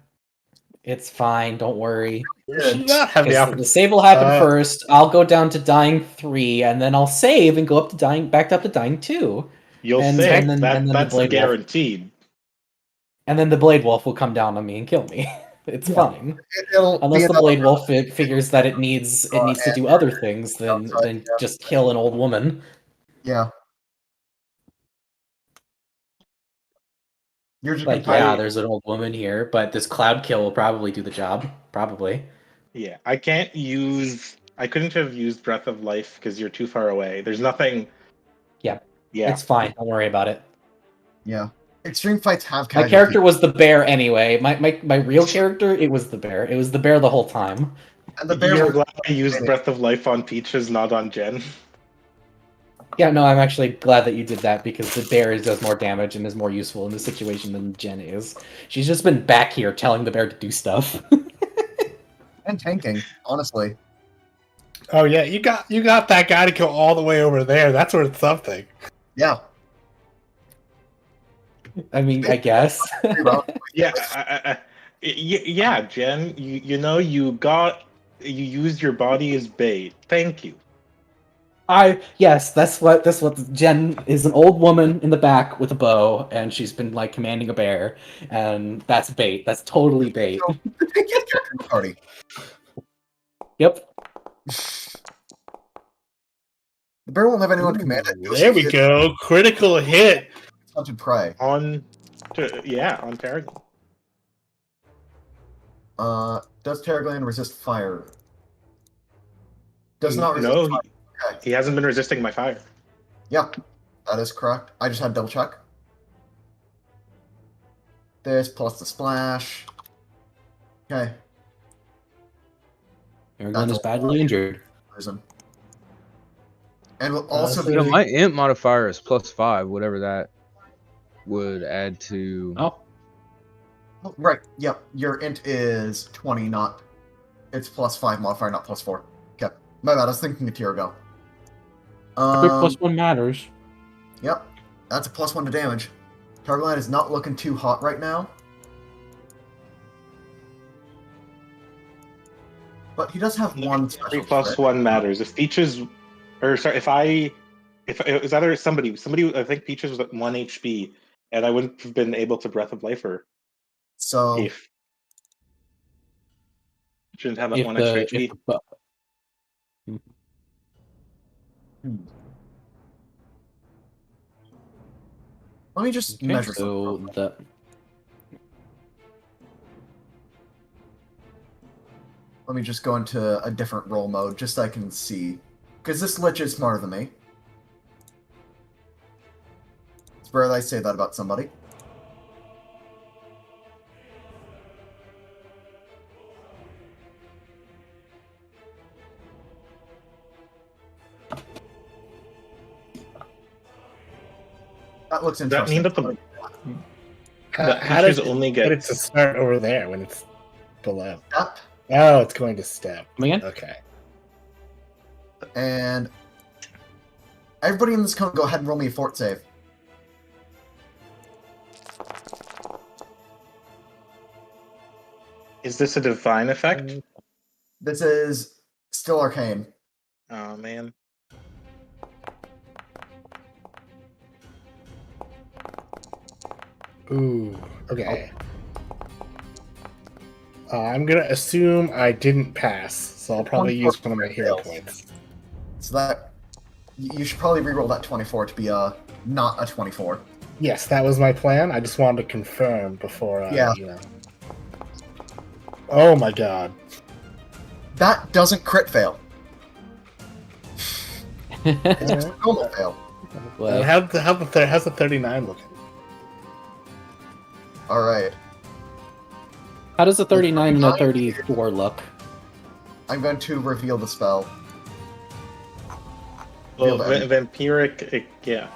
It's fine. Don't worry. You should not have the The opportunity. save will happen first. I'll go down to dying 3, and then I'll save and go up to back up to dying 2. You'll And- say and then- and then the that's Blade Wolf. guaranteed. And then the Blade Wolf will come down on me and kill me. It's Yeah. fine. It'll be Unless the another Blade Wolf figures that it needs to do other things than just kill an old woman. Yeah. You're just Like, yeah, there's an old woman here, but this cloud kill will probably do the job. Probably. Yeah, I couldn't have used Breath of Life because you're too far away. There's nothing. Yeah. Yeah. It's fine. Don't worry about it. Yeah. Extreme fights have My casualties. character was the bear anyway. My real character, it was the bear. It was the bear the whole time. And the bear You're will- glad I used Breath of Life on Peaches, not on Jen. Yeah, no, I'm actually glad that you did that because the bear does more damage and is more useful in this situation than Jen is. She's just been back here telling the bear to do stuff. and tanking, honestly. Oh yeah, you got that guy to go all the way over there. That's worth something. Yeah. I mean, I guess. Yeah, yeah, Jen. You used your body as bait. Thank you. Yes, that's what Jen is, an old woman in the back with a bow, and she's been like commanding a bear, and that's bait. That's totally bait. So, the tankiest character in the party. Yep. The bear won't have anyone to command it. There we go. Critical hit. Hunted prey. On Tarragon. Does Terragland resist fire? Does not resist No, fire. Okay. he hasn't been resisting my fire. Yep, that is correct. I just had to double check. This plus the splash. Okay. Aragorn is badly injured. Prison. And will also so be. My imp modifier is +5, whatever that would add to. Oh, Oh, right. Yep. Your int is 20, not. It's +5 modifier, not +4. Okay. My bad. I was thinking a tier ago. every +1 matters. Yep. That's a +1 to damage. Targaryen is not looking too hot right now. But he does have one special Every plus crit. one matters. If Peaches, or sorry, if it was either somebody, I think Peaches was at 1 HP, and I wouldn't have been able to Breath of Life her So if shouldn't have that 1 extra HP. let me just Okay, measure so something. the Let me just go into a different roll mode just so I can see. Because this Lich is smarter than me. It's rare that I say that about somebody. That looks Does that interesting. mean that the How does Peaches only get get it to start over there when it's below? Up, Oh, it's going to step. come again? Okay. and everybody in this cone, go ahead and roll me a fort save. Is this a divine effect? This is still arcane. Oh man. Ooh. Okay. I'm gonna assume I didn't pass, so I'll probably use one of my hero points. So that you should probably reroll that 24 to be not a 24. Yes, that was my plan. I just wanted to confirm before. Yeah. You know. Oh my god. That doesn't crit fail. It's a normal fail. Well, How's the 39 looking? All right. how does a 39 and a 34 look? I'm going to reveal the spell. Well, Reveal vampiric, yeah.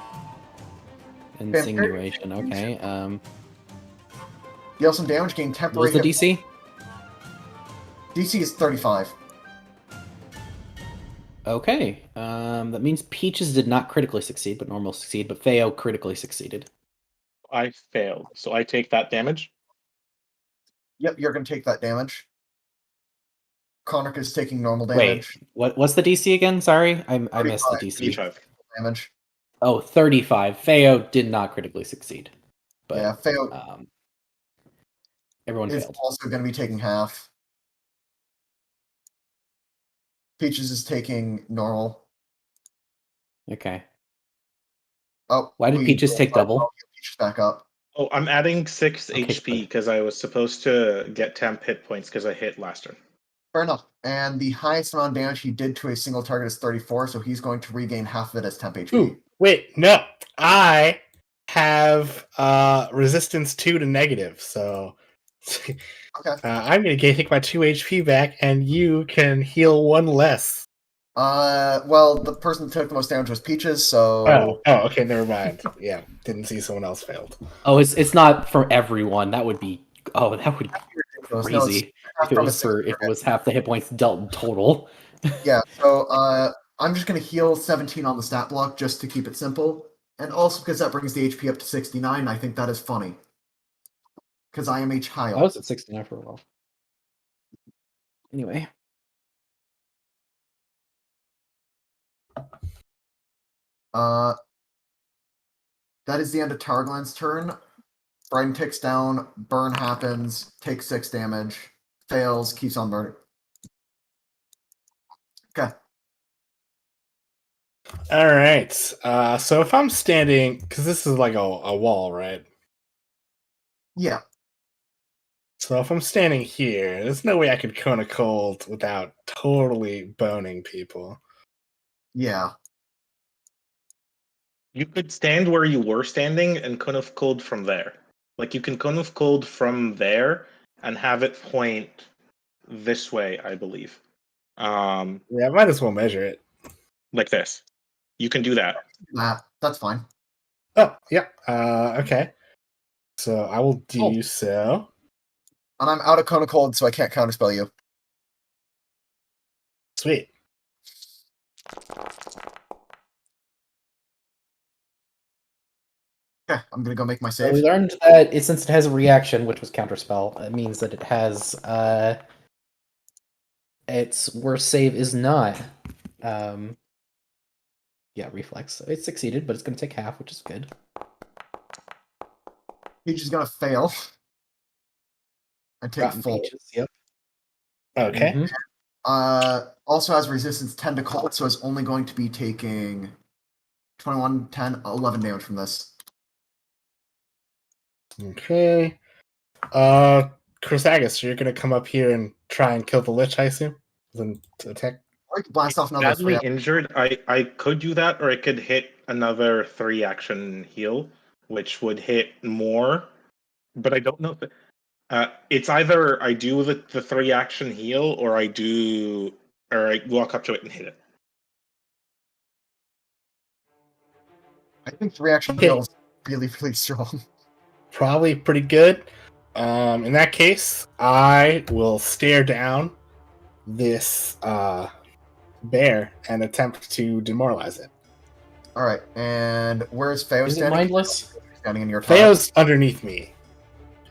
Insinuation, okay. Deal some damage, gain What temporary. was the hit- DC? DC is 35. Okay. That means Peaches did not critically succeed, but normal succeed, but Feo critically succeeded. I failed, so I take that damage. Yep, you're going to take that damage. Konrik is taking normal damage. Wait, what's the DC again? Sorry, I missed the 35. DC. 35. Damage. Oh, 35. Feo did not critically succeed. But Yeah, Feo everyone is failed. also going to be taking half. Peaches is taking normal. Okay. Oh, Why did we- Peaches take double? I'll get Peaches back up. Oh, I'm adding 6 Okay, HP fine. because I was supposed to get temp hit points because I hit last turn. Fair enough. And the highest amount of damage he did to a single target is 34, so he's going to regain half of it as temp HP. Ooh, wait, no. I have resistance 2 to negative, so Okay. I'm going to take my 2 HP back, and you can heal 1 less. Well, the person that took the most damage was Peaches, so Oh, okay, never mind. Yeah, didn't see someone else failed. Oh, it's not for everyone. That would be that would be ridiculous. No, it's crazy half if from a it single was half the hit points dealt in total. Yeah, so I'm just going to heal 17 on the stat block just to keep it simple. And also because that brings the HP up to 69, I think that is funny. Because I am a I child. was at 69 for a while. Anyway. That is the end of Targlan's turn. Brian ticks down, burn happens, takes 6 damage, fails, keeps on burning. Okay. All right. So if I'm standing, because this is like a wall, right? Yeah. So if I'm standing here, there's no way I could cone a cold without totally boning people. Yeah. You could stand where you were standing and cone of cold from there. Like you can cone of cold from there and have it point this way, I believe. Yeah, I might as well measure it. Like this. You can do that. That's fine. Oh, yeah. Okay. So I will do Oh. so. And I'm out of Cone of Cold, so I can't counterspell you. Sweet. Okay, I'm gonna go make my So we save. learned that since it has a reaction, which was counterspell, it means that it has its worst save is not reflex. So it succeeded, but it's gonna take half, which is good. Peach is gonna fail. And take Rotten full. Peaches, yep. Okay. Mhm. Also has resistance 10 to cold, so it's only going to be taking 21, 10, 11 damage from this. Okay. Chrysagus, you're gonna come up here and try and kill the Lich, I assume? Then to attack? Or you can blast off another Badly 3. injured, I could do that, or I could hit another 3-action heal, which would hit more. But I don't know if it's either I do the 3-action heal, or I walk up to it and hit it. I think 3-action Okay. heal is really, really strong. Probably pretty good. In that case, I will stare down this bear and attempt to demoralize it. Alright, and where's Feo Is it standing? mindless? Standing in your top. Theo's underneath me.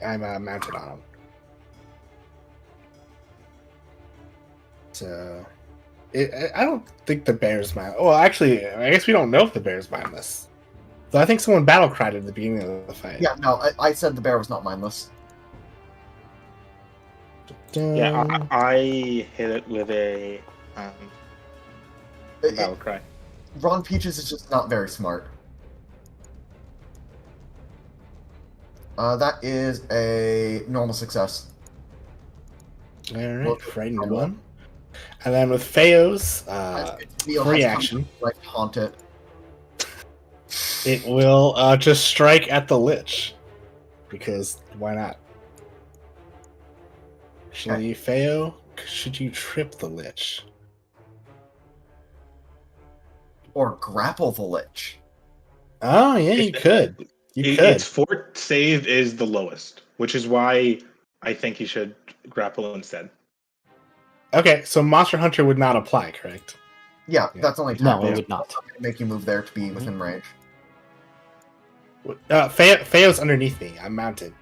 I'm mounted on him. So, I don't think the bear's mindless. Well, actually, I guess we don't know if the bear's mindless. So I think someone battle cried at the beginning of the fight. Yeah, no, I said the bear was not mindless. Yeah, I hit it with a battle cry. Ron Peaches is just not very smart. That is a normal success. Alright, frightened one. And then with Feo's free action, Right, haunt it. it will just strike at the Lich. Because why not? Actually, Feo, should you trip the Lich? Or grapple the Lich. Oh, yeah, you could. You could. Its fort save is the lowest, which is why I think you should grapple instead. Okay, so Monster Hunter would not apply, correct? Yeah, that's only No, time. it would not. Make you move there to be within range. Feo's underneath me. I'm mounted.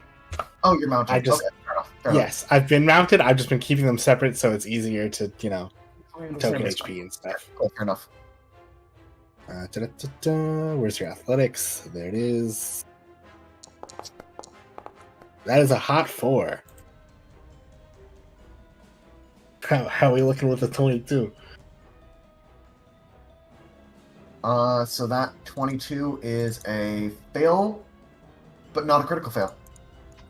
Oh, you're mounted. I just- Okay, fair enough. Fair enough. Yes, I've been mounted. I've just been keeping them separate so it's easier to, token That's HP and stuff. Cool, fair enough. Where's your athletics? There it is. That is a hot 4. How are we looking with the 22? So that 22 is a fail, but not a critical fail.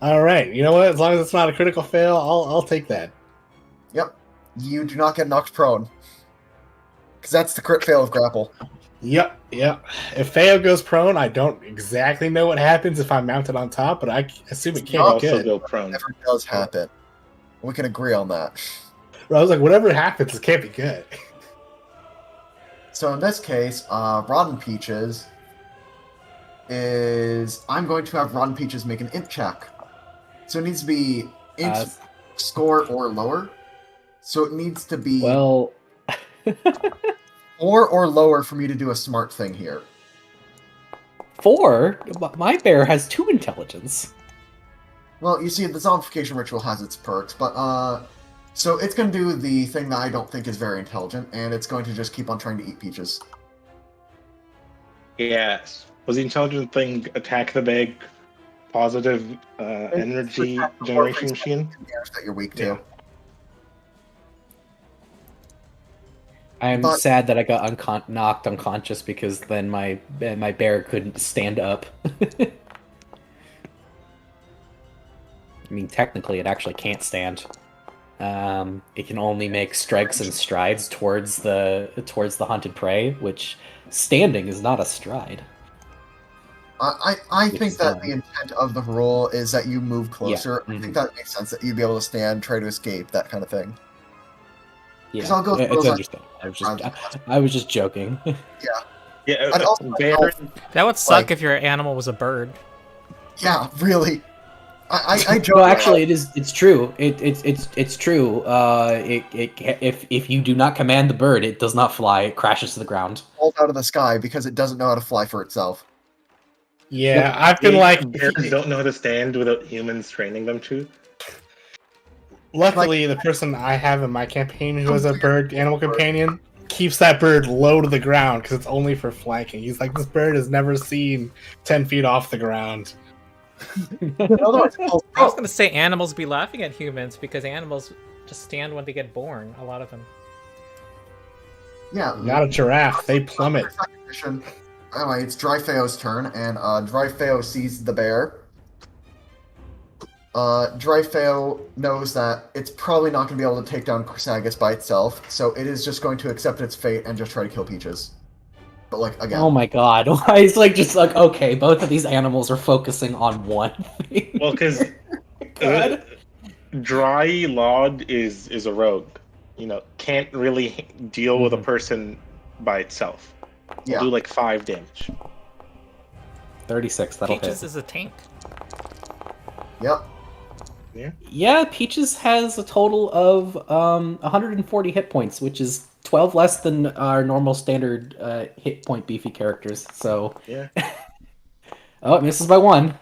All right. You know what? As long as it's not a critical fail, I'll take that. Yep. You do not get knocked prone. Because that's the crit fail of grapple. Yep. If Feo goes prone, I don't exactly know what happens if I'm mounted on top, but I assume it can't be Also good. go prone. Never does happen. We can agree on that. But I was like, whatever happens, it can't be good. So in this case, Rotten Peaches is... I'm going to have Rotten Peaches make an int check. So it needs to be int score or lower. So it needs to be... Well... 4 or lower for me to do a smart thing here. 4? My bear has 2 intelligence. Well, you see, the zombification ritual has its perks, but, so it's going to do the thing that I don't think is very intelligent, and it's going to just keep on trying to eat peaches. Yes. Was the intelligent thing attack the big positive energy generation machine? That you're weak to. Yeah. I'm But- sad that I got knocked unconscious because then my bear couldn't stand up. I mean, technically, it actually can't stand. It can only make strikes and strides towards the hunted prey, which standing is not a stride. I think that the intent of the rule is that you move closer. Yeah. I think that makes sense that you'd be able to stand, try to escape, that kind of thing. Yeah, 'Cause I'll go through it's those understandable. I was just joking. Yeah, I'd also bear, That would suck Like- if your animal was a bird. Yeah, really. I joke. No, actually, it's true. It's true. If you do not command the bird, it does not fly. It crashes to the ground. falls out of the sky because it doesn't know how to fly for itself. Yeah, I've been like, bears don't know how to stand without humans training them to. luckily, the person I have in my campaign who has a bird animal companion keeps that bird low to the ground because it's only for flanking. He's like, this bird has never seen 10 feet off the ground. Otherwise, it falls I was out. gonna say animals be laughing at humans because animals just stand when they get born. A lot of them. Yeah. Not a giraffe, they plummet. Mission. Anyway, it's Dryfeo's turn, and Dryfeo sees the bear. Dryfeo knows that it's probably not going to be able to take down Chrysagus by itself, so it is just going to accept its fate and just try to kill Peaches. But, like, again. Oh my god! Why is just like okay? Both of these animals are focusing on one thing. Well, because God. Dry Lod is a rogue. You know, can't really deal with a person by itself. Yeah. Do like 5 damage. 36. That'll Peaches hit. is a tank. Yep. Yeah, Peaches has a total of 140 hit points, which is 12 less than our normal standard hit point beefy characters. So Yeah. oh, it misses by 1,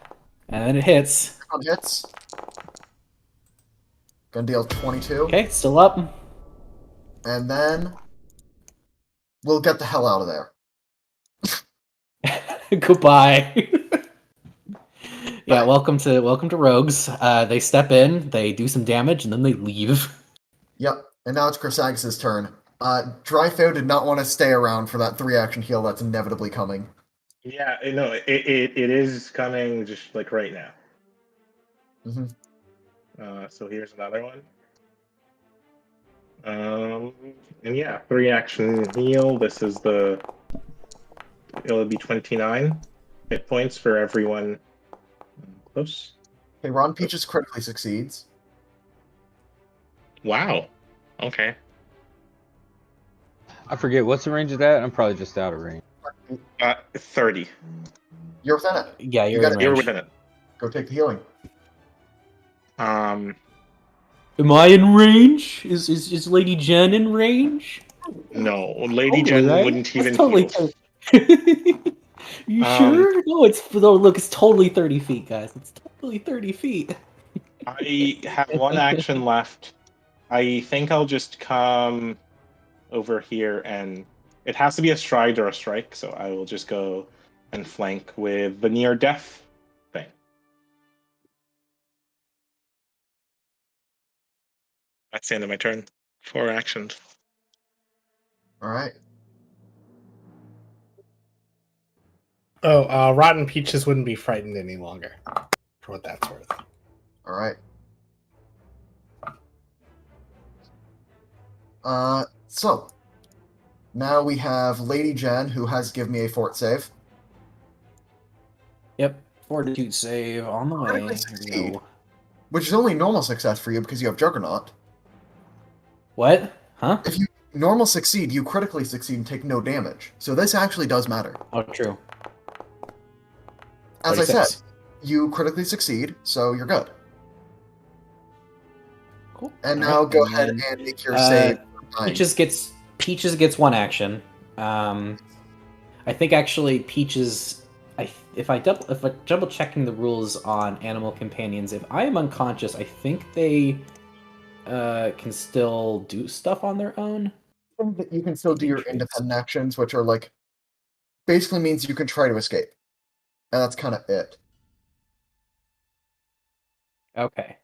and then it hits. One hits. Gonna deal 22. Okay, still up. And then we'll get the hell out of there. Goodbye. Yeah, welcome to Rogues. They step in, they do some damage, and then they leave. Yep. And now it's Chrysagus' turn. Dryfeo did not want to stay around for that 3-action heal that's inevitably coming. Yeah, no, it is coming just like right now. Mm-hmm. So here's another one. And yeah, 3-action heal. This is it'll be 29 hit points for everyone close. Okay, Ron Peaches critically succeeds. Wow. Okay. I forget what's the range of that. I'm probably just out of range. 30. You're within it. Yeah, you're got in it. You're range. within it. Go take the healing. Am I in range? Is Lady Jen in range? No, Lady Jen wouldn't even totally heal. You sure? No, look, it's totally 30 feet, guys. It's totally 30 feet. I have 1 action left. I think I'll just come over here, and it has to be a stride or a strike, so I will just go and flank with the near death thing. That's the end of my turn. 4 actions. Alright. Oh, Rotten Peaches wouldn't be frightened any longer, for what that's worth. Alright. So. Now we have Lady Jen, who has given me a fort save. Yep, fortitude save on the way. Critically Here we succeed. go. Which is only normal success for you because you have Juggernaut. What? Huh? If you normal succeed, you critically succeed and take no damage. So this actually does matter. Oh, true. As I 36. said, you critically succeed, so you're good. Cool. And All now right, go and ahead then, and make your save. Time. Peaches gets 1 action. I think actually Peaches. If I double checking the rules on animal companions, if I am unconscious, I think they can still do stuff on their own. You can still do your independent actions, which are like basically means you can try to escape, and that's kind of it. Okay.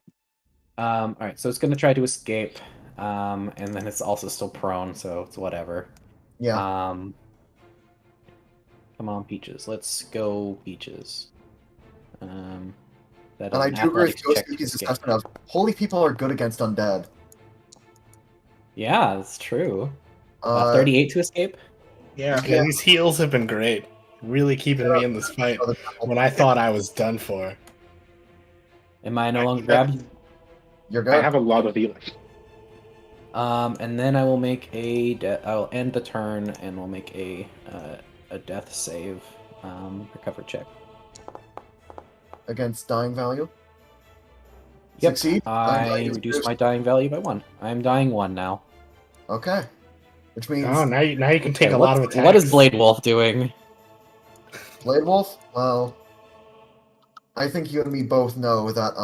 All right. So it's going to try to escape. and then it's also still prone, so it's whatever. Yeah. Come on, Peaches. Let's go, Peaches. That And is I an do agree with athletics check to Ghostspooky's escape. assessment of holy people are good against undead. Yeah, that's true. 38 38 to escape? Yeah, these heals have been great. Really keeping me in this fight when I thought I was done for. Am I no longer grabbed? You're I good. have a lot of healing. And then I will make I'll end the turn and we'll make a death save, recover check. Against dying value. Yep, Succeed. I reduce my dying value by 1. I'm dying 1 now. Okay. Which means Oh, now you can take a lot of attacks. What is Blade Wolf doing? Blade Wolf? Well, I think you and me both know that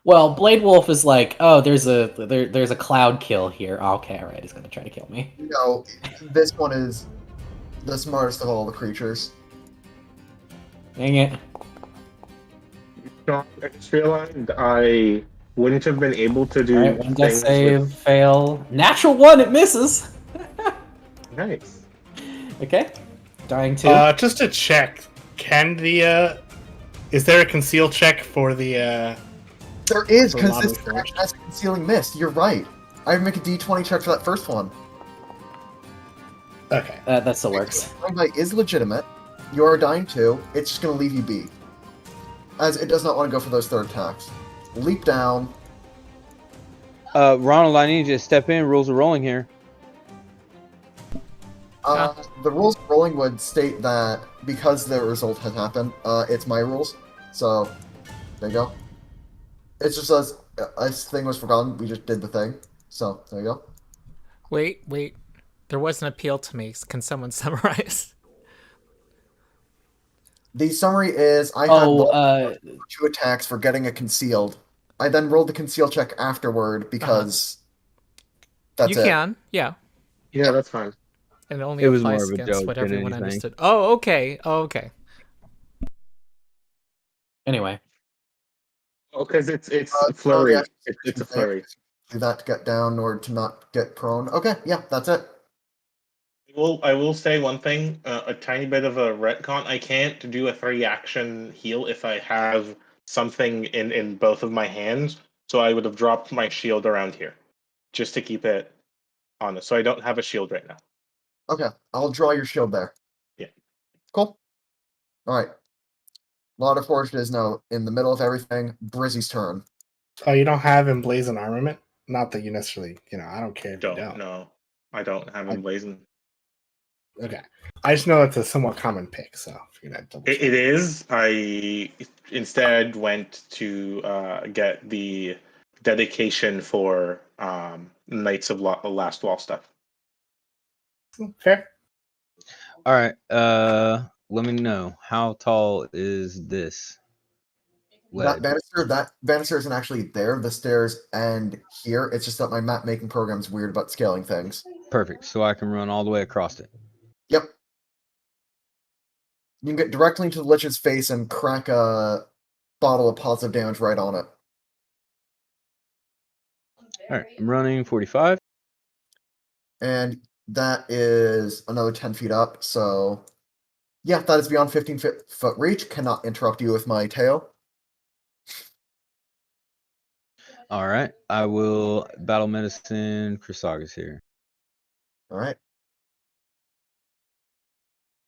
Well, Blade Wolf is like, oh, there's a cloud kill here. Okay, alright, he's gonna try to kill me. you know, this one is the smartest of all the creatures. Dang it. I just realized I wouldn't have been able to do Alright, one death things save, with... fail. Natural 1, it misses! Nice. Okay. Dying 2. Just to check, can the is there a conceal check for the There is, For because Lava this Forge. has concealing mist. You're right. I make a d20 check for that first one. Okay. That still works. Dying by is legitimate. You are dying too. It's just going to leave you be. As it does not want to go for those third attacks. Leap down. Ronald, I need you to step in. Rules are rolling here. The rules of rolling would state that because the result has happened, it's my rules. So, there you go. It's just as a thing was forgotten, we just did the thing. So, there you go. Wait. There was an appeal to me. Can someone summarize? The summary is I had 2 attacks for getting a concealed. I then rolled the conceal check afterward because that's you it. can, yeah. Yeah, that's fine. And it only It was applies more of a against joke what than everyone anything. understood. Oh, okay. Anyway. Oh, because it's Oh, flurry. yeah. It's a flurry. Do that to get down or to not get prone. Okay, yeah, that's it. I will say one thing, a tiny bit of a retcon. I can't do a 3-action heal if I have something in both of my hands, so I would have dropped my shield around here, just to keep it honest. So I don't have a shield right now. Okay, I'll draw your shield there. Yeah. Cool. Alright. Lauder Forged is now in the middle of everything. Brizzy's turn. Oh, you don't have emblazoned armament? Not that you necessarily, I don't care if you don't. No, I don't have emblazoned. Okay. I just know it's a somewhat common pick, so figured I'd double check. It is. I instead went to get the dedication for Knights of Last Wall stuff. Fair. All right. Let me know, how tall is this ledge? That banister isn't actually there. The stairs end here. It's just that my map making program's weird about scaling things. Perfect. So I can run all the way across it. Yep. You can get directly into the Lich's face and crack a bottle of positive damage right on it. All right. I'm running 45. And that is another 10 feet up, so... Yeah, that is beyond 15-foot reach. Cannot interrupt you with my tail. All right. I will battle medicine Chrysagus here. Alright.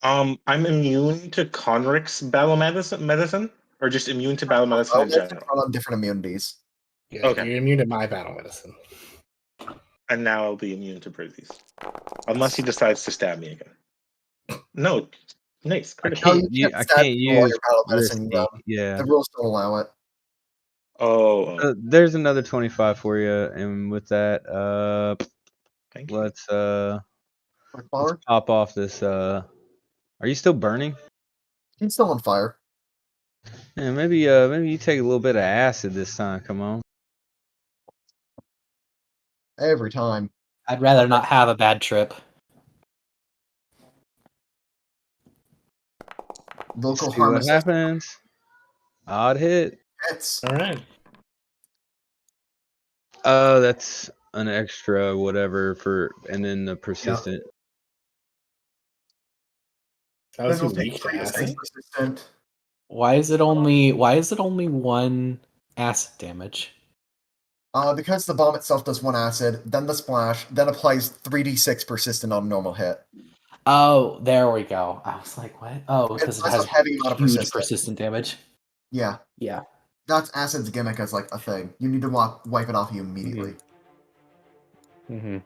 I'm immune to Conric's battle medicine, or just immune to battle medicine in general. On different immunities. Yeah, Okay. You're immune to my battle medicine. And now I'll be immune to Brizzy's. Unless he decides to stab me again. No, nice. I Critical. can't stab use people while you're battle medicine, risky. Yeah. The rules don't allow it. Oh, There's another 25 for you, and with that, thank you. let's Power? pop off this. Are you still burning? He's still on fire. Yeah, maybe you take a little bit of acid this time. Come on. Every time. I'd rather not have a bad trip. Local See harm what assist happens. Odd hit. hits. All right. That's an extra whatever for, and then the persistent. That was Then we'll take unique to 3 to 6 acid. persistent. Why is it only 1 acid damage? Because the bomb itself does 1 acid, then the splash, then applies 3d6 persistent on a normal hit. Oh, there we go. I was like, what? Oh, It because it has has a heavy amount of huge persistent. damage. Yeah, Yeah. that's acid's gimmick as like a thing. You need to wipe it off you immediately. Mm-hmm.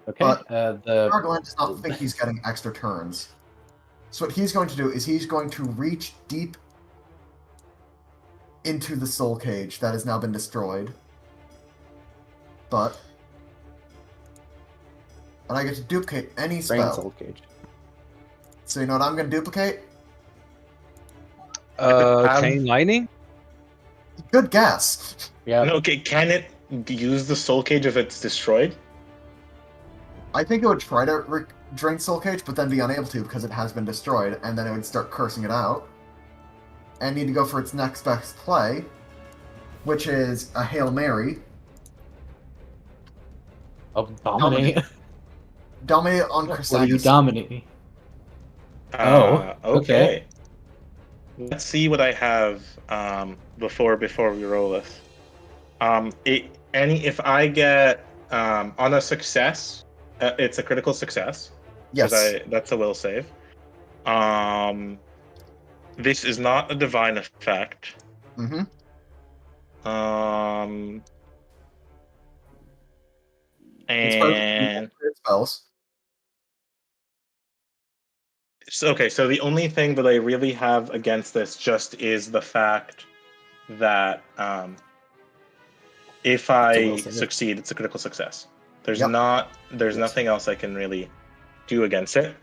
Okay. But The Gargoyle does not think he's getting extra turns. So what he's going to do is he's going to reach deep into the soul cage that has now been destroyed. And I get to duplicate any Brain spell. soul cage. So you know what I'm going to duplicate? Chain lightning. Good guess. Yeah. No, okay, can it use the soul cage if it's destroyed? I think it would try to drain soul cage, but then be unable to because it has been destroyed, and then it would start cursing it out. And need to go for its next best play, which is a Hail Mary. Oh, dominate. Dominate on What are you Chrysalis. dominating? Oh, okay. Let's see what I have before we roll this. If I get on a success, it's a critical success. Yes. That's a will save. This is not a divine effect. Mm-hmm. And spells. so the only thing that I really have against this just is the fact that if I succeed, it's a critical success. There's nothing else I can really do against it.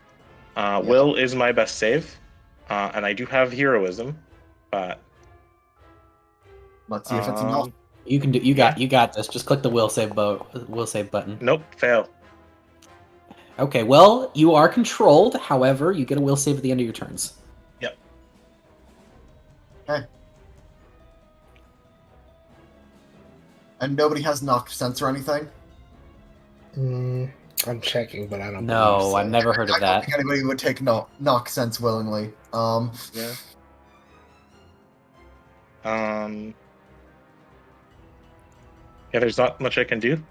Will is my best save, and I do have heroism, but let's see if it's enough. You can do. You got this. Just click the will save button. Nope, fail. Okay. Well, you are controlled. However, you get a will save at the end of your turns. Yep. Okay. And nobody has knocked sense or anything? I'm checking, but I don't. No, I've never heard of I don't that. think anybody would take knock sense willingly. Yeah. Yeah, there's not much I can do.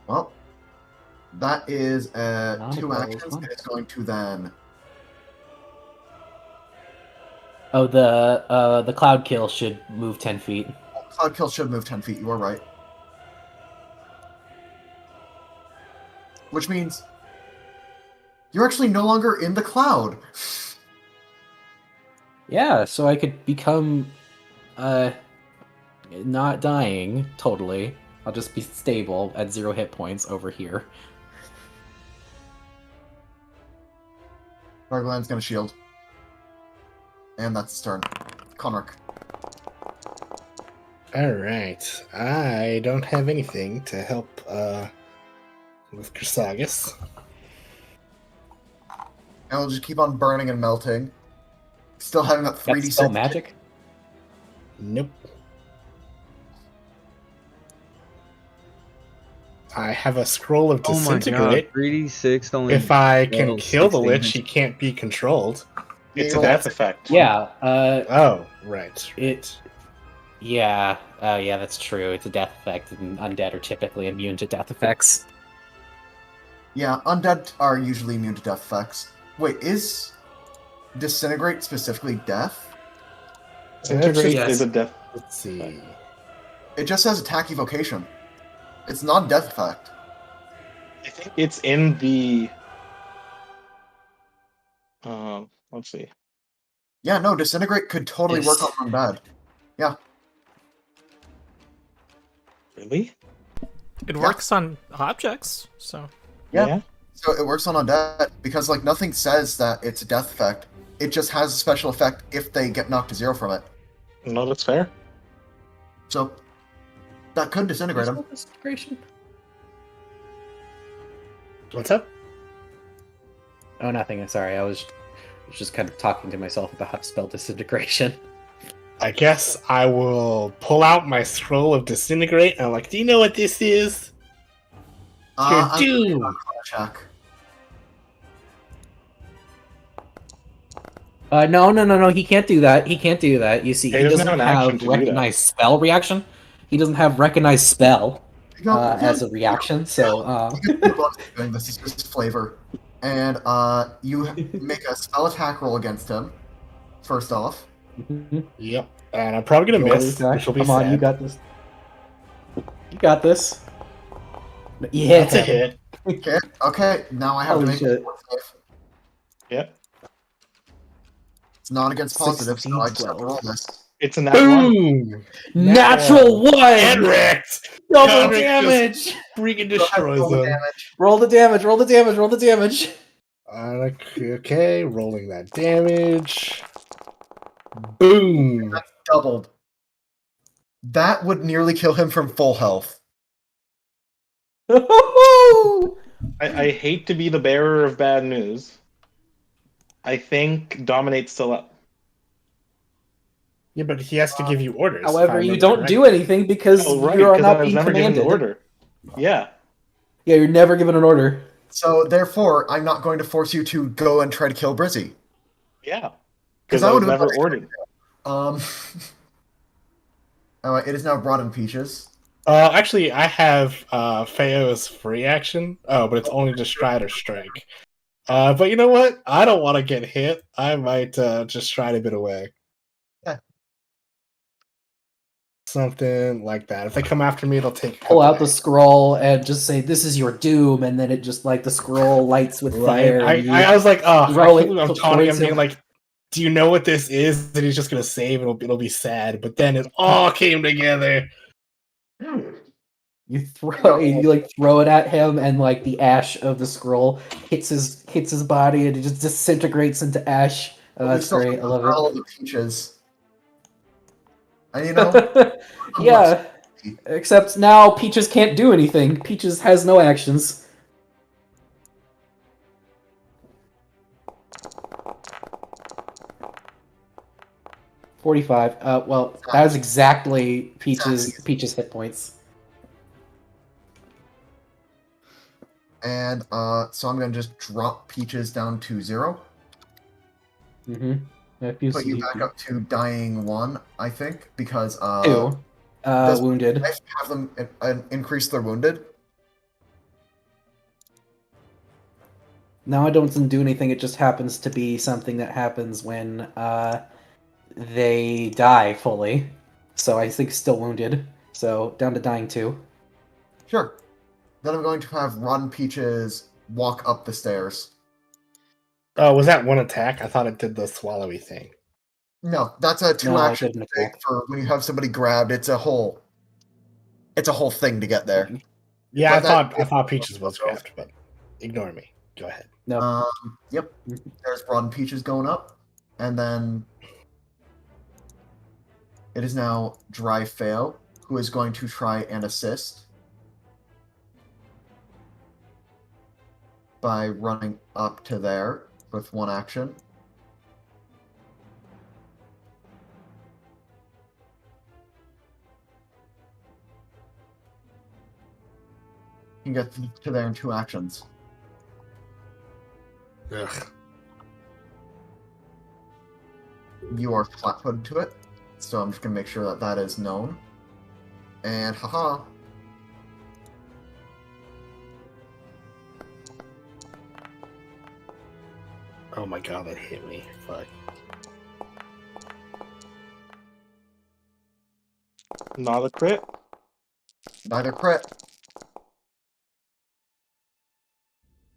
Well, that is Not 2 a actions. close one. It's going to then. Oh, the cloud kill should move 10 feet. Cloud kill should move 10 feet. You are right. Which means you're actually no longer in the cloud. Yeah, so I could become, not dying totally. I'll just be stable at 0 hit points over here. Gargoyle's gonna shield. And that's his turn. Conric. Alright. I don't have anything to help with Chrysalis. And we'll just keep on burning and melting. Still having that 3d6. That's spell magic? Nope. I have a scroll of Oh my god, disintegrate. 3d6 only. If I can well, kill the 16 lich, hits. he can't be controlled. It's a death effect. Yeah, Oh, right. yeah, that's true. It's a death effect, and undead are typically immune to death effects. Yeah, undead are usually immune to death effects. Wait, is disintegrate specifically death? Disintegrate Yes. is a death. Let's see. It just says attack evocation. It's not death effect. I think it's in the. Let's see. Yeah, no, disintegrate could totally work on undead. Yeah. Really? It works on objects, so Yeah. So it works on undead because like nothing says that it's a death effect. It just has a special effect if they get knocked to 0 from it. No, that's fair. So that could disintegrate them. Disintegration? What's up? Oh, nothing. Sorry, I was just kind of talking to myself about how to spell disintegration. I guess I will pull out my scroll of disintegrate. And I'm like, do you know what this is? Your I'm doom. check. No. He can't do that. He can't do that. You see, He he doesn't doesn't have an action have to do that. recognized spell reaction. He doesn't have recognized spell as a reaction. So Doing this is just flavor, and you make a spell attack roll against him. First off, Yep. And I'm probably gonna roll the miss, attack. which will be Come sad. on, you got this. You got this. Yeah, That's a hit. okay. Now I have to Holy make shit. a save. Yep. It's not against positive, so I just have to 16, roll this. It's a nat one. Boom! Natural And one. wrecked. Double Conric damage. just freaking Go ahead, destroys roll the them. damage. Roll the damage. Roll the damage. Roll the damage. Okay, rolling that damage. Boom! That's doubled. That would nearly kill him from full health. I hate to be the bearer of bad news. I think Dominate's still up. Yeah, but he has to give you orders. if I However, you remember don't right. do anything because Oh, right, you are because not I was being never given commanded. an order. Yeah. Yeah, you're never given an order. So therefore, I'm not going to force you to go and try to kill Brizzy. Yeah. 'Cause Because I I was would've never been- ordered. It is now Broad and Peaches. Actually, I have Feo's free action. Oh, but it's only to stride or strike. But you know what? I don't want to get hit. I might just stride a bit away. Yeah. Something like that. If they come after me, it'll take. a Pull couple out the hits. scroll and just say, "This is your doom," and then it just like the scroll lights with fire. Right. and you I was like, oh, throw I it can't believe I'm taunting him, towards being him. like, "Do you know what this is?" And he's just gonna save. It'll be sad. But then it all came together. You throw it at him, and like the ash of the scroll hits his body, and it just disintegrates into ash. Oh, that's great. I love All it. the Peaches. And you know, Yeah. Except now Peaches can't do anything. Peaches has no actions. $45. Well, that was exactly Peaches hit points. and so I'm gonna just drop Peaches down to 0. Mm-hmm. Put you back up to dying 1, I think, because 2. does Wounded. life have them increase their wounded? No, it doesn't do anything. It just happens to be something that happens when they die fully. So I think still wounded. So down to dying 2. Sure. Then I'm going to have Rotten Peaches walk up the stairs. Oh, was that one attack? I thought it did the swallowy thing. No, that's a 2 No, it action didn't thing attack. for when you have somebody grabbed. It's a whole thing to get there. Yeah, But I thought Peaches was grabbed, but ignore me. Go ahead. No. Yep. There's Rotten Peaches going up, and then it is now Dry Fail, who is going to try and assist by running up to there with 1 action. You can get to there in 2 actions. Ugh. You are flat-footed to it, so I'm just gonna make sure that that is known. And haha. Oh my god, that hit me. Fuck. Not a crit. Neither crit.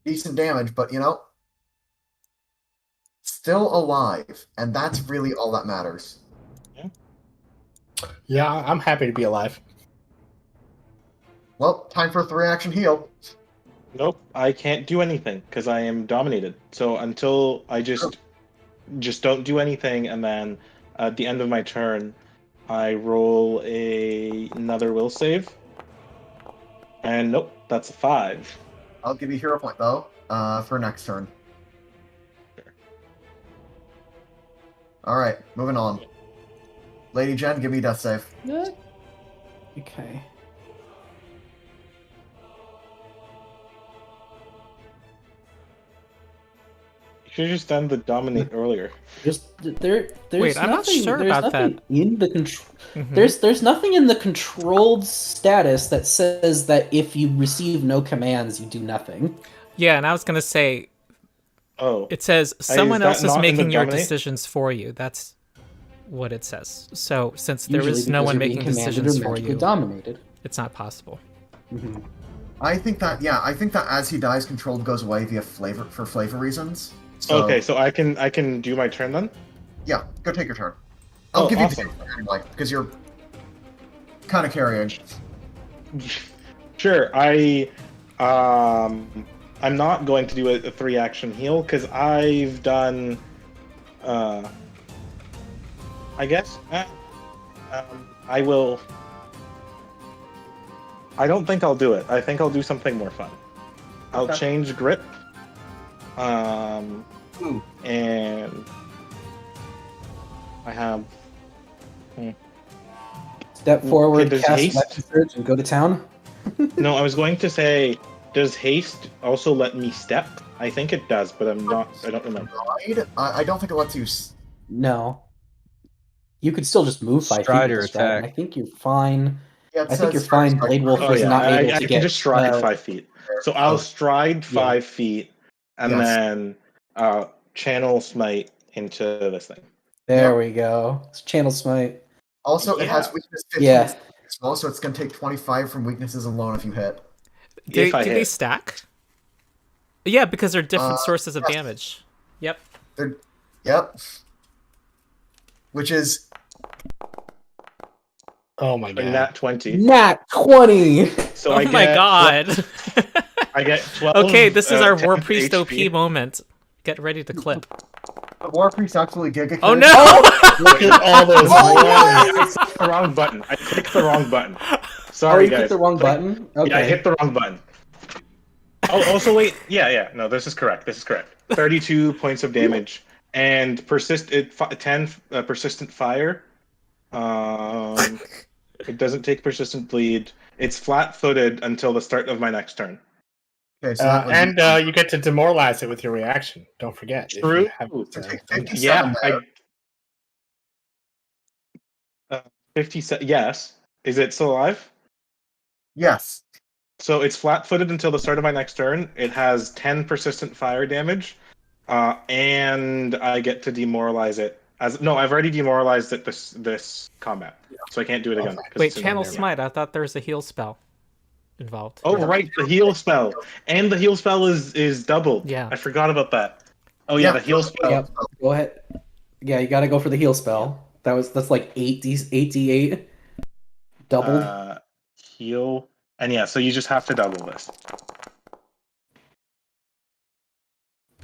Decent damage, but you know, still alive, and that's really all that matters. Yeah, I'm happy to be alive. Well, time for a 3-action heal. Nope, I can't do anything because I am dominated. So until I just don't do anything, and then at the end of my turn, I roll another will save. And nope, that's a 5. I'll give you a hero point though, for next turn. Sure. Alright, moving on. Lady Jen, give me death save. Okay. You should have just done the dominate earlier. There's Wait, I'm not nothing, sure there's about nothing that. in the control. Mhm. There's nothing in the controlled status that says that if you receive no commands, you do nothing. Yeah, and I was gonna say Oh, it says someone that else is not in the making your dominate? decisions for you. That's what it says. So since there Usually is no because one you're being making commanded decisions or for magically you, dominated. it's not possible. Mm-hmm. I think that as he dies, controlled goes away via flavor reasons. So, okay. So I can do my turn then. yeah, go take your turn. I'll Oh, give awesome. you the turn anyway, because you're kind of carrying. Sure. I'm not going to do a 3-action heal because I've done. I guess. I will. I don't think I'll do it. I think I'll do something more fun. I'll Okay. change grip. Ooh. And I have. Step forward, does cast haste- weapon surge, and go to town. No, I was going to say, does haste also let me step? I think it does, but I'm not. I don't remember. Stride? I don't think it lets you. No. You could still just move 5 feet Stride with or the stride. attack. I think you're fine. Yeah, it I think says you're fine. stride. Blade Wolf Oh was yeah, not able I to can get. just stride 5 feet. So I'll stride 5 feet and Yes. then channel smite into this thing. There Yep. we go. It's Channel Smite. Also, it has Yeah. weakness 15 Yeah. as well, so it's going to take 25 from weaknesses alone if you hit. If I Do they hit. stack? Yeah, because they're different sources of yes. damage. Yep. Yep. Which is Oh my A god. nat 20. Nat 20! So Oh I my get god. I get 12. Okay, this is our War 10 Priest OP HP. moment. Get ready to clip. the War Priest actually Giga. Oh no! Look at all those I ones. clicked the wrong button. I clicked the wrong button. Oh, Sorry, you guys. clicked the wrong button? Okay. Yeah, I hit the wrong button. Oh, also wait. Yeah. No, this is correct. 32 points of damage and 10 persistent fire. It doesn't take persistent bleed. It's flat-footed until the start of my next turn. Okay, so that would be You get to demoralize it with your reaction. Don't forget. if True. you haven't, So take done that. 57 Yeah, there. 50. Yes. Is it still alive? Yes. So it's flat-footed until the start of my next turn. It has 10 persistent fire damage, and I get to demoralize it. I've already demoralized it this combat, so I can't do it again. 'cause Wait, it's in Channel there. Smite. I thought there was a heal spell involved. Oh right, the heal spell, and the heal spell is doubled. Yeah. I forgot about that. Oh yeah, the heal spell. Yep. Go ahead. Yeah, you gotta go for the heal spell. That's like 8d8 doubled. Heal, and yeah, so you just have to double this.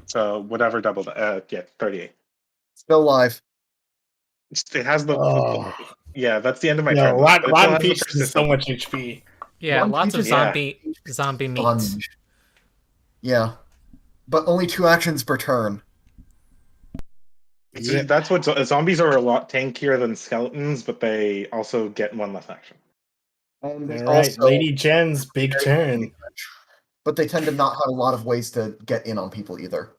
So whatever doubled, 38. Still alive. It has the Oh. yeah. That's the end of my No, turn. It still Rotten has the Peach is persistent- so much HP. Yeah, One lots of Peach is- zombie meat. Sponge. Yeah. But only 2 actions per turn. See, that's what zombies are a lot tankier than skeletons, but they also get 1 less action. And All right, also, Lady Jen's big turn. but they tend to not have a lot of ways to get in on people either.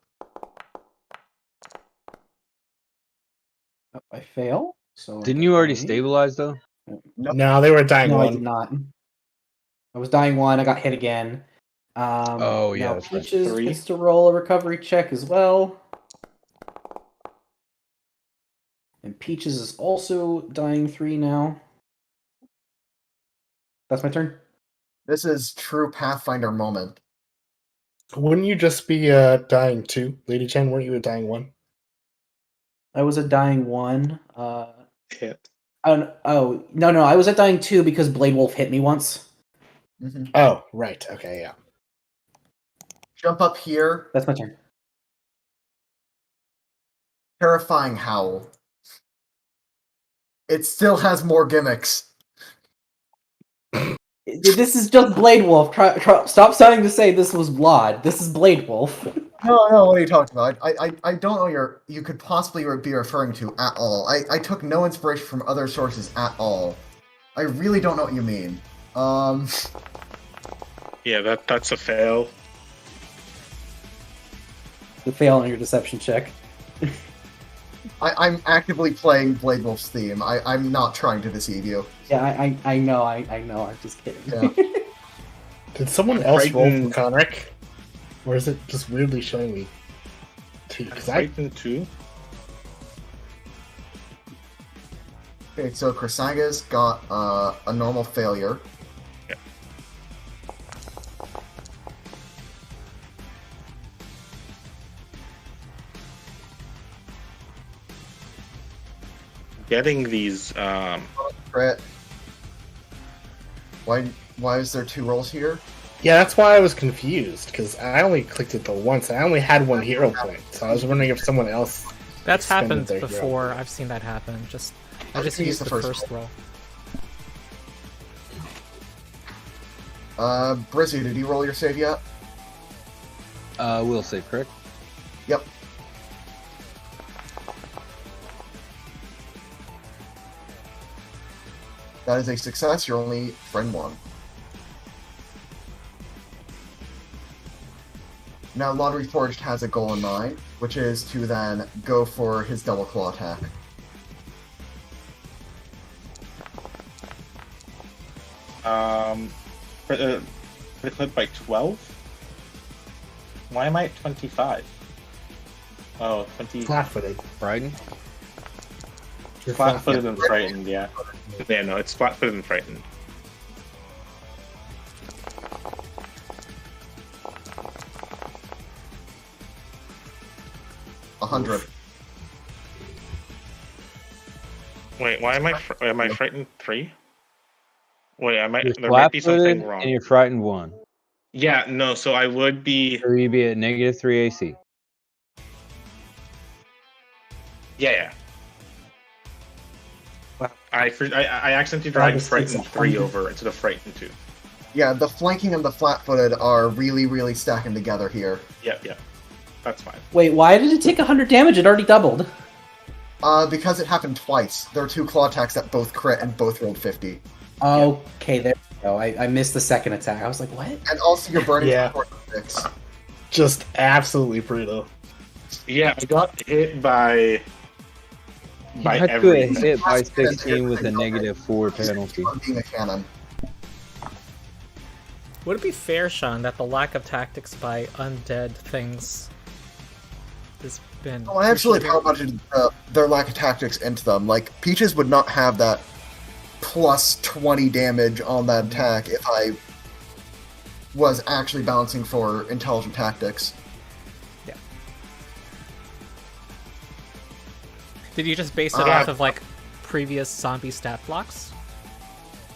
I fail. So Didn't you already stabilize though? No, they were dying No, I one. did not. I was dying 1. I got hit again. Oh, yeah, Now that's right. Peaches 3. gets to roll a recovery check as well. And Peaches is also dying 3 now. That's my turn. This is true Pathfinder moment. Wouldn't you just be dying 2? Lady Jen, weren't you a dying 1? I was a dying 1. Hit. Oh no, I was at dying 2 because Blade Wolf hit me once. Mhm. Oh, right. Okay, yeah. Jump up here. That's my turn. Terrifying howl. It still has more gimmicks. This is just Blade Wolf. Stop starting to say this was Blod. This is Blade Wolf. No, what are you talking about? I don't know what you could possibly be referring to at all. I took no inspiration from other sources at all. I really don't know what you mean. Yeah, that's a fail. The fail on your deception check. I'm actively playing Blade Wolf's theme. I'm not trying to deceive you. Yeah, I know. I'm just kidding. Yeah. Did someone else roll Frightened. for Conric? Or is it just weirdly showing me? Because I Frightened 2. Okay, so Chrysaga's got a normal failure. Yep. Getting these Crit. Why is there 2 rolls here? yeah, that's why I was confused because I only clicked it the once. I only had 1 hero point, so I was wondering if someone else. That's expended happened their hero before. point. I've seen that happen. I I just think used it's the the first first roll. Brizzy, did you roll your save yet? Will save, correct? Yep. That is a success. You're only friend 1. Now, Laundry Forged has a goal in mind, which is to then go for his double claw attack. Crit by 12? Why am I at 25? Oh, 20. Flat-footed. Frightened? You're Flat-footed and frightened, yeah. Yeah, no, it's flat-footed and frightened. A 100. Wait, why am I frightened 3? Wait, You're there might be something flat-footed wrong. and you're frightened 1. Yeah, no, so I would be. Or you'd be at -3 AC. Yeah. I accidentally dragged it's frightened 3 100. over instead of frightened 2. Yeah, the flanking and the flat-footed are really, really stacking together here. Yeah. That's fine. Wait, why did it take 100 damage? It already doubled. Because it happened twice. There are 2 claw attacks that both crit and both rolled 50. Okay, there we go. I missed the second attack. I was like, what? And also you're burning Yeah. 6. Just absolutely brutal. Yeah, I got hit by You got to everything. hit by 16 with a -4 penalty. Being a cannon. Would it be fair, Sean, that the lack of tactics by undead things has been... Oh, I actually power budgeted their lack of tactics into them. Like, Peaches would not have that plus 20 damage on that attack if I was actually balancing for intelligent tactics. Did you just base it off of, like, previous zombie stat blocks?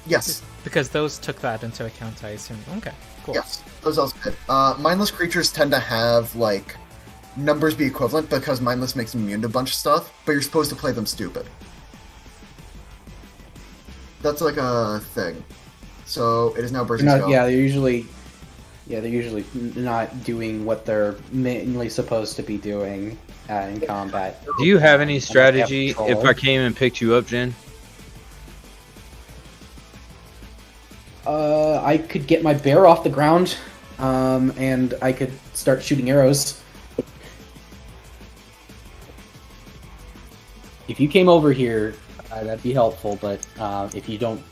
Yes. Because those took that into account, I assume. Okay, cool. Yes, those also did. Mindless creatures tend to have, like, numbers be equivalent because mindless makes them immune to a bunch of stuff, but you're supposed to play them stupid. That's like a thing. So it is now Brizzy's go. Yeah, they're usually not doing what they're mainly supposed to be doing in combat. Do you have any strategy control. if I came and picked you up, Jen? I could get my bear off the ground, and I could start shooting arrows. If you came over here, that'd be helpful. But if you don't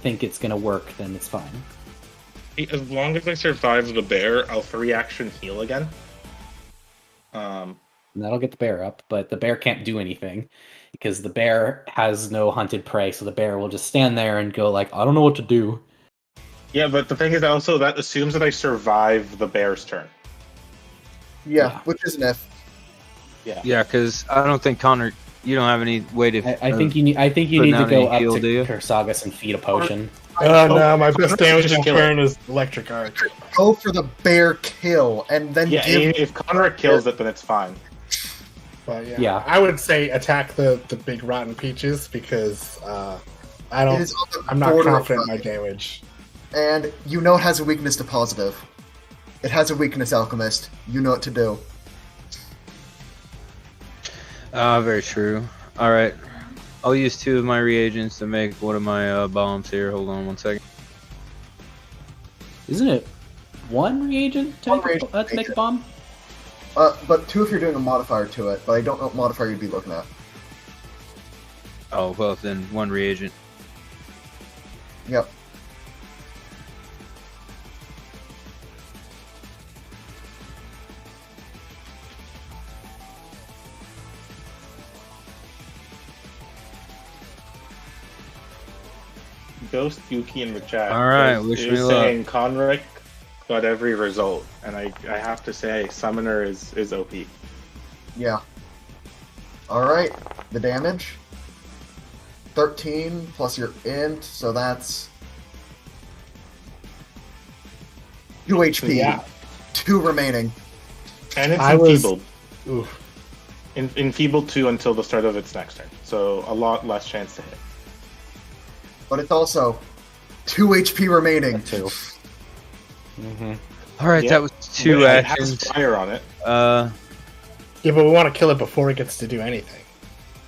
think it's gonna work, then it's fine. As long as I survive the bear, I'll 3-action heal again. And that'll get the bear up, but the bear can't do anything because the bear has no hunted prey. So the bear will just stand there and go like, "I don't know what to do." Yeah, but the thing is also that assumes that I survive the bear's turn. Yeah, which is an F. Yeah, because I don't think Connor, you don't have any way to. I think you need. I think you putting need to out go any heal, up do you? to Kursagas and feed a potion. Oh no, my best damage Just in kill it. turn is electric arc. Go for the bear kill, and then Yeah, give... if Conrad kills it, then it's fine. But Yeah. I would say attack the big rotten peaches because I It don't. is on the I'm not border of confident in my fucking- damage. And you know it has a weakness to positive. It has a weakness, Alchemist. You know what to do. Very true. Alright. I'll use 2 of my reagents to make one of my bombs here. Hold on 1 second. Isn't it one reagent to, to make a bomb? But 2 if you're doing a modifier to it, but I don't know what modifier you'd be looking at. Oh, well, then 1 reagent. Yep. Ghost Yuki in the chat. Alright, wish me luck. Saying Conric got every result, and I have to say, Summoner is OP. Yeah. Alright, the damage. 13 plus your int, so that's 2 HP. Yeah. 2 remaining. And it's I was- enfeebled. Oof. Enfeebled 2 until the start of its next turn, so a lot less chance to hit. But it's also 2 HP remaining. 2. Mm-hmm. Alright, Yeah. that was 2 But it actions. has fire on it. Yeah, but we want to kill it before it gets to do anything.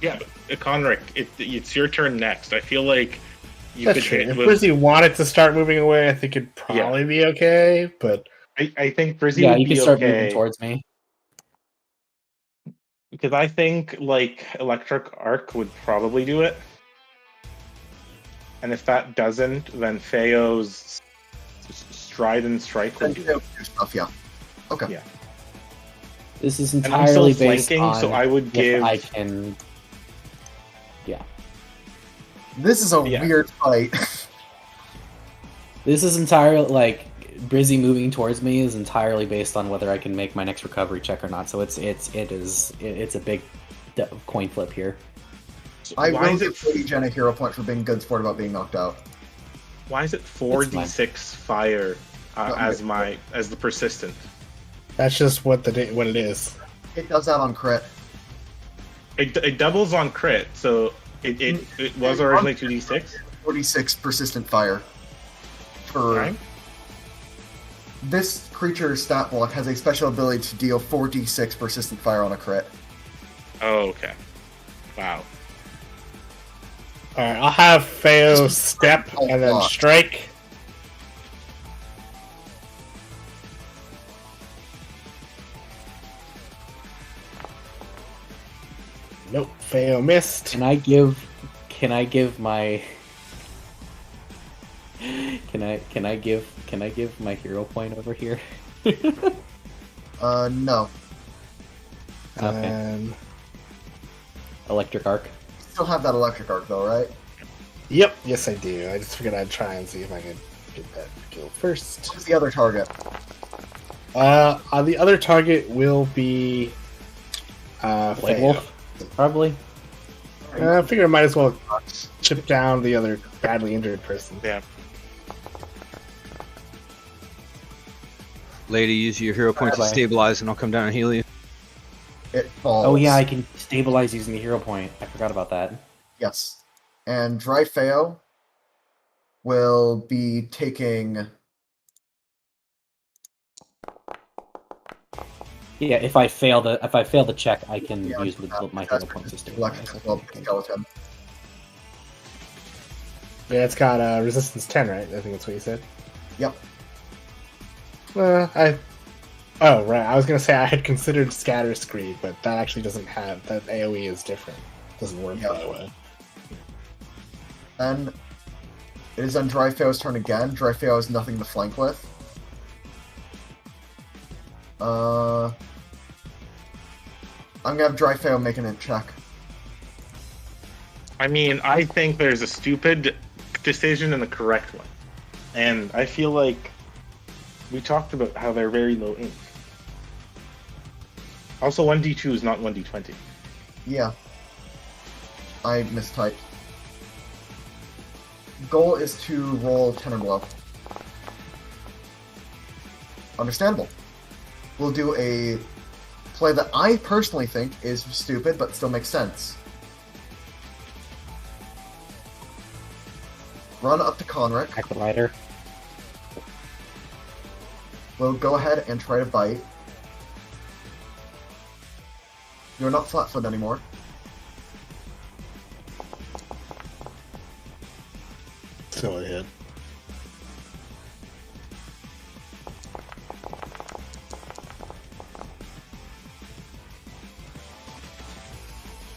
Yeah, but Conric, it's your turn next. I feel like you That's could true. hit If with. Brizzy wanted to start moving away, I think it'd probably be okay, but I think Brizzy Yeah, would you be can start okay. moving towards me. Because I think like Electric Arc would probably do it. And if that doesn't, then Feo's Stride and Strike would do it. Stuff, yeah. Okay. Yeah. This is And I'm still entirely based flanking, on so I would if give. I can. This is a Yeah. weird fight. This is entirely like Brizzy moving towards me is entirely based on whether I can make my next recovery check or not. So it's a big coin flip here. I why will is it give Lady Jen a hero point for being good sport about being knocked out. Why is it 4d6 fire as the persistent? that's just what it is. It does that on crit. It doubles on crit, so it was originally 2d6. 46 persistent fire. For Right? this creature's stat block has a special ability to deal 4d6 persistent fire on a crit. Oh, okay. Wow. Alright, I'll have Feo step and then strike. Nope, Feo missed. Can I give my can I give my hero point over here? No. Okay. Electric arc. Still have that electric arc though, right? Yep, yes I do. I just figured I'd try and see if I could get that kill first. What's the other target? The other target will be White Feo. Wolf, probably. I figure I might as well chip down the other badly injured person. Yeah. Lady, use your hero point to Bye-bye. stabilize, and I'll come down and heal you. It falls. Oh yeah, I can stabilize using the hero point. I forgot about that. Yes. And Dry Feo will be taking... Yeah, if I fail the check, I can Yeah, use my hero point to stabilize. electric as well, skeleton. Yeah, it's got resistance 10, right? I think that's what you said. Yep. Oh, right. I was going to say I had considered Scatter Screed, but that actually doesn't have... That AoE is different. Doesn't work Yeah. that way. Then it is on Dry Feo's turn again. Dry Feo has nothing to flank with. I'm gonna have Dry Feo make an int check. I mean, I think there's a stupid decision and a correct one. And I feel like we talked about how they're very low ink. Also, 1d2 is not 1d20. Yeah. I mistyped. Goal is to roll 10 or below. Understandable. We'll do a play that I personally think is stupid, but still makes sense. Run up to Conric. Hack the rider. We'll go ahead and try to bite. You're not flat-footed anymore. Still a hit.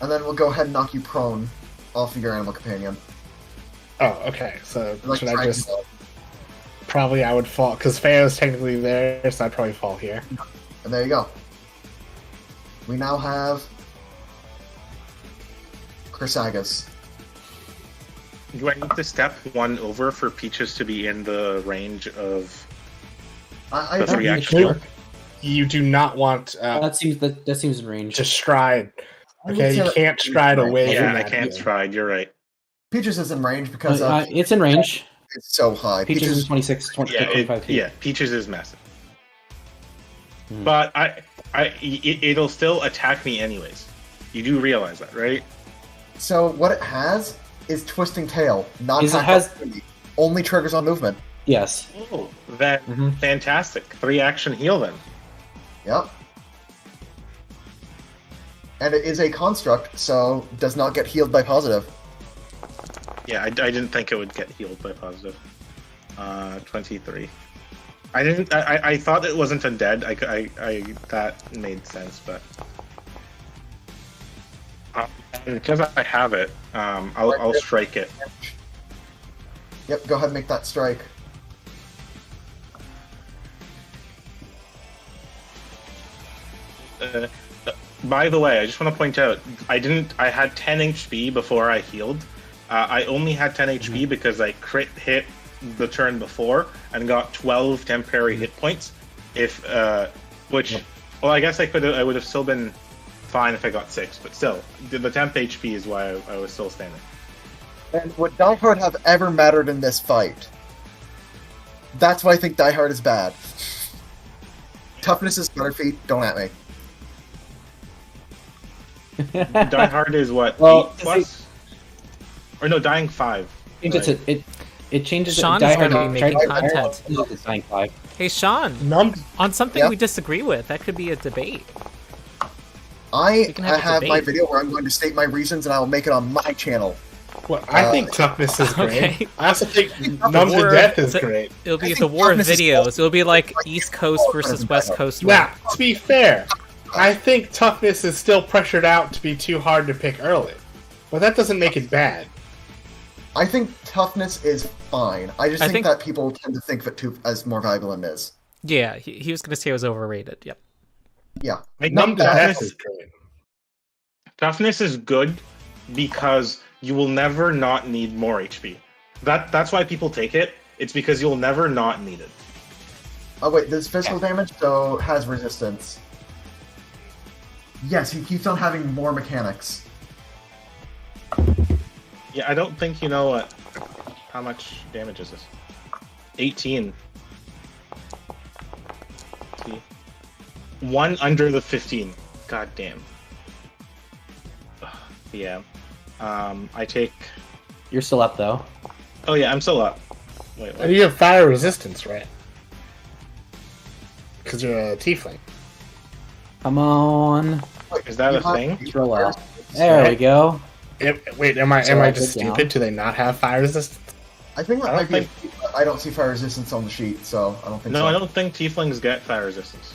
And then we'll go ahead and knock you prone off of your animal companion. Oh, okay. So Like, should I try just... to- Probably I would fall, because Feo's technically there, so I'd probably fall here. And there you go. We now have Chrysagus. Do I need to step one over for Peaches to be in the range of I the think 3 action? Sure. You do not want That seems in range. to stride. I would Okay, say you that- can't stride away Yeah, from I that. can't stride. You're right. Peaches is in range because It's in range. it's so high. Peaches is 26, 20, Yeah, 25 feet. yeah. Peaches is massive, Hmm. but it'll still attack me anyways. You do realize that, right? So what it has is Twisting Tail, not Is it attack has- opportunity. Only triggers on movement. Yes. Oh, that Mhm. fantastic. 3 action heal then. Yep. And it is a construct, so does not get healed by positive. Yeah, I didn't think it would get healed by positive. 23. I didn't. I thought it wasn't undead. I that made sense, but because I have it, I'll strike it. Yep, go ahead and make that strike. By the way, I just want to point out, I had 10 HP before I healed. I only had 10 HP because I crit hit the turn before and got 12 temporary hit points. Well, I guess I would have still been fine if I got 6, but still, the temp HP is why I was still standing. And would Die Hard have ever mattered in this fight? That's why I think Die Hard is bad. Toughness is 100 feet, don't at me. Die Hard is what? Well, 8 plus? Or no, Dying 5. It changes. Sean Die is Hard gonna be making content. It's Dying 5. Hey, Sean, Num- on something Yeah? we disagree with, that could be a debate. I can have a have my debate. video where I'm going to state my reasons and I will make it on my channel. Well, I think toughness is great. Okay. I also think numb to War- death is the- great. It'll be I the think war of toughness is videos. also- It'll be like East Coast versus West Coast. Now, to be fair, I think toughness is still pressured out to be too hard to pick early. But that doesn't make it bad. I think toughness is fine. I just I think think- that people tend to think of it as more valuable than it is. Yeah, he was going to say it was overrated. Yep. Yeah. Like, Numb to that- death is great. Toughness is good because you will never not need more HP. That's why people take it. It's because you'll never not need it. Oh wait, there's physical damage, so has resistance. Yes, he keeps on having more mechanics. Yeah, I don't think you know what. How much damage is this? 18. See? 1 under the 15. God damn. Ugh, yeah. I take. You're still up though. Oh yeah, I'm still up. Wait, And what? you have fire resistance, right? Because you're a tiefling. Come on. Is that You a have- thing? Let's roll out. There we go. Wait, am I So I just put down. stupid? Do they not have fire resistance? I think that I don't might be. I don't see fire resistance on the sheet, so I don't think No, so. I don't think tieflings get fire resistance.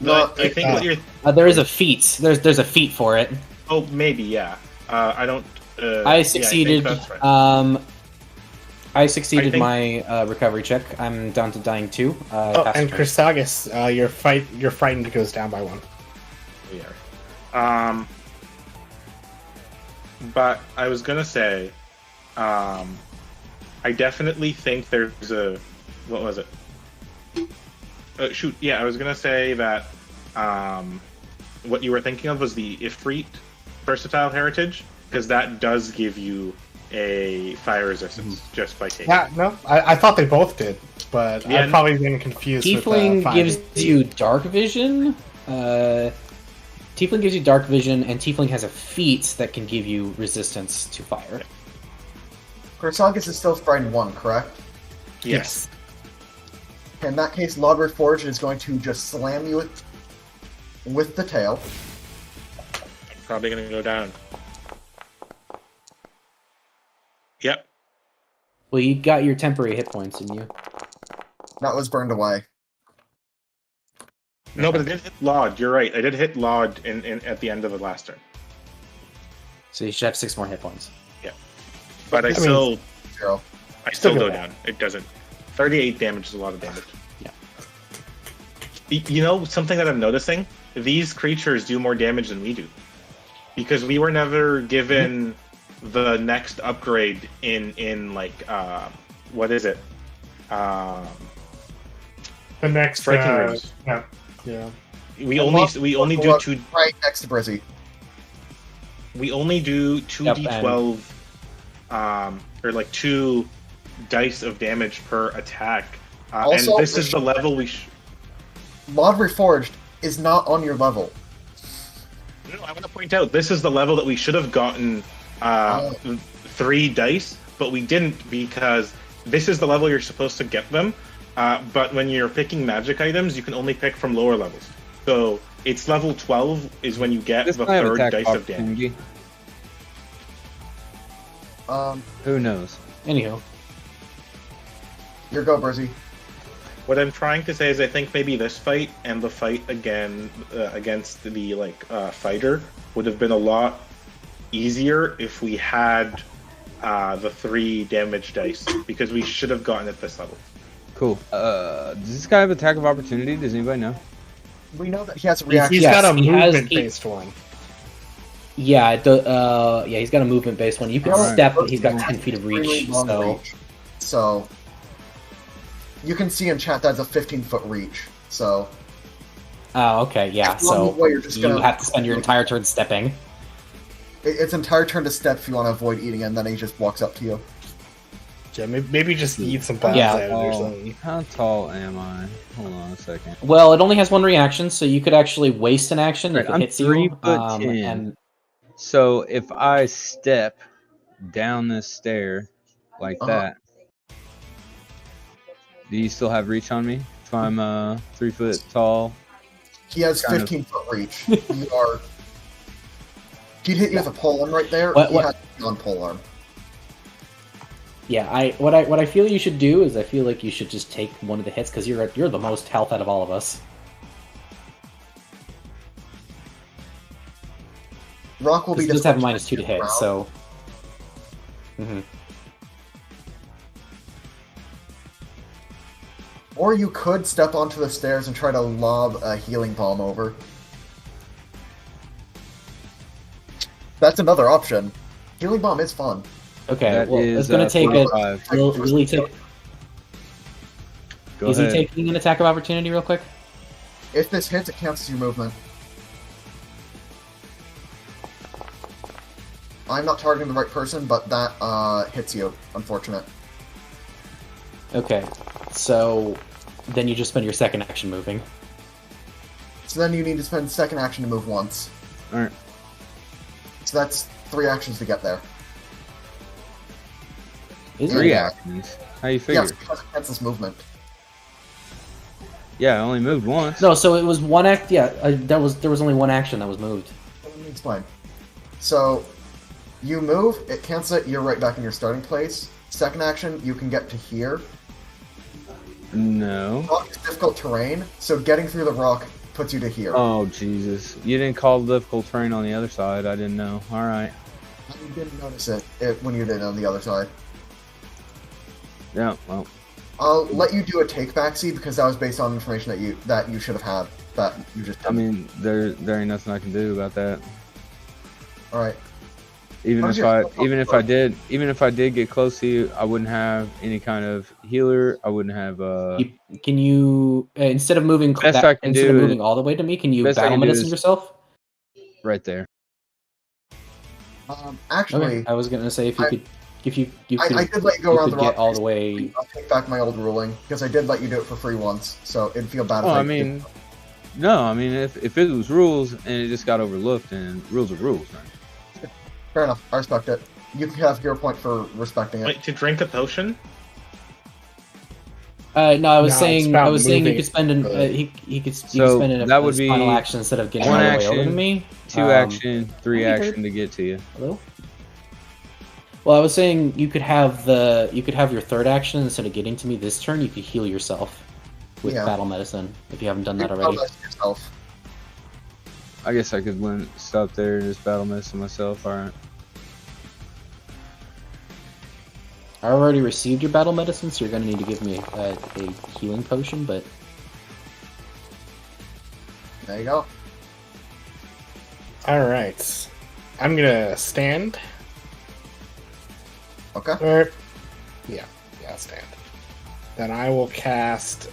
No, I think what you're. There is a feat. There's a feat for it. Oh, maybe, yeah. I don't. I yeah, succeeded. think that's right. I succeeded I think- my recovery check. I'm down to dying 2. Oh, passed and turn. Chrysagus, your frightened goes down by 1. We are. But I was gonna say, I definitely think there's a. What was it? Shoot, yeah, I was gonna say that. What you were thinking of was the Ifrit versatile heritage, because that does give you a fire resistance just by taking. Yeah, no, I thought they both did, but Yeah, I've probably been confused Tiefling with gives you dark vision. Tiefling gives you dark vision, and Tiefling has a feat that can give you resistance to fire. Chrysagus is still frightened 1, correct? Yes. In that case, Lord Reforged is going to just slam you with the tail. Probably gonna go down. Yep. Well, you got your temporary hit points, didn't you? That was burned away. No, but I did hit Lod. You're right. I did hit Lod in at the end of the last turn. So you should have 6 more hit points. But I still Zero. still go go down. It doesn't. 38 damage is a lot of damage. Yeah. You know, something that I'm noticing? These creatures do more damage than we do. Because we were never given the next upgrade in like, what is it? The next Striking rings. Yeah. We only do two. Right next to Brizzy. We only do 2d12, or like 2 dice of damage per attack. Also, and this is the level we. Lord Reforged is not on your level. No, I want to point out this is the level that we should have gotten 3 dice, but we didn't because this is the level you're supposed to get them. But when you're picking magic items, you can only pick from lower levels. So it's level 12 is when you get This the might have 3rd attack dice of damage. opportunity. Who knows? Anyhow. Your go, Brizzy. What I'm trying to say is I think maybe this fight and the fight again against the fighter would have been a lot easier if we had the 3 damage dice because we should have gotten it this level. Cool. Does this guy have attack of opportunity? Does anybody know? We know that he has a reaction. He's Yes, got a he has- movement-based one. Yeah, he's got a movement-based one. You can Alright. step, but he's got 10 feet of Really reach, long so... reach. So you can see in chat that's a 15-foot reach. So Oh, okay, yeah, As long so as you're just you gonna- have to spend your entire turn stepping. it's entire turn to step if you want to avoid eating, and then he just walks up to you. Yeah, maybe just eat some bombs Yeah. out or something. How tall am I? Hold on a second. Well, it only has 1 reaction, so you could actually waste an action if Right, it I'm hits 3 you. foot 10. And So if I step down this stair like that, do you still have reach on me? If I'm 3 foot tall? He has Kind of. 15-foot reach. You are. He'd hit you with a polearm right there. What- He what- has on polearm. yeah, what I feel you should do is I feel like you should just take one of the hits because you're the most health out of all of us. Rock will be He does have disrupted -2 to hit, round. so. hmm Or you could step onto the stairs and try to lob a healing bomb over. That's another option. Healing bomb is fun. Okay, That well, is, it's gonna take 45. it. Will he take? Go Is ahead. he taking an attack of opportunity real quick? If this hits, it counts as your movement. I'm not targeting the right person, but that hits you. Unfortunate. Okay, so then you just spend your second action moving. So then you need to spend second action to move once. Alright. So that's 3 actions to get there. Is it? 3 Yeah. actions? How you figure? Yes, because it counts as movement. Yeah, I only moved once. No, so it was 1 act. Yeah, there was only 1 action that was moved. Let me explain. So, you move, it cancels it, you're right back in your starting place. Second action, you can get to here. No. Rock is difficult terrain, so getting through the rock puts you to here. Oh, Jesus. You didn't call the difficult terrain on the other side. I didn't know. Alright. You didn't notice it when you did on the other side. Yeah, well. I'll let you do a take back see because that was based on information that you should have had that you just I didn't. mean, there ain't nothing I can do about that. All right. Even How's if your- I did get close to you, I wouldn't have any kind of healer. I wouldn't have Can you instead of moving Best I can instead of do moving is- all the way to me, can you best I battle can do medicine is- yourself? right there. Actually, Okay, I was gonna say if you I- could, if you I could, did let you go you around could the rock. get all the way. I'll take back my old ruling because I did let you do it for free once, so it'd feel bad. Oh, if I mean, no, I mean if it was rules and it just got overlooked, and rules are rules, man. fair enough. I respect it. You can have your point for respecting it. Wait, to drink a potion? No, I was No, it's saying about you moving could spend an the- he could So spend an that would his be final action instead of getting one all the way over to action, me. 2 action, 3 I heard- action to get to you. Hello. Well, I was saying you could have your third action instead of getting to me this turn. You could heal yourself with Yeah. battle medicine if you haven't done that You already. tell us yourself. I guess I could stop there and just battle medicine myself. All right. I already received your battle medicine, so you're going to need to give me a healing potion. But There you go. All right. I'm gonna stand. Okay. Or, yeah, I'll stand. Then I will cast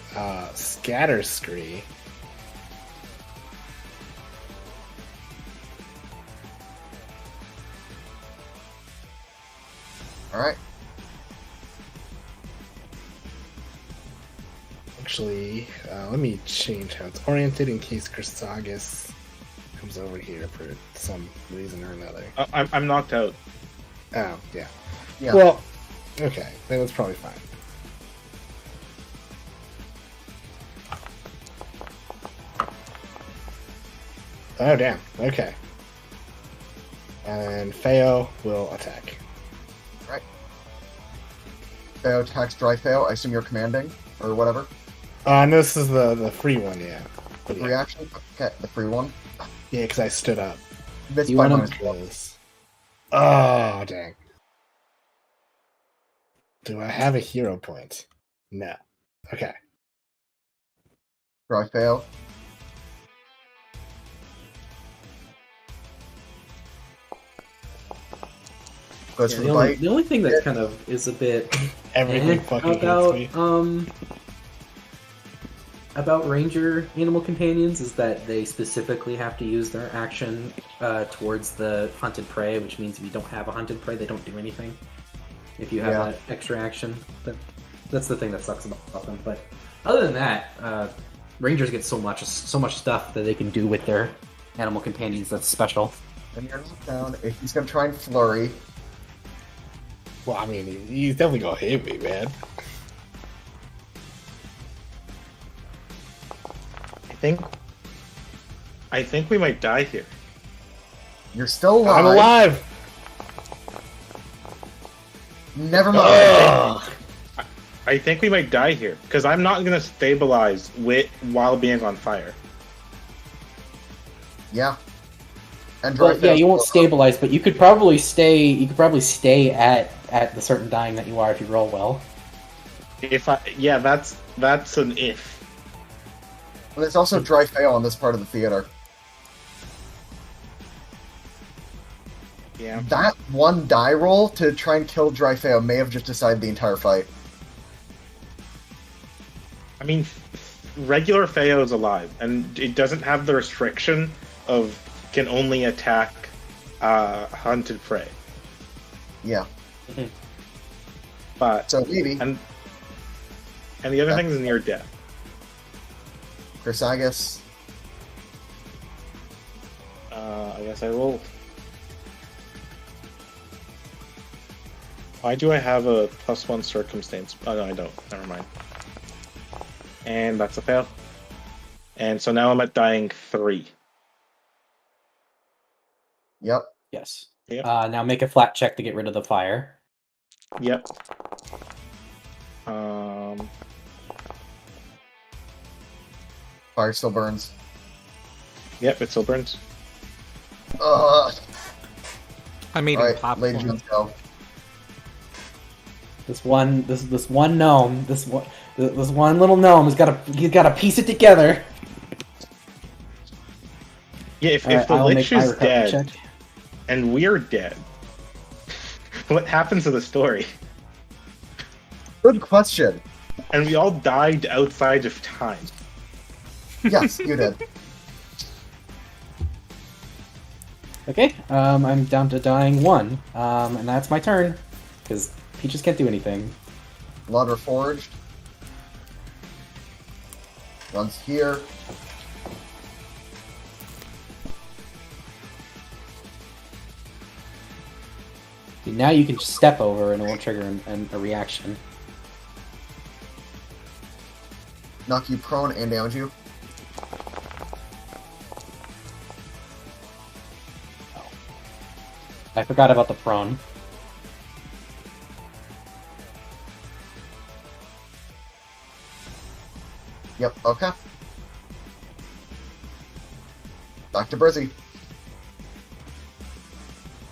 Scatter Scree. All right. Actually, let me change how it's oriented in case Chrysagus comes over here for some reason or another. I'm knocked out. Oh, yeah. Yeah. Well, okay, then it's probably fine. Oh, damn. Okay. And Feo will attack. Fail attacks dry fail. I assume you're commanding or whatever. And this is the free one, yeah. But yeah, Reaction. Okay, the free one. yeah, because I stood up. Missed You by wanna- minus 1. Oh, dang. Do I have a hero point? No. Okay. Dry fail. Goes for the bite. the only thing that kind of is a bit Everything fucking about hits me. about ranger animal companions is that they specifically have to use their action towards the hunted prey, which means if you don't have a hunted prey, they don't do anything. If you have Yeah. that extra action, that's the thing that sucks about them. But other than that, rangers get so much stuff that they can do with their animal companions that's special. And you're knocked down. If he's gonna try and flurry. Well, I mean, he's definitely gonna hit me, man. I think we might die here. You're still alive. I'm alive! Never mind. Ugh. I think we might die here because I'm not gonna stabilize while being on fire. Yeah. And dry Well, yeah, fail's you won't still up. stabilize, but you could probably stay at the certain dying that you are if you roll well. That's an if. And there's also dry fail on this part of the theater. Yeah. That one die roll to try and kill dry fail may have just decided the entire fight. I mean, regular Feo is alive, and it doesn't have the restriction of can only attack hunted prey. Yeah. But So maybe and the other thing is near death. Chrysagus. I guess I rolled. Why do I have a +1 circumstance? Oh no, I don't. Never mind. And that's a fail. And so now I'm at dying 3. Yep. Yes. Yep. Now make a flat check to get rid of the fire. Yep. Fire still burns. Yep, it still burns. I'm eating Alright, popcorn. ladies, let's go. This one gnome, this one little gnome he's gotta piece it together. Yeah, if Alright, the I'll Lich make my is recovery dead check. and we're dead, what happens to the story? Good question. And we all died outside of time. Yes, you did. Okay, I'm down to dying 1, and that's my turn, because Peaches can't do anything. Blood Reforged. Runs here. See, now you can just step over and it won't trigger a reaction. knock you prone and damage you. I forgot about the prone. Yep, okay. Dr. Brizzy.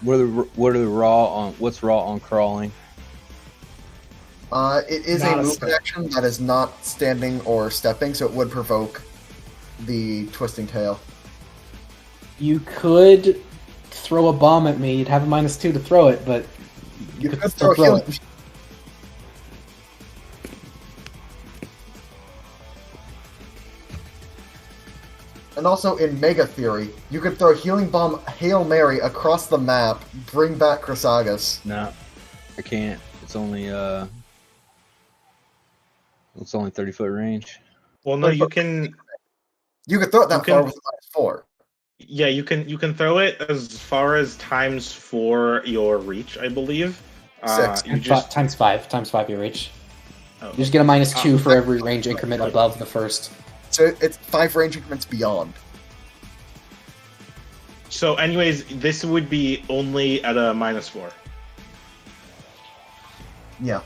What's raw on crawling? It is Not a a movement step. action that is not standing or stepping, so it would provoke the twisting tail. You could throw a bomb at me. You'd have a -2 to throw it, but You could could still throw throw healing. it. And also in Mega Theory, you could throw Healing Bomb Hail Mary across the map, bring back Chrysagus. No, I can't. It's only 30-foot range. Well, no, you can. You could throw it that You far can- with -4. Yeah, you can throw it as far as ×4 your reach, I believe. Six. You just times 5 your reach. oh. You just get a -2 for every range increment above the first. So it's 5 range increments beyond. So, anyways, this would be only at a -4. Yeah.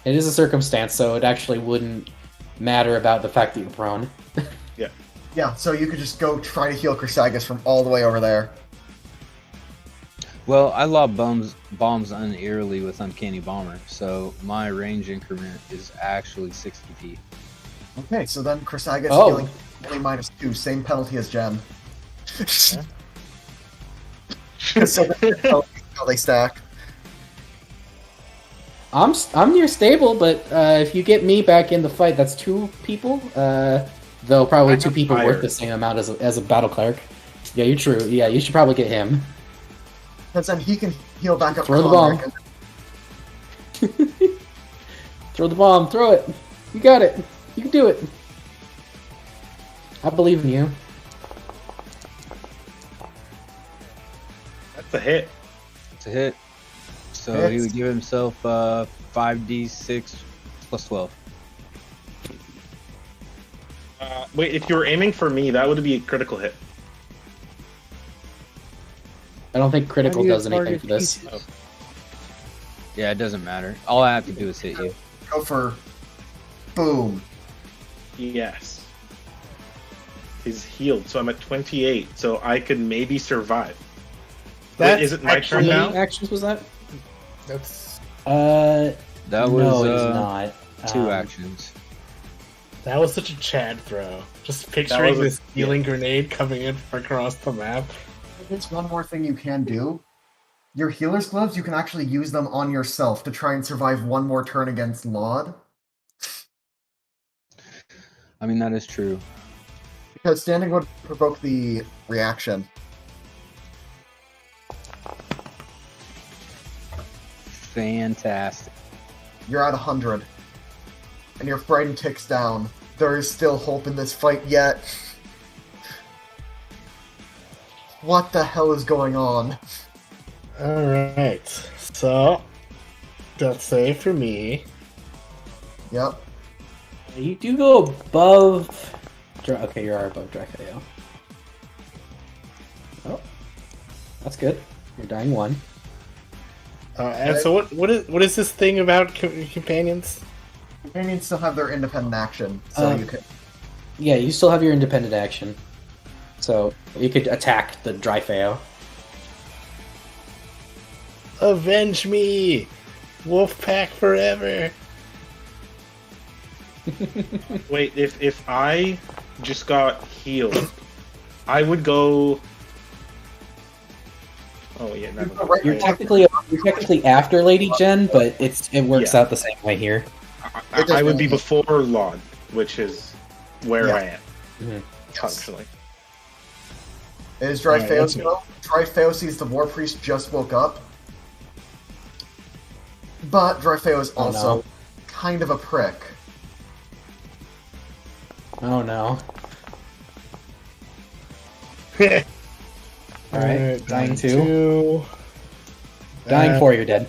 It is a circumstance, so it actually wouldn't matter about the fact that you're prone. Yeah, so you could just go try to heal Chrysagus from all the way over there. Well, I lob bombs unearly with Uncanny Bomber, so my range increment is actually 60 feet. Okay, so then Chrysagus Oh. healing only -2, same penalty as Jen. So that's how they stack. I'm near stable, but if you get me back in the fight, that's 2 people. Though probably I 2 have people fire. worth the same amount as a battle cleric. Yeah, you're true. Yeah, you should probably get him. Because then he can heal back up Throw the Conric, bomb. Throw the bomb. Throw it. You got it. You can do it. I believe in you. That's a hit. It's a hit. So he Hits. would give himself 5d6 plus 12. Wait, if you were aiming for me, that would be a critical hit. I don't think critical How do you does anything target for this. pieces? Yeah, it doesn't matter. All I have to do is hit you. Go for boom. Yes. He's healed, so I'm at 28, so I could maybe survive. That's Is it my turn actually- How now? many actions was that? That's That was no, it is not. 2 actions. that was such a Chad throw. Just picturing was a- this healing grenade coming in from across the map. There's one more thing you can do. Your healer's gloves, you can actually use them on yourself to try and survive one more turn against Laud. I mean, that is true. Because standing would provoke the reaction. Fantastic. You're at 100. And your friend ticks down. There is still hope in this fight yet. What the hell is going on? Alright, so death save for me. Yep. You do go above. Okay, you are above Dracula. Oh, that's good. You're dying 1. And so what is this thing about companions? Companions still have their independent action, so you can. Yeah, you still have your independent action. So you could attack the Dryfeo. Avenge me! Wolfpack forever! Wait, if I just got healed, I would go. Oh yeah, never mind. You're technically after Lady Jen, but it works Yeah. out the same way here. I would be before Laud, which is where Yeah. I am Mhm. functionally. It is Alright, Dryfeo's that's me. go. Dryfeo sees the War Priest just woke up. But Dryfeo is Oh, also no. kind of a prick. Oh no. Alright, Alright, dying 2. Dying Uh, 4, you're dead.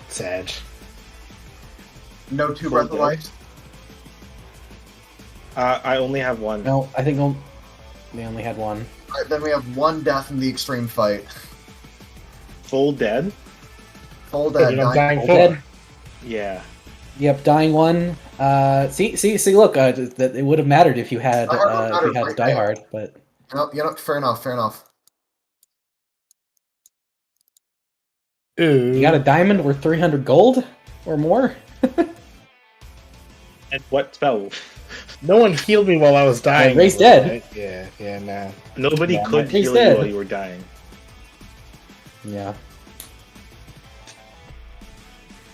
Sag. No 2 breath of life. I only have one. No, I think they only had one. Alright, then we have one death in the extreme fight. Full dead? Full dead. I'm dying. dying Dead. for. Yeah. Yep, dying one. See. Look, that it would have mattered if you had right Die there. Hard, but Fair enough. Ooh. you got a diamond worth 300 gold or more. And what spell? No one healed me while I was dying. Ray's dead. Right? Yeah, no. Nobody Yeah, could he's heal dead. you while you were dying. Yeah.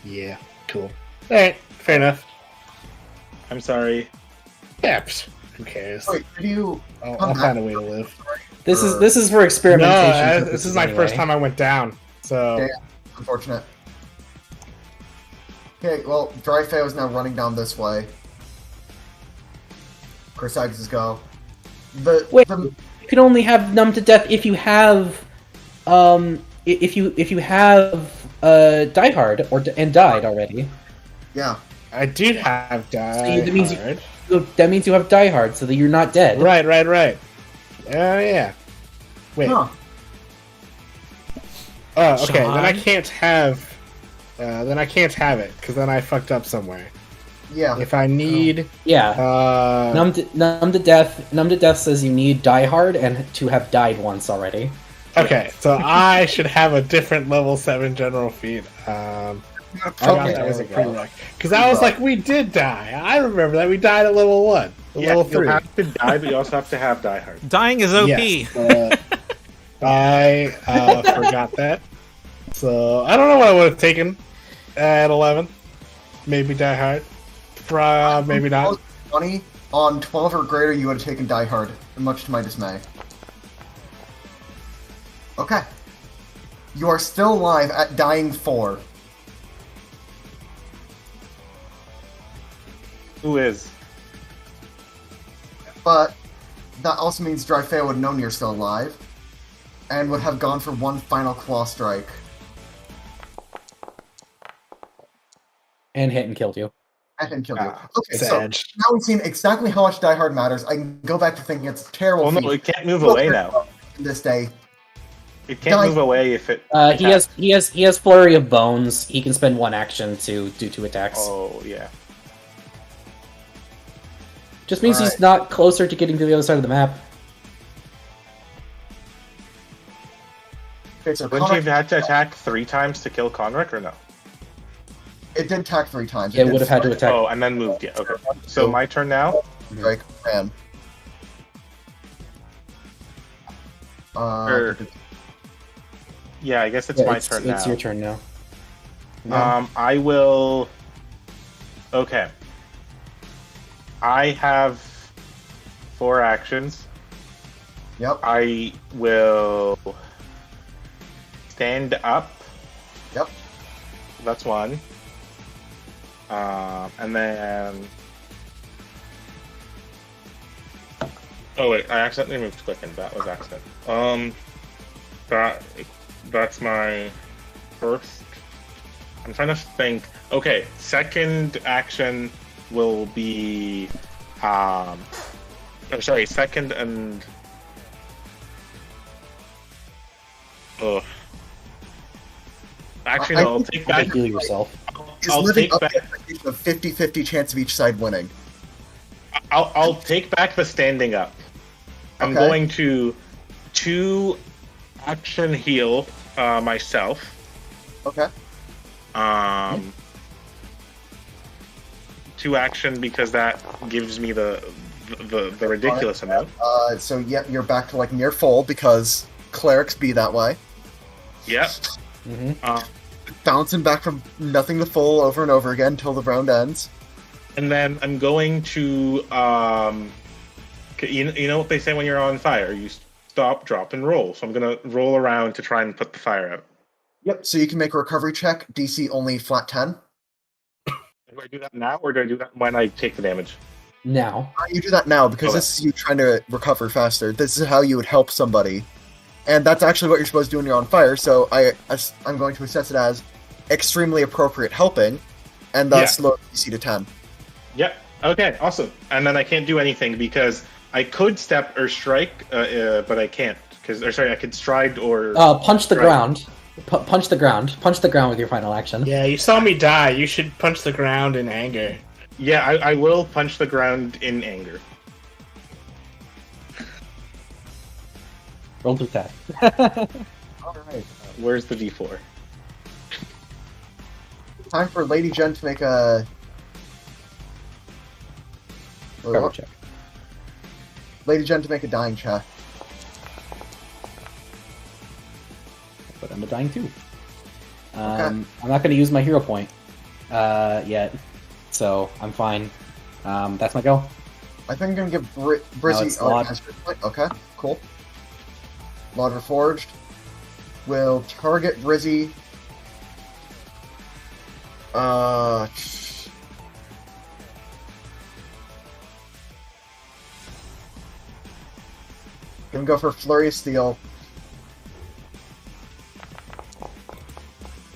Yeah, cool. Alright, fair enough. I'm sorry. Yeah, who cares? Wait, did you... I'll find a way to live. This is for No, experimentation. this is my first time I went down, so... Damn, unfortunate. Okay, well, Dryfeo is now running down this way. Chrysaxes go. Wait, you can only have numb to death if you have, if you have Die Hard and died already. Yeah. I did have Die that means Hard. That means you have Die Hard, so that you're not dead. Right. Yeah. Wait. Huh. Oh, okay. Sean? Then I can't have. Then I can't have it because then I fucked up somewhere. Yeah. If I need, Yeah. Numb to death says you need Die Hard and to have died once already. okay, so I should have a different level 7 general feat. I got that as a prereq because I was like, we did die. I remember that we died at level 1, level 3. You have to die, but you also have to have Die Hard. Dying is OP. Yes, I forgot that. So I don't know what I would have taken at 11. Maybe Die Hard. Maybe not. 20 on 12 or greater, you would have taken Die Hard, much to my dismay. Okay. You are still alive at dying 4. Who is? But that also means Dryfeo would have known you're still alive, and would have gone for one final claw strike. And hit and killed you. And kill you. Ah, Okay, so Sag. now we've seen exactly how much Die Hard matters. I can go back to thinking it's a terrible Well, no, feat. it can't move away now. This day. It can't Die- move away if it. He has Flurry of Bones. He can spend one action to do 2 attacks. Oh yeah. Just means he's Alright. not closer to getting to the other side of the map. Okay, so Wouldn't you have Conrad, had to attack 3 times to kill Conric, or no? it did attack 3 times. It did would have had to attack. Oh, and then moved. Yeah. Okay. So my turn now. strike, ran. Or- Yeah, I guess it's my turn now. It's your turn now. I will. Okay. I have 4 actions. Yep. I will stand up. Yep. That's one. And then. Oh wait, I accidentally moved quicken. That was accident. That's my first. I'm trying to think. Okay, second action will be. I'm sorry, second and. Oh. Actually, no, I'll take You back. can heal yourself. Is I'll living take up back. to the expectation of 50-50 chance of each side winning. I'll take back the standing up. I'm Okay. going to 2 action heal myself. Okay. 2 action because that gives me the ridiculous amount. So yeah, you're back to like near full because clerics be that way. Yep. Mm-hmm. Bouncing back from nothing to full over and over again until the round ends. And then I'm going to you know what they say when you're on fire? You stop, drop, and roll. So I'm gonna roll around to try and put the fire out. Yep. So you can make a recovery check. DC only flat 10. Do I do that now, or do I do that when I take the damage? Now. You do that now because Okay. this is you trying to recover faster. This is how you would help somebody, and that's actually what you're supposed to do when you're on fire. So I'm going to assess it as extremely appropriate helping, and thus lower DC to 10. Yep. Okay, awesome. And then I can't do anything because I could step or strike, but I can't. I could stride or Punch the strike. ground. Punch the ground. Punch the ground with your final action. Yeah, you saw me die. You should punch the ground in anger. Yeah, I will punch the ground in anger. Roll with that. Alright. Where's the D4? Time for Lady Jen to make a... Cover check. Lady Jen to make a dying check. But I'm a dying too. Okay. I'm not going to use my hero point yet, so I'm fine. That's my go. I think I'm gonna give Brizzy... it's Laud. master point. Okay, cool. Laud Reforged will target Brizzy. Gonna go for Flurry of Steel.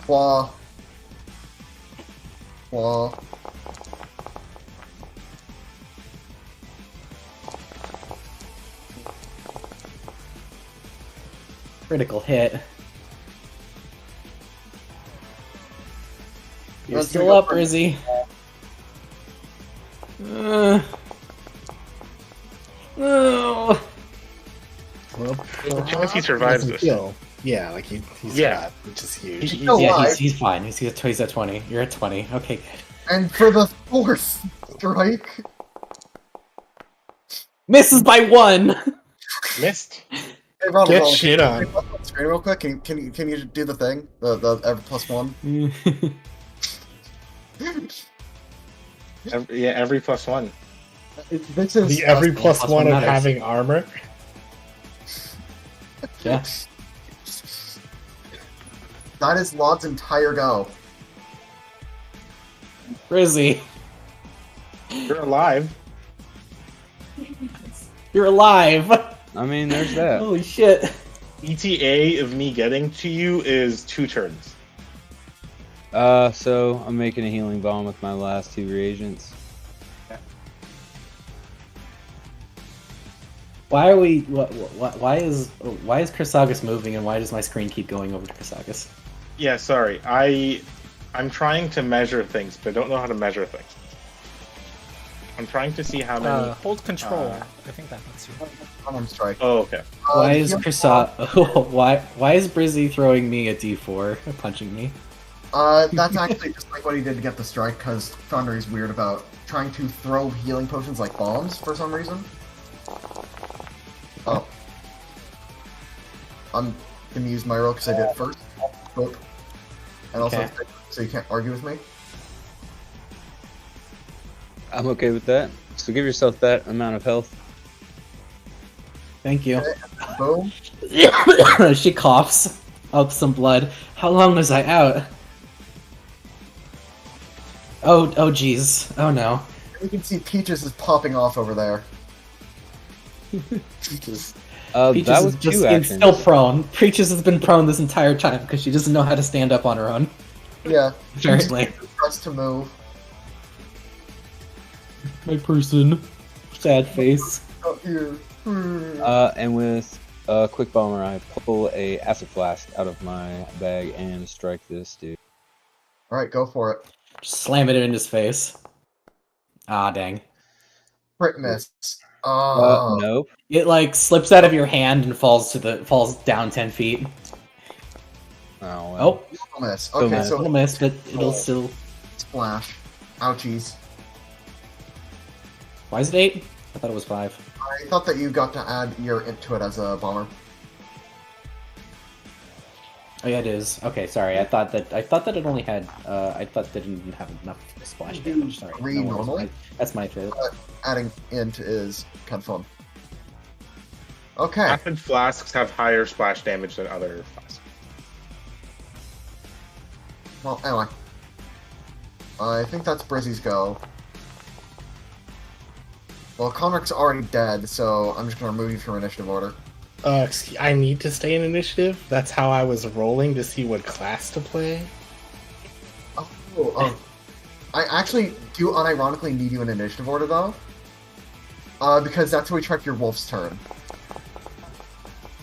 Claw. Claw. Critical hit. You're Let's still go up, for- Rizzy. No. The chance he survives Doesn't this. feel- Yeah, like he's Yeah. flat, which is huge. He's still Yeah, alive. he's fine. He's at 20. You're at 20. Okay, good. And for the fourth strike, Misses by 1. Missed. hey, Ronald, Get Ronald, shit can you on. bring up the screen real quick? Can you do the thing? The ever +1? Every +1. This is The every plus plus one of matters. having armor. Yeah. That is Laud's entire go. Rizzy, You're alive. you're alive. I mean, there's that. Holy shit. ETA of me getting to you is 2 turns. So I'm making a healing bomb with my last 2 reagents. Why are we? Why is Chrysagus moving, and why does my screen keep going over to Chrysagus? Yeah, sorry. I'm trying to measure things, but I don't know how to measure things. I'm trying to see how many. Hold control. I think that lets you. I'm strike. Oh, okay. Why is heal- Why is Brizzy throwing me a D4, punching me? That's actually just like what he did to get the strike, because Foundry's weird about trying to throw healing potions like bombs for some reason. Oh. I'm gonna use my roll because I did it first. Boop. And also, Okay. so you can't argue with me. I'm okay with that. So give yourself that amount of health. Thank you. Boom. She coughs up some blood. How long was I out? Oh jeez. Oh no. You can see Peaches is popping off over there. Peaches That was is just 2 is actions. still prone. Peaches has been prone this entire time because she doesn't know how to stand up on her own. Yeah. Apparently. Press to move. My person. Sad face. Oh, here. And with Quick Bomber, I pull a acid flask out of my bag and strike this dude. Alright, go for it. Just slam it in his face. Ah, dang. Crit miss. Oh. Nope. It like slips out of your hand and falls down 10 feet. Oh, well. Oh, Miss. Still Okay, miss. so little miss, but it'll still. splash. Ouchies. Why is it 8? I thought it was 5. I thought that you got to add your int to it as a bomber. Oh yeah, it is. Okay, sorry. I thought that it only had. I thought that it didn't have enough splash damage. Sorry. Three No worries. normally? That's my fault. Adding int is kind of fun. Okay. Acid flasks have higher splash damage than other flasks. Well, anyway. I think that's Brizzy's go. Well, Conric's already dead, so I'm just gonna remove you from initiative order. I need to stay in initiative. That's how I was rolling to see what class to play. Oh, I actually do unironically need you in initiative order, though. Because that's how we track your wolf's turn.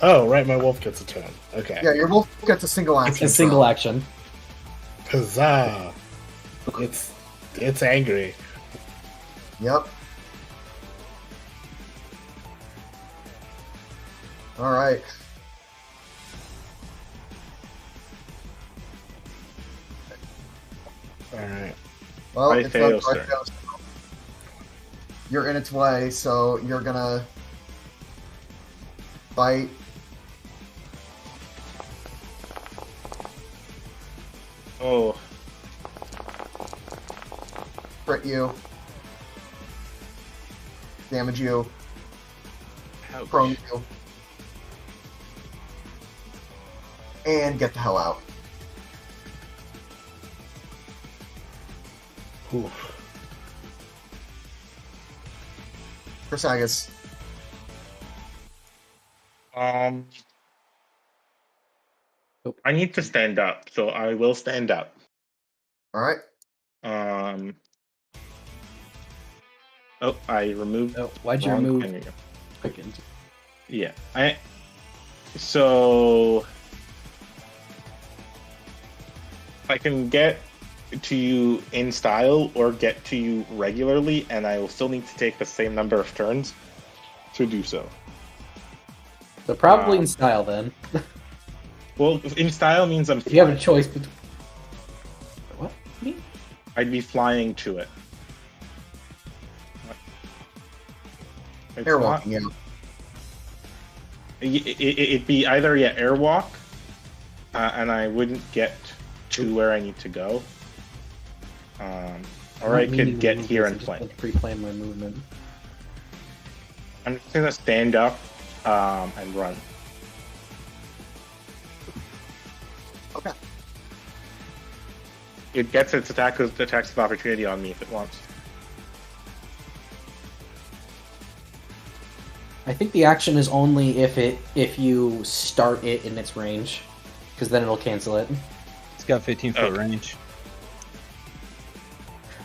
Oh, right, my wolf gets a turn. Okay. Yeah, your wolf gets a single action. It's a single action. Huzzah! It's angry. Yep. Alright. Alright. Well, I it's fail, not sir. You're in its way, so you're gonna bite. Oh, Crit you. Damage you. ouch. Prone you. And get the hell out. Oof. Chrysagus. I need to stand up, so I will stand up. Alright. Oh, I removed. Oh, why'd you wrong remove? thing again. Quicken? Yeah, so I can get to you in style or get to you regularly, and I will still need to take the same number of turns to do so. So probably in style then. Well, in style means I'm If you have a flying. choice between. What? Me? I'd be flying to it. It's Airwalking, yeah. It'd be either airwalk, and I wouldn't get to where I need to go, or I could get here and play. flank. Pre-plan my movement. I'm just gonna stand up and run. Okay. It gets its attacks of opportunity on me if it wants. I think the action is only if you start it in its range, because then it'll cancel it. It's got 15-foot Okay. range.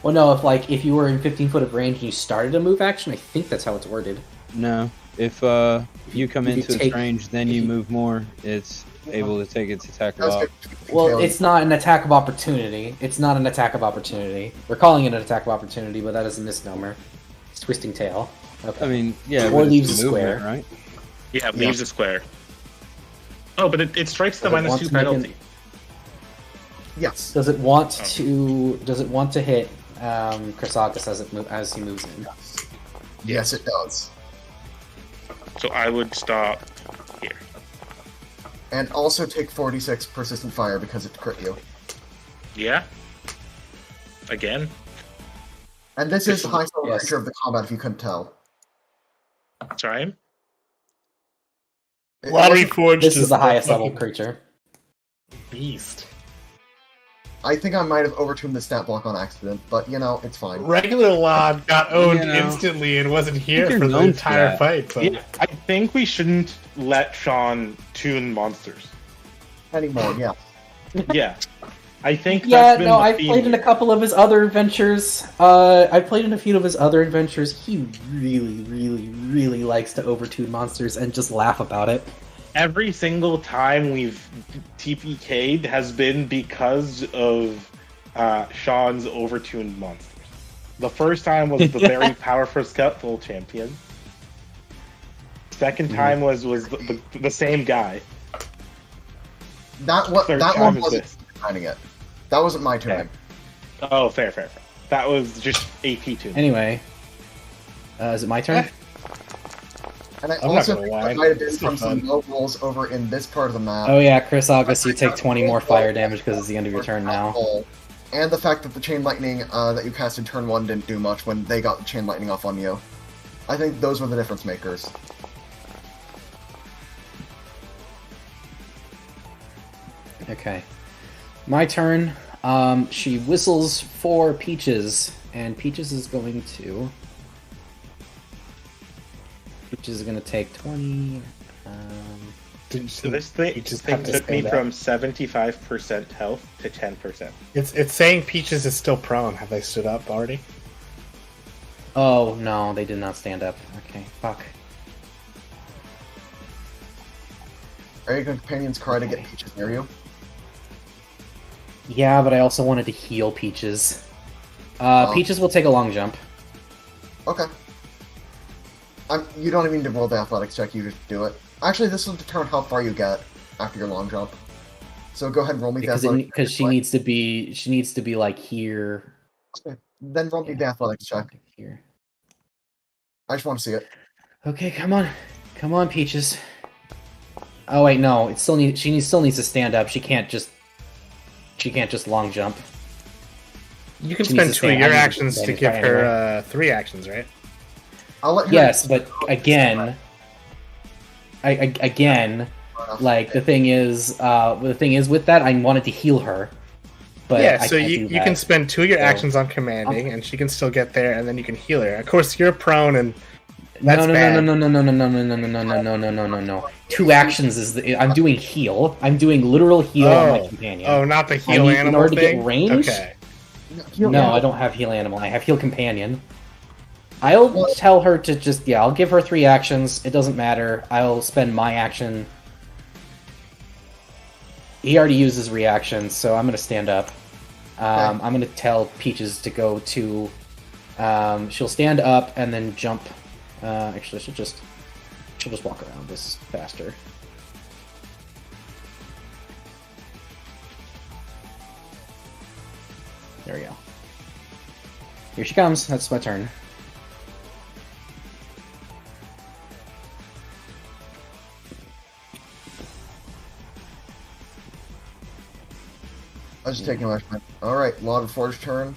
Well, no, if you were in 15 foot of range and you started a move action, I think that's how it's worded. No, if you come If you into its take- range, then if you you- move more. It's able to take its attack That was off. good. Well, it's not an attack of opportunity. It's not an attack of opportunity. We're calling it an attack of opportunity, but that is a misnomer. It's twisting tail. Okay. I mean, yeah, Or but it's leaves a movement, square. right? Yeah, it leaves a square. Oh, but it strikes the Does it want -2 to make an- penalty. Yes. Does it want to? Does it want to hit Chrysagus as he moves in? Yes, it does. So I would stop here. And also take 46 persistent fire because it crit you. Yeah. Again. And this is the highest level Yes. creature of the combat if you couldn't tell. Sorry. It Lottery wasn't- Forged This is the highest level fucking creature. beast. I think I might have overtuned the stat block on accident, but you know, it's fine. Regular Lod got owned You know, instantly and wasn't here you're for the known for entire that. fight. So. Yeah, I think we shouldn't let Sean tune monsters. Anymore, yeah. Yeah. I think Yeah, that's been no, the I've theme played in a here. couple of his other adventures. I've played in a few of his other adventures. He really, really, really likes to overtune monsters and just laugh about it. Every single time we've TPK'd has been because of Sean's overtuned monsters. The first time was the very powerful Scoutful champion. Second time was the same guy. That Third one time is wasn't this. finding it. That wasn't my turn. Oh, fair. That was just AP tune. Anyway, is it my turn? And I I'm not also gonna think lie, that might have been it's from fun. some low rolls over in this part of the map. Oh yeah, Chris August, you take 20 more fire damage because it's the end of your turn now. And the fact that the chain lightning that you cast in turn 1 didn't do much when they got the chain lightning off on you. I think those were the difference makers. Okay. My turn. She whistles for Peaches, and Peaches is going to... Peaches is going to take 20... So this thing took me from 75% health to 10%. It's saying Peaches is still prone. Have they stood up already? Oh no, they did not stand up. Okay, fuck. Are your companions cry to get Peaches near you? Yeah, but I also wanted to heal Peaches. Peaches will take a long jump. Okay. You don't even need to roll the athletics check, you just do it. Actually, this will determine how far you get after your long jump. So go ahead and roll me the athletics check. Because she needs to be like here. Okay. Then roll me the athletics check. Here. I just want to see it. Okay, come on, Peaches. Oh wait, no, she still needs to stand up. She can't just long jump. You can spend 2 of your actions to give her 3 actions, right? I'll let her. Yes, but again, like the thing is with that, I wanted to heal her. But yeah, so you can spend 2 of your actions on commanding, and she can still get there, and then you can heal her. Of course, you're prone, and that's bad. No. 2 actions is I'm doing heal. I'm doing literal heal on my companion. Oh, not the heal animal in order thing? to get range. Okay. No, I don't have heal animal. I have heal companion. I'll tell her to just I'll give her 3 actions. It doesn't matter. I'll spend my action. He already used his reaction, so I'm gonna stand up. I'm gonna tell Peaches to go to. She'll stand up and then jump. Actually, she'll just walk around. This is faster. There we go. Here she comes. That's my turn. I was just taking my time. Alright, Law of Forge turn.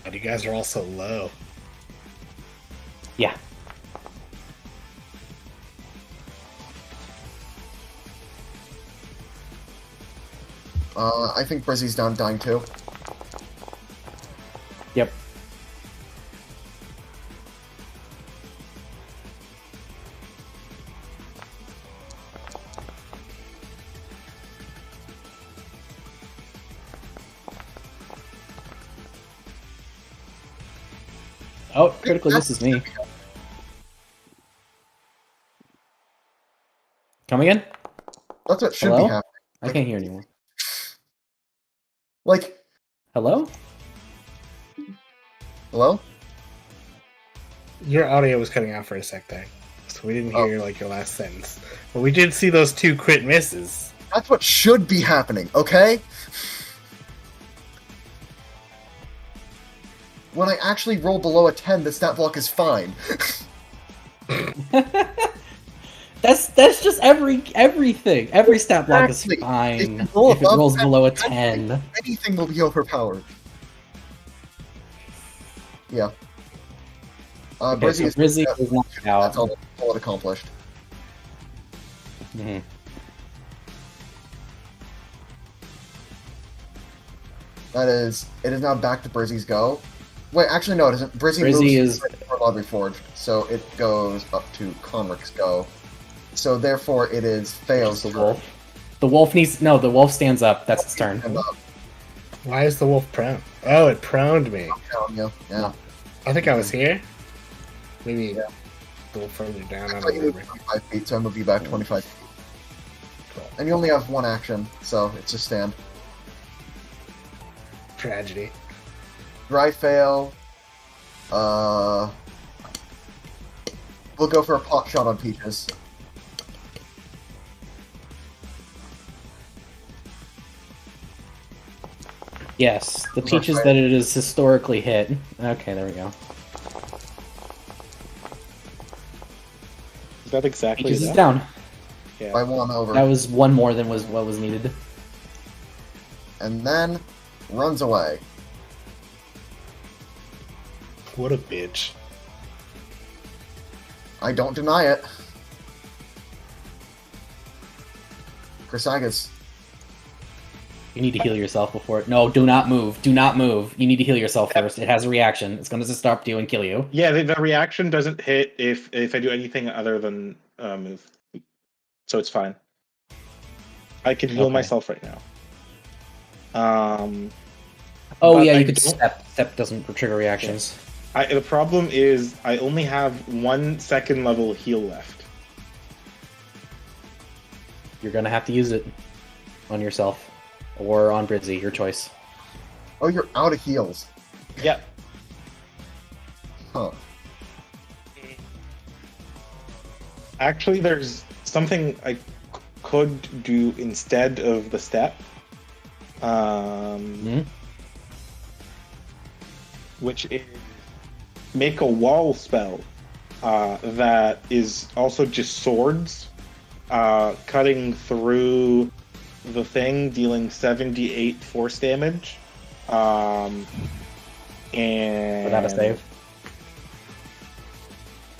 God, you guys are all so low. Yeah. I think Brizzy's dying too. Yep. Oh, critical misses me. Come again? That's what should Hello? be happening. I can't hear anyone. Like, Hello? hello? Your audio was cutting out for a sec there, so we didn't hear your last sentence. But we did see those 2 crit misses. That's what should be happening, okay? When I actually roll below a 10, the stat block is fine. That's just everything. Every stat block is Exactly. fine If you roll if it above rolls that, below a 10. Anything will be overpowered. Yeah. Okay, Brizzy so Brizzy is knocked out. That's all it accomplished. Mhm. It is now back to Brizzy's go. Wait, actually no, it isn't. Brizzy Brizzy moves is- before Law Reforged, so it goes up to Conric's go. So therefore it is Theo's The turn. wolf. The wolf stands up. That's its turn. And Why is the wolf prone? Oh, it proned me. yeah. I think I was here. Maybe a little further down. I I don't thought you moved remember. 25 feet, so I moved you back 25 feet. And you only have 1 action, so it's just stand. Tragedy. Dry fail. We'll go for a pot shot on Peaches. Yes, the peaches that it is historically hit. Okay, there we go. Is that exactly Peaches is that? down. Yeah. By 1 over. That was 1 more than what was needed. And then runs away. What a bitch. I don't deny it. Chrysagus. You need to heal yourself before. No, do not move. Do not move. You need to heal yourself first. It has a reaction. It's going to disrupt you and kill you. Yeah, the reaction doesn't hit if I do anything other than move. so it's fine. I can heal Okay. myself right now. Oh But yeah, I you could don't- step. Step doesn't trigger reactions. The problem is I only have 1 second level heal left. You're gonna have to use it on yourself or on Bridzy, your choice. Oh, you're out of heals. Yeah. Huh. Actually, there's something I could do instead of the step. Which is make a wall spell that is also just swords, cutting through the thing, dealing 78 force damage. And Without a save.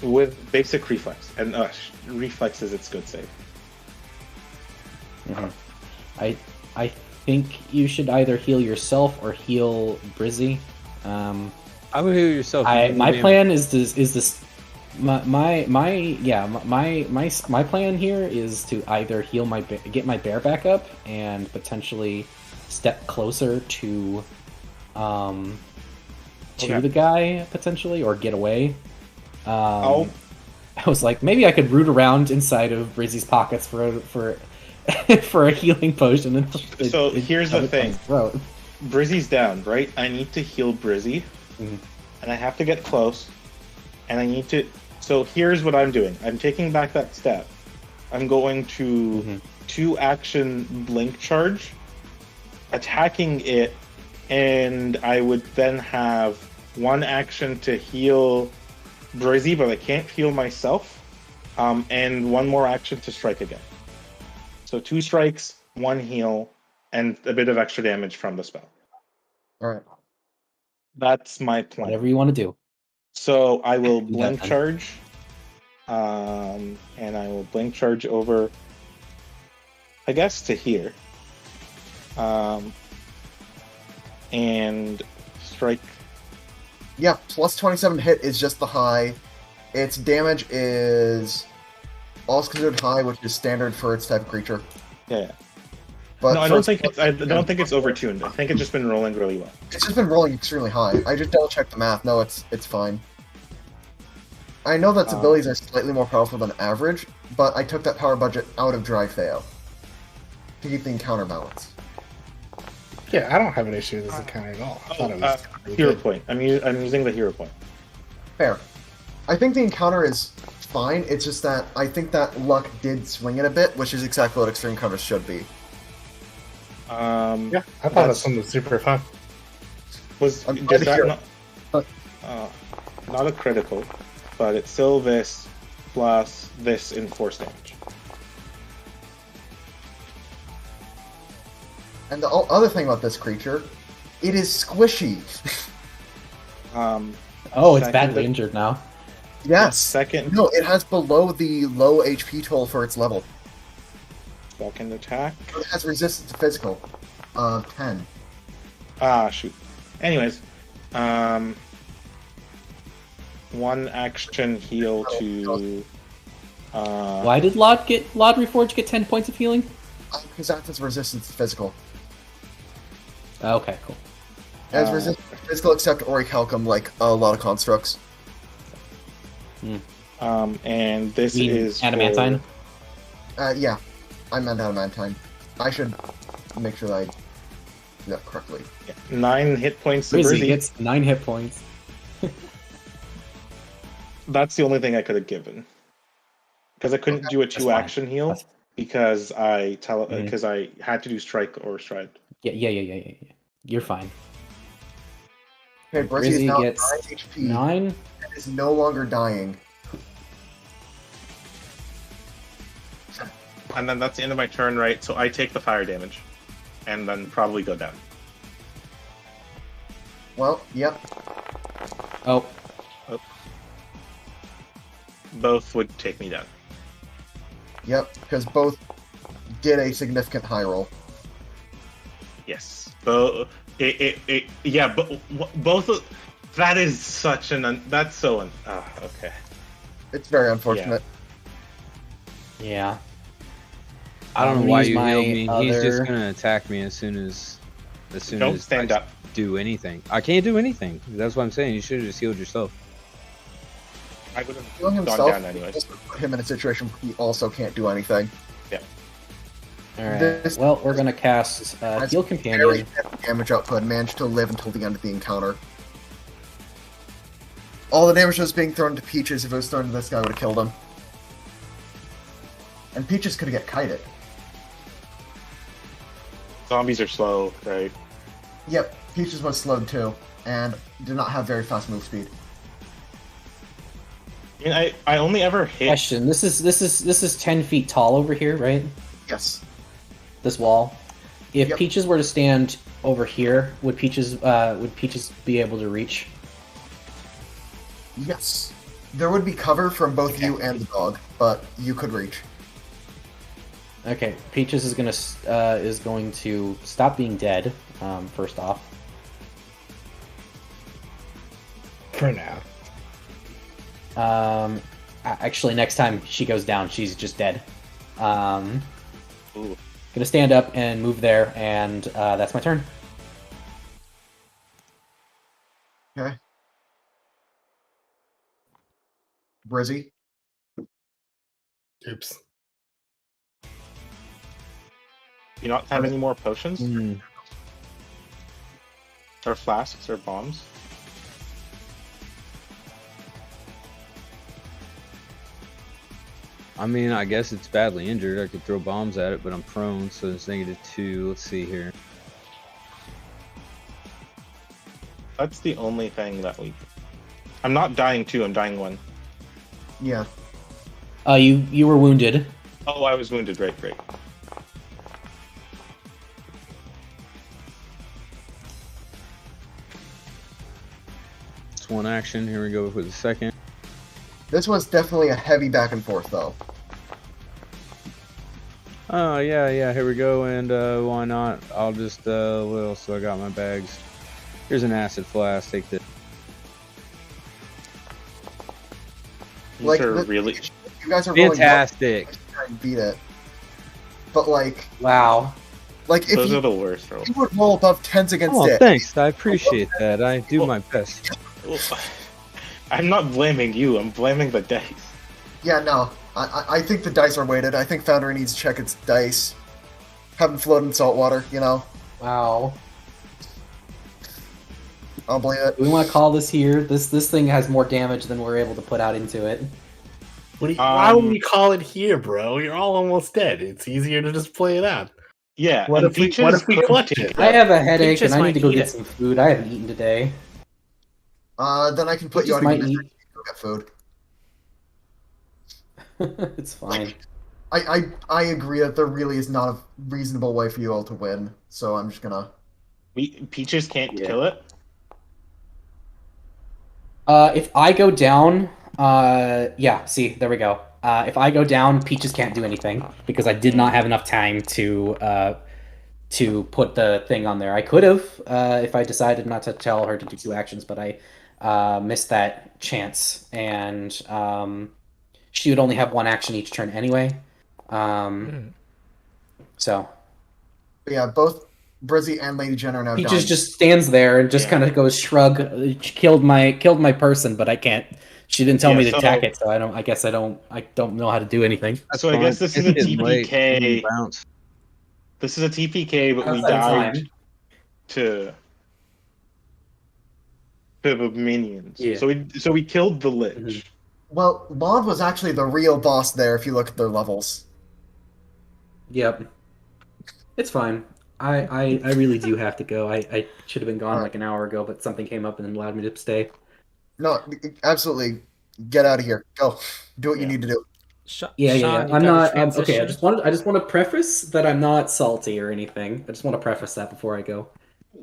with basic reflex, and reflex is its good save. I think you should either heal yourself or heal Brizzy. I would heal yourself. My plan is this. My plan here is to either heal get my bear back up and potentially step closer to the guy potentially, or get away. I was like, maybe I could root around inside of Brizzy's pockets for a healing potion. And Here's the thing. Throat. Brizzy's down, right? I need to heal Brizzy, and I have to get close, and I need to... So here's what I'm doing. I'm taking back that step. I'm going to 2-action blink charge, attacking it, and I would then have 1 action to heal Brizzy, but I can't heal myself, and 1 more action to strike again. So 2 strikes, 1 heal, and a bit of extra damage from the spell. Alright. That's my plan. Whatever you want to do. So I will Do that blink then. charge, and I will blink charge over, I guess, to here, and strike. Yeah, plus 27 hit is just the high. Its damage is also considered high, which is standard for its type of creature. Yeah. But No, I for don't its- think I don't think it's overtuned. I think it's just been rolling really well. It's just been rolling extremely high. I just double checked the math. No, it's fine. I know that its abilities are slightly more powerful than average, but I took that power budget out of Dry Fail to keep the encounter balance. Yeah, I don't have an issue with this encounter at all. I thought it was really Hero good. point. I'm using the hero point. Fair. I think the encounter is fine. It's just that I think that luck did swing it a bit, which is exactly what extreme counters should be. Yeah, I thought that one was super fun. I'm Did glad to that hear it. not a critical, but it's still this plus this in force damage. And the other thing about this creature, it is squishy. Oh, it's Second- badly injured now. Yes. Second No, it has below the low HP toll for its level. attack. It has resistance to physical. 10. Shoot. Anyways, 1 action heal to. Why did Lod Reforge get 10 points of healing? Because that's its resistance to physical. Okay, cool. It has resistance to physical except Orichalcum, like a lot of constructs. And this You mean is adamantine? Yeah. I meant adamantine. I should make sure that I do that correctly. 9 hit points to Brizzy Brizzy. gets 9 hit points. That's the only thing I could have given. Because I couldn't do a that's 2-action heal That's- because because I had to do strike or stride. Yeah. You're fine. Okay, Brizzy is Brizzy now gets 9 HP 9. and is no longer dying. And then that's the end of my turn, right? So I take the fire damage, and then probably go down. Well, yep. Oh, Both would take me down. Yep, because both did a significant high roll. Yes. Both. Both. That is such an. That's so. Okay. It's very unfortunate. yeah. I don't I'm know gonna why use you healed my me. He's just other- gonna attack me as soon as Don't stand I up. do anything. I can't do anything. That's what I'm saying. You should have just healed yourself. I would have Healing gone himself down anyways. also put him in a situation where he also can't do anything. All right. This- Well, we're gonna cast Has Heal very Companion. heavy damage output and managed to live until the end of the encounter. All the damage was being thrown to Peaches. If it was thrown to this guy, would have killed him. And Peaches could get kited. Zombies are slow, right? Yep, Peaches was slowed too, and did not have very fast move speed. I mean, I only ever hit. Question: This is 10 feet tall over here, right? Yes. This wall. If Yep. Peaches were to stand over here, would Peaches be able to reach? Yes. There would be cover from both you and the dog, but you could reach. Okay, Peaches is going to stop being dead. First off, For now. actually, next time she goes down, she's just dead. Ooh. Gonna stand up and move there, and that's my turn. Okay. Brizzy. Oops. Do you not have any more potions? Hmm. Or flasks or bombs? I mean, I guess it's badly injured. I could throw bombs at it, but I'm prone, so it's -2. Let's see here. That's the only thing that we. I'm not dying 2, I'm dying 1. Yeah. You were wounded. Oh, I was wounded. Great. It's one action. Here we go with the second. This was definitely a heavy back and forth, though. Oh, yeah, here we go, and why not? I'll just, what else do I got in my bags? Here's an acid flask, take this. These Like, are the- really. You guys are rolling Fantastic! well to try and beat it. But like Wow. if Those you, are the worst rolls. you would roll above 10s against Oh, it. thanks, I appreciate that. I do my best. I'm not blaming you, I'm blaming the dice. Yeah, no. I think the dice are weighted. I think Foundry needs to check its dice. Haven't floated in salt water, you know? Wow. I'll believe it. We want to call this here. This thing has more damage than we're able to put out into it. Why would we call it here, bro? You're all almost dead. It's easier to just play it out. Yeah, What and if we Peaches could- clutch it? I have a headache Peaches and I need might to go eat get it. some food. I haven't eaten today. Then I can put you Just out of might your eat. misery. Go get food. It's fine. I agree that there really is not a reasonable way for you all to win, so I'm just gonna... Peaches can't Yeah. kill it. If I go down, yeah, see, there we go. If I go down, Peaches can't do anything because I did not have enough time to put the thing on there. I could have if I decided not to tell her to do 2 actions, but I missed that chance, and she would only have 1 action each turn anyway. So But yeah, both Brizzy and Lady Jen are now Peaches dying. just stands there and just Yeah. kind of goes shrug. Killed my person, but I can't. She didn't tell Yeah, me to so- attack it, so I don't. I guess I don't know how to do anything. So I guess this is a It's getting late. TPK. Bounce. This is a TPK, but we Outside of died time. to the minions. Yeah. So we killed the Lich. Mhm. Well, Maud was actually the real boss there if you look at their levels. Yep. It's fine. I really do have to go. I should have been gone like an hour ago, but something came up and allowed me to stay. No, absolutely. Get out of here. Go. Do what you Yeah. need to do. Yeah. Sean, you I'm got a not. Okay. I transition? just want to preface that I'm not salty or anything. I just want to preface that before I go.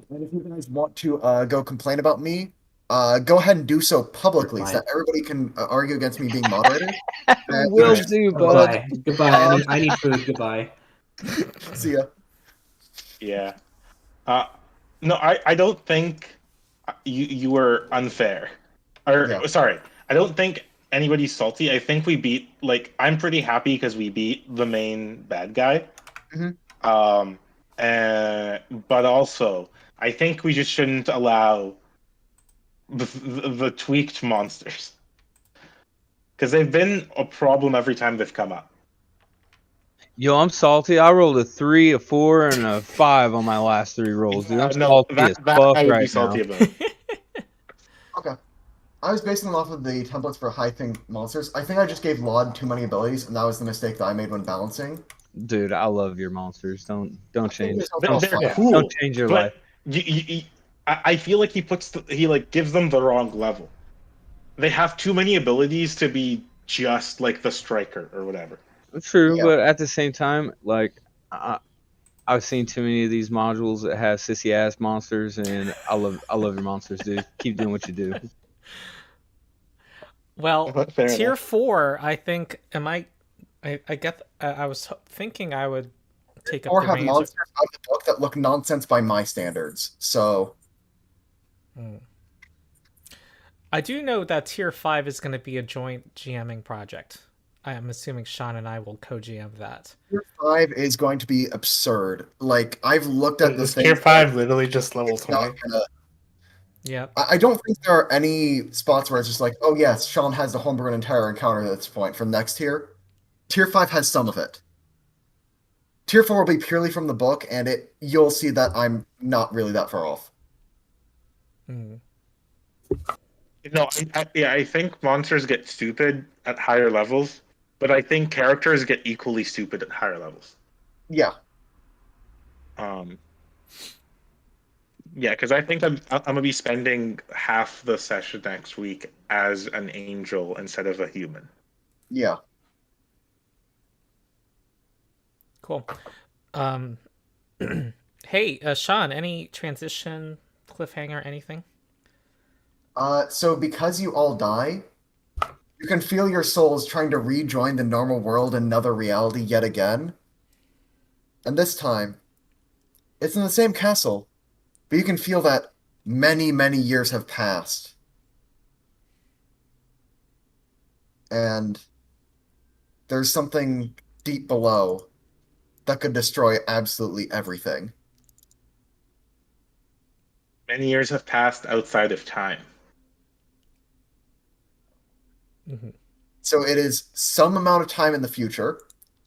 And if you guys want to go complain about me, go ahead and do so publicly so Fine. that everybody can argue against me being moderator. Will Just- do, bud. Goodbye. Goodbye. I need food. Goodbye. See ya. Yeah. No, I don't think you were unfair. Or Yeah. sorry, I don't think anybody's salty, I think we beat. Like, I'm pretty happy because we beat the main bad guy. Mhm. But also, I think we just shouldn't allow the tweaked monsters because they've been a problem every time they've come up. Yo, I'm salty. I rolled a 3, a 4, and a 5 on my last 3 rolls, dude. I'm No, salty as that fuck I would be right salty now. about. Okay. I was basing them off of the templates for high thing monsters. I think I just gave Laud too many abilities, and that was the mistake that I made when balancing. Dude, I love your monsters. Don't change. There's no Don't, problem. They're cool. don't change your life. But I feel like he like gives them the wrong level. They have too many abilities to be just like the striker or whatever. True, Yeah. but at the same time, like I've seen too many of these modules that have sissy ass monsters, and I love your monsters, dude. Keep doing what you do. Well, Fair tier enough. 4, I think. I get. I was thinking I would take up Or the have reins. monsters out of the book that look nonsense by my standards. So I do know that tier 5 is going to be a joint GMing project. I am assuming Sean and I will co-GM that. tier 5 is going to be absurd. Like, I've looked at this Is thing. tier 5 literally just level It's not 20? gonna. Yep. I don't think there are any spots where it's just like, oh yes, Sean has the homebrewed entire encounter at this point from next tier. Tier 5 has some of it. Tier 4 will be purely from the book, and you'll see that I'm not really that far off. Mm. No, I think monsters get stupid at higher levels, but I think characters get equally stupid at higher levels. Yeah. Yeah, because I think I'm gonna be spending half the session next week as an angel instead of a human. Yeah. Cool. Hey, Sean, any transition, cliffhanger, anything? So because you all die, you can feel your souls trying to rejoin the normal world in another reality yet again. And this time, it's in the same castle, but you can feel that many, many years have passed. And there's something deep below that could destroy absolutely everything. Many years have passed outside of time. Mm-hmm. So it is some amount of time in the future,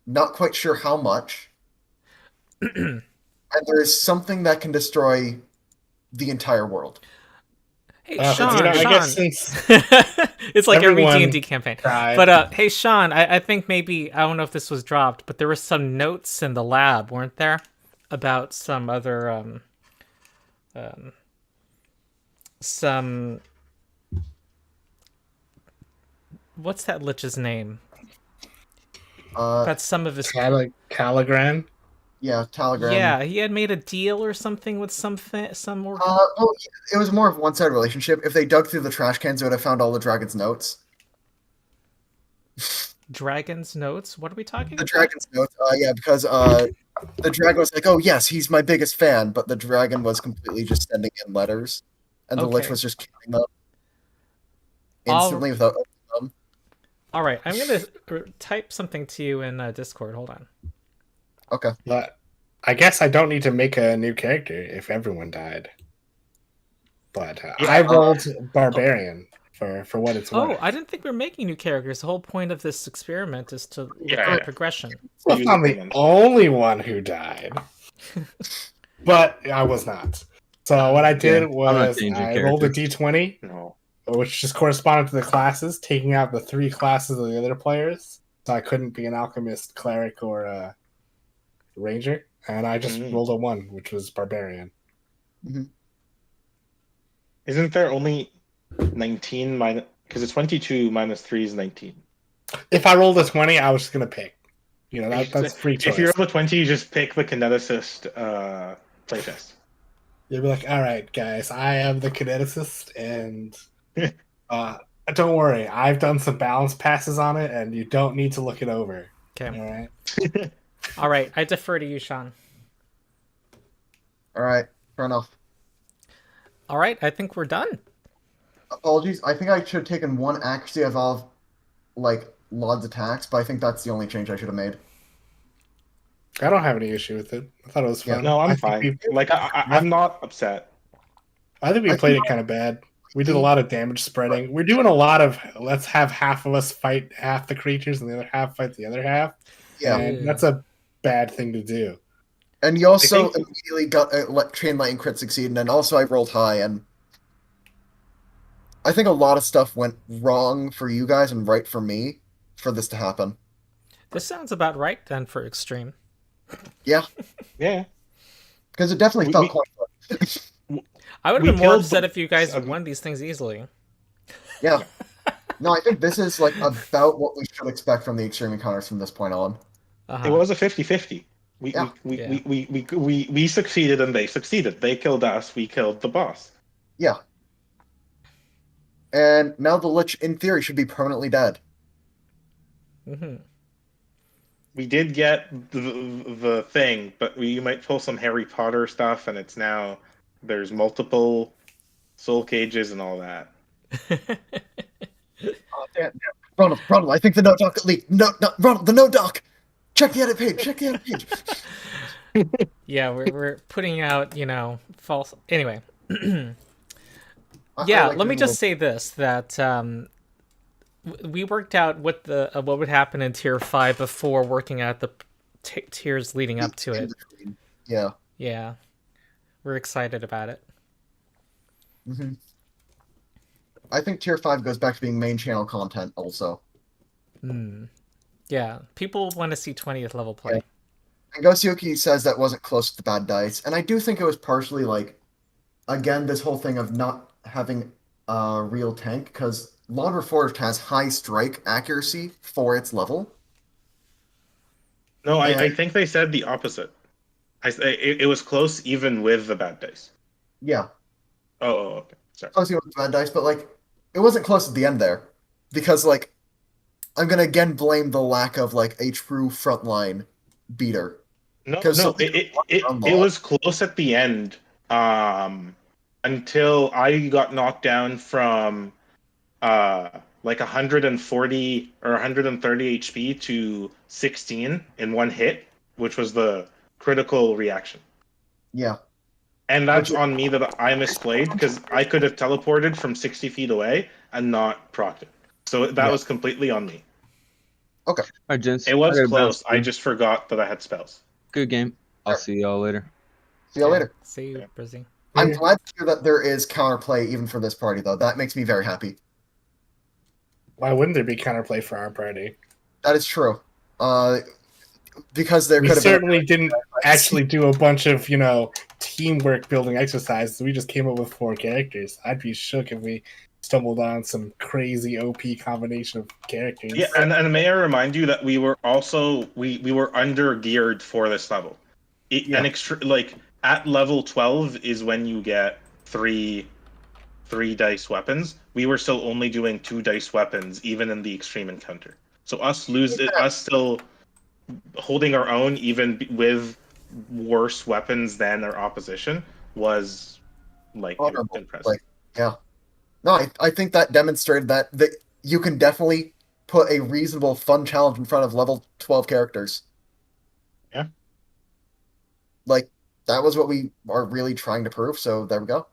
not quite sure how much. And there is something that can destroy the entire world. Hey, I Sean. guess since It's like every everyone D&D campaign. tried. But hey, Sean, I think maybe, I don't know if this was dropped, but there were some notes in the lab, weren't there, about some other some, what's that lich's name? That's some of his. Caligram? Yeah, Telegram. Yeah, he had made a deal or something with some. Well, it was more of a one-sided relationship. If they dug through the trash cans, they would have found all the dragon's notes. Dragon's notes? What are we talking The about? dragon's notes, yeah, because the dragon was like, "Oh yes, he's my biggest fan," but the dragon was completely just sending in letters, and the lich Okay. was just killing them instantly without opening them. All right, I'm gonna type something to you in Discord. Hold on. Okay. But I guess I don't need to make a new character if everyone died. But I rolled Barbarian for what it's worth. Oh, I didn't think we were making new characters. The whole point of this experiment is to look at progression. Well, I'm the only one who died. But I was not. So what I did was I rolled a d20, which just corresponded to the classes, taking out the 3 classes of the other players. So I couldn't be an alchemist, cleric, or a ranger. And I just rolled a 1, which was Barbarian. Mm-hmm. Isn't there only 19 minus... Because it's 22 minus 3 is 19. If I rolled a 20, I was just going to pick. You know, that's free choice. If you roll a 20, you just pick the kineticist playtest. You'd be like, all right, guys, I am the kineticist, and don't worry, I've done some balance passes on it, and you don't need to look it over. Okay. All right? All right, I defer to you, Sean. All right, fair enough. All right, I think we're done. Apologies, I think I should have taken 1 accuracy evolve like Laud's attacks, but I think that's the only change I should have made. I don't have any issue with it. I thought it was Yeah. fun. No, I'm I think fine. we- Like I'm not upset. I think we I played think- it kind of bad. We did a lot of damage spreading. We're doing a lot of let's have half of us fight half the creatures and the other half fight the other half. Yeah. And that's a bad thing to do. And you also think- immediately got Chain Lightning crit succeed, and then also I rolled high, and I think a lot of stuff went wrong for you guys and right for me for this to happen. This sounds about right then for extreme. Yeah, Yeah. because it definitely We- felt we- quite fun. I would We have been more killed upset the- if you guys um, won these things easily. Yeah. No, I think this is like about what we should expect from the extreme encounters from this point on. Uh-huh. It was a 50-50. Yeah. We succeeded and they succeeded. They killed us, we killed the boss. Yeah. And now the Lich, in theory, should be permanently dead. Hmm. We did get the thing, but you might pull some Harry Potter stuff, and it's now there's multiple soul cages and all that. Oh, damn. Ronald, I think the note doc leaked. No, Ronald, the note doc! Check the edit page, Yeah, we're putting out, false. Anyway. I Yeah, like let me doing just say this, that we worked out what would happen in tier 5 before working out the tiers leading up to in it. between. Yeah. Yeah. We're excited about it. Hmm. I think tier 5 goes back to being main channel content also. Yeah, people want to see 20th level play. Yeah. And Gosuki says that wasn't close to the bad dice, and I do think it was partially like, again, this whole thing of not having a real tank, because Lawn Reforged has high strike accuracy for its level. No, Yeah. I think they said the opposite. It was close even with the bad dice. Yeah, Oh, okay. Sorry. close with the bad dice, but like, it wasn't close at the end there, because like, I'm gonna again blame the lack of like a true frontline beater. No, 'Cause no, something it was close at the end, until I got knocked down from like 140 or 130 HP to 16 in one hit, which was the critical reaction. Yeah, And that's Which- on me that I misplayed, because I could have teleported from 60 feet away and not procced it. So that Yeah. was completely on me. All right, gents. It was I gotta close. bounce. I just forgot that I had spells. Good game. I'll Sure. see y'all later. see you later. See you, Yeah. Brizzy. I'm Yeah. glad to hear that there is counterplay even for this party, though. That makes me very happy. Why wouldn't there be counterplay for our party? That is true. Because there We could have been. certainly didn't actually do a bunch of, teamwork building exercises. We just came up with 4 characters. I'd be shook if we stumbled on some crazy OP combination of characters. Yeah, and may I remind you that we were also we were under geared for this level. Yeah. Like at level 12 is when you get three dice weapons. We were still only doing 2 dice weapons even in the extreme encounter. So us still holding our own even with worse weapons than our opposition was like Honorable. impressive. Like, yeah. No, I think that demonstrated that you can definitely put a reasonable, fun challenge in front of level 12 characters. Yeah. Like, that was what we are really trying to prove, so there we go.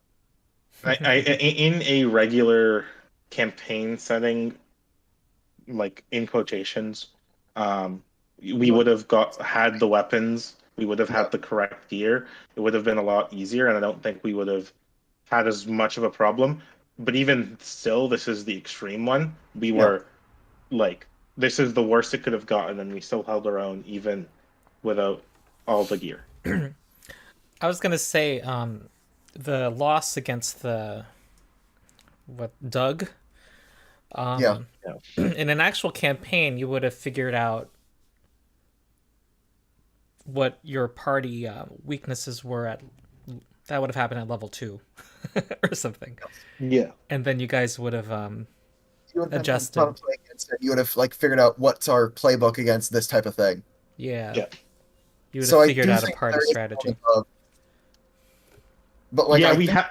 In a regular campaign setting, like in quotations, we would have had the weapons, we would have had the correct gear. It would have been a lot easier, and I don't think we would have had as much of a problem. But even still, this is the extreme one. We were like, this is the worst it could have gotten, and we still held our own even without all the gear. I was gonna say, the loss against Doug. Yeah. In an actual campaign, you would have figured out what your party weaknesses were at. That would have happened at level 2 or something, Yeah. and then you guys would have You would have Adjusted. been playing against it. You would have like figured out what's our playbook against this type of thing. Yeah. Yeah. You would So have I figured do out a think party there is strategy. element of- But like, yeah, I we think- have.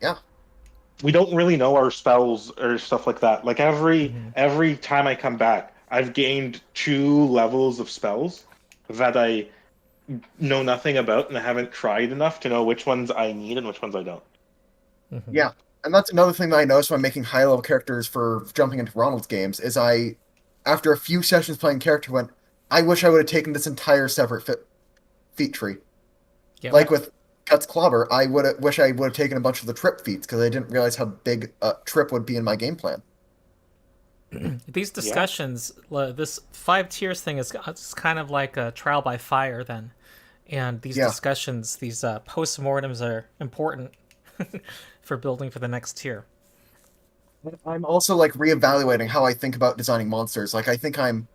Yeah. we don't really know our spells or stuff like that. Like every time I come back, I've gained 2 levels of spells that I know nothing about and I haven't tried enough to know which ones I need and which ones I don't. Yeah, and that's another thing that I noticed when making high-level characters for jumping into Ronald's games, is after a few sessions playing character, went, I wish I would have taken this entire separate feat tree. Yep. Like with Cut's Clobber, I wish I would have taken a bunch of the trip feats, because I didn't realize how big a trip would be in my game plan. These discussions, this 5 tiers thing is it's kind of like a trial by fire then. And these discussions, these post-mortems are important for building for the next tier. I'm also like reevaluating how I think about designing monsters. Like I think I'm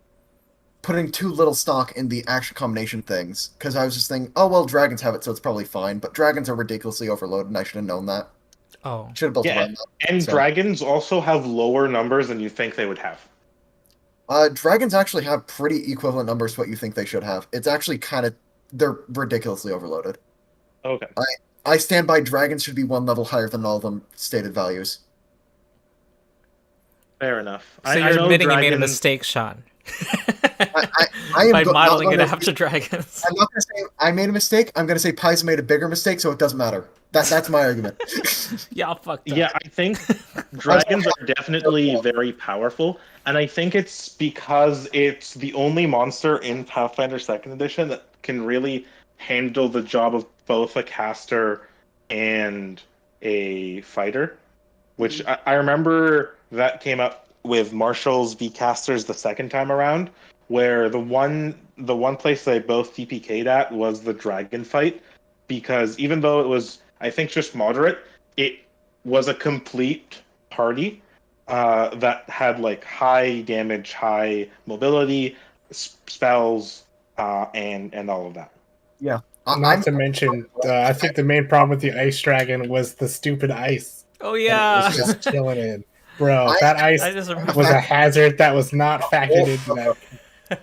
putting too little stock in the action combination things, because I was just thinking, oh well, dragons have it, so it's probably fine. But dragons are ridiculously overloaded, and I should have known that. Oh, Should have built around that. And dragons also have lower numbers than you think they would have. Dragons actually have pretty equivalent numbers to what you think they should have. It's actually they're ridiculously overloaded. Okay. I stand by dragons should be 1 level higher than all of them stated values. Fair enough. So you're admitting you made a mistake, Sean. I am by modeling it after dragons. I'm not going to say I made a mistake. I'm going to say Paizo made a bigger mistake, so it doesn't matter. That's my argument. Yeah, fucked up. Yeah, I think dragons are definitely very powerful, and I think it's because it's the only monster in Pathfinder 2nd Edition that can really handle the job of both a caster and a fighter, which I remember that came up with Marshals v Casters the second time around, where the one place they both TPK'd at was the dragon fight, because even though it was, I think, just moderate, it was a complete party that had like high damage, high mobility, spells, and all of that. Yeah. Not to mention, I think the main problem with the ice dragon was the stupid ice. Oh yeah, it was just chilling in, bro. That ice was a hazard that was not factored into that.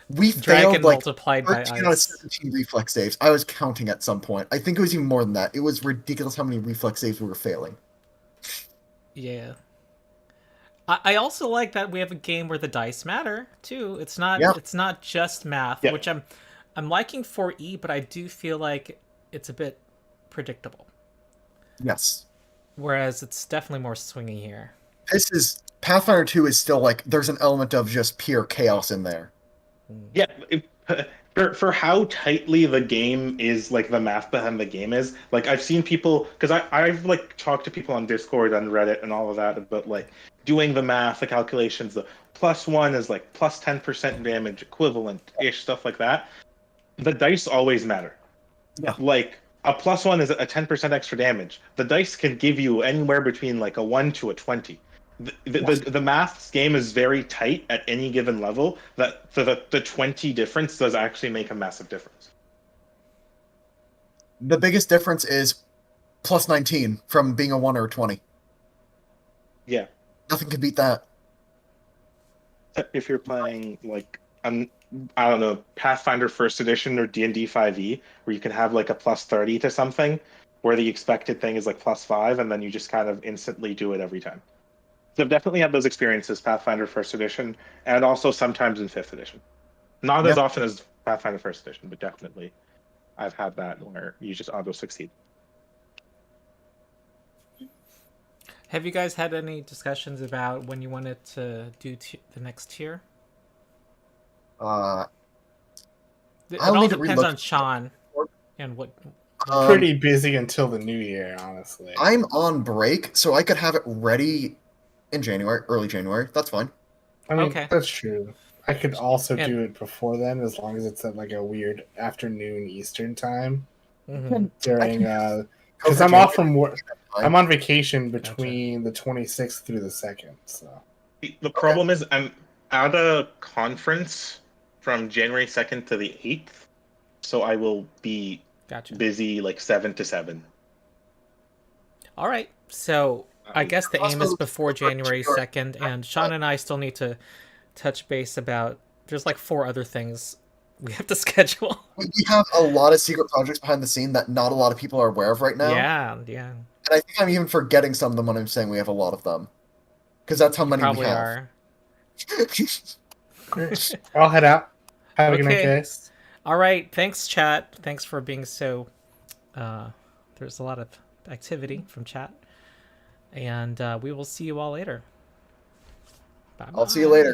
We Dragon failed like multiplied by 13 out of 17 reflex saves. I was counting at some point. I think it was even more than that. It was ridiculous how many reflex saves we were failing. Yeah. I also like that we have a game where the dice matter too. It's not just math, which I'm liking 4E, but I do feel like it's a bit predictable. Yes. Whereas it's definitely more swingy here. Pathfinder 2 is still like there's an element of just pure chaos in there. Yeah, for how tightly the game is, like the math behind the game is, like I've seen people, because I've like talked to people on Discord, on Reddit, and all of that about like doing the math, the calculations. The +1 is like plus 10% damage equivalent-ish, stuff like that. The dice always matter. Yeah. Like a +1 is a 10% extra damage. The dice can give you anywhere between like a 1 to a 20. The maths game is very tight at any given level, that the 20 difference does actually make a massive difference. The biggest difference is plus 19 from being a 1 or a 20. Yeah. Nothing can beat that. If you're playing like I don't know, Pathfinder 1st Edition or D&D 5e, where you can have like a plus 30 to something, where the expected thing is like plus 5, and then you just kind of instantly do it every time. So I've definitely had those experiences, Pathfinder 1st Edition, and also sometimes in 5th Edition. Not as often as Pathfinder 1st Edition, but definitely I've had that where you just auto-succeed. Have you guys had any discussions about when you wanted to do the next tier? It all depends on Sean and what... Pretty busy until the new year, honestly. I'm on break, so I could have it ready in January, early January. That's fine. I mean, that's true. I could also do it before then, as long as it's at like a weird afternoon Eastern time. Mm-hmm. During, because I'm off from work. I'm on vacation between the 26th through the 2nd. So the problem is I'm at a conference from January 2nd to the 8th, so I will be busy like 7 to 7. All right, so I guess the aim is before January 2nd, and Sean and I still need to touch base about, there's like 4 other things we have to schedule. We have a lot of secret projects behind the scene that not a lot of people are aware of right now. Yeah. And I think I'm even forgetting some of them when I'm saying we have a lot of them. Because that's how many we Probably have. are. I'll head out. Have a good night, Okay. guys. All right. Thanks, chat. Thanks for being so. There's a lot of activity from chat, and we will see you all later. Bye. I'll see you later.